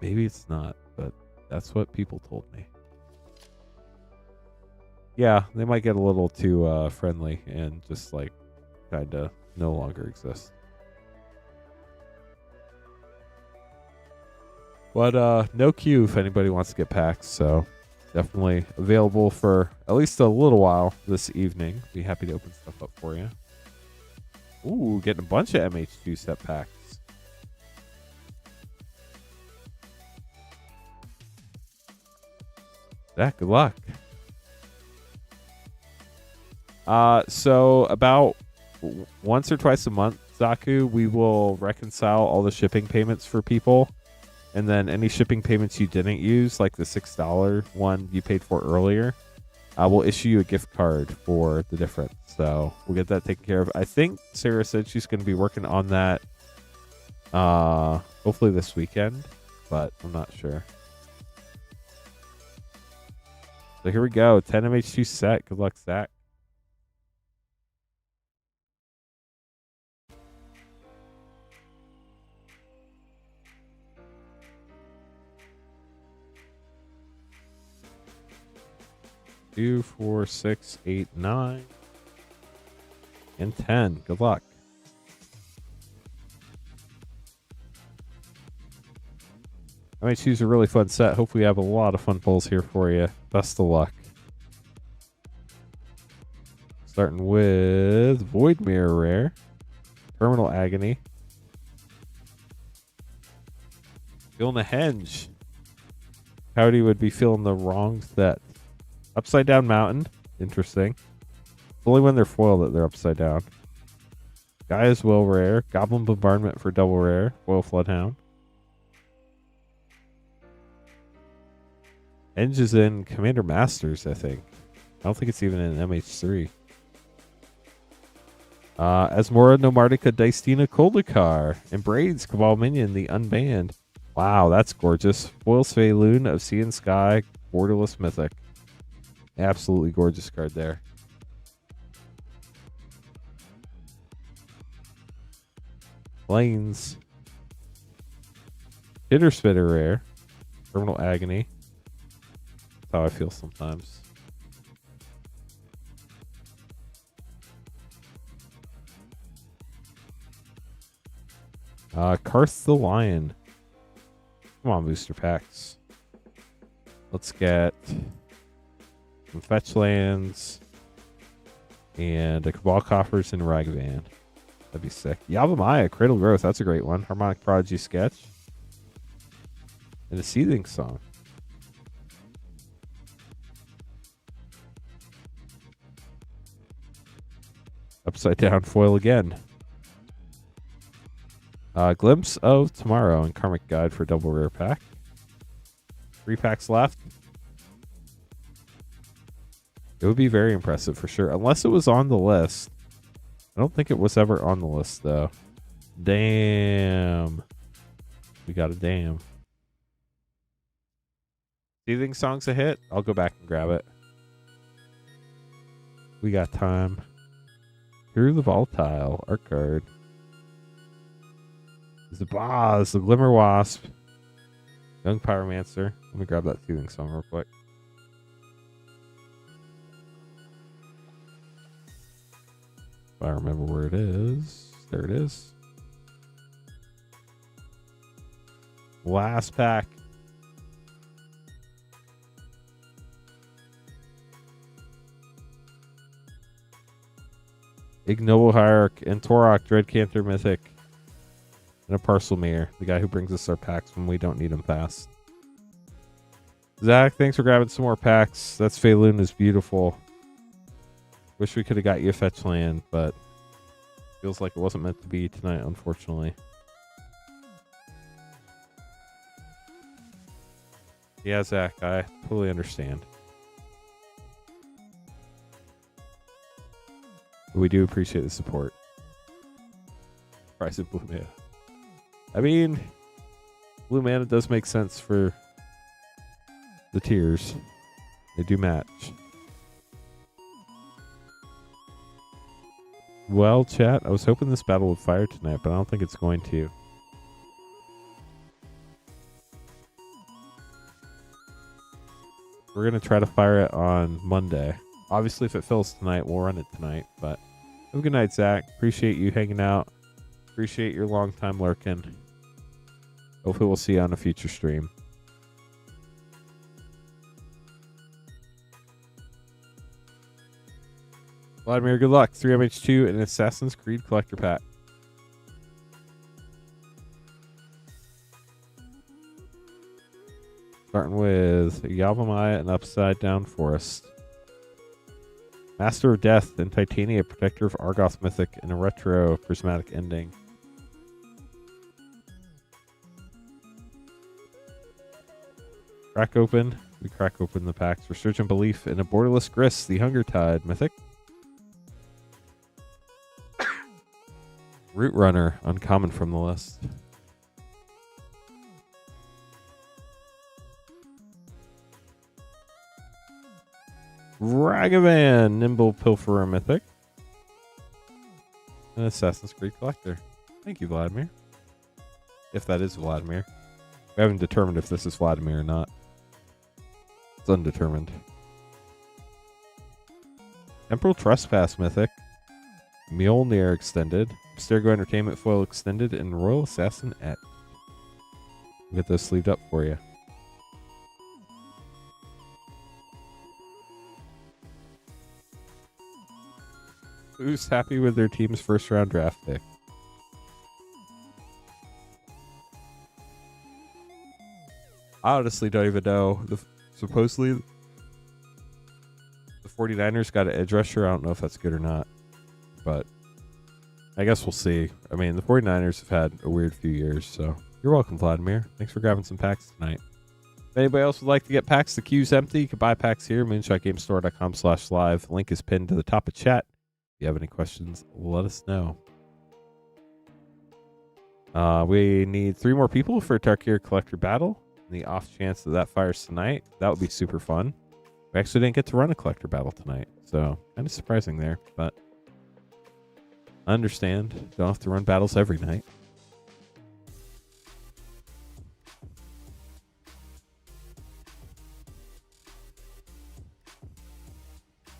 Maybe it's not, but that's what people told me. Yeah, they might get a little too friendly and just like kind of no longer exist. But no queue if anybody wants to get packs, so definitely available for at least a little while this evening. Be happy to open stuff up for you. Ooh, getting a bunch of MH2 set packs. Zach, good luck. So about once or twice a month, Zaku, we will reconcile all the shipping payments for people. And then any shipping payments you didn't use, like the $6 one you paid for earlier, we'll issue you a gift card for the difference. So we'll get that taken care of. I think Sarah said she's going to be working on that hopefully this weekend, but I'm not sure. So here we go. 10 MH2 set. Good luck, Zach. Two, 4, 6, 8, 9, and 10. Good luck. MH2 is a really fun set. Hopefully, we have a lot of fun pulls here for you. Best of luck. Starting with Void Mirror Rare. Terminal Agony. Feeling a henge. Howdy would be feeling the wrong set. Upside Down Mountain. Interesting. It's only when they're foiled that they're upside down. Gaia's Will Rare. Goblin Bombardment for double rare. Foil Floodhound. Henge is in Commander Masters, I think. I don't think it's even in MH3. Asmora Nomardica Dicena Koldakar. And Braids Cabal Minion, the Unbanned. Wow, that's gorgeous. Foil Svaeloon of Sea and Sky. Borderless Mythic. Absolutely gorgeous card there. Plains. Hitter Spitter Rare. Terminal Agony. That's how I feel sometimes. Karth the Lion. Come on, booster packs. Let's get some fetch lands and a Cabal Coffers and Ragavan. That'd be sick. Yavimaya, Cradle Growth. That's a great one. Harmonic Prodigy Sketch. And a Seething Song. Upside Down Foil again. Glimpse of Tomorrow and Karmic Guide for double rare pack. 3 packs left. It would be very impressive for sure. Unless it was on the list. I don't think it was ever on the list though. Damn. We got a damn. Do you think Song's a hit? I'll go back and grab it. We got time. Here's the Volatile art card. The Boss, the Glimmer Wasp, Young Pyromancer. Let me grab that Seething Song real quick. If I remember where it is. There it is. Last pack. Ignoble Hierarch and Torok, Dreadcanther Mythic. And a Parcel Mirror, the guy who brings us our packs when we don't need them fast. Zach, thanks for grabbing some more packs. That Svaeloon is beautiful. Wish we could have got you a fetch land, but feels like it wasn't meant to be tonight, unfortunately. Yeah, Zach, I totally understand. But we do appreciate the support. Price of Blue Mana. I mean, Blue Mana does make sense for the tiers. They do match. Well, chat, I was hoping this battle would fire tonight, but I don't think it's going to. We're going to try to fire it on Monday. Obviously, if it fills tonight, we'll run it tonight. But have a good night, Zach. Appreciate you hanging out. Appreciate your long time lurking. Hopefully we'll see you on a future stream. Vladimir, good luck. 3MH2 and Assassin's Creed Collector Pack. Starting with Yavimaya and Upside Down Forest. Master of Death and Titania, Protector of Argoth Mythic, and a retro prismatic ending. Crack open. We crack open the packs. Resurgent Belief and a Borderless Grist, the Hunger Tide Mythic. Root Runner, uncommon from the list. Ragavan, Nimble Pilferer Mythic. And Assassin's Creed Collector. Thank you, Vladimir. If that is Vladimir. We haven't determined if this is Vladimir or not. It's undetermined. Temporal Trespass Mythic. Mjolnir Extended. Abstergo Entertainment Foil Extended. And Royal Assassin X. We'll get those sleeved up for you. Who's happy with their team's first round draft pick? I honestly don't even know. Supposedly, the 49ers got an edge rusher. I don't know if that's good or not, but I guess we'll see. I mean, the 49ers have had a weird few years, so you're welcome, Vladimir. Thanks for grabbing some packs tonight. If anybody else would like to get packs, the queue's empty. You can buy packs here, moonshotgamestore.com/live. Link is pinned to the top of chat. If you have any questions, let us know. We need 3 more people for Tarkir Collector Battle. In the off chance that fires tonight, that would be super fun. We actually didn't get to run a Collector Battle tonight, so kind of surprising there, but I understand. Don't have to run battles every night.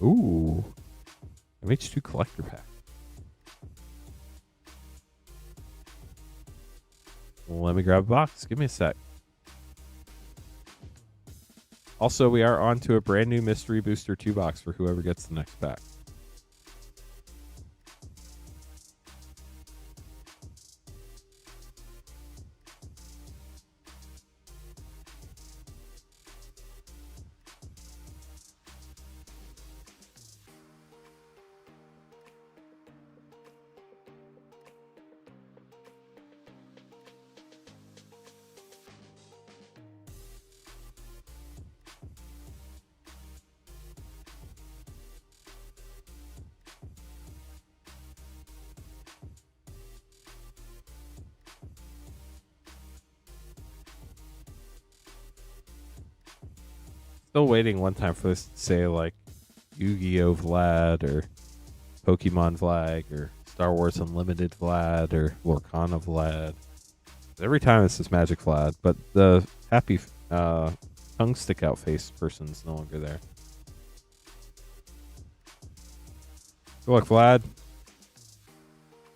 Ooh. MH2 Collector Pack. Let me grab a box. Give me a sec. Also, we are on to a brand new Mystery Booster 2 box for whoever gets the next pack. Still waiting one time for this to say like Yu-Gi-Oh! Vlad or Pokemon Vlad or Star Wars Unlimited Vlad or Lorcana Vlad. Every time it's this Magic Vlad, but the happy tongue stick out face person's no longer there. Good luck, Vlad.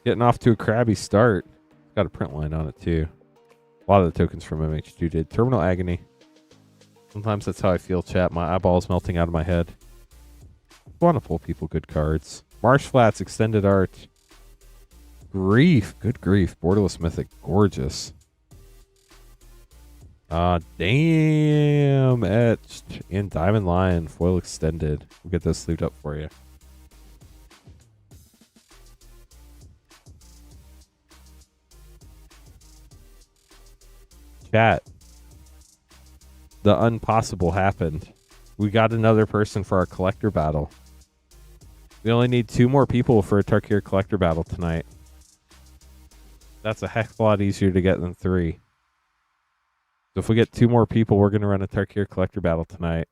Getting off to a crabby start. Got a print line on it too. A lot of the tokens from MH2 did. Terminal Agony. Sometimes that's how I feel, chat. My eyeballs melting out of my head. I want to pull people good cards. Marsh Flats, Extended Art. Grief. Good grief. Borderless Mythic. Gorgeous. Damn. Etched. And Diamond Lion. Foil Extended. We'll get those sleeved up for you. Chat. The impossible happened. We got another person for our collector battle. We only need 2 more people for a Tarkir collector battle tonight. That's a heck of a lot easier to get than 3. So if we get 2 more people, we're going to run a Tarkir collector battle tonight.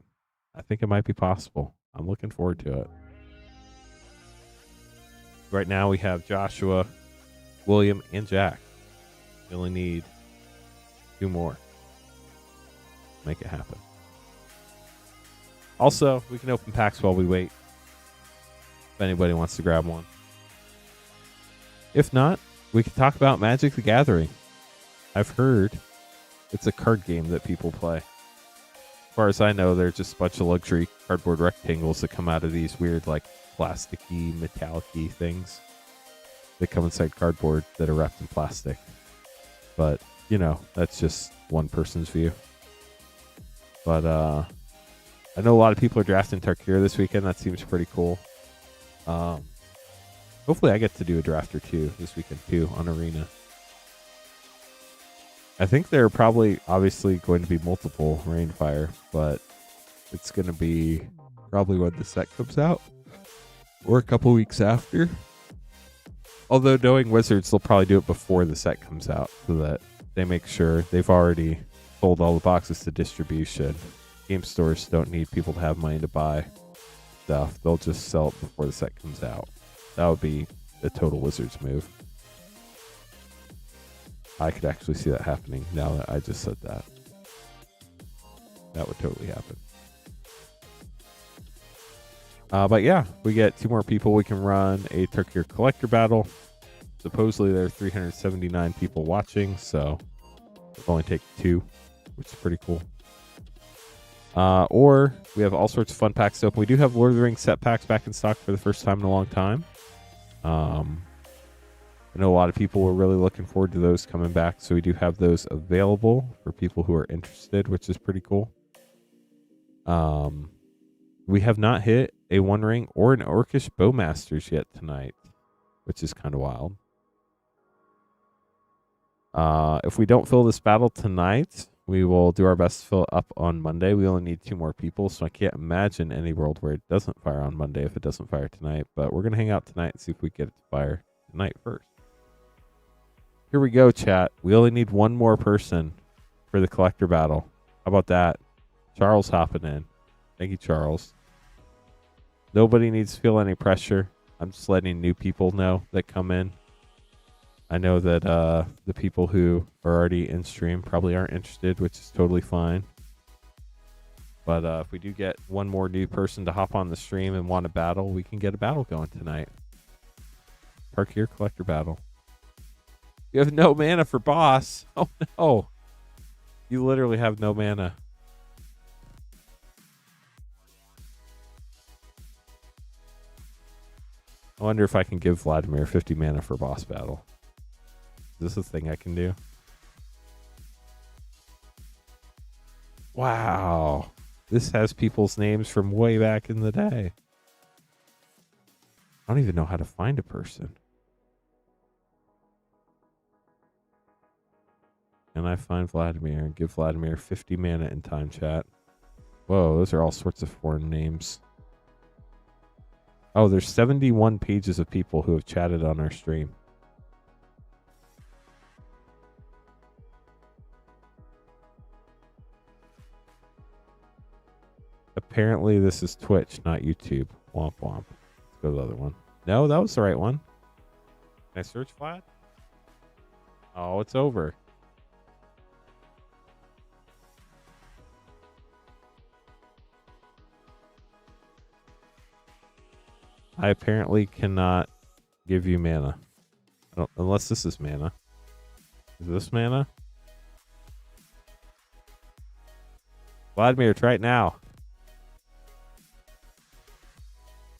I think it might be possible. I'm looking forward to it. Right now we have Joshua, William, and Jack. We only need 2 more. Make it happen. Also, we can open packs while we wait. If anybody wants to grab one. If not, we can talk about Magic the Gathering. I've heard it's a card game that people play. As far as I know, they're just a bunch of luxury cardboard rectangles that come out of these weird, like, plasticky, metallic-y things that come inside cardboard that are wrapped in plastic. But, you know, that's just one person's view. But I know a lot of people are drafting Tarkir this weekend. That seems pretty cool. Hopefully I get to do a draft or 2 this weekend too on Arena. I think there are probably obviously going to be multiple Rainfire, but it's going to be probably when the set comes out or a couple weeks after. Although knowing Wizards, they'll probably do it before the set comes out so that they make sure they've already sold all the boxes to distribution. Game stores don't need people to have money to buy stuff. They'll just sell it before the set comes out. That would be a total Wizards move. I could actually see that happening now that I just said that. That would totally happen. But yeah, we get 2 more people. We can run a Tarkir collector battle. Supposedly there are 379 people watching, so it'll only take 2. Which is pretty cool. Or we have all sorts of fun packs to open. We do have Lord of the Rings set packs back in stock for the first time in a long time. I know a lot of people were really looking forward to those coming back, so we do have those available for people who are interested, which is pretty cool. We have not hit a One Ring or an Orcish Bowmasters yet tonight, which is kind of wild. If we don't fill this battle tonight, we will do our best to fill it up on Monday. We only need 2 more people, so I can't imagine any world where it doesn't fire on Monday if it doesn't fire tonight. But we're going to hang out tonight and see if we get it to fire tonight first. Here we go, chat. We only need 1 more person for the collector battle. How about that? Charles hopping in. Thank you, Charles. Nobody needs to feel any pressure. I'm just letting new people know that come in. I know that the people who are already in stream probably aren't interested, which is totally fine. But if we do get 1 more new person to hop on the stream and want a battle, we can get a battle going tonight. Tarkir collector battle. You have no mana for boss. Oh no. You literally have no mana. I wonder if I can give Vladimir 50 mana for boss battle. Is this a thing I can do? Wow. This has people's names from way back in the day. I don't even know how to find a person. Can I find Vladimir and give Vladimir 50 mana in time, chat? Whoa, those are all sorts of foreign names. Oh, there's 71 pages of people who have chatted on our stream. Apparently this is Twitch, not YouTube. Womp womp. Let's go to the other one. No, that was the right one. Can I search Vlad? Oh, it's over. I apparently cannot give you mana. Unless this is mana. Is this mana? Vladimir, try it now.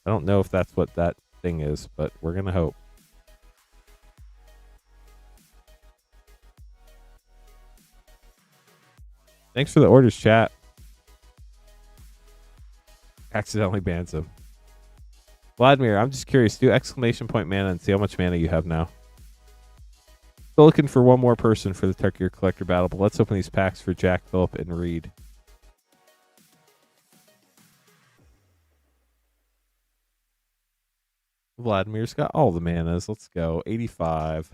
I don't know if that's what that thing is, but we're going to hope. Thanks for the orders, chat. Accidentally bans him. Vladimir, I'm just curious. Do exclamation point mana and see how much mana you have now. Still looking for 1 more person for the Tarkir collector battle, but let's open these packs for Jack, Phillip, and Reed. Vladimir's got all the manas. Let's go. 85.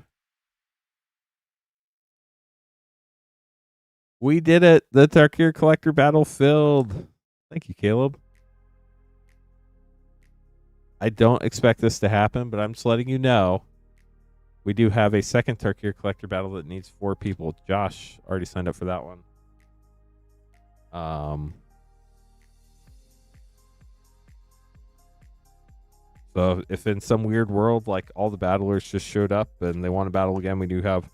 We did it. The Tarkir collector battle filled. Thank you, Caleb. I don't expect this to happen, but I'm just letting you know. We do have a second Tarkir collector battle that needs 4 people. Josh already signed up for that one. So if in some weird world, like all the battlers just showed up and they want to battle again, we do have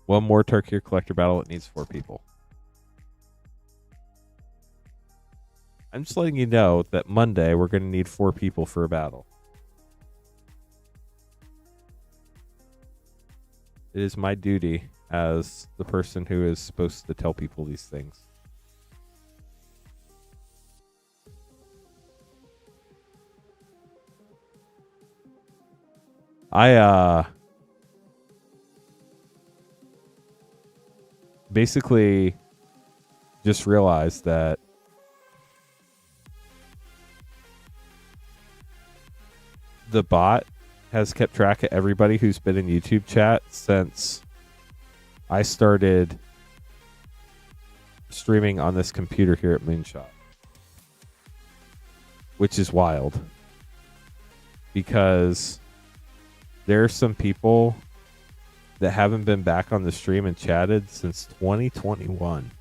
1 more Tarkir collector battle that needs 4 people. I'm just letting you know that Monday we're going to need 4 people for a battle. It is my duty as the person who is supposed to tell people these things. I basically just realized that the bot has kept track of everybody who's been in YouTube chat since I started streaming on this computer here at Moonshot, which is wild because there are some people that haven't been back on the stream and chatted since 2021.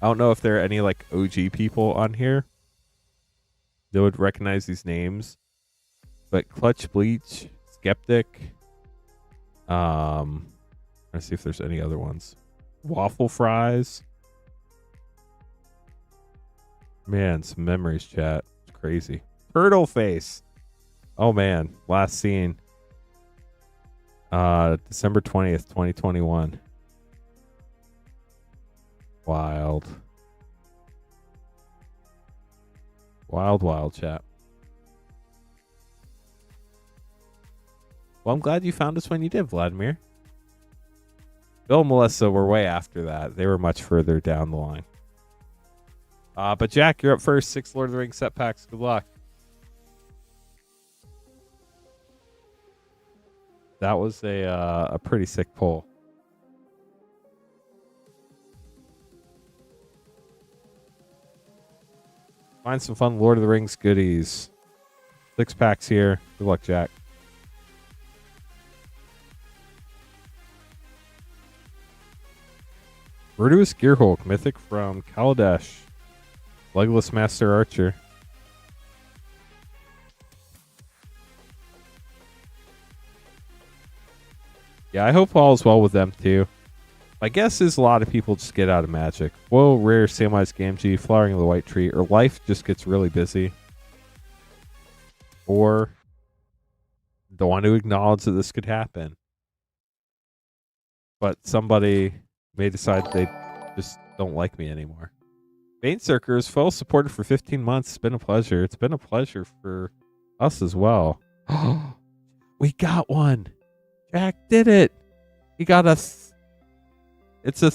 I don't know if there are any like OG people on here that would recognize these names, but Clutch Bleach, Skeptic, let's see if there's any other ones. Waffle Fries. Man, some memories, chat. It's crazy. Turtle Face. Oh man, last seen December 20th, 2021. Wild. Wild chat. Well, I'm glad you found us when you did, Vladimir. Bill and Melissa were way after that. They were much further down the line. But Jack, you're up first. 6 Lord of the Rings set packs. Good luck. That was a pretty sick pull. Find some fun Lord of the Rings goodies. 6 packs here. Good luck, Jack. Verduous Gearhulk, mythic from Kaladesh. Legless Master Archer. Yeah, I hope all is well with them too. My guess is a lot of people just get out of Magic. Whoa, rare Samwise Gamgee, Flowering of the White Tree, or life just gets really busy. Or don't want to acknowledge that this could happen. But somebody may decide they just don't like me anymore. Banecirker is full supported for 15 months. It's been a pleasure. It's been a pleasure for us as well. We got one. Jack did it. He got us. It's a.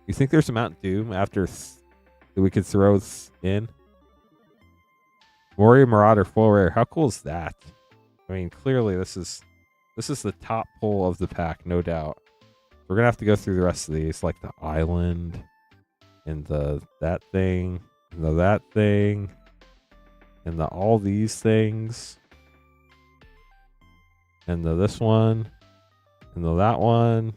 You think there's a Mountain Doom after that we could throw in? Warrior Marauder full rare. How cool is that? I mean, clearly this is the top pull of the pack, no doubt. We're gonna have to go through the rest of these, like the island, and that thing, and that thing, and all these things, and this one, and that one.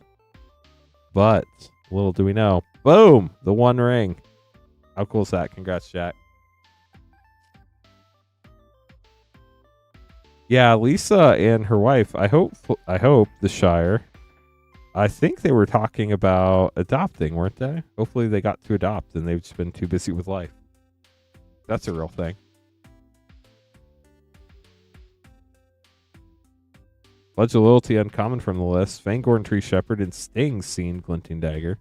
But little do we know, boom, the One Ring. How cool is that? Congrats, Jack. Yeah, Lisa and her wife. I hope the Shire. I think they were talking about adopting, weren't they? Hopefully they got to adopt and they've just been too busy with life. That's a real thing. Pledge of Loyalty uncommon from the list. Fangorn Tree Shepherd and Sting Scene Glinting Dagger.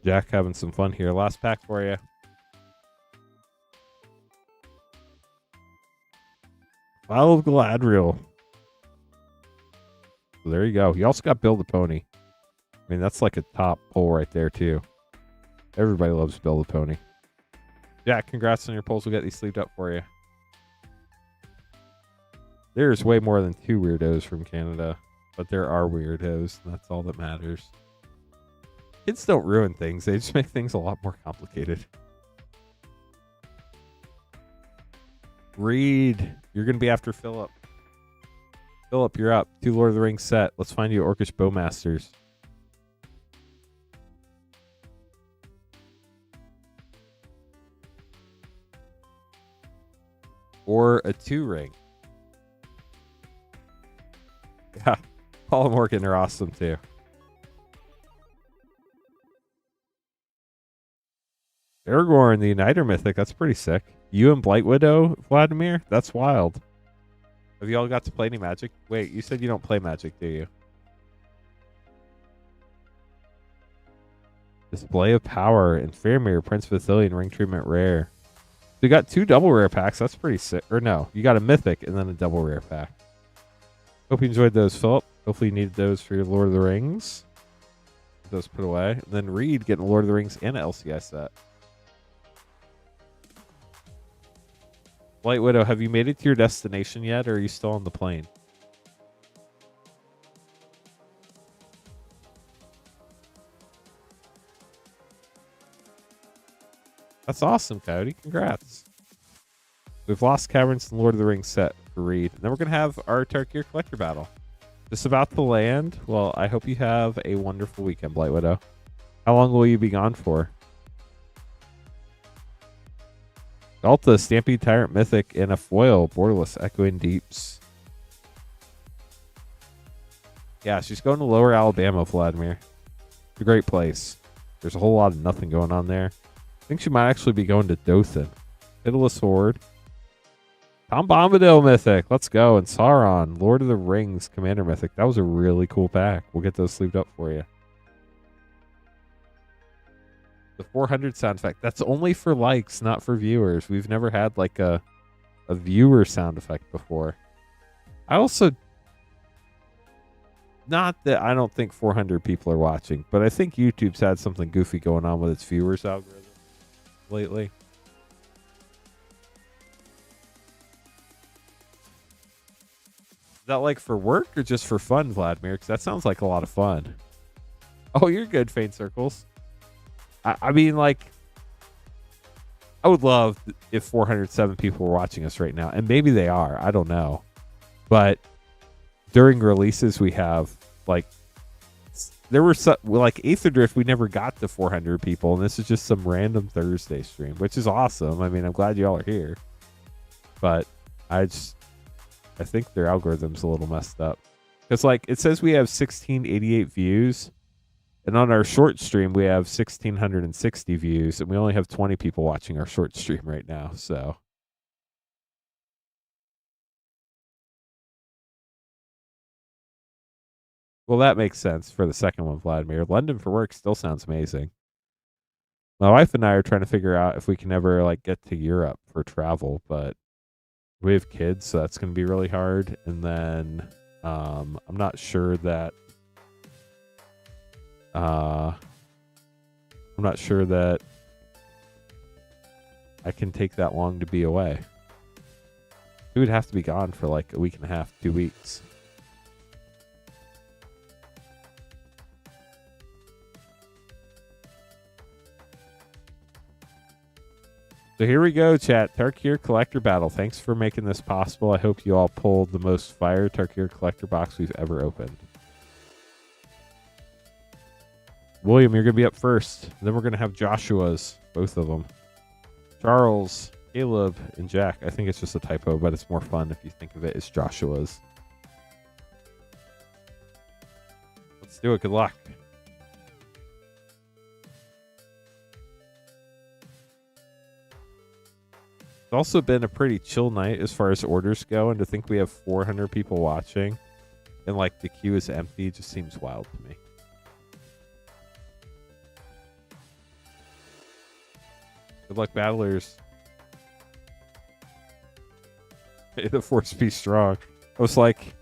Jack having some fun here. Last pack for you. Vial of Galadriel. So there you go. You also got Build a Pony. I mean, that's like a top pull right there, too. Everybody loves Build a Pony. Jack, congrats on your pulls. We'll get these sleeved up for you. There's way more than 2 weirdos from Canada, but there are weirdos, and that's all that matters. Kids don't ruin things. They just make things a lot more complicated. Reed, you're going to be after Philip. Philip, you're up. 2 Lord of the Rings set. Let's find you Orcish Bowmasters. Or a 2 ring. Yeah, Paul and Morgan are awesome too. Aragorn, the Uniter Mythic. That's pretty sick. You and Blight Widow, Vladimir? That's wild. Have you all got to play any Magic? Wait, you said you don't play Magic, do you? Display of Power and Faramir, Prince of Ithilien, Ring Treatment Rare. So you got 2 double rare packs. That's pretty sick. Or no, you got a Mythic and then a double rare pack. Hope you enjoyed those, Philip. Hopefully you needed those for your Lord of the Rings. Get those put away. And then Reed getting Lord of the Rings and an LCI set. Blight Widow, have you made it to your destination yet, or are you still on the plane? That's awesome, Coyote. Congrats. We've lost Caverns and Lord of the Rings set for Reed. And then we're going to have our Tarkir Collector Battle. Just about to land. Well, I hope you have a wonderful weekend, Blight Widow. How long will you be gone for? Alta, Stampede Tyrant Mythic, and a foil, Borderless Echoing Deeps. Yeah, she's going to Lower Alabama, Vladimir. It's a great place. There's a whole lot of nothing going on there. I think she might actually be going to Dothan. Pitiless Horde. Tom Bombadil Mythic. Let's go. And Sauron, Lord of the Rings Commander Mythic. That was a really cool pack. We'll get those sleeved up for you. The 400 sound effect. That's only for likes, not for viewers. We've never had like a viewer sound effect before. I also, not that I don't think 400 people are watching, but I think YouTube's had something goofy going on with its viewers algorithm lately. Is that like for work or just for fun, Vladimir? Because that sounds like a lot of fun. Oh, you're good, Faint Circles. I mean, like, I would love if 407 people were watching us right now, and maybe they are. I don't know. But during releases, we have, like, there were like Aether Drift, we never got to 400 people, and this is just some random Thursday stream, which is awesome. I mean, I'm glad y'all are here. But I think their algorithm's a little messed up. Because, like, it says we have 1688 views. And on our short stream, we have 1,660 views, and we only have 20 people watching our short stream right now. So, well, that makes sense for the second one, Vladimir. London for work still sounds amazing. My wife and I are trying to figure out if we can ever like get to Europe for travel, but we have kids, so that's going to be really hard. And then I'm not sure that. I'm not sure that I can take that long to be away. We would have to be gone for like a week and a half, 2 weeks. So here we go, chat. Tarkir Collector Battle. Thanks for making this possible. I hope you all pulled the most fire Tarkir Collector box we've ever opened. William, you're going to be up first. Then we're going to have Joshua's, both of them. Charles, Caleb, and Jack. I think it's just a typo, but it's more fun if you think of it as Joshua's. Let's do it. Good luck. It's also been a pretty chill night as far as orders go, and to think we have 400 people watching and like the queue is empty just seems wild to me. Good luck, battlers. May the force be strong. I was like,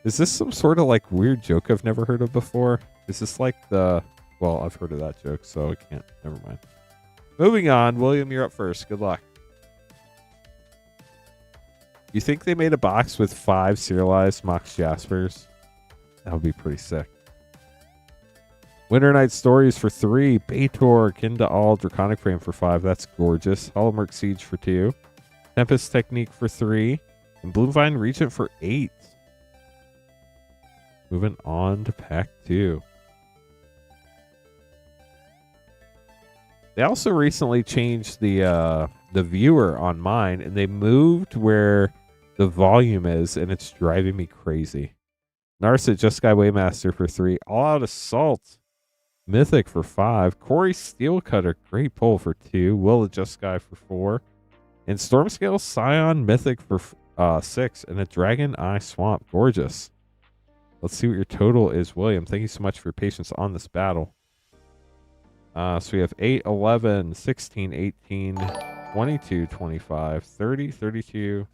is this some sort of like weird joke I've never heard of before? Is this like the... Well, I've heard of that joke, so I can't... Never mind. Moving on. William, you're up first. Good luck. You think they made a box with 5 serialized Mox Jaspers? That would be pretty sick. Winter Night Stories for 3. Baitor, Kinda All, Draconic Frame for 5. That's gorgeous. Hollowmark Siege for 2. Tempest Technique for 3. And Bloomvine Regent for 8. Moving on to pack 2. They also recently changed the viewer on mine, and they moved where the volume is, and it's driving me crazy. Narset, Just Sky Waymaster for 3. All Out Assault Mythic for 5. Corey Steelcutter, great pull for 2. Will of Just Sky for 4. And Stormscale Scion Mythic for 6. And a Dragon Eye Swamp. Gorgeous. Let's see what your total is, William. Thank you so much for your patience on this battle. So we have 8, 11, 16, 18, 22, 25, 30, 32,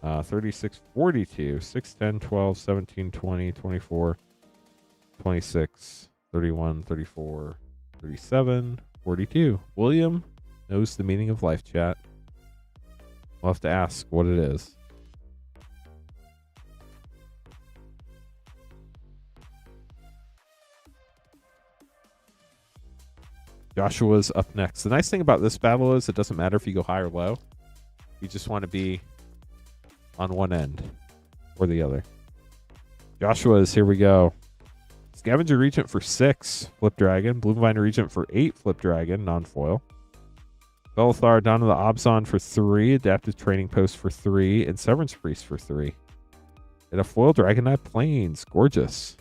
36, 42, 6, 10, 12, 17, 20, 24, 26, 31, 34, 37, 42. William knows the meaning of life, chat. We'll have to ask what it is. Joshua's up next. The nice thing about this battle is it doesn't matter if you go high or low. You just want to be on one end or the other. Joshua's, here we go. Scavenger Regent for 6, Flip Dragon. Bloomvine Regent for 8, Flip Dragon, non-foil. Belthar, Dawn of the Obzon for 3, Adaptive Training Post for 3, and Severance Priest for 3. And a foil Dragonite Plains. Gorgeous.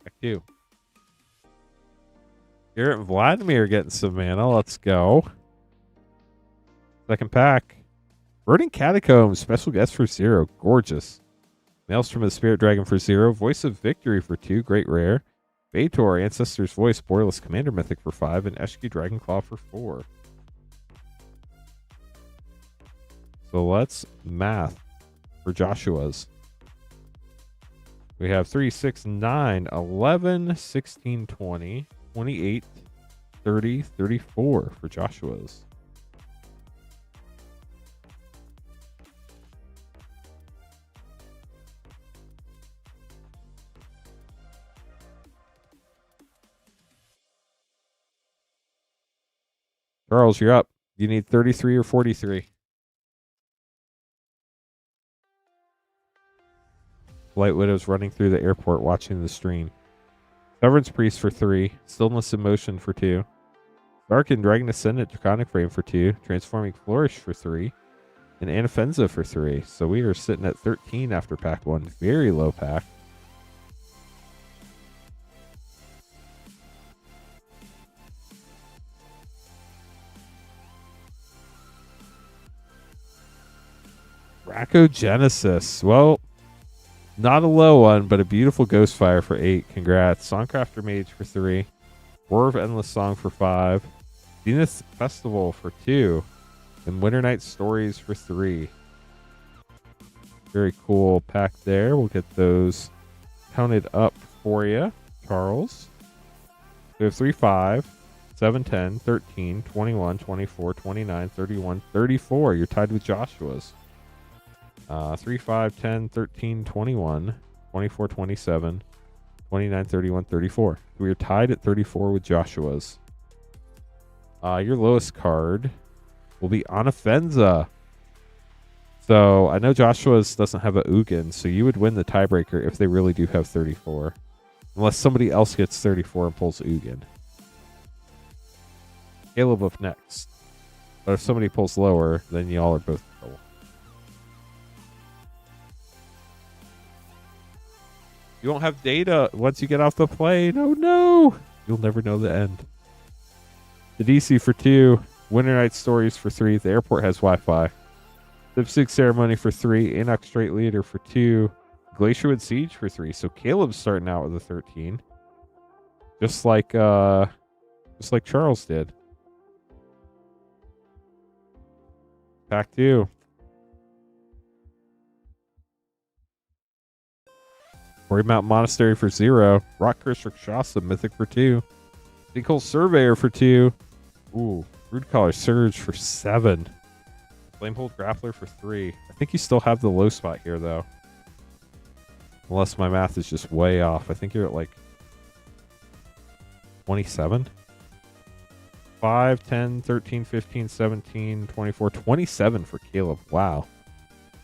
Back to you. Garrett and Vladimir getting some mana. Let's go. Second pack. Burning Catacombs, special guest for 0. Gorgeous. Maelstrom of the Spirit Dragon for 0. Voice of Victory for 2. Great rare. Baitor, Ancestor's Voice, Borderless Commander Mythic for 5. And Eshki Dragonclaw for 4. So let's math for Joshua's. We have 3, 6, 9, 11, 16, 20, 28, 30, 34 for Joshua's. Charles, you're up. You need 33 or 43. Light Widow's running through the airport watching the stream. Caverns Priest for 3. Stillness in Motion for 2. Darkened Dragon Ascendant Draconic Frame for 2. Transforming Flourish for 3. And Anafenza for 3. So we are sitting at 13 after pack 1. Very low pack. Dracogenesis. Well, not a low one, but a beautiful Ghostfire for 8. Congrats. Songcrafter Mage for 3. War of Endless Song for 5. Zenith Festival for 2. And Winter Night Stories for 3. Very cool pack there. We'll get those counted up for you, Charles. We have 3, 5, 7, 10, 13, 21, 24, 29, 31, 34. You're tied with Joshua's. 3, 5, 10, 13, 21, 24, 27, 29, 31, 34. We are tied at 34 with Joshua's. Your lowest card will be Anafenza. So I know Joshua's doesn't have a Ugin, so you would win the tiebreaker if they really do have 34. Unless somebody else gets 34 and pulls Ugin. Caleb up next. But if somebody pulls lower, then y'all are both in trouble. You won't have data once you get off the plane. Oh no! You'll never know the end. The DC for 2. Winter Night Stories for 3. The airport has Wi-Fi. Lipstick Ceremony for 3. Enoch Straight Leader for 2. Glacierwood Siege for 3. So Caleb's starting out with a 13. Just like Charles did. Pack 2. Mount Monastery for 0. Rock Curse Rakshasa Mythic for 2. Sinkhole Surveyor for 2. Ooh, Brood Collar Surge for 7. Flamehold Grappler for 3. I think you still have the low spot here, though. Unless my math is just way off. I think you're at like 27. 5, 10, 13, 15, 17, 24, 27 for Caleb. Wow.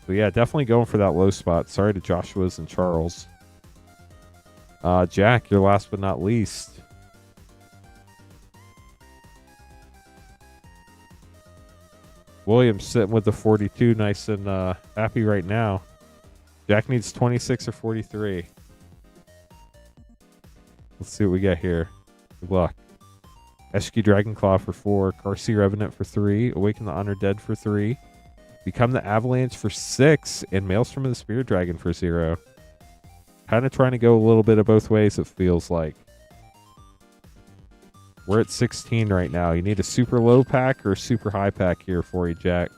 So yeah, definitely going for that low spot. Sorry to Joshua's and Charles. Jack, your last but not least. William's sitting with the 42, nice and happy right now. Jack needs 26 or 43. Let's see what we get here. Good luck. Eshki Dragonclaw for 4. Karsi Revenant for 3. Awaken the Honored Dead for 3. Become the Avalanche for 6. And Maelstrom of the Spirit Dragon for 0. Kind of trying to go a little bit of both ways, it feels like. We're at 16 right now. You need a super low pack or a super high pack here for you, Jack.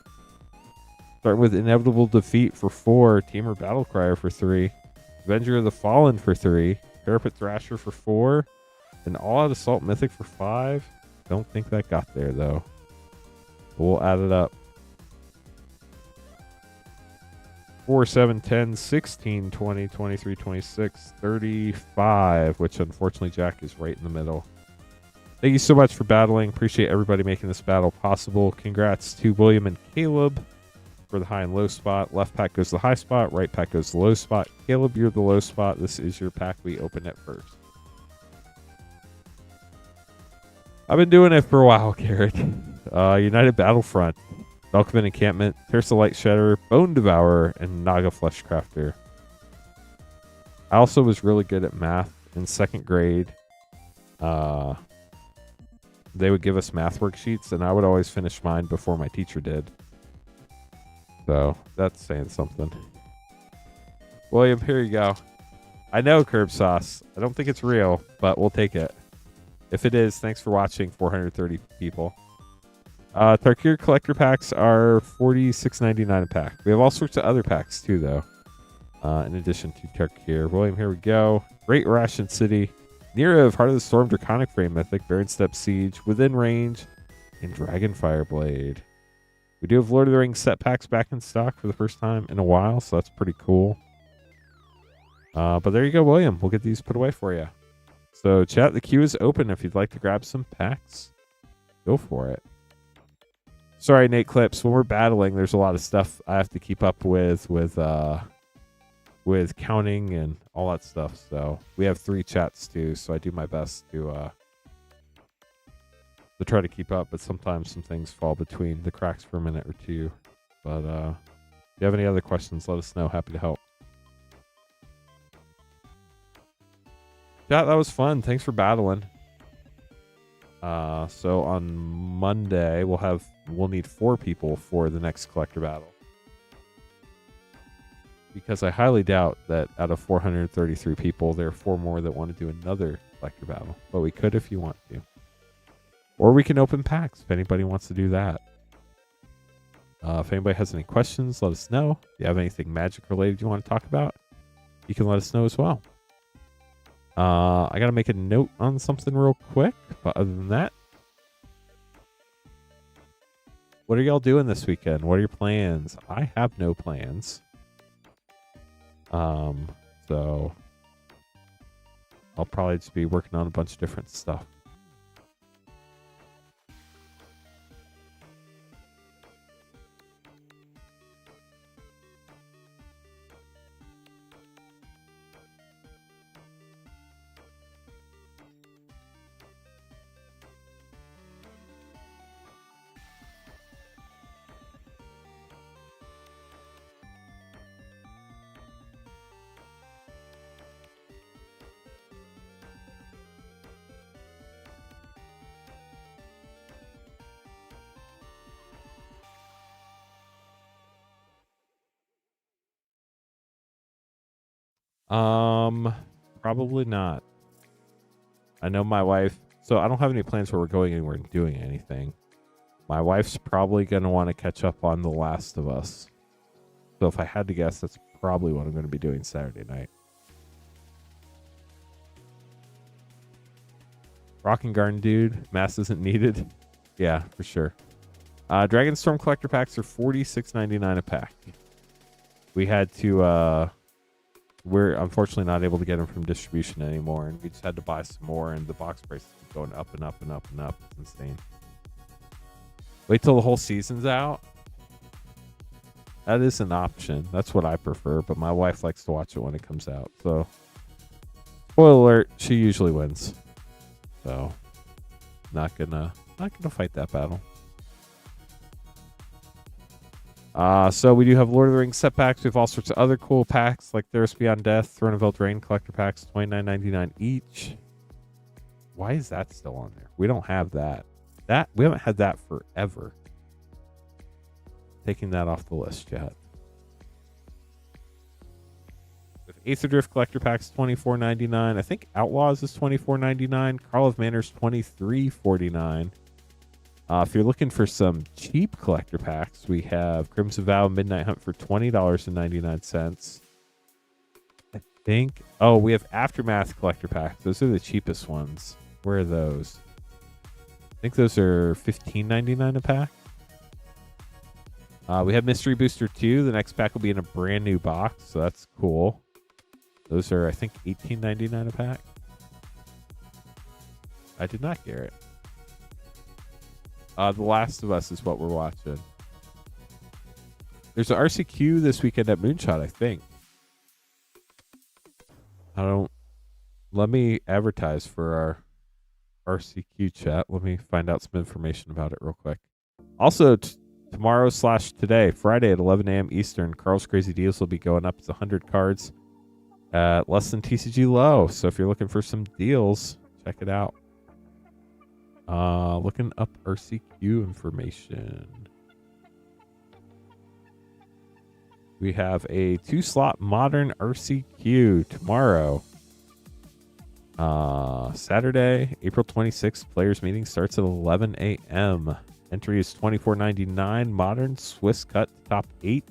Starting with Inevitable Defeat for 4. Tamer Battlecrier for 3. Avenger of the Fallen for 3. Parapet Thrasher for 4. And All-Out Assault Mythic for 5. Don't think that got there, though. But we'll add it up. 4, 7, 10, 16, 20, 23, 26, 35, which unfortunately Jack is right in the middle. Thank you so much for battling. Appreciate everybody making this battle possible. Congrats to William and Caleb for the high and low spot. Left pack goes to the high spot. Right pack goes to the low spot. Caleb, you're the low spot. This is your pack. We open it first. I've been doing it for a while, Garrett. United Battlefront. Velkovan Encampment, Tersa Light Shedder, Bone Devourer, and Naga Flesh Crafter. I also was really good at math in 2nd grade. They would give us math worksheets, and I would always finish mine before my teacher did. So that's saying something. William, here you go. I know curb sauce. I don't think it's real, but we'll take it. If it is, thanks for watching, 430 people. Tarkir collector packs are $46.99 a pack. We have all sorts of other packs too, though. In addition to Tarkir. William, here we go. Great Ration City. Nero of Heart of the Storm, Draconic Frame Mythic, Baron Step Siege, Within Range, and Dragonfire Blade. We do have Lord of the Rings set packs back in stock for the first time in a while, so that's pretty cool. But there you go, William. We'll get these put away for you. So, chat, the queue is open if you'd like to grab some packs. Go for it. Sorry, Nate Clips. When we're battling, there's a lot of stuff I have to keep up with counting and all that stuff. So we have 3 chats too, so I do my best to try to keep up, but sometimes some things fall between the cracks for a minute or two. But if you have any other questions, let us know. Happy to help. Yeah, that was fun. Thanks for battling. So on Monday we'll need 4 people for the next collector battle. Because I highly doubt that out of 433 people, there are 4 more that want to do another collector battle. But we could if you want to. Or we can open packs if anybody wants to do that. If anybody has any questions, let us know. If you have anything Magic related you want to talk about, you can let us know as well. I got to make a note on something real quick. But other than that, what are y'all doing this weekend? What are your plans? I have no plans. So I'll probably just be working on a bunch of different stuff. Probably not. I know my wife, so I don't have any plans where we're going anywhere and doing anything. My wife's probably going to want to catch up on The Last of Us. So if I had to guess, that's probably what I'm going to be doing Saturday night. Rockin' Garden Dude, mass isn't needed. Yeah, for sure. Dragonstorm collector packs are $46.99 a pack. We had to, we're unfortunately not able to get them from distribution anymore, and we just had to buy some more, and the box prices keep going up and up and up and up. It's insane. Wait till the whole season's out. That is an option. That's what I prefer, but my wife likes to watch it when it comes out. So, spoiler alert, she usually wins. So, not gonna fight that battle. So we do have Lord of the Rings set packs. We have all sorts of other cool packs like Theros Beyond Death, Throne of Eldraine collector packs, $29.99 each. Why is that still on there? We don't have that. We haven't had that forever. Taking that off the list yet. With Aether Drift collector packs, $24.99. I think Outlaws is $24.99. Carl of Manor's $23.49. If you're looking for some cheap collector packs, we have Crimson Vow Midnight Hunt for $20.99. I think. Oh, we have Aftermath collector packs. Those are the cheapest ones. Where are those? I think those are $15.99 a pack. We have Mystery Booster 2. The next pack will be in a brand new box, so that's cool. Those are, I think, $18.99 a pack. I did not, Garrett. The Last of Us is what we're watching. There's an RCQ this weekend at Moonshot, I think. Let me advertise for our RCQ chat. Let me find out some information about it real quick. Also, tomorrow/today, Friday at 11 a.m. Eastern, Carl's Crazy Deals will be going up. It's 100 cards at less than TCG low. So if you're looking for some deals, check it out. Looking up RCQ information. We have a 2-slot modern RCQ tomorrow. Saturday, April 26th. Players meeting starts at 11 a.m. Entry is $24.99. Modern Swiss cut top 8.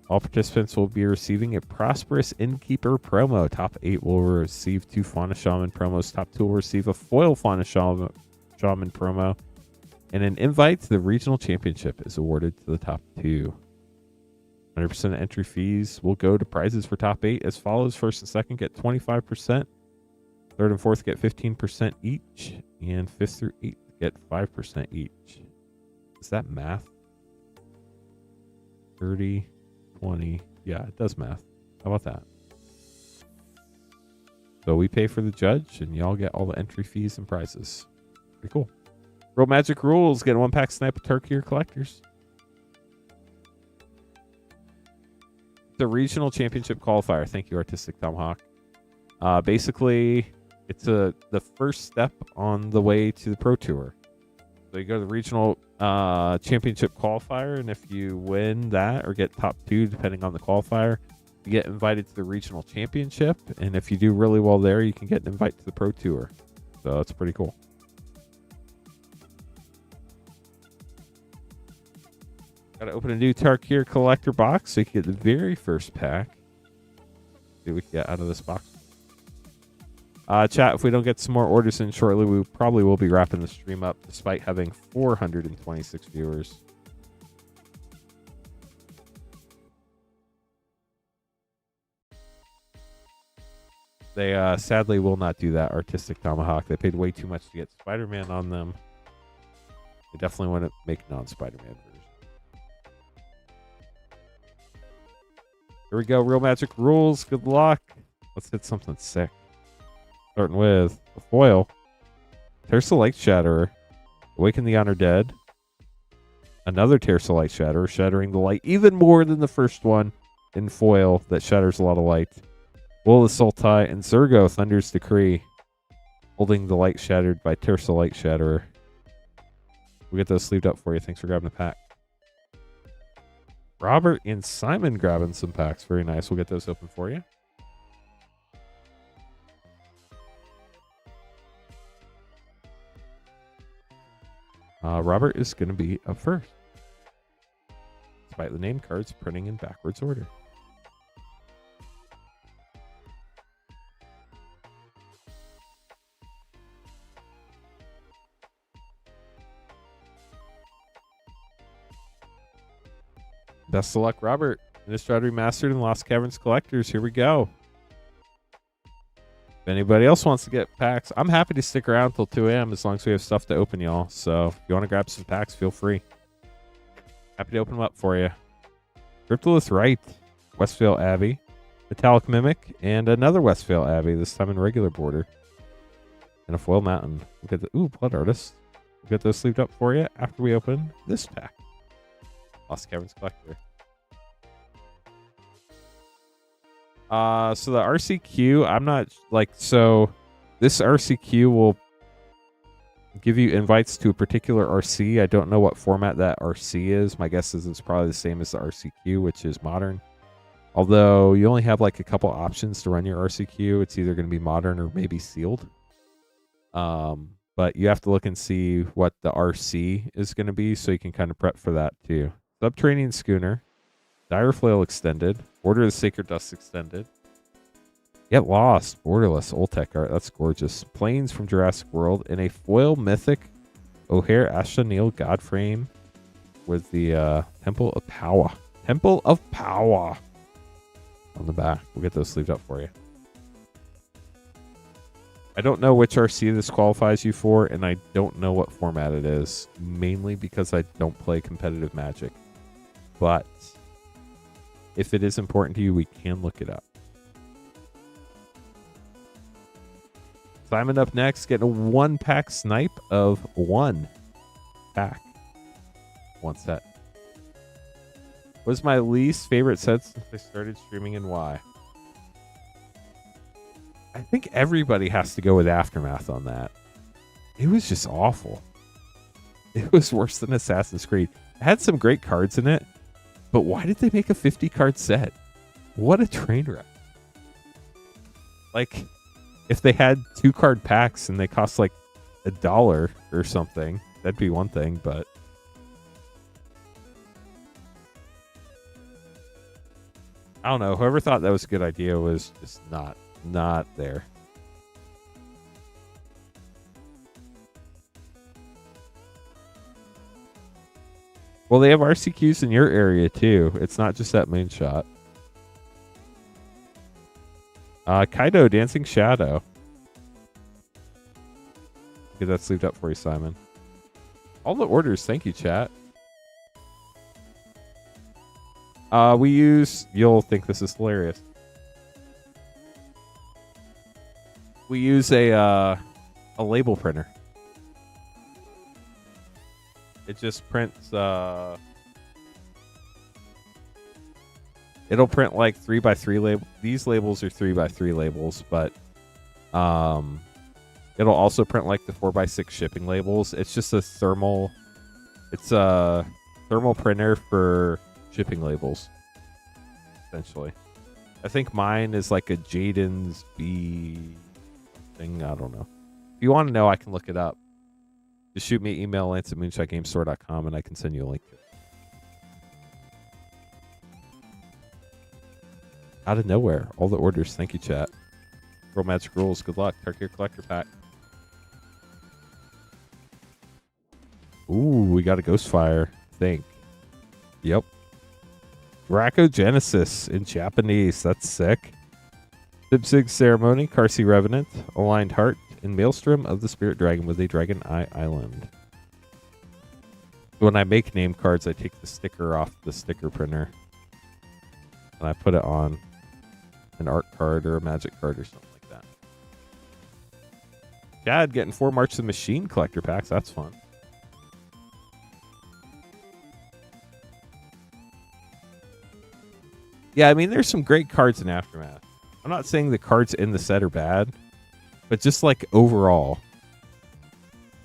All participants will be receiving a Prosperous Innkeeper promo. Top 8 will receive 2 Fauna Shaman promos. Top 2 will receive a foil Fauna Shaman promo. And an invite to the regional championship is awarded to the top 2. 100% entry fees will go to prizes for top 8 as follows. First and second get 25%. Third and fourth get 15% each. And fifth through 8th get 5% each. Is that math? 30, 20. Yeah, it does math. How about that? So we pay for the judge and y'all get all the entry fees and prizes. Pretty cool. Real Magic Rules. Get a 1-pack Snipe of Tarkir collectors. The regional championship qualifier. Thank you, Artistic Tomahawk. Basically, it's the first step on the way to the Pro Tour. So you go to the regional championship qualifier, and if you win that or get top 2, depending on the qualifier, you get invited to the regional championship. And if you do really well there, you can get an invite to the Pro Tour. So that's pretty cool. Got to open a new Tarkir collector box so you can get the very first pack. See what we can get out of this box. Chat, if we don't get some more orders in shortly, we probably will be wrapping the stream up despite having 426 viewers. They sadly will not do that, Artistic Tomahawk. They paid way too much to get Spider-Man on them. They definitely want to make non-Spider-Man version. Here we go. Real Magic Rules. Good luck. Let's hit something sick. Starting with a foil. Tersa Light Shatterer. Awaken the Undead. Another Tersa Light Shatterer. Shattering the light even more than the first one in foil that shatters a lot of light. Will of the Sultai and Zergo Thunder's Decree. Holding the light shattered by Tersa Light Shatterer. We'll get those sleeved up for you. Thanks for grabbing the pack. Robert and Simon grabbing some packs. Very nice. We'll get those open for you. Robert is going to be up first. Despite the name cards printing in backwards order. Best of luck, Robert. Innistrad Remastered and Lost Caverns collectors. Here we go. If anybody else wants to get packs, I'm happy to stick around till 2 a.m. as long as we have stuff to open, y'all. So if you want to grab some packs, feel free. Happy to open them up for you. Cryptolith Rite, Westvale Abbey, Metallic Mimic, and another Westvale Abbey, this time in regular border. And a Foil Mountain. We'll get the Blood Artist. We'll get those sleeved up for you after we open this pack. Lost Caverns Collector. So the RCQ, I'm not so this RCQ will give you invites to a particular RC. I don't know what format that RC is. My guess is it's probably the same as the RCQ, which is modern. Although you only have like a couple options to run your RCQ. It's either going to be modern or maybe sealed. But you have to look and see what the RC is going to be so you can kind of prep for that too. Subterranean Schooner, Dire Flail Extended, Order of the Sacred Dust Extended, Get Lost, Borderless, Oltec art, that's gorgeous. Plains from Jurassic World, and a foil mythic O'Hare Ashanil Godframe with the Temple of Power. Temple of Power on the back. We'll get those sleeved up for you. I don't know which RC this qualifies you for, and I don't know what format it is, mainly because I don't play competitive Magic. But if it is important to you, we can look it up. Simon up next, getting a 1-pack snipe of 1 pack. 1 set. What is my least favorite set since I started streaming and why? I think everybody has to go with Aftermath on that. It was just awful. It was worse than Assassin's Creed. It had some great cards in it, But why did they make a 50 card set? What a train wreck. Like, if they had 2 card packs and they cost like $1 or something, that'd be one thing, but I don't know. Whoever thought that was a good idea was just not there. Well, they have RCQs in your area too. It's not just that moonshot. Kaido, Dancing Shadow. Get that sleeved up for you, Simon. All the orders. Thank you, chat. We use... You'll think this is hilarious. We use a label printer. It just prints... It'll print like 3x3 label. These labels are 3x3 labels, but it'll also print like the 4x6 shipping labels. It's just a thermal. It's a thermal printer for shipping labels, essentially. I think mine is like a Jaden's B thing. I don't know. If you want to know, I can look it up. Just shoot me an email, lance@moonshotgamestore.com, and I can send you a link to it. Out of nowhere, all the orders. Thank you, chat. Roll Magic Rules. Good luck. Tarkir Collector Pack. Ooh, we got a Ghostfire. Think. Yep. Dracogenesis in Japanese. That's sick. Sibsig Ceremony. Karsi Revenant. Aligned Heart. And Maelstrom of the Spirit Dragon with a Dragon Eye Island. When I make name cards, I take the sticker off the sticker printer. And I put it on an art card or a magic card or something like that. Chad getting 4 March of the Machine collector packs. That's fun. Yeah, I mean, there's some great cards in Aftermath. I'm not saying the cards in the set are bad, but just like overall,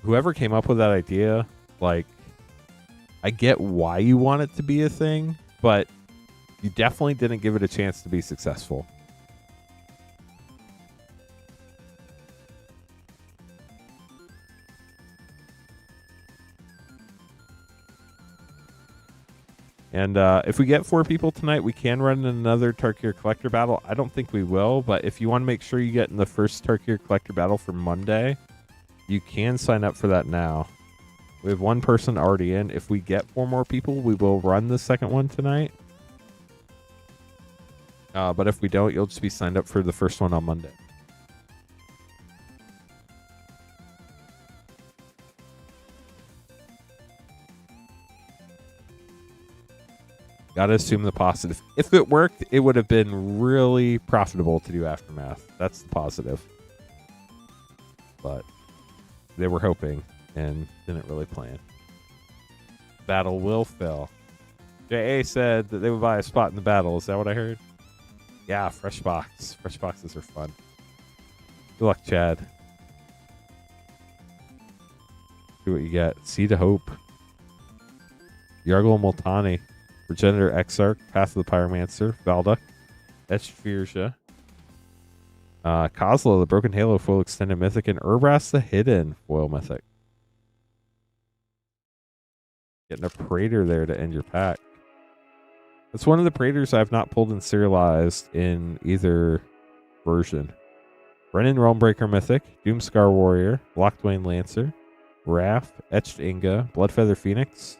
whoever came up with that idea, like, I get why you want it to be a thing, but you definitely didn't give it a chance to be successful. And if we get 4 people tonight, we can run another Tarkir Collector Battle. I don't think we will, but if you want to make sure you get in the first Tarkir Collector Battle for Monday, you can sign up for that now. We have 1 person already in. If we get 4 more people, we will run the second one tonight. But if we don't, you'll just be signed up for the first one on Monday. Gotta assume the positive. If it worked, it would have been really profitable to do Aftermath. That's the positive. But they were hoping and didn't really plan. Battle will fill. JA said that they would buy a spot in the battle. Is that what I heard? Yeah, fresh box. Fresh boxes are fun. Good luck, Chad. See what you get. Seed of Hope. Yargle Multani. Progenitor Exarch. Path of the Pyromancer. Valduck. Etched Fuchsia. Kozlo, the Broken Halo foil extended mythic, and Urbras the Hidden foil mythic. Getting a Praetor there to end your pack. That's one of the Praetors I've not pulled and serialized in either version. Brennan Realmbreaker Mythic, Doomscar Warrior, Lockdwayne Lancer, Wrath, Etched Inga, Bloodfeather Phoenix,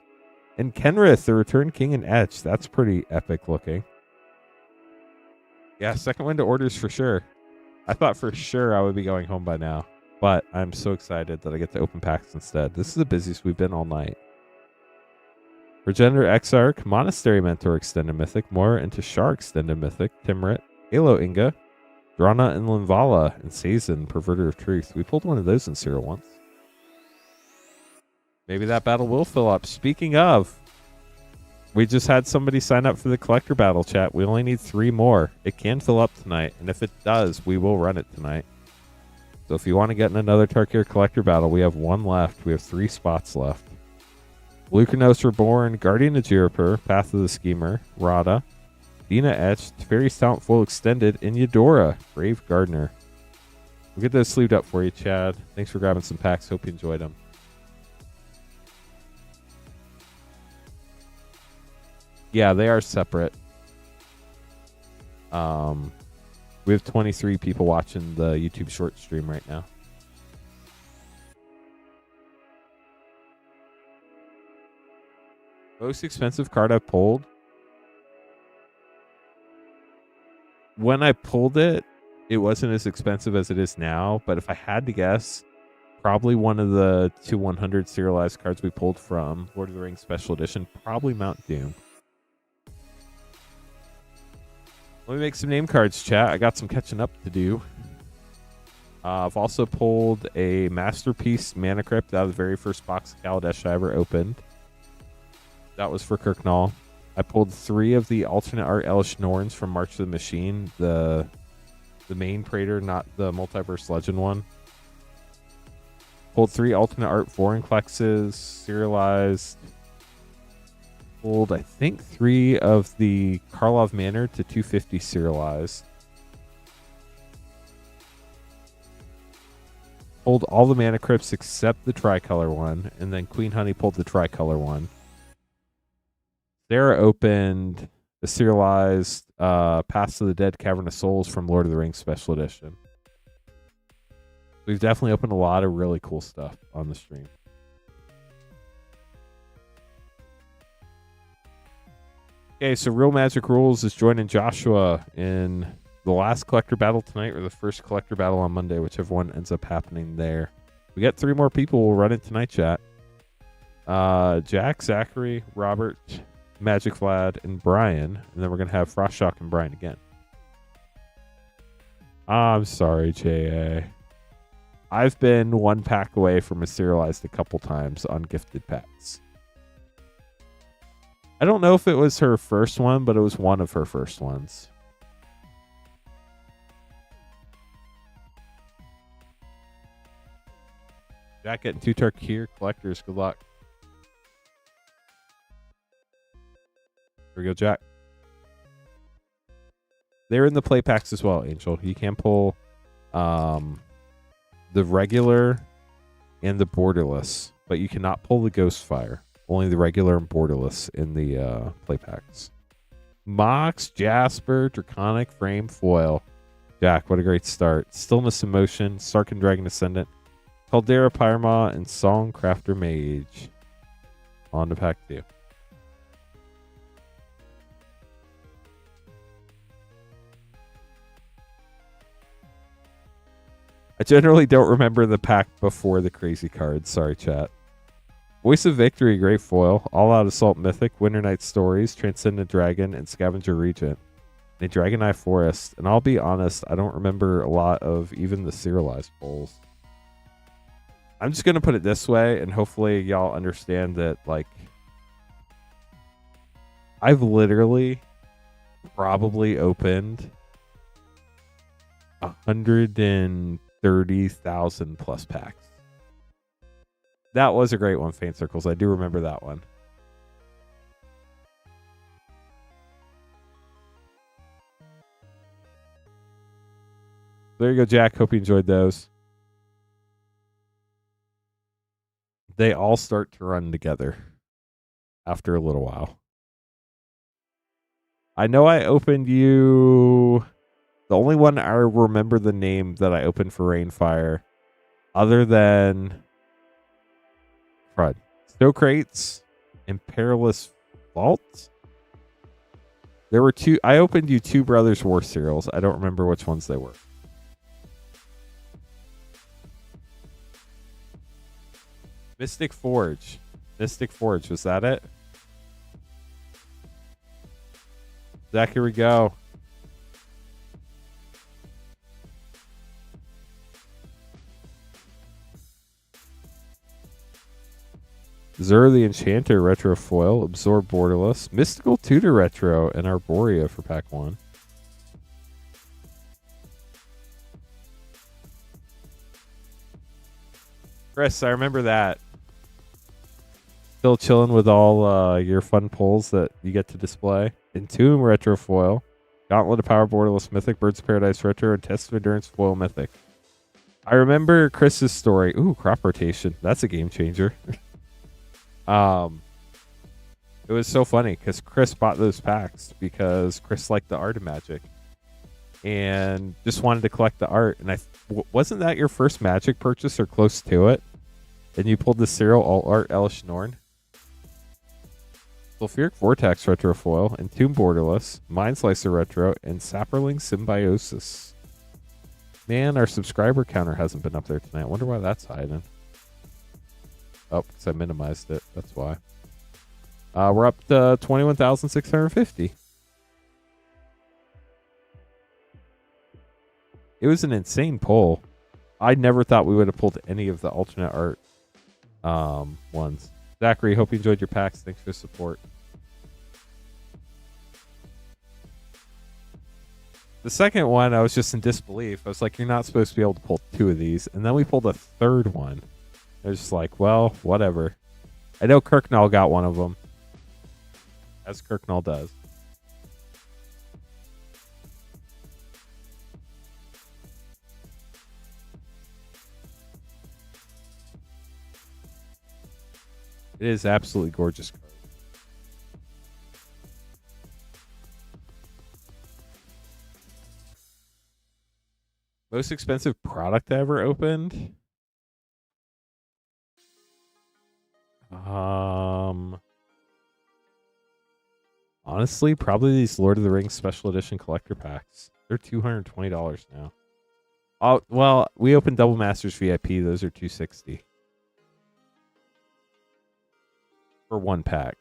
and Kenrith, the Return King and Etch. That's pretty epic looking. Yeah, second window orders for sure. I thought for sure I would be going home by now, but I'm so excited that I get to open packs instead. This is the busiest we've been all night. Progenitor Exarch, Monastery Mentor Extended Mythic, Moira into Shar Extended Mythic, Timrit, Halo Inga, Drana and Linvala, and Sazin, Perverter of Truth. We pulled one of those in serial once. Maybe that battle will fill up. Speaking of, we just had somebody sign up for the collector battle, chat. We only need 3 more. It can fill up tonight, and if it does, we will run it tonight. So if you want to get in another Tarkir collector battle, we have 1 left. We have 3 spots left. Lucanos Reborn, Guardian of Juniper, Path of the Schemer, Rada, Dina Etched, Fairy's Talent Full Extended, and Eudora, Brave Gardener. We'll get those sleeved up for you, Chad. Thanks for grabbing some packs. Hope you enjoyed them. Yeah, they are separate. We have 23 people watching the YouTube short stream right now. Most expensive card I've pulled. When I pulled it, it wasn't as expensive as it is now. But if I had to guess, probably one of the 2/100 serialized cards we pulled from Lord of the Rings Special Edition, probably Mount Doom. Let me make some name cards, chat. I got some catching up to do. I've also pulled a Masterpiece Mana Crypt out of the very first box of Kaladesh I ever opened. That was for Kirknall. I pulled 3 of the alternate art Elish Norns from March of the Machine. The main Praetor, not the Multiverse Legend one. Pulled 3 alternate art Vorinclexes, serialized. Pulled, I think, 3 of the Karlov Manor to 250 serialized. Pulled all the Mana Crypts except the tricolor one, and then Queen Honey pulled the tricolor one. Sarah opened the serialized Paths of the Dead Cavern of Souls from Lord of the Rings Special Edition. We've definitely opened a lot of really cool stuff on the stream. Okay, so Real Magic Rules is joining Joshua in the last collector battle tonight or the first collector battle on Monday, whichever one ends up happening there. We got 3 more people. We'll run it tonight, chat. Jack, Zachary, Robert, Magic Vlad, and Brian. And then we're going to have Frostshock and Brian again. I'm sorry, J.A. I've been 1 pack away from a serialized a couple times on gifted packs. I don't know if it was her first one, but it was one of her first ones. Jack getting 2 Tarkir collectors. Good luck. Here we go, Jack. They're in the play packs as well, Angel. You can pull the regular and the borderless, but you cannot pull the Ghostfire. Only the regular and borderless in the play packs. Mox, Jasper, Draconic, Frame, Foil. Jack, what a great start. Stillness in Motion, Sarkhan Dragon Ascendant, Caldera Pyrma, and Songcrafter Mage. On to pack 2. I generally don't remember the pack before the crazy cards. Sorry, chat. Voice of Victory, Great Foil, All Out Assault Mythic, Winter Night Stories, Transcendent Dragon, and Scavenger Regent. And a Dragon Eye Forest. And I'll be honest, I don't remember a lot of even the serialized pulls. I'm just going to put it this way, and hopefully y'all understand that, like, I've literally probably opened 130,000 plus packs. That was a great one, Faint Circles. I do remember that one. There you go, Jack. Hope you enjoyed those. They all start to run together after a little while. I know I opened you... The only one I remember the name that I opened for Rainfire, other than... Crud. Snow Crates and Perilous Vault. There were 2. I opened you 2 Brothers War cereals. I don't remember which ones they were. Mystic Forge. Mystic Forge. Was that it? Zach, here we go. Zur the Enchanter Retro Foil, Absorb Borderless, Mystical Tutor Retro, and Arborea for pack 1. Chris, I remember that. Still chilling with all your fun pulls that you get to display. Entomb Retro Foil, Gauntlet of Power Borderless Mythic, Birds of Paradise Retro, and Test of Endurance Foil Mythic. I remember Chris's story. Ooh, crop rotation. That's a game changer. It was so funny because Chris bought those packs because Chris liked the art of Magic and just wanted to collect the art. And wasn't that your first Magic purchase or close to it? And you pulled the Serial Alt Art Elish Norn. Sulfuric Vortex Retro Foil, Entomb Borderless, Mind Slicer Retro, and Saproling Symbiosis. Man, our subscriber counter hasn't been up there tonight. I wonder why that's hiding. Oh, because I minimized it. That's why. We're up to 21,650. It was an insane pull. I never thought we would have pulled any of the alternate art ones. Zachary, hope you enjoyed your packs. Thanks for the support. The second one, I was just in disbelief. I was like, you're not supposed to be able to pull two of these. And then we pulled a third one. I was just like, well, whatever. I know Kirknall got one of them. As Kirknall does. It is absolutely gorgeous card. Most expensive product I ever opened? Honestly, probably these Lord of the Rings Special Edition collector packs. They're $220 now. Oh, well, we opened Double Masters VIP. Those are $260 for one pack.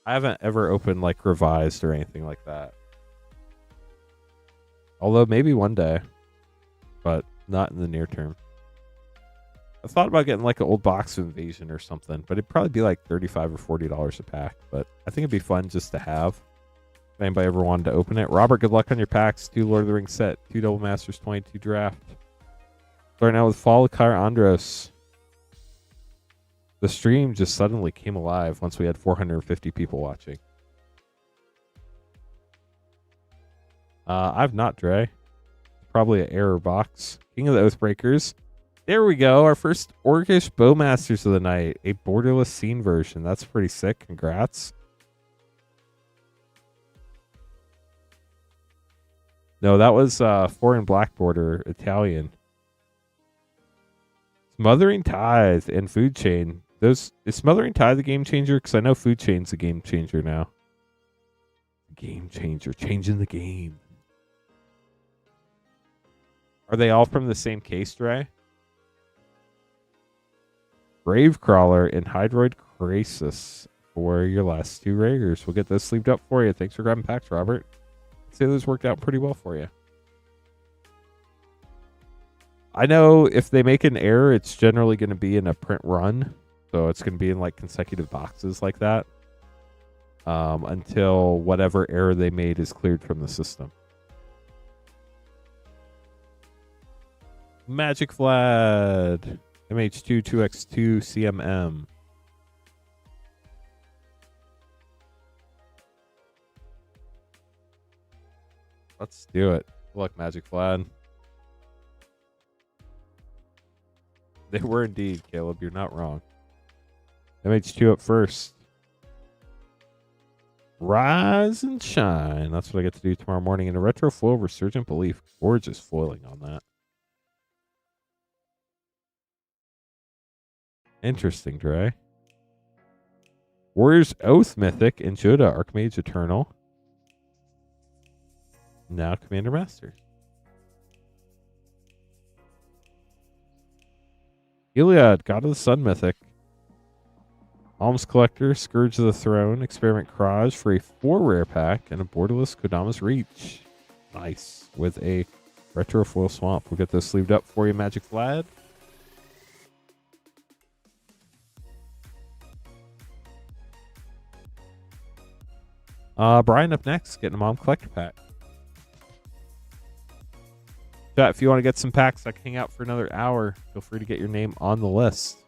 I haven't ever opened like revised or anything like that. Although maybe one day, but not in the near term. I thought about getting like an old box of Invasion or something, but it'd probably be like $35 or $40 a pack. But I think it'd be fun just to have. If anybody ever wanted to open it. Robert, good luck on your packs. 2 Lord of the Rings set, 2 Double Masters, 22 draft. Starting out with Fall of Kyr Andros. The stream just suddenly came alive once we had 450 people watching. I've not, Dre. Probably an error box. King of the Oathbreakers. There we go. Our first Orcish Bowmasters of the night. A borderless scene version. That's pretty sick. Congrats. No, that was foreign black border Italian. Smothering Tithe and Food Chain. Is Smothering Tithe the game changer? Because I know Food Chain's a game changer now. Game changer. Changing the game. Are they all from the same case, Dre? Gravecrawler and Hydroid Crisis for your last 2 rares. We'll get those sleeved up for you. Thanks for grabbing packs, Robert. I'd say those worked out pretty well for you. I know if they make an error, it's generally going to be in a print run. So it's going to be in like consecutive boxes like that. Until whatever error they made is cleared from the system. Magic Vlad. MH2 2x2 CMM. Let's do it. Good luck, Magic Vlad. They were indeed, Caleb. You're not wrong. MH2 up first. Rise and shine. That's what I get to do tomorrow morning in a retro foil Resurgent Belief. Gorgeous foiling on that. Interesting, Dre. Warrior's Oath Mythic and Joda Archmage Eternal. Now Commander Master. Iliad, God of the Sun Mythic. Alms Collector, Scourge of the Throne, Experiment Kraj for a 4 rare pack, and a borderless Kodama's Reach. Nice. With a retro foil swamp. We'll get those sleeved up for you, Magic Vlad. Brian up next, getting a Mom Collector pack. Chat, if you want to get some packs, I can hang out for another hour. Feel free to get your name on the list.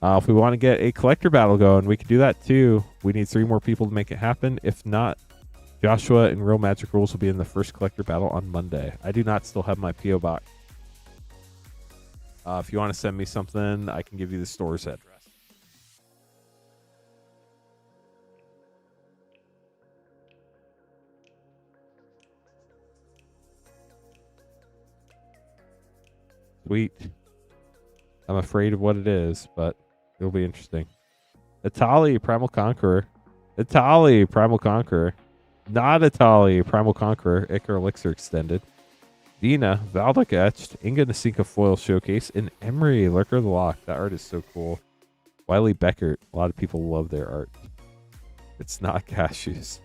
If we want to get a collector battle going, we can do that too. We need 3 more people to make it happen. If not, Joshua and Real Magic Rules will be in the first collector battle on Monday. I do not still have my P.O. box. If you want to send me something, I can give you the store's address. Sweet. I'm afraid of what it is, but it'll be interesting. Itali, Primal Conqueror. Itali, Primal Conqueror. Not Itali, Primal Conqueror, Icar Elixir Extended. Dina, Valdic Etched, Inga Nasinka Foil Showcase, and Emery, Lurker of the Lock. That art is so cool. Wiley Beckert. A lot of people love their art. It's not cashews.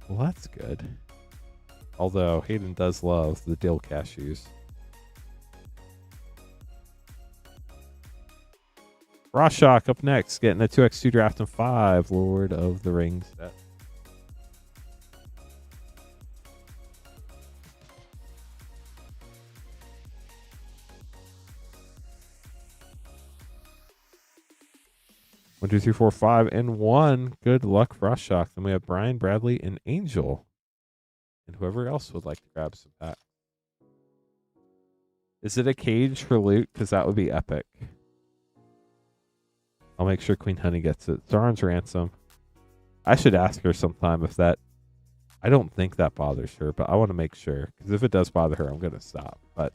Well, that's good. Although Hayden does love the dill cashews. Rorschach up next, getting a 2x2 draft and 5 Lord of the Rings set. One, 2, 3, 4, 5, and 1. Good luck, Rorschach. Then we have Brian, Bradley, and Angel. And whoever else would like to grab some packs. Is it a cage for loot? Because that would be epic. I'll make sure Queen Honey gets it. Zaron's Ransom. I should ask her sometime if that... I don't think that bothers her, but I want to make sure. Because if it does bother her, I'm going to stop. But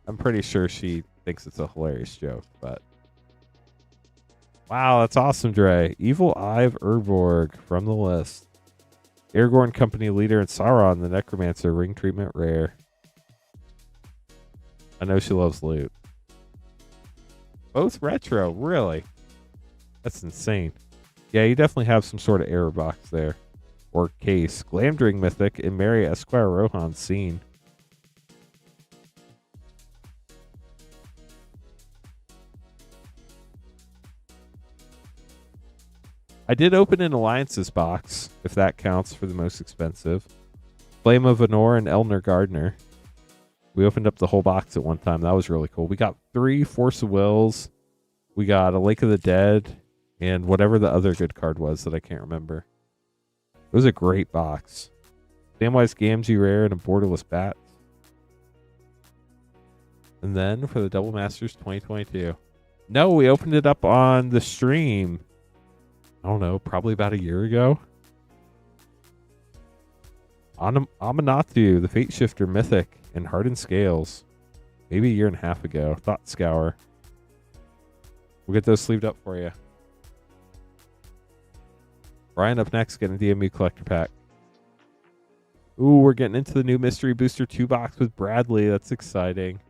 I'm pretty sure she thinks it's a hilarious joke. But wow, that's awesome, Dre. Evil Eye of Urborg from the list. Aragorn Company Leader and Sauron, the Necromancer, Ring Treatment Rare. I know she loves loot. Both retro, really? That's insane. Yeah, you definitely have some sort of error box there. Or case. Glamdring Mythic and Mary Esquire Rohan Scene. I did open an Alliances box, if that counts for the most expensive. Flame of Anor and Elner Gardner. We opened up the whole box at one time. That was really cool. We got 3 Force of Wills. We got a Lake of the Dead. And whatever the other good card was that I can't remember. It was a great box. Samwise Gamgee Rare and a Borderless Bat. And then for the Double Masters 2022. No, we opened it up on the stream. I don't know, probably about a year ago. Amanatu, the Fate Shifter Mythic, and Hardened Scales. Maybe a year and a half ago. Thought Scour. We'll get those sleeved up for you. Brian up next, getting a DMU collector pack. Ooh, we're getting into the new Mystery Booster 2 box with Bradley. That's exciting.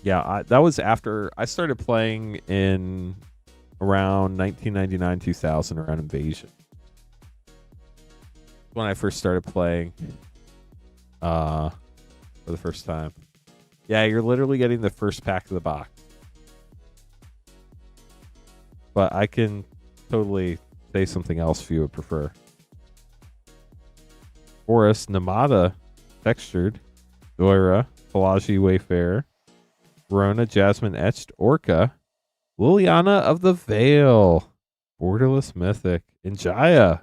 Yeah, that was after I started playing in around 1999, 2000, around Invasion. When I first started playing for the first time. Yeah, you're literally getting the first pack of the box. But I can totally say something else if you would prefer. Forest, Namada, Textured, Doira, Pelagi Wayfarer, Verona, Jasmine Etched, Orca, Liliana of the Veil, Borderless Mythic, and Jaya,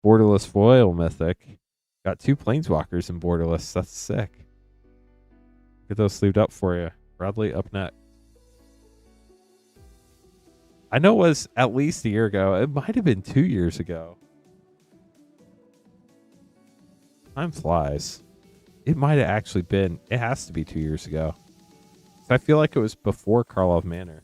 Borderless Foil Mythic. Got 2 Planeswalkers in Borderless. That's sick. Get those sleeved up for you. Bradley up next. I know it was at least a year ago. It might have been 2 years ago. Time flies. It might have actually been. It has to be 2 years ago. I feel like it was before Karlov Manor.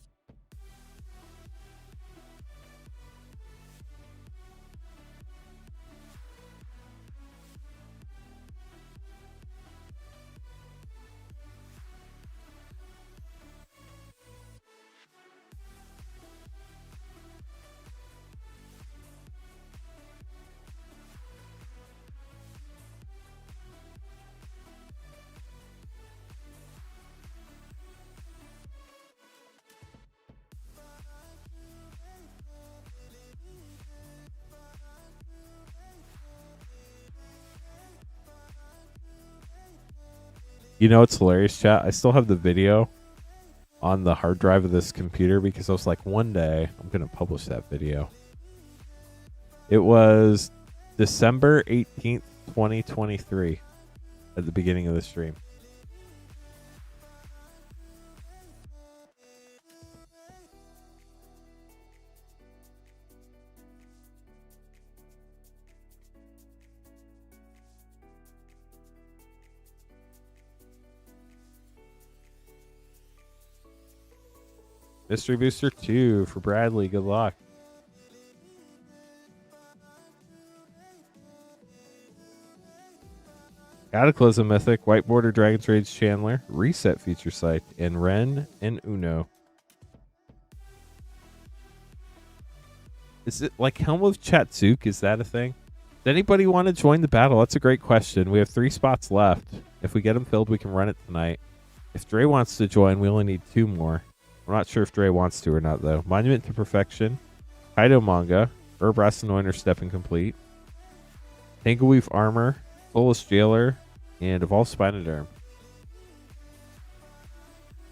You know, it's hilarious, chat. I still have the video on the hard drive of this computer because I was like, one day I'm going to publish that video. It was December 18th, 2023 at the beginning of the stream. Mystery Booster 2 for Bradley. Good luck. Cataclysm Mythic, White Border Dragon's Rage Chandler, Reset Feature Site, and Ren and Uno. Is it like Helm of Chatsuk? Is that a thing? Does anybody want to join the battle? That's a great question. We have 3 spots left. If we get them filled, we can run it tonight. If Dre wants to join, we only need 2 more. I'm not sure if Dre wants to or not, though. Monument to Perfection, Kaido Manga, Urbrass Anointer Step Incomplete, Tangleweave Armor, Soulless Jailer, and Evolved Spinoderm.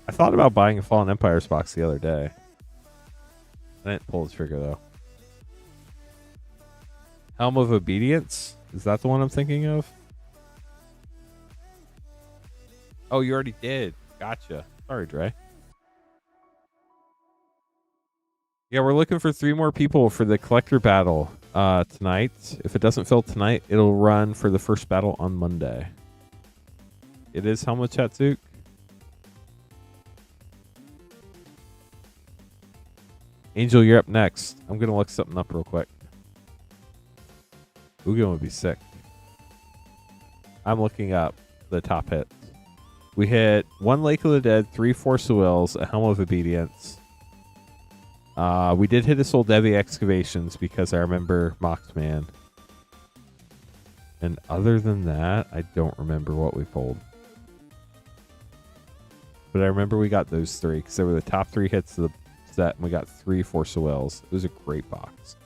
I thought about buying a Fallen Empires box the other day. I didn't pull the trigger, though. Helm of Obedience? Is that the one I'm thinking of? Oh, you already did. Gotcha. Sorry, Dre. Yeah, we're looking for 3 more people for the collector battle tonight. If it doesn't fill tonight, it'll run for the first battle on Monday. It is Helm of Chatsuk. Angel, you're up next. I'm going to look something up real quick. Ugin would be sick. I'm looking up the top hits. We hit 1 Lake of the Dead, 3 Force of Wills, a Helm of Obedience. We did hit a Soul Devi Excavations because I remember Moxman. And other than that, I don't remember what we pulled. But I remember we got those 3 because they were the top 3 hits of the set, and we got 3 Force of Wills. It was a great box.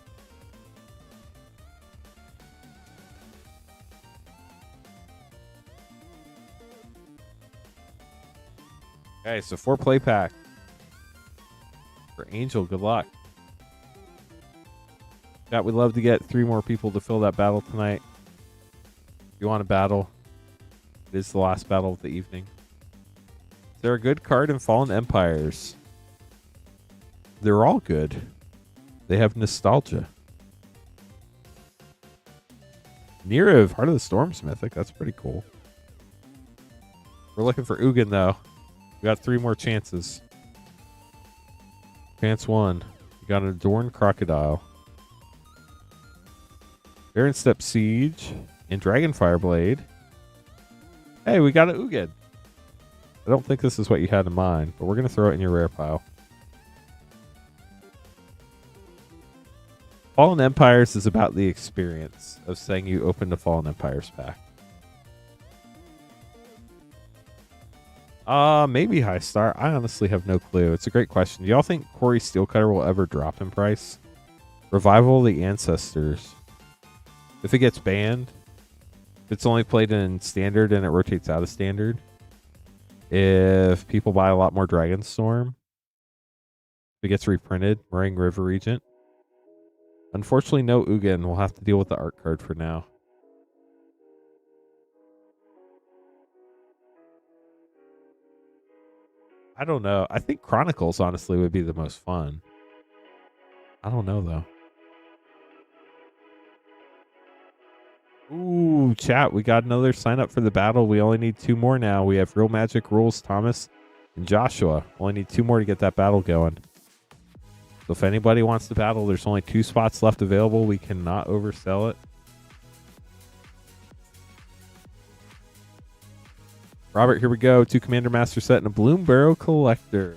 Okay, so 4 play pack. For Angel, good luck. Yeah, we'd love to get 3 more people to fill that battle tonight. If you want a battle, it is the last battle of the evening. Is there a good card in Fallen Empires? They're all good. They have nostalgia. Nirav, Heart of the Storm's mythic. That's pretty cool. We're looking for Ugin, though. We got 3 more chances. Chance 1. You got an Adorned Crocodile. Baron Step Siege. And Dragonfire Blade. Hey, we got an Ugin. I don't think this is what you had in mind, but we're going to throw it in your rare pile. Fallen Empires is about the experience of saying you opened a Fallen Empires pack. Maybe High Star. I honestly have no clue. It's a great question. Do y'all think Quarry Steelcutter will ever drop in price? Revival of the Ancestors. If it gets banned, if it's only played in Standard and it rotates out of Standard, if people buy a lot more Dragonstorm, if it gets reprinted, Meringue River Regent. Unfortunately, no Ugin. We'll have to deal with the art card for now. I don't know. I think Chronicles, honestly, would be the most fun. I don't know, though. Ooh, chat. We got another sign up for the battle. We only need 2 more now. We have Real Magic Rules, Thomas, and Joshua. Only need 2 more to get that battle going. So if anybody wants to battle, there's only 2 spots left available. We cannot oversell it. Robert, here we go. 2 Commander Master set and a Bloom Barrow Collector.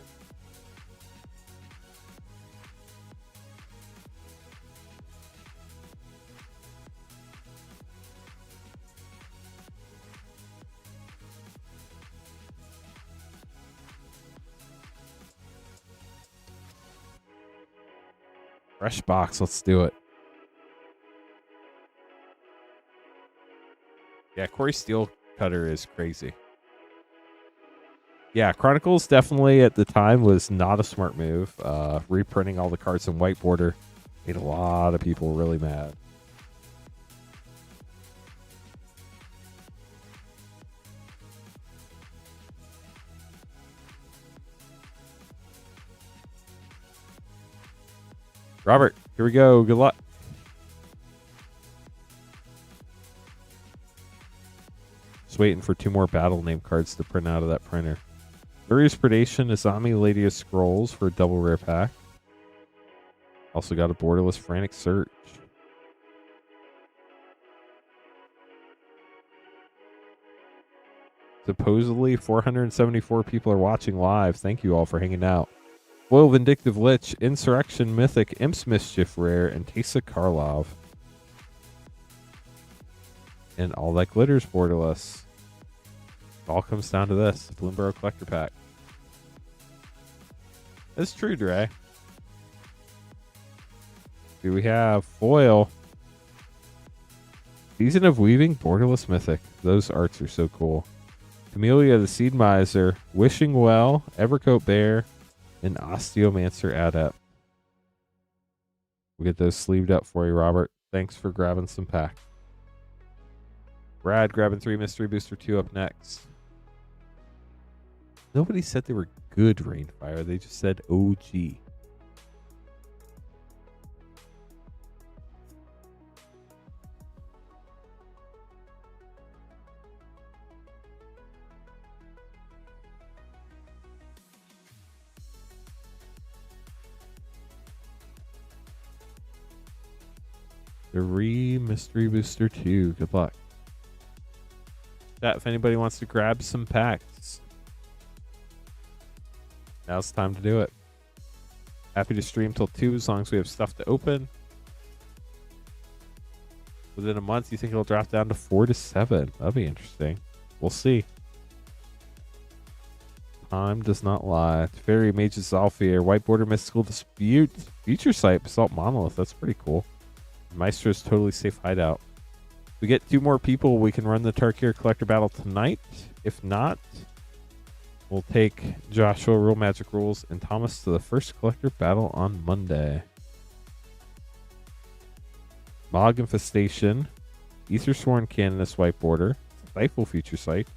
Fresh box. Let's do it. Yeah, Quarry Steelcutter is crazy. Yeah, Chronicles definitely at the time was not a smart move. Reprinting all the cards in white border made a lot of people really mad. Robert, here we go. Good luck. Just waiting for 2 more battle name cards to print out of that printer. Furious Predation, Izami, Lady of Scrolls for a double rare pack. Also got a borderless Frantic Search. Supposedly 474 people are watching live. Thank you all for hanging out. Loyal Vindictive Lich, Insurrection Mythic, Imp's Mischief Rare, and Teysa Karlov. And all that glitters borderless. It all comes down to this. Bloomburrow Collector Pack. That's true, Dre. Do we have foil? Season of Weaving, borderless Mythic. Those arts are so cool. Camellia the Seed Miser, Wishing Well, Evercoat Bear, and Osteomancer Adept. We'll get those sleeved up for you, Robert. Thanks for grabbing some pack. Brad grabbing 3 Mystery Booster 2 up next. Nobody said they were good Rainfire. They just said OG. Three Mystery Booster 2. Good luck. Chat, if anybody wants to grab some packs, now's the time to do it. Happy to stream till 2 as long as we have stuff to open. Within a month, you think it'll drop down to 4 to 7? That'll be interesting. We'll see. Time does not lie. Fairy Mage's Zalfir, White Border Mystical Dispute, Feature Site, Basalt Monolith. That's pretty cool. Maestro's Totally Safe Hideout. If we get 2 more people, we can run the Tarkir Collector Battle tonight. If not, we'll take Joshua, Real Magic Rules, and Thomas to the first Collector Battle on Monday. Mog Infestation, Aethersworn Canonist White Border, Stifle Feature Site,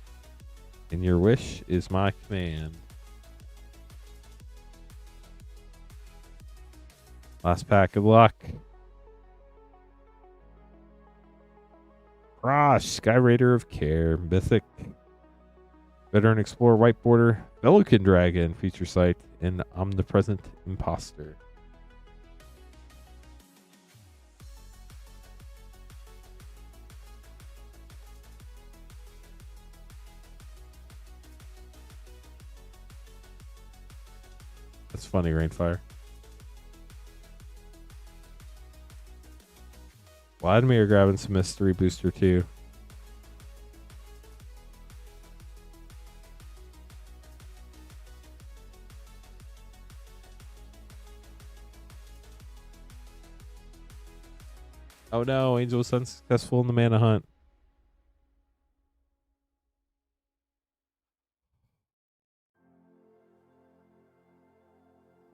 and Your Wish is My Command. Last pack. Good luck. Rosh, Sky Raider of Care, Mythic, Veteran Explorer White Border, Velucan Dragon Feature Site, and Omnipresent Imposter. That's funny, Rainfire. Vladimir grabbing some Mystery Booster 2. Oh no, Angel was unsuccessful in the mana hunt.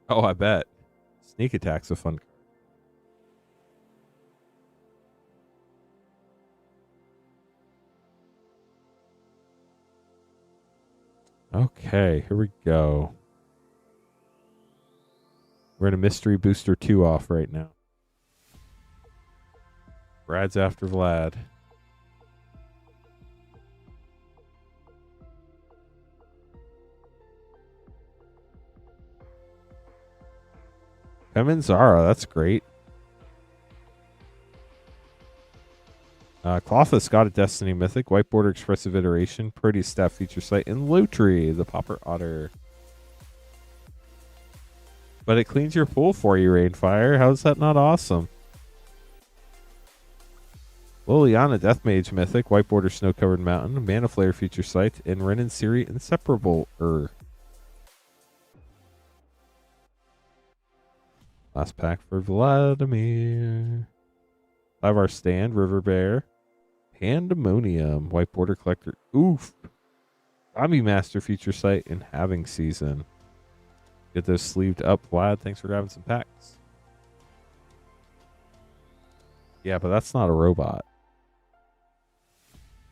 Oh, I bet. Sneak Attack's a fun card. Okay, here we go. We're in a Mystery Booster 2 off right now. Brad's after Vlad. Zara, that's great. Clothis got a Destiny Mythic, White Border Expressive Iteration, Pretty Staff Feature Site, and Lotry, the Popper Otter. But it cleans your pool for you, Rainfire. How's that not awesome? Liliana Deathmage Mythic, White Border Snow Covered Mountain, Mana Flare Feature Site, and Ren and Siri Inseparable. Last pack for Vladimir. Our Stand, River Bear, Pandemonium, White Border Collector. Oof. Zombie Master feature site in having season. Get those sleeved up, Vlad. Thanks for grabbing some packs. Yeah, but that's not a robot.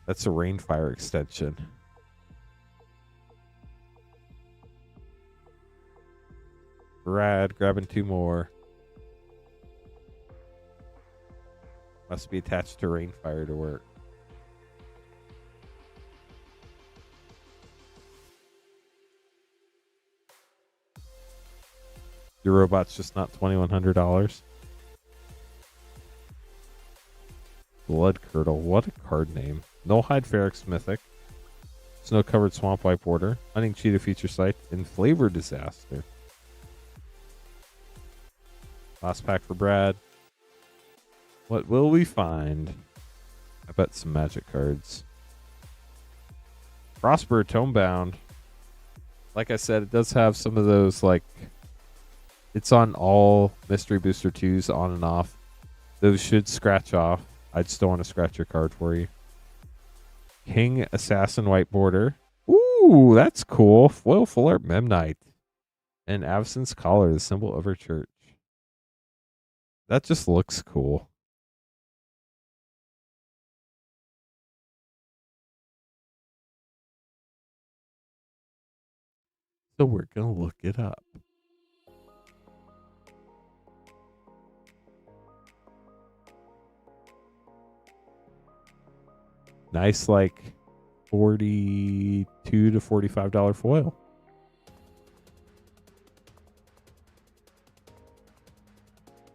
That's a Rainfire extension. Brad, grabbing 2 more. Must be attached to Rainfire to work. Your robot's just not $2,100. Blood Curdle. What a card name. Nullhide Feryx Mythic. Snow-covered Swamp Wipe Order. Hunting Cheetah feature site. And Flavor Disaster. Last pack for Brad. What will we find? I bet some magic cards. Prosper Tomebound. Like I said, it does have some of those, like, it's on all Mystery Booster 2s on and off. Those should scratch off. I just don't want to scratch your card for you. King Assassin White Border. Ooh, that's cool. Foil Full Art Memnite. And Avacyn's Collar, the symbol of her church. That just looks cool. So we're going to look it up. Nice, like $42 to $45 foil.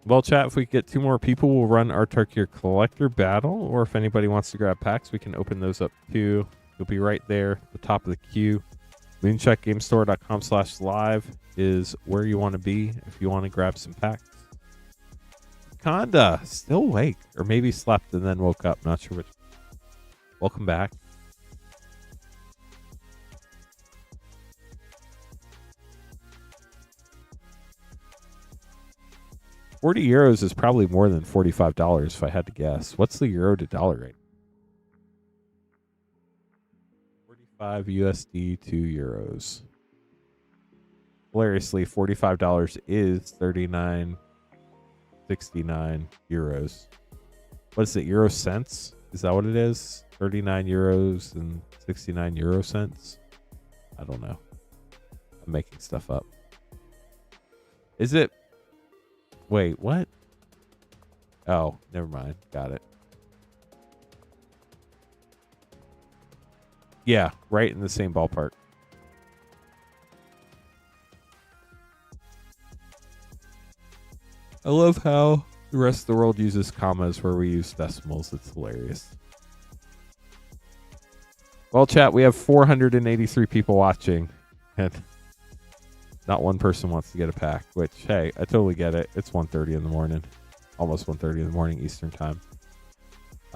Well, chat, if we get 2 more people, we'll run our Tarkir Collector Battle. Or if anybody wants to grab packs, we can open those up too. You'll be right there at the top of the queue. mooncheckgamestore.com/live is where you want to be if you want to grab some packs. Conda, still awake. Or maybe slept and then woke up. Not sure which. Welcome back. €40 is probably more than $45 if I had to guess. What's the euro to dollar rate? 45 USD to euros. Hilariously, $45 is 39.69 euros. What is it? Euro cents? Is that what it is? 39 euros and 69 euro cents? I don't know. I'm making stuff up. Is it? Wait, what? Oh, never mind. Got it. Yeah, right in the same ballpark. I love how the rest of the world uses commas where we use decimals. It's hilarious. Well, chat, we have 483 people watching, and not one person wants to get a pack, which, hey, I totally get it. It's 1:30 in the morning, almost 1:30 in the morning Eastern time.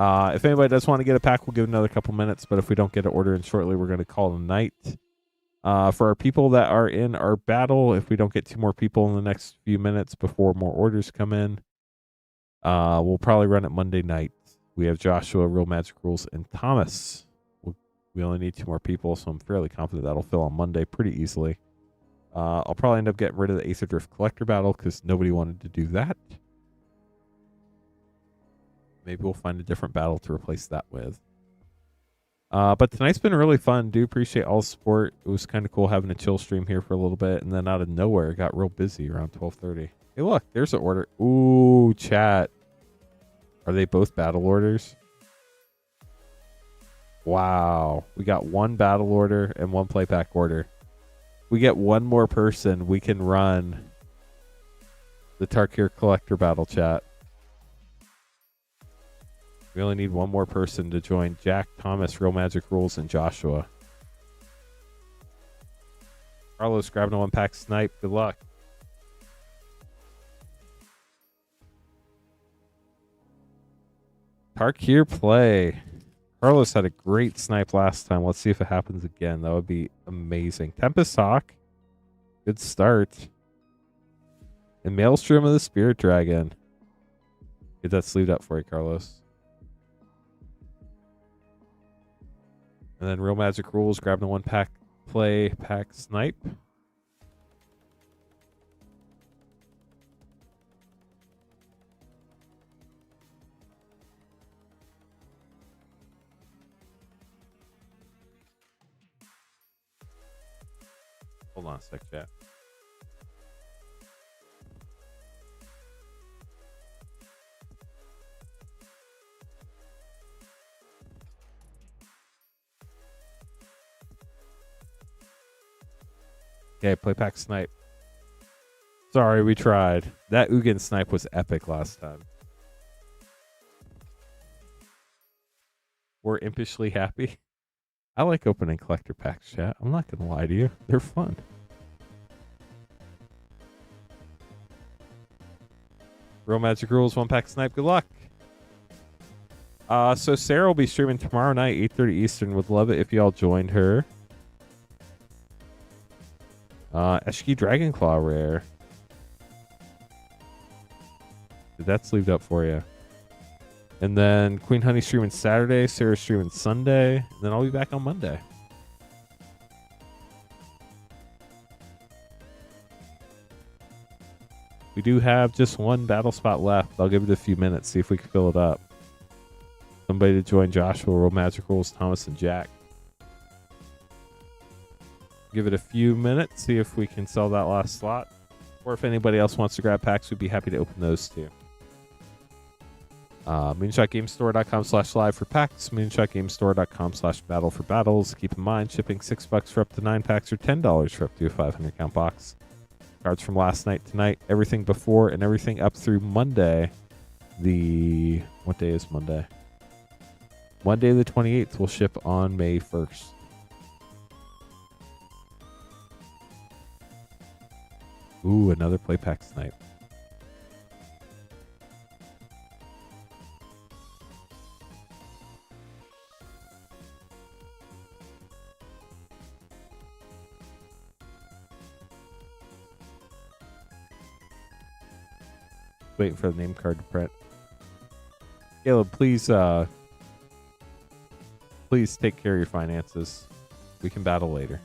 If anybody does want to get a pack, we'll give another couple minutes, but if we don't get an order in shortly, we're going to call it a night. For our people that are in our battle, if we don't get 2 more people in the next few minutes before more orders come in, we'll probably run it Monday night. We have Joshua, Real Magic Rules, and Thomas. We only need 2 more people, so I'm fairly confident that'll fill on Monday pretty easily. I'll probably end up getting rid of the Aether Drift Collector Battle because nobody wanted to do that. Maybe we'll find a different battle to replace that with. But tonight's been really fun. Do appreciate all the support. It was kind of cool having a chill stream here for a little bit, and then out of nowhere, it got real busy around 12:30. Hey, look, there's an order. Ooh, chat. Are they both battle orders? Wow. We got 1 battle order and 1 playpack order. We get 1 more person, we can run the Tarkir Collector Battle, chat. We only need 1 more person to join Jack, Thomas, Real Magic Rules, and Joshua. Carlos grabbing a 1-pack snipe. Good luck. Tarkir play. Carlos had a great snipe last time. Let's see if it happens again. That would be amazing. Tempest Hawk. Good start. And Maelstrom of the Spirit Dragon. Get that sleeved up for you, Carlos. And then Real Magic Rules, grab the 1-pack play pack snipe. Hold on a sec, chat. Okay, play pack snipe. Sorry, we tried. That Ugin snipe was epic last time. We're impishly happy. I like opening collector packs, chat. I'm not going to lie to you. They're fun. Real Magic Rules, 1-pack snipe. Good luck. So Sarah will be streaming tomorrow night, 8:30 Eastern. Would love it if y'all joined her. Eshki Dragonclaw rare. Did that sleeved up for you? And then Queen Honey streaming Saturday, Sarah streaming Sunday, and then I'll be back on Monday. We do have just one battle spot left. I'll give it a few minutes, see if we can fill it up. Somebody to join Joshua, Real Magic Rules, Thomas, and Jack. Give it a few minutes, see if we can sell that last slot. Or if anybody else wants to grab packs, we'd be happy to open those too. MoonshotGameStore.com/live for packs. MoonshotGameStore.com/battle for battles. Keep in mind, shipping $6 for up to 9 packs or $10 for up to a 500 count box. Cards from last night, tonight, everything before and everything up through Monday. What day is Monday? Monday the 28th will ship on May 1st. Ooh, another play pack snipe. Waiting for the name card to print. Caleb, please take care of your finances. We can battle later.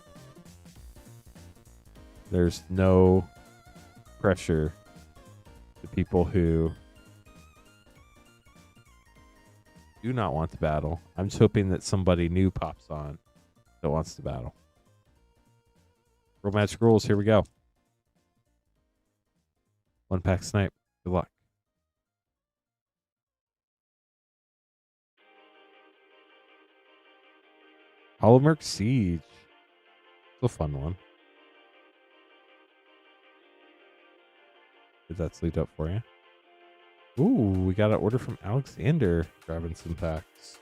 There's no pressure to people who do not want to battle. I'm just hoping that somebody new pops on that wants to battle. Real Magic Rules, here we go. 1-pack snipe. Good luck. Holomerk Siege. It's a fun one. Did that sleep up for you? Ooh, we got an order from Alexander. Grabbing some packs.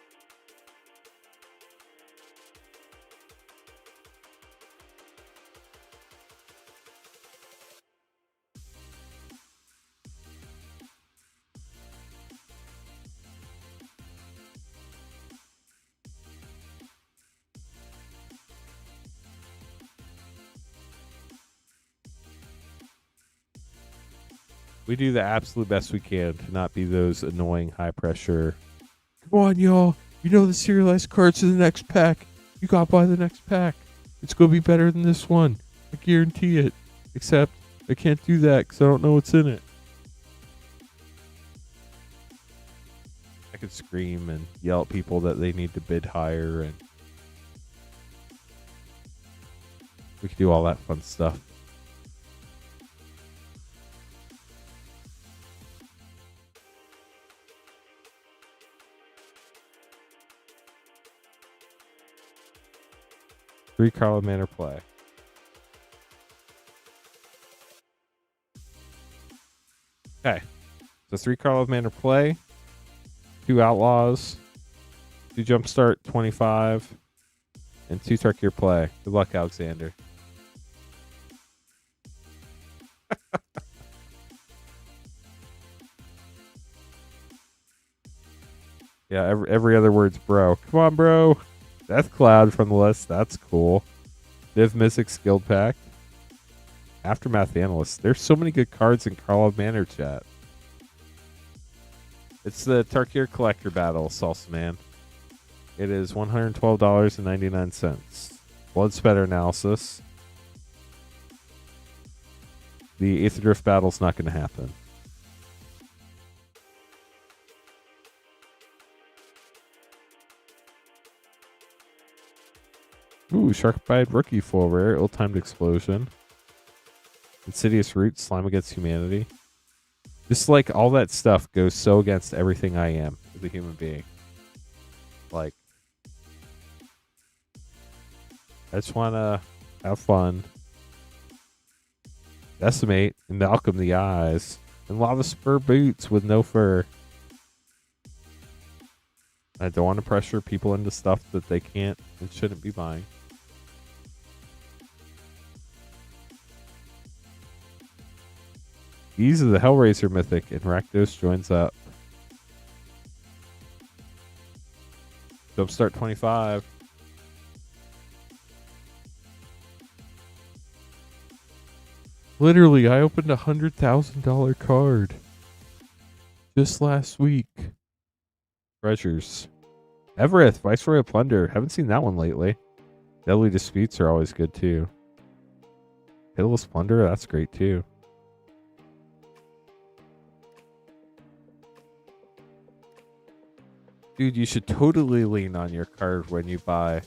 We do the absolute best we can to not be those annoying high pressure. Come on, y'all. You know the serialized cards in the next pack. You got to buy the next pack. It's going to be better than this one. I guarantee it. Except I can't do that because I don't know what's in it. I could scream and yell at people that they need to bid higher, and we could do all that fun stuff. Three Carla Manor play. Okay. So 3 Carla Manor play. 2 Outlaws. 2 Jumpstart 25. And 2 Tarkir play. Good luck, Alexander. Yeah, every other word's bro. Come on, bro. Death Cloud from the list. That's cool. Div Mythic Skilled Pack. Aftermath Analyst. There's so many good cards in Carla Manor, chat. It's the Tarkir Collector Battle, Salsa Man. It is $112.99. Blood spatter analysis. The Aether Drift battle's not going to happen. Ooh, Shark-Bite Rookie full rare, ill-timed explosion. Insidious Root, Slime Against Humanity. Just like all that stuff goes so against everything I am as a human being. Like, I just want to have fun. Decimate and Malcolm the Eyes. And Lava Spur Boots with no fur. I don't want to pressure people into stuff that they can't and shouldn't be buying. These are the Hellraiser Mythic, and Rakdos joins up. Jumpstart 25. Literally, I opened a $100,000 card just last week. Treasures. Everett, Viceroy of Plunder. Haven't seen that one lately. Deadly Disputes are always good too. Pitiless Plunder, that's great too. Dude, you should totally lean on your card when you buy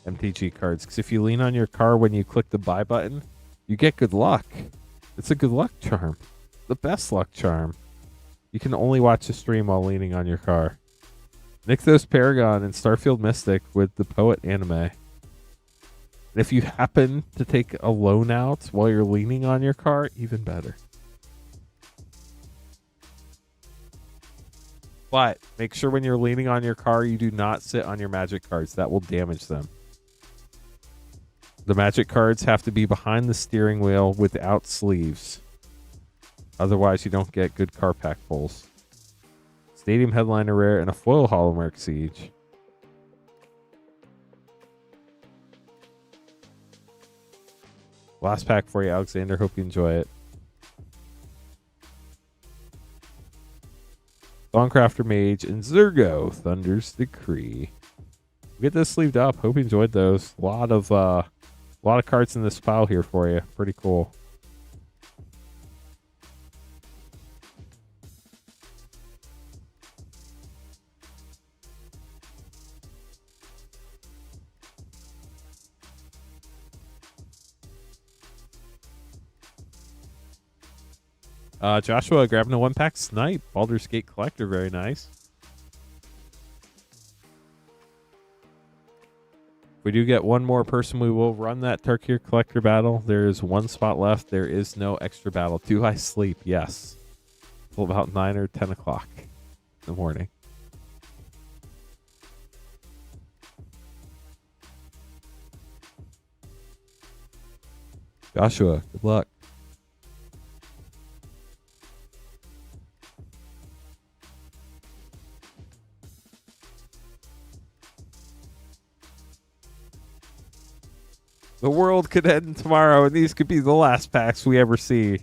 MTG cards. Because if you lean on your card when you click the buy button, you get good luck. It's a good luck charm. The best luck charm. You can only watch the stream while leaning on your car. Nykthos Paragon and Starfield Mystic with the Poet anime. And if you happen to take a loan out while you're leaning on your car, even better. But make sure when you're leaning on your car, you do not sit on your magic cards. That will damage them. The magic cards have to be behind the steering wheel without sleeves. Otherwise, you don't get good car pack pulls. Stadium Headliner Rare and a foil Holomark Siege. Last pack for you, Alexander. Hope you enjoy it. Songcrafter Mage and Zergo Thunder's Decree. We'll get this sleeved up. Hope you enjoyed those. A lot of cards in this pile here for you. Pretty cool. Joshua grabbing a 1-pack Snipe. Baldur's Gate Collector. Very nice. If we do get one more person, we will run that Tarkir Collector battle. There is one spot left. There is no extra battle. Do I sleep? Yes. Till about 9 or 10 o'clock in the morning. Joshua, good luck. The world could end tomorrow, and these could be the last packs we ever see.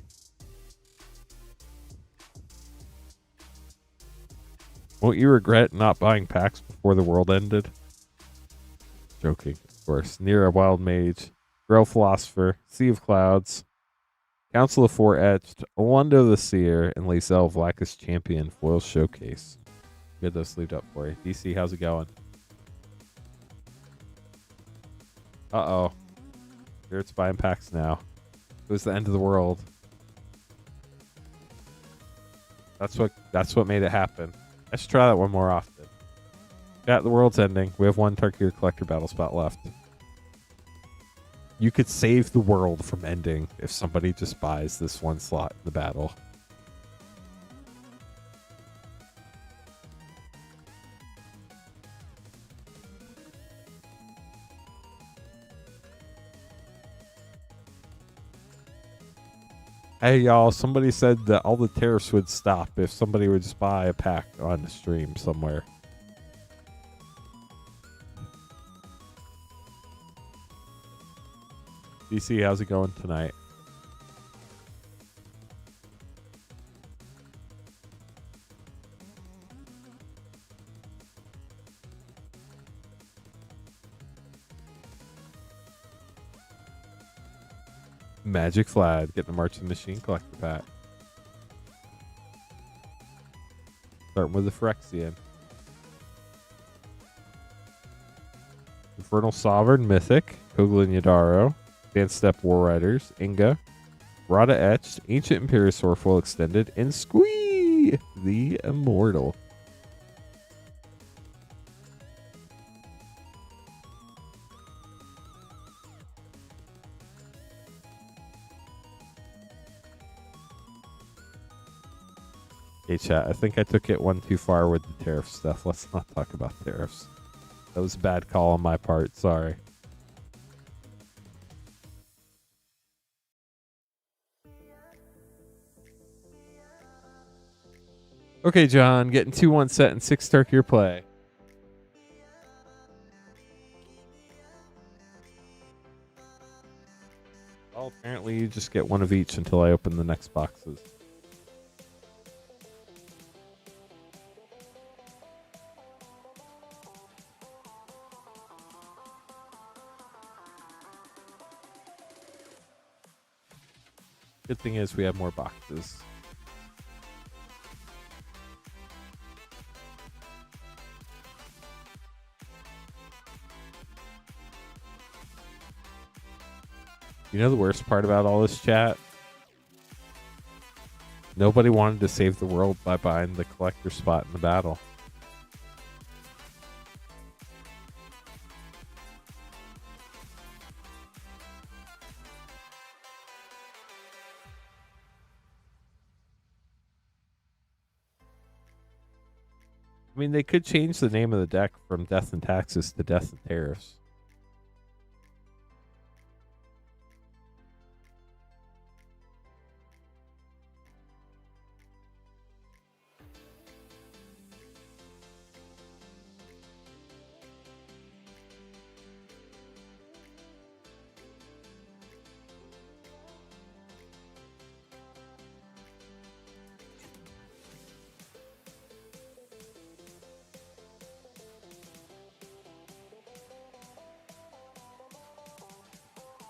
Won't you regret not buying packs before the world ended? Joking, of course. Near a Wild Mage, Grail Philosopher, Sea of Clouds, Council of Four Etched, Alondo the Seer, and Lacel Vlacus Champion Foil Showcase. Get those sleeved up for you. DC, how's it going? Uh-oh. It's buying packs now. It was the end of the world. That's what made it happen. I should try that one more often. Yeah, the world's ending. We have one Tarkir Collector battle spot left. You could save the world from ending if somebody just buys this one slot in the battle. Hey, y'all, somebody said that all the tariffs would stop if somebody would just buy a pack on the stream somewhere. DC, how's it going tonight? Magic Flag. Getting a Marching Machine collector pack. Starting with the Phyrexian. Infernal Sovereign, Mythic. Koglin Yadaro. Advanced Step War Riders. Inga. Rada Etched. Ancient Imperiosaur Full Extended. And Squee! The Immortal. Hey chat, I think I took it one too far with the tariff stuff. Let's not talk about tariffs. That was a bad call on my part. Sorry. Okay, John, getting 2-1 set and 6 Tarkir play. Well, apparently you just get one of each until I open the next boxes. Good thing is we have more boxes. You know the worst part about all this, chat? Nobody wanted to save the world by buying the collector spot in the battle. I mean, they could change the name of the deck from Death and Taxes to Death and Tariffs.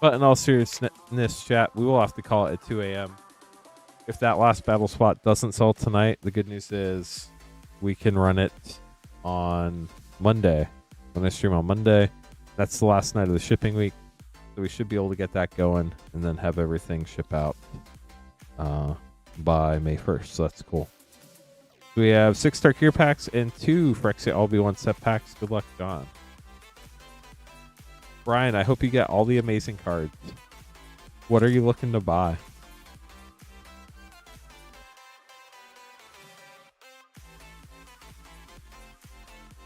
But in all seriousness, chat, we will have to call it at 2 a.m. If that last battle spot doesn't sell tonight, the good news is we can run it on Monday. When I stream on Monday, that's the last night of the shipping week. So we should be able to get that going and then have everything ship out by May 1st. So that's cool. We have 6 Tarkir packs and 2 Phyrexia All-Be-One set packs. Good luck, John. Brian, I hope you get all the amazing cards. What are you looking to buy?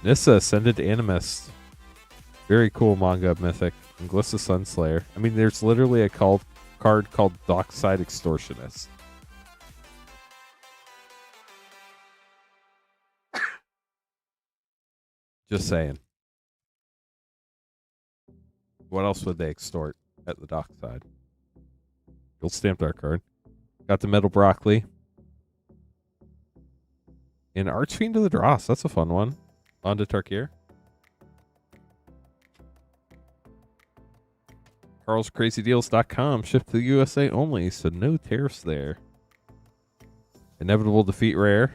Nissa, Ascended Animist. Very cool manga mythic. And Glissa Sunslayer. I mean, there's literally a card called Dockside Extortionist. Just saying. What else would they extort at the dockside? Gold stamped art card. Got the Metal Broccoli. And Archfiend of the Dross. That's a fun one. On to Tarkir. CarlsCrazyDeals.com. Shipped to the USA only, so no tariffs there. Inevitable Defeat rare.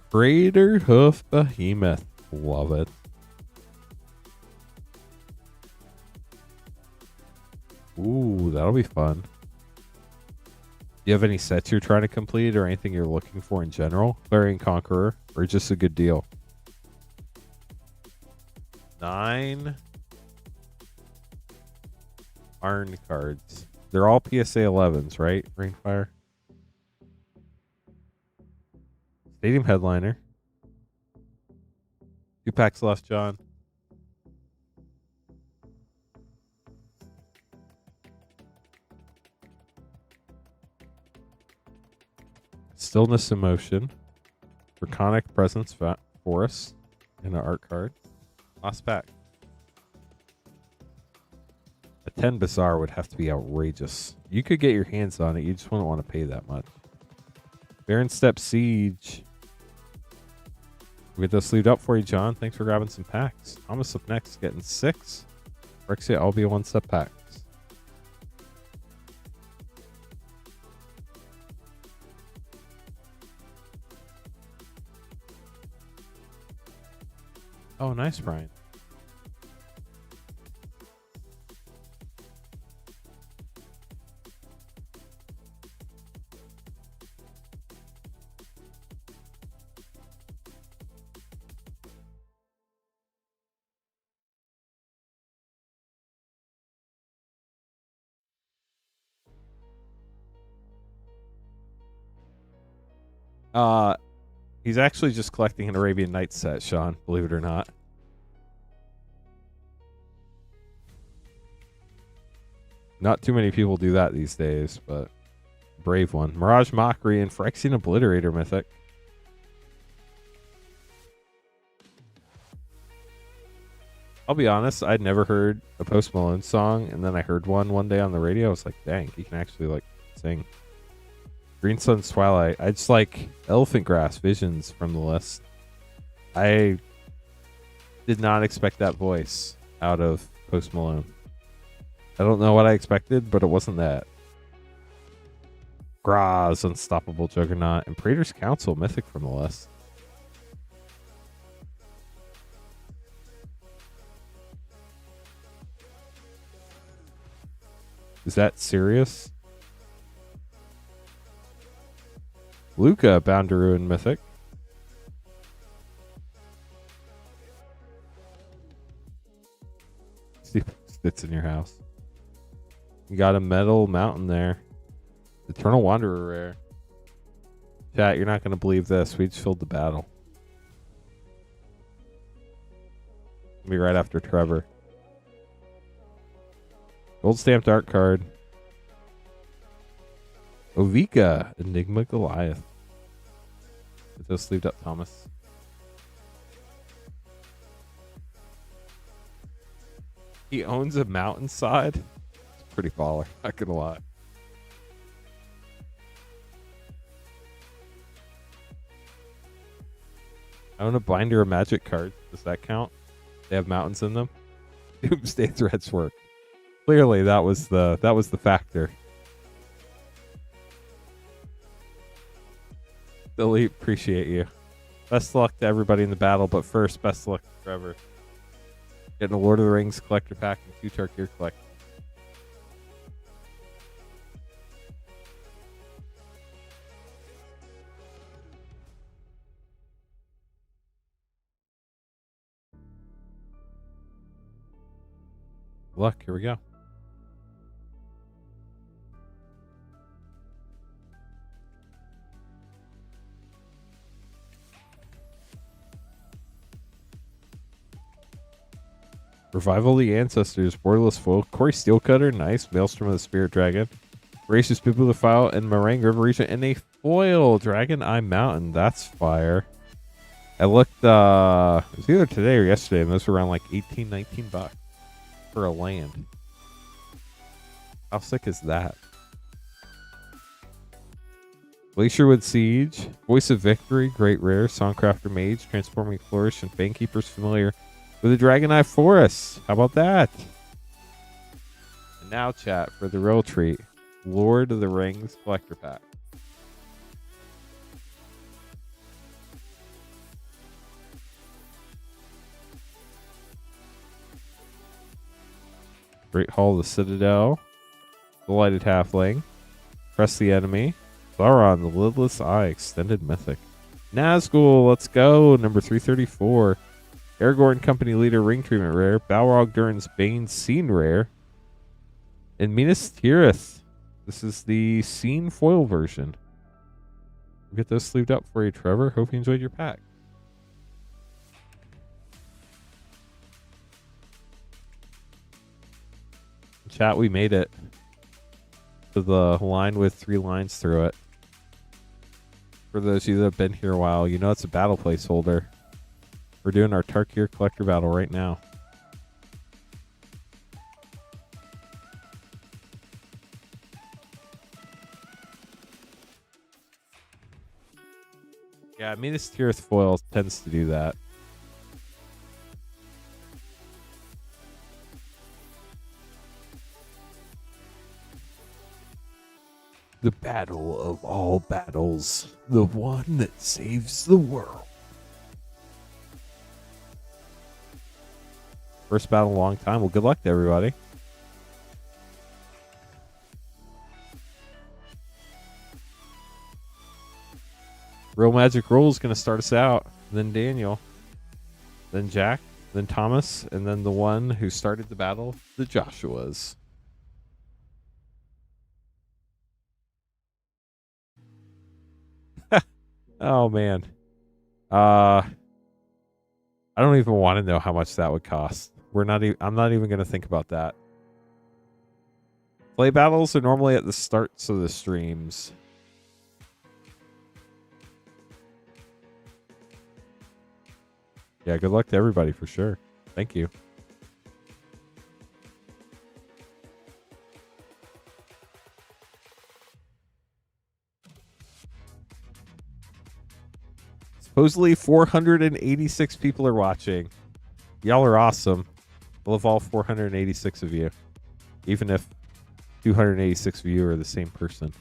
Crater Hoof Behemoth. Love it. Ooh, that'll be fun. Do you have any sets you're trying to complete or anything you're looking for in general? Clarion Conqueror, or just a good deal? 9 Arn cards. They're all PSA 11s, right? Rainfire. Stadium Headliner. 2 packs left, John. Stillness in Motion. Draconic Presence Forest. And an art card. Last pack. A 10 Bazaar would have to be outrageous. You could get your hands on it. You just wouldn't want to pay that much. Baron Step Siege. We'll get those sleeved up for you, John. Thanks for grabbing some packs. Thomas up next, getting 6. Brexit, I'll be a 1-step packs. Oh, nice, Brian. He's actually just collecting an Arabian Nights set, Sean, believe it or not. Not too many people do that these days, but brave one. Mirage Mockery and Phyrexian Obliterator Mythic. I'll be honest, I'd never heard a Post Malone song, and then I heard one day on the radio. I was like, dang, he can actually like sing. Green Sun's Twilight. I just like Elephant Grass Visions from the list. I did not expect that voice out of Post Malone. I don't know what I expected, but it wasn't that. Graz, Unstoppable Juggernaut, and Praetor's Council, Mythic from the list. Is that serious? Luca, Bound to Ruin, Mythic. See if it fits in your house. You got a Metal Mountain there. Eternal Wanderer rare. Chat, you're not going to believe this. We just filled the battle. It'll be right after Trevor. Gold stamped art card. Ovika, Enigma Goliath. Get those sleeved up, Thomas. He owns a mountainside. It's pretty baller, not gonna lie. I own a binder of Magic cards. Does that count? They have mountains in them. Doomsday Threats work. Clearly, that was the factor. Billy, appreciate you. Best of luck to everybody in the battle, but first, best of luck to Trevor. Getting a Lord of the Rings collector pack and 2 Tarkir collectors. Luck, here we go. Revival of the Ancestors, Borderless Foil, Corey Steelcutter, nice. Maelstrom of the Spirit Dragon, Voracious Bibliophile, and Meringue River Regent, and a foil Dragon Eye Mountain. That's fire. I looked, it was either today or yesterday, and those were around like 18, 19 bucks for a land. How sick is that? Glacierwood Siege, Voice of Victory, Great Rare, Songcrafter Mage, Transforming Flourish, and Fanekeeper's Familiar with a Dragon Eye Forest. How about that? And now, chat, for the real treat, Lord of the Rings Collector Pack. Great Hall of the Citadel, the Lighted Halfling, Press the Enemy, Sauron, the Lidless Eye, Extended Mythic, Nazgul, let's go, number 334, Aragorn Company Leader, Ring Treatment rare, Balrog Durin's Bane Scene rare, and Minas Tirith. This is the Scene foil version. We'll get those sleeved up for you, Trevor. Hope you enjoyed your pack. Chat, we made it to the line with 3 lines through it. For those of you that have been here a while, you know it's a battle placeholder. We're doing our Tarkir collector battle right now. Yeah, Minas Tirith foil tends to do that. The battle of all battles. The one that saves the world. First battle in a long time. Well, good luck to everybody. Real Magic Roll is going to start us out. Then Daniel. Then Jack. Then Thomas. And then the one who started the battle, the Joshuas. Oh, man. I don't even want to know how much that would cost. I'm not even going to think about that. Play battles are normally at the starts of the streams. Yeah, good luck to everybody for sure. Thank you. Supposedly 486 people are watching. Y'all are awesome. I love all 486 of you. Even if 286 of you are the same person.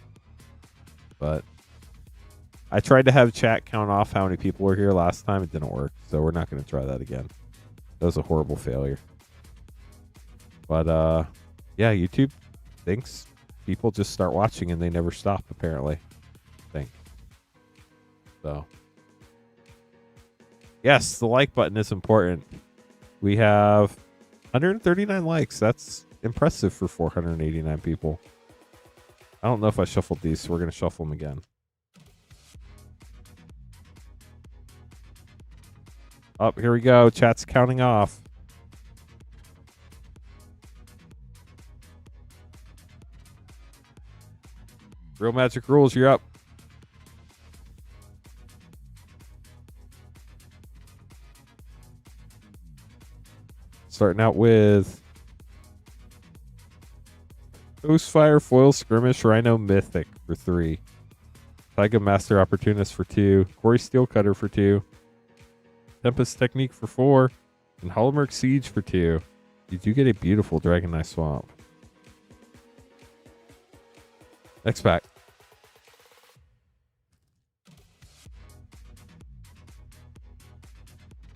But I tried to have chat count off how many people were here last time. It didn't work. So we're not going to try that again. That was a horrible failure. But yeah, YouTube thinks people just start watching and they never stop, apparently. I think. So yes, the like button is important. We have 139 likes. That's impressive for 489 people. I don't know if I shuffled these, so we're going to shuffle them again. Oh, here we go. Chat's counting off. Real Magic Rules, you're up. Starting out with Ghostfire Foil Skirmish Rhino Mythic for 3. Taiga Master Opportunist for 2. Quarry Steelcutter for 2. Tempest Technique for 4. And Holomerk Siege for 2. You do get a beautiful Dragonite Swamp. Next pack.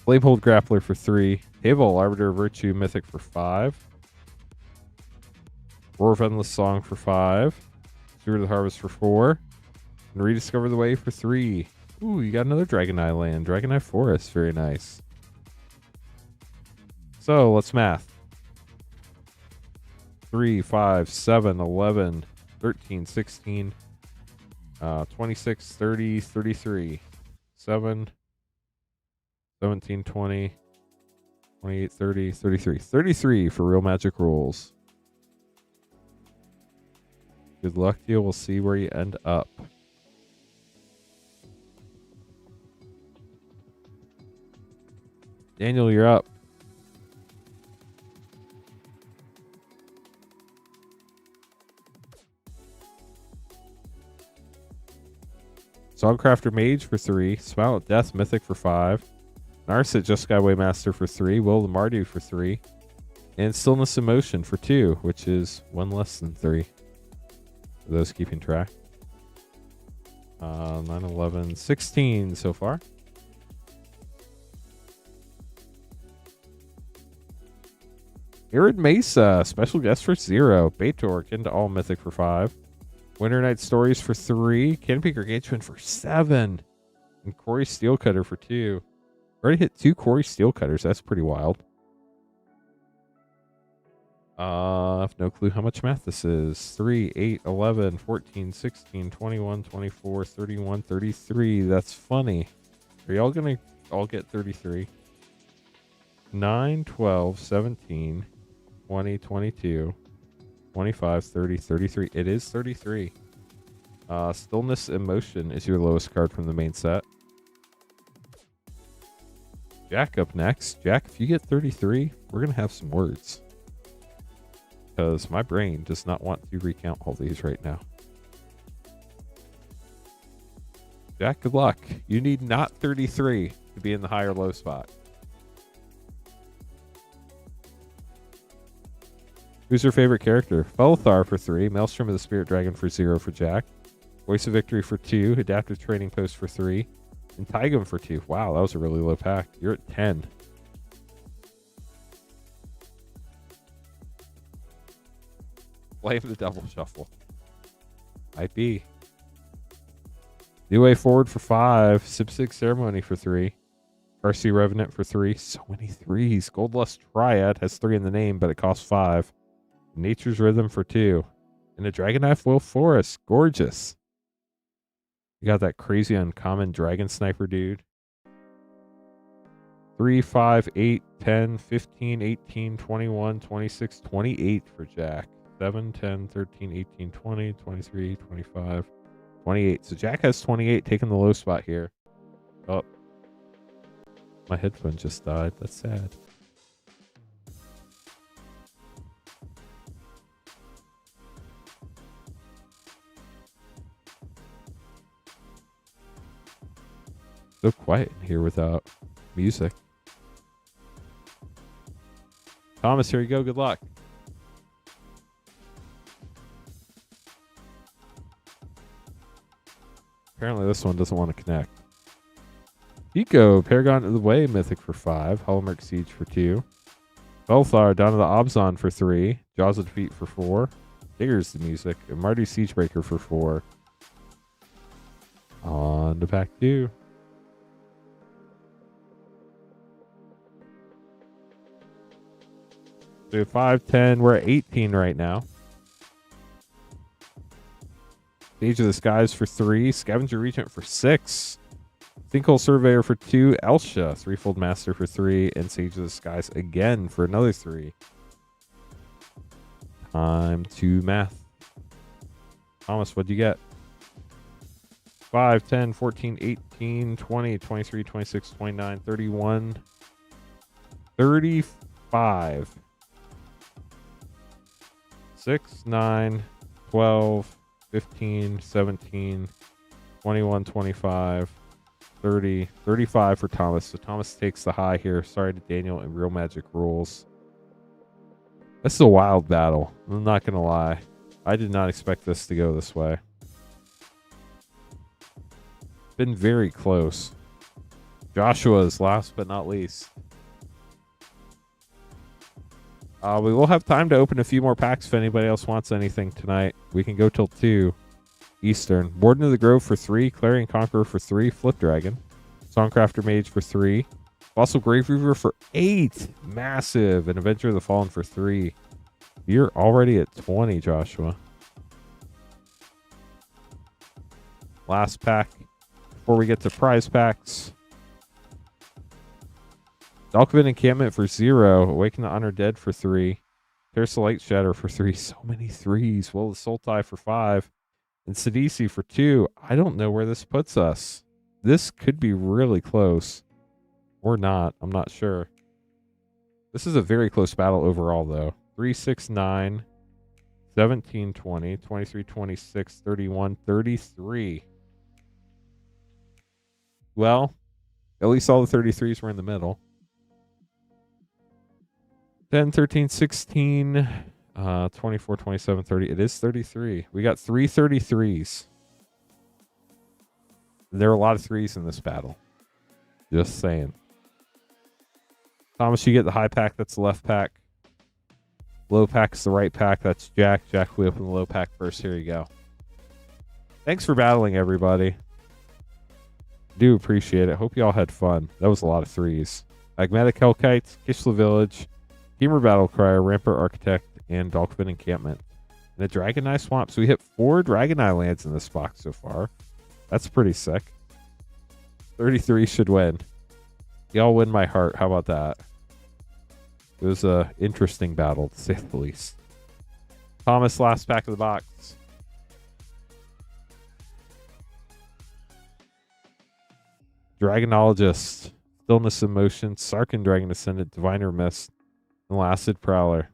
Flamehold Grappler for 3. Havel Arbiter of Virtue Mythic for 5. Roar of Endless Song for 5. Steward of the Harvest for 4. And Rediscover the Way for 3. Ooh, you got another Dragonite land. Dragonite Forest. Very nice. So, let's math. 3, 5, 7, 11, 13, 16, 26, 30, 33. 7, 17, 20, 28, 30, 33. 33 for Real Magic Rules. Good luck to you. We'll see where you end up. Daniel, you're up. Songcrafter Mage for 3. Smile at Death Mythic for 5. Narset Just Skyway Master for 3. Will the Mardu for 3. And Stillness in Motion for 2, which is one less than 3. For those keeping track. 9, 11, 16 so far. Arid Mesa, special guest for 0. Baitork into all Mythic for 5. Winter Night Stories for 3. Canopy Gargantuan for 7. And Quarry Steelcutter for 2. Already hit 2 Quarry Steelcutters. That's pretty wild. I have no clue how much math this is. 3, 8, 11, 14, 16, 21, 24, 31, 33. That's funny. Are y'all going to all get 33? 9, 12, 17, 20, 22, 25, 30, 33. It is 33. Stillness in Motion is your lowest card from the main set. Jack up next. Jack, if you get 33, we're going to have some words. Because my brain does not want to recount all these right now. Jack, good luck. You need not 33 to be in the high or low spot. Who's your favorite character? Felthar for 3. Maelstrom of the Spirit Dragon for 0 for Jack. Voice of Victory for 2. Adaptive Training Post for 3. And Tygum for 2. Wow, that was a really low pack. You're at 10. Blame the double shuffle. Might be. New Way Forward for 5. Sipsig Ceremony for 3. RC Revenant for 3. So many threes. Goldlust Triad has 3 in the name, but it costs 5. Nature's Rhythm for 2. And a Dragon Knife Wolf Forest. Gorgeous. You got that crazy uncommon Dragon Sniper dude. 3, 5, 8, 10, 15, 18, 21, 26, 28 for Jack. 7, 10, 13, 18, 20, 23, 25, 28. So Jack has 28, taking the low spot here. Oh. My headphone just died. That's sad. So quiet in here without music. Thomas, here you go. Good luck. Apparently this one doesn't want to connect. Eco, Paragon of the Way, Mythic for 5. Hellmark Siege for 2. Belthar, Dawn of the Obzon for 3. Jaws of Defeat for 4. Digger's the music. And Mardu Siegebreaker for 4. On to pack 2. So we have 5, 10. We're at 18 right now. Age of the Skies for 3. Scavenger Regent for 6. Sinkhole Surveyor for 2. Elsha, Threefold Master for 3. And Sage of the Skies again for another 3. Time to math. Thomas, what'd you get? 5, 10, 14, 18, 20, 23, 26, 29, 31, 35. 6, 9, 12, 15, 17, 21, 25, 30, 35 for Thomas. So Thomas takes the high here. Sorry to Daniel and Real Magic Rules. This is a wild battle. I'm not going to lie. I did not expect this to go this way. Been very close. Joshua's last but not least. We will have time to open a few more packs if anybody else wants anything tonight. We can go till 2 Eastern. Warden of the Grove for 3. Clarion Conqueror for 3. Flip Dragon. Songcrafter Mage for 3. Fossil Grave Reaver for 8. Massive. And Avenger of the Fallen for 3. You're already at 20, Joshua. Last pack before we get to prize packs. Dalkovin Encampment for 0. Awaken the Undead for 3. There's the Light Shatter for 3. So many threes. Will the Sultai for 5. And Sidisi for 2. I don't know where this puts us. This could be really close. Or not. I'm not sure. This is a very close battle overall, though. 3, 6, 9, 17, 20, 23, 26, 31, 33. Well, at least all the 33s were in the middle. 10, 13, 16, 24, 27, 30. It is 33. We got 3 33s. There are a lot of threes in this battle. Just saying. Thomas, you get the high pack. That's the left pack. Low pack's the right pack. That's Jack. Jack, we open the low pack first. Here you go. Thanks for battling, everybody. Do appreciate it. Hope you all had fun. That was a lot of threes. Magmatic Hellkite, Kishla Village, Gamer Battle Crier, Rampart Architect, and Dalkovin Encampment. And a Dragon Eye Swamp. So we hit 4 Dragon Eye lands in this box so far. That's pretty sick. 33 should win. Y'all win my heart. How about that? It was a interesting battle, to say the least. Thomas, last pack of the box. Dragonologist, Stillness in Motion, Sarkin Dragon Ascendant, Diviner Mist, and Lasted Prowler.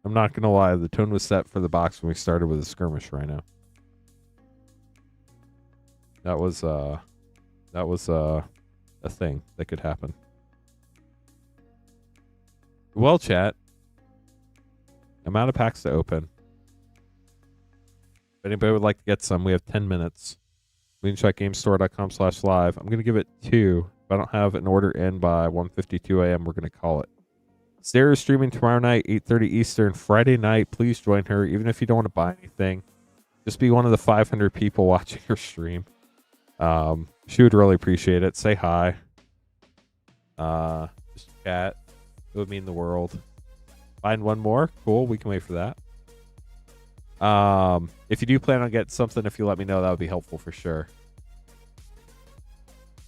I'm not going to lie, the tone was set for the box when we started with a Skirmish Rhino. That was a thing that could happen. Well, chat. I'm out of packs to open. If anybody would like to get some, we have 10 minutes. MoonshotGameStore.com/live. I'm going to give it 2. If I don't have an order in by 1:52 a.m., we're going to call it. Sarah's streaming tomorrow night, 8:30 Eastern, Friday night. Please join her, even if you don't want to buy anything. Just be one of the 500 people watching her stream. She would really appreciate it. Say hi. Just chat. It would mean the world. Find one more. Cool. We can wait for that. If you do plan on getting something, if you let me know, that would be helpful for sure.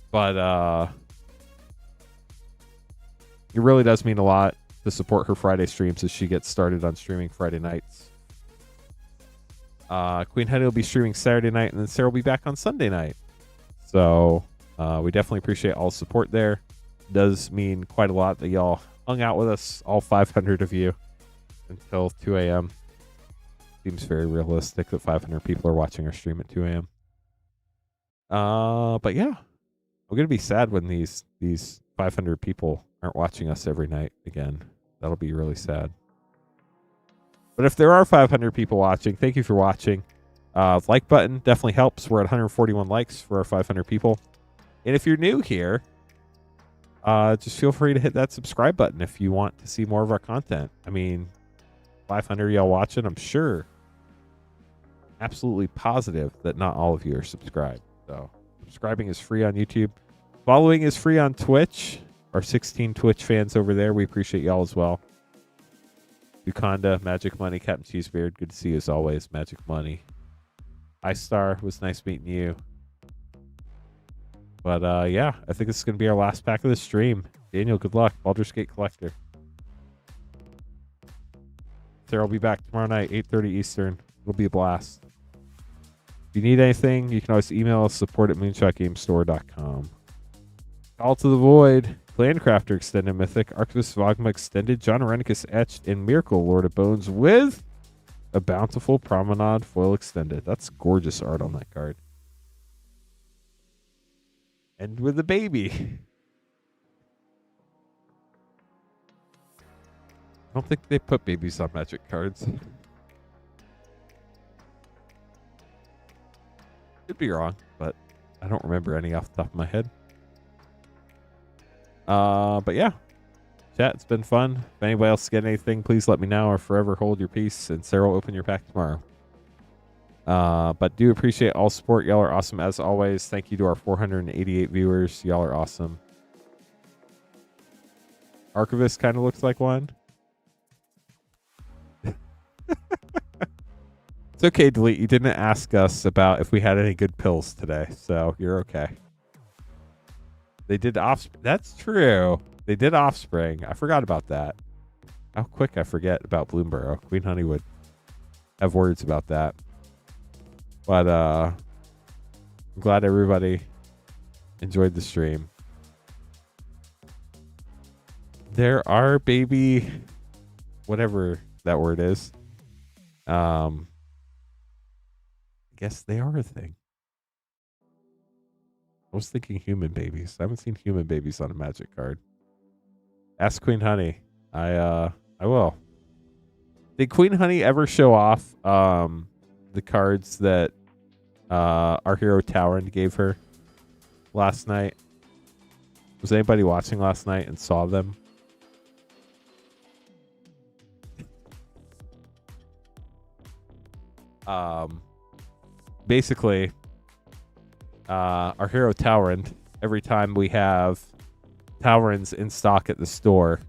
But it really does mean a lot to support her Friday streams as she gets started on streaming Friday nights. Queen Honey will be streaming Saturday night, and then Sarah will be back on Sunday night. So we definitely appreciate all the support there. It does mean quite a lot that y'all hung out with us, all 500 of you, until 2 a.m. Seems very realistic that 500 people are watching our stream at 2 a.m. But yeah, I'm going to be sad when these 500 people aren't watching us every night again. That'll be really sad. But if there are 500 people watching, thank you for watching. Like button definitely helps. We're at 141 likes for our 500 people. And if you're new here, just feel free to hit that subscribe button if you want to see more of our content. I mean, 500 y'all watching, I'm sure, absolutely positive that not all of you are subscribed. So subscribing is free on YouTube. Following is free on Twitch. Our 16 Twitch fans over there, we appreciate y'all as well. Uconda, Magic Money, Captain Cheesebeard, good to see you as always. Magic Money. iStar, was nice meeting you. But yeah, I think this is going to be our last pack of the stream. Daniel, good luck. Baldur's Gate Collector. Sarah will be back tomorrow night, 8:30 Eastern. It'll be a blast. If you need anything, you can always email us, support@moonshotgamestore.com. Call to the Void, Clandcrafter Extended Mythic, Archivist Vogma Extended, John Arenicus Etched, and Miracle Lord of Bones with a Bountiful Promenade Foil Extended. That's gorgeous art on that card. And with a baby. I don't think they put babies on Magic cards. Could be wrong, but I don't remember any off the top of my head. But yeah, chat, it's been fun. If anybody else get anything, please let me know, or forever hold your peace, and Sarah will open your pack tomorrow. But do appreciate all support. Y'all are awesome as always. Thank you to our 488 viewers. Y'all are awesome. Archivist kind of looks like one. It's okay, Delete. You didn't ask us about if we had any good pills today, so you're okay. They did Offspring. That's true. They did Offspring. I forgot about that. How quick I forget about Bloomborough. Queen Honey would have words about that. But I'm glad everybody enjoyed the stream. There are baby, whatever that word is. I guess they are a thing. I was thinking human babies. I haven't seen human babies on a Magic card. Ask Queen Honey. I will. Did Queen Honey ever show off the cards that our hero Towrend gave her last night? Was anybody watching last night and saw them? Basically, our hero Towrend, every time we have Towrends in stock at the store,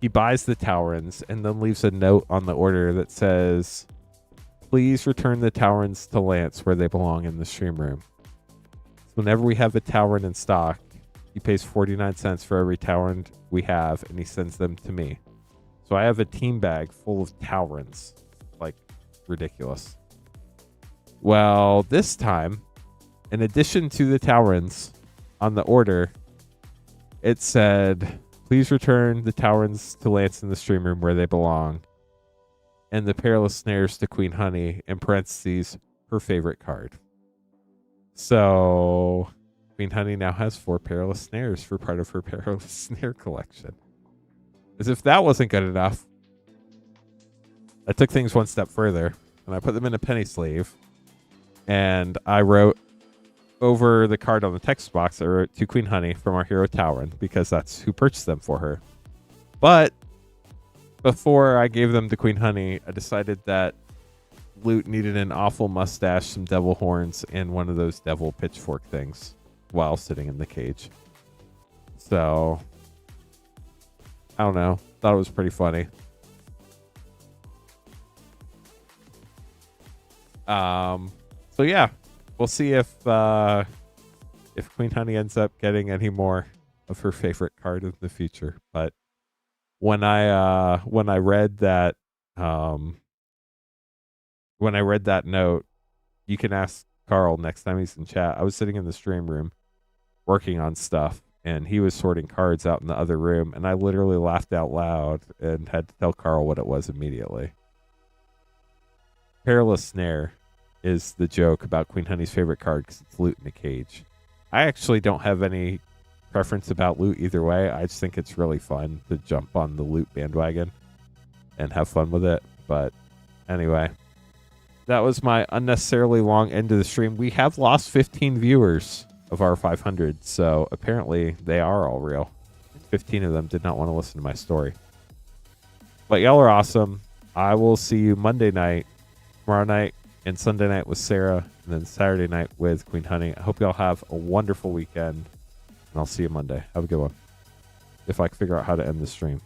he buys the Towrends and then leaves a note on the order that says, please return the Towrends to Lance where they belong in the stream room. So whenever we have a Towrend in stock, he pays 49 cents for every Towrend we have, and he sends them to me. So I have a team bag full of Towrends. Like, ridiculous. Well, this time, in addition to the Towrends on the order, it said, please return the Towrends to Lance in the stream room where they belong. And the Perilous Snares to Queen Honey, in parentheses, her favorite card. So Queen Honey now has 4 Perilous Snares for part of her Perilous Snare collection. As if that wasn't good enough, I took things one step further and I put them in a penny sleeve. And I wrote over the card on the text box, I wrote to Queen Honey from our hero Tauren, because that's who purchased them for her. But before I gave them to Queen Honey, I decided that Loot needed an awful mustache, some devil horns, and one of those devil pitchfork things while sitting in the cage. So, I don't know. Thought it was pretty funny. So yeah, we'll see if Queen Honey ends up getting any more of her favorite card in the future. But when I read that note, you can ask Carl next time he's in chat. I was sitting in the stream room working on stuff, and he was sorting cards out in the other room, and I literally laughed out loud and had to tell Carl what it was immediately. Perilous Snare is the joke about Queen Honey's favorite card because it's Loot in a cage. I actually don't have any preference about Loot either way. I just think it's really fun to jump on the Loot bandwagon and have fun with it. But anyway, that was my unnecessarily long end of the stream. We have lost 15 viewers of our 500, so apparently they are all real. 15 of them did not want to listen to my story. But y'all are awesome. I will see you Monday night, tomorrow night, and Sunday night with Sarah, and then Saturday night with Queen Honey. I hope y'all have a wonderful weekend, and I'll see you Monday. Have a good one. If I can figure out how to end the stream.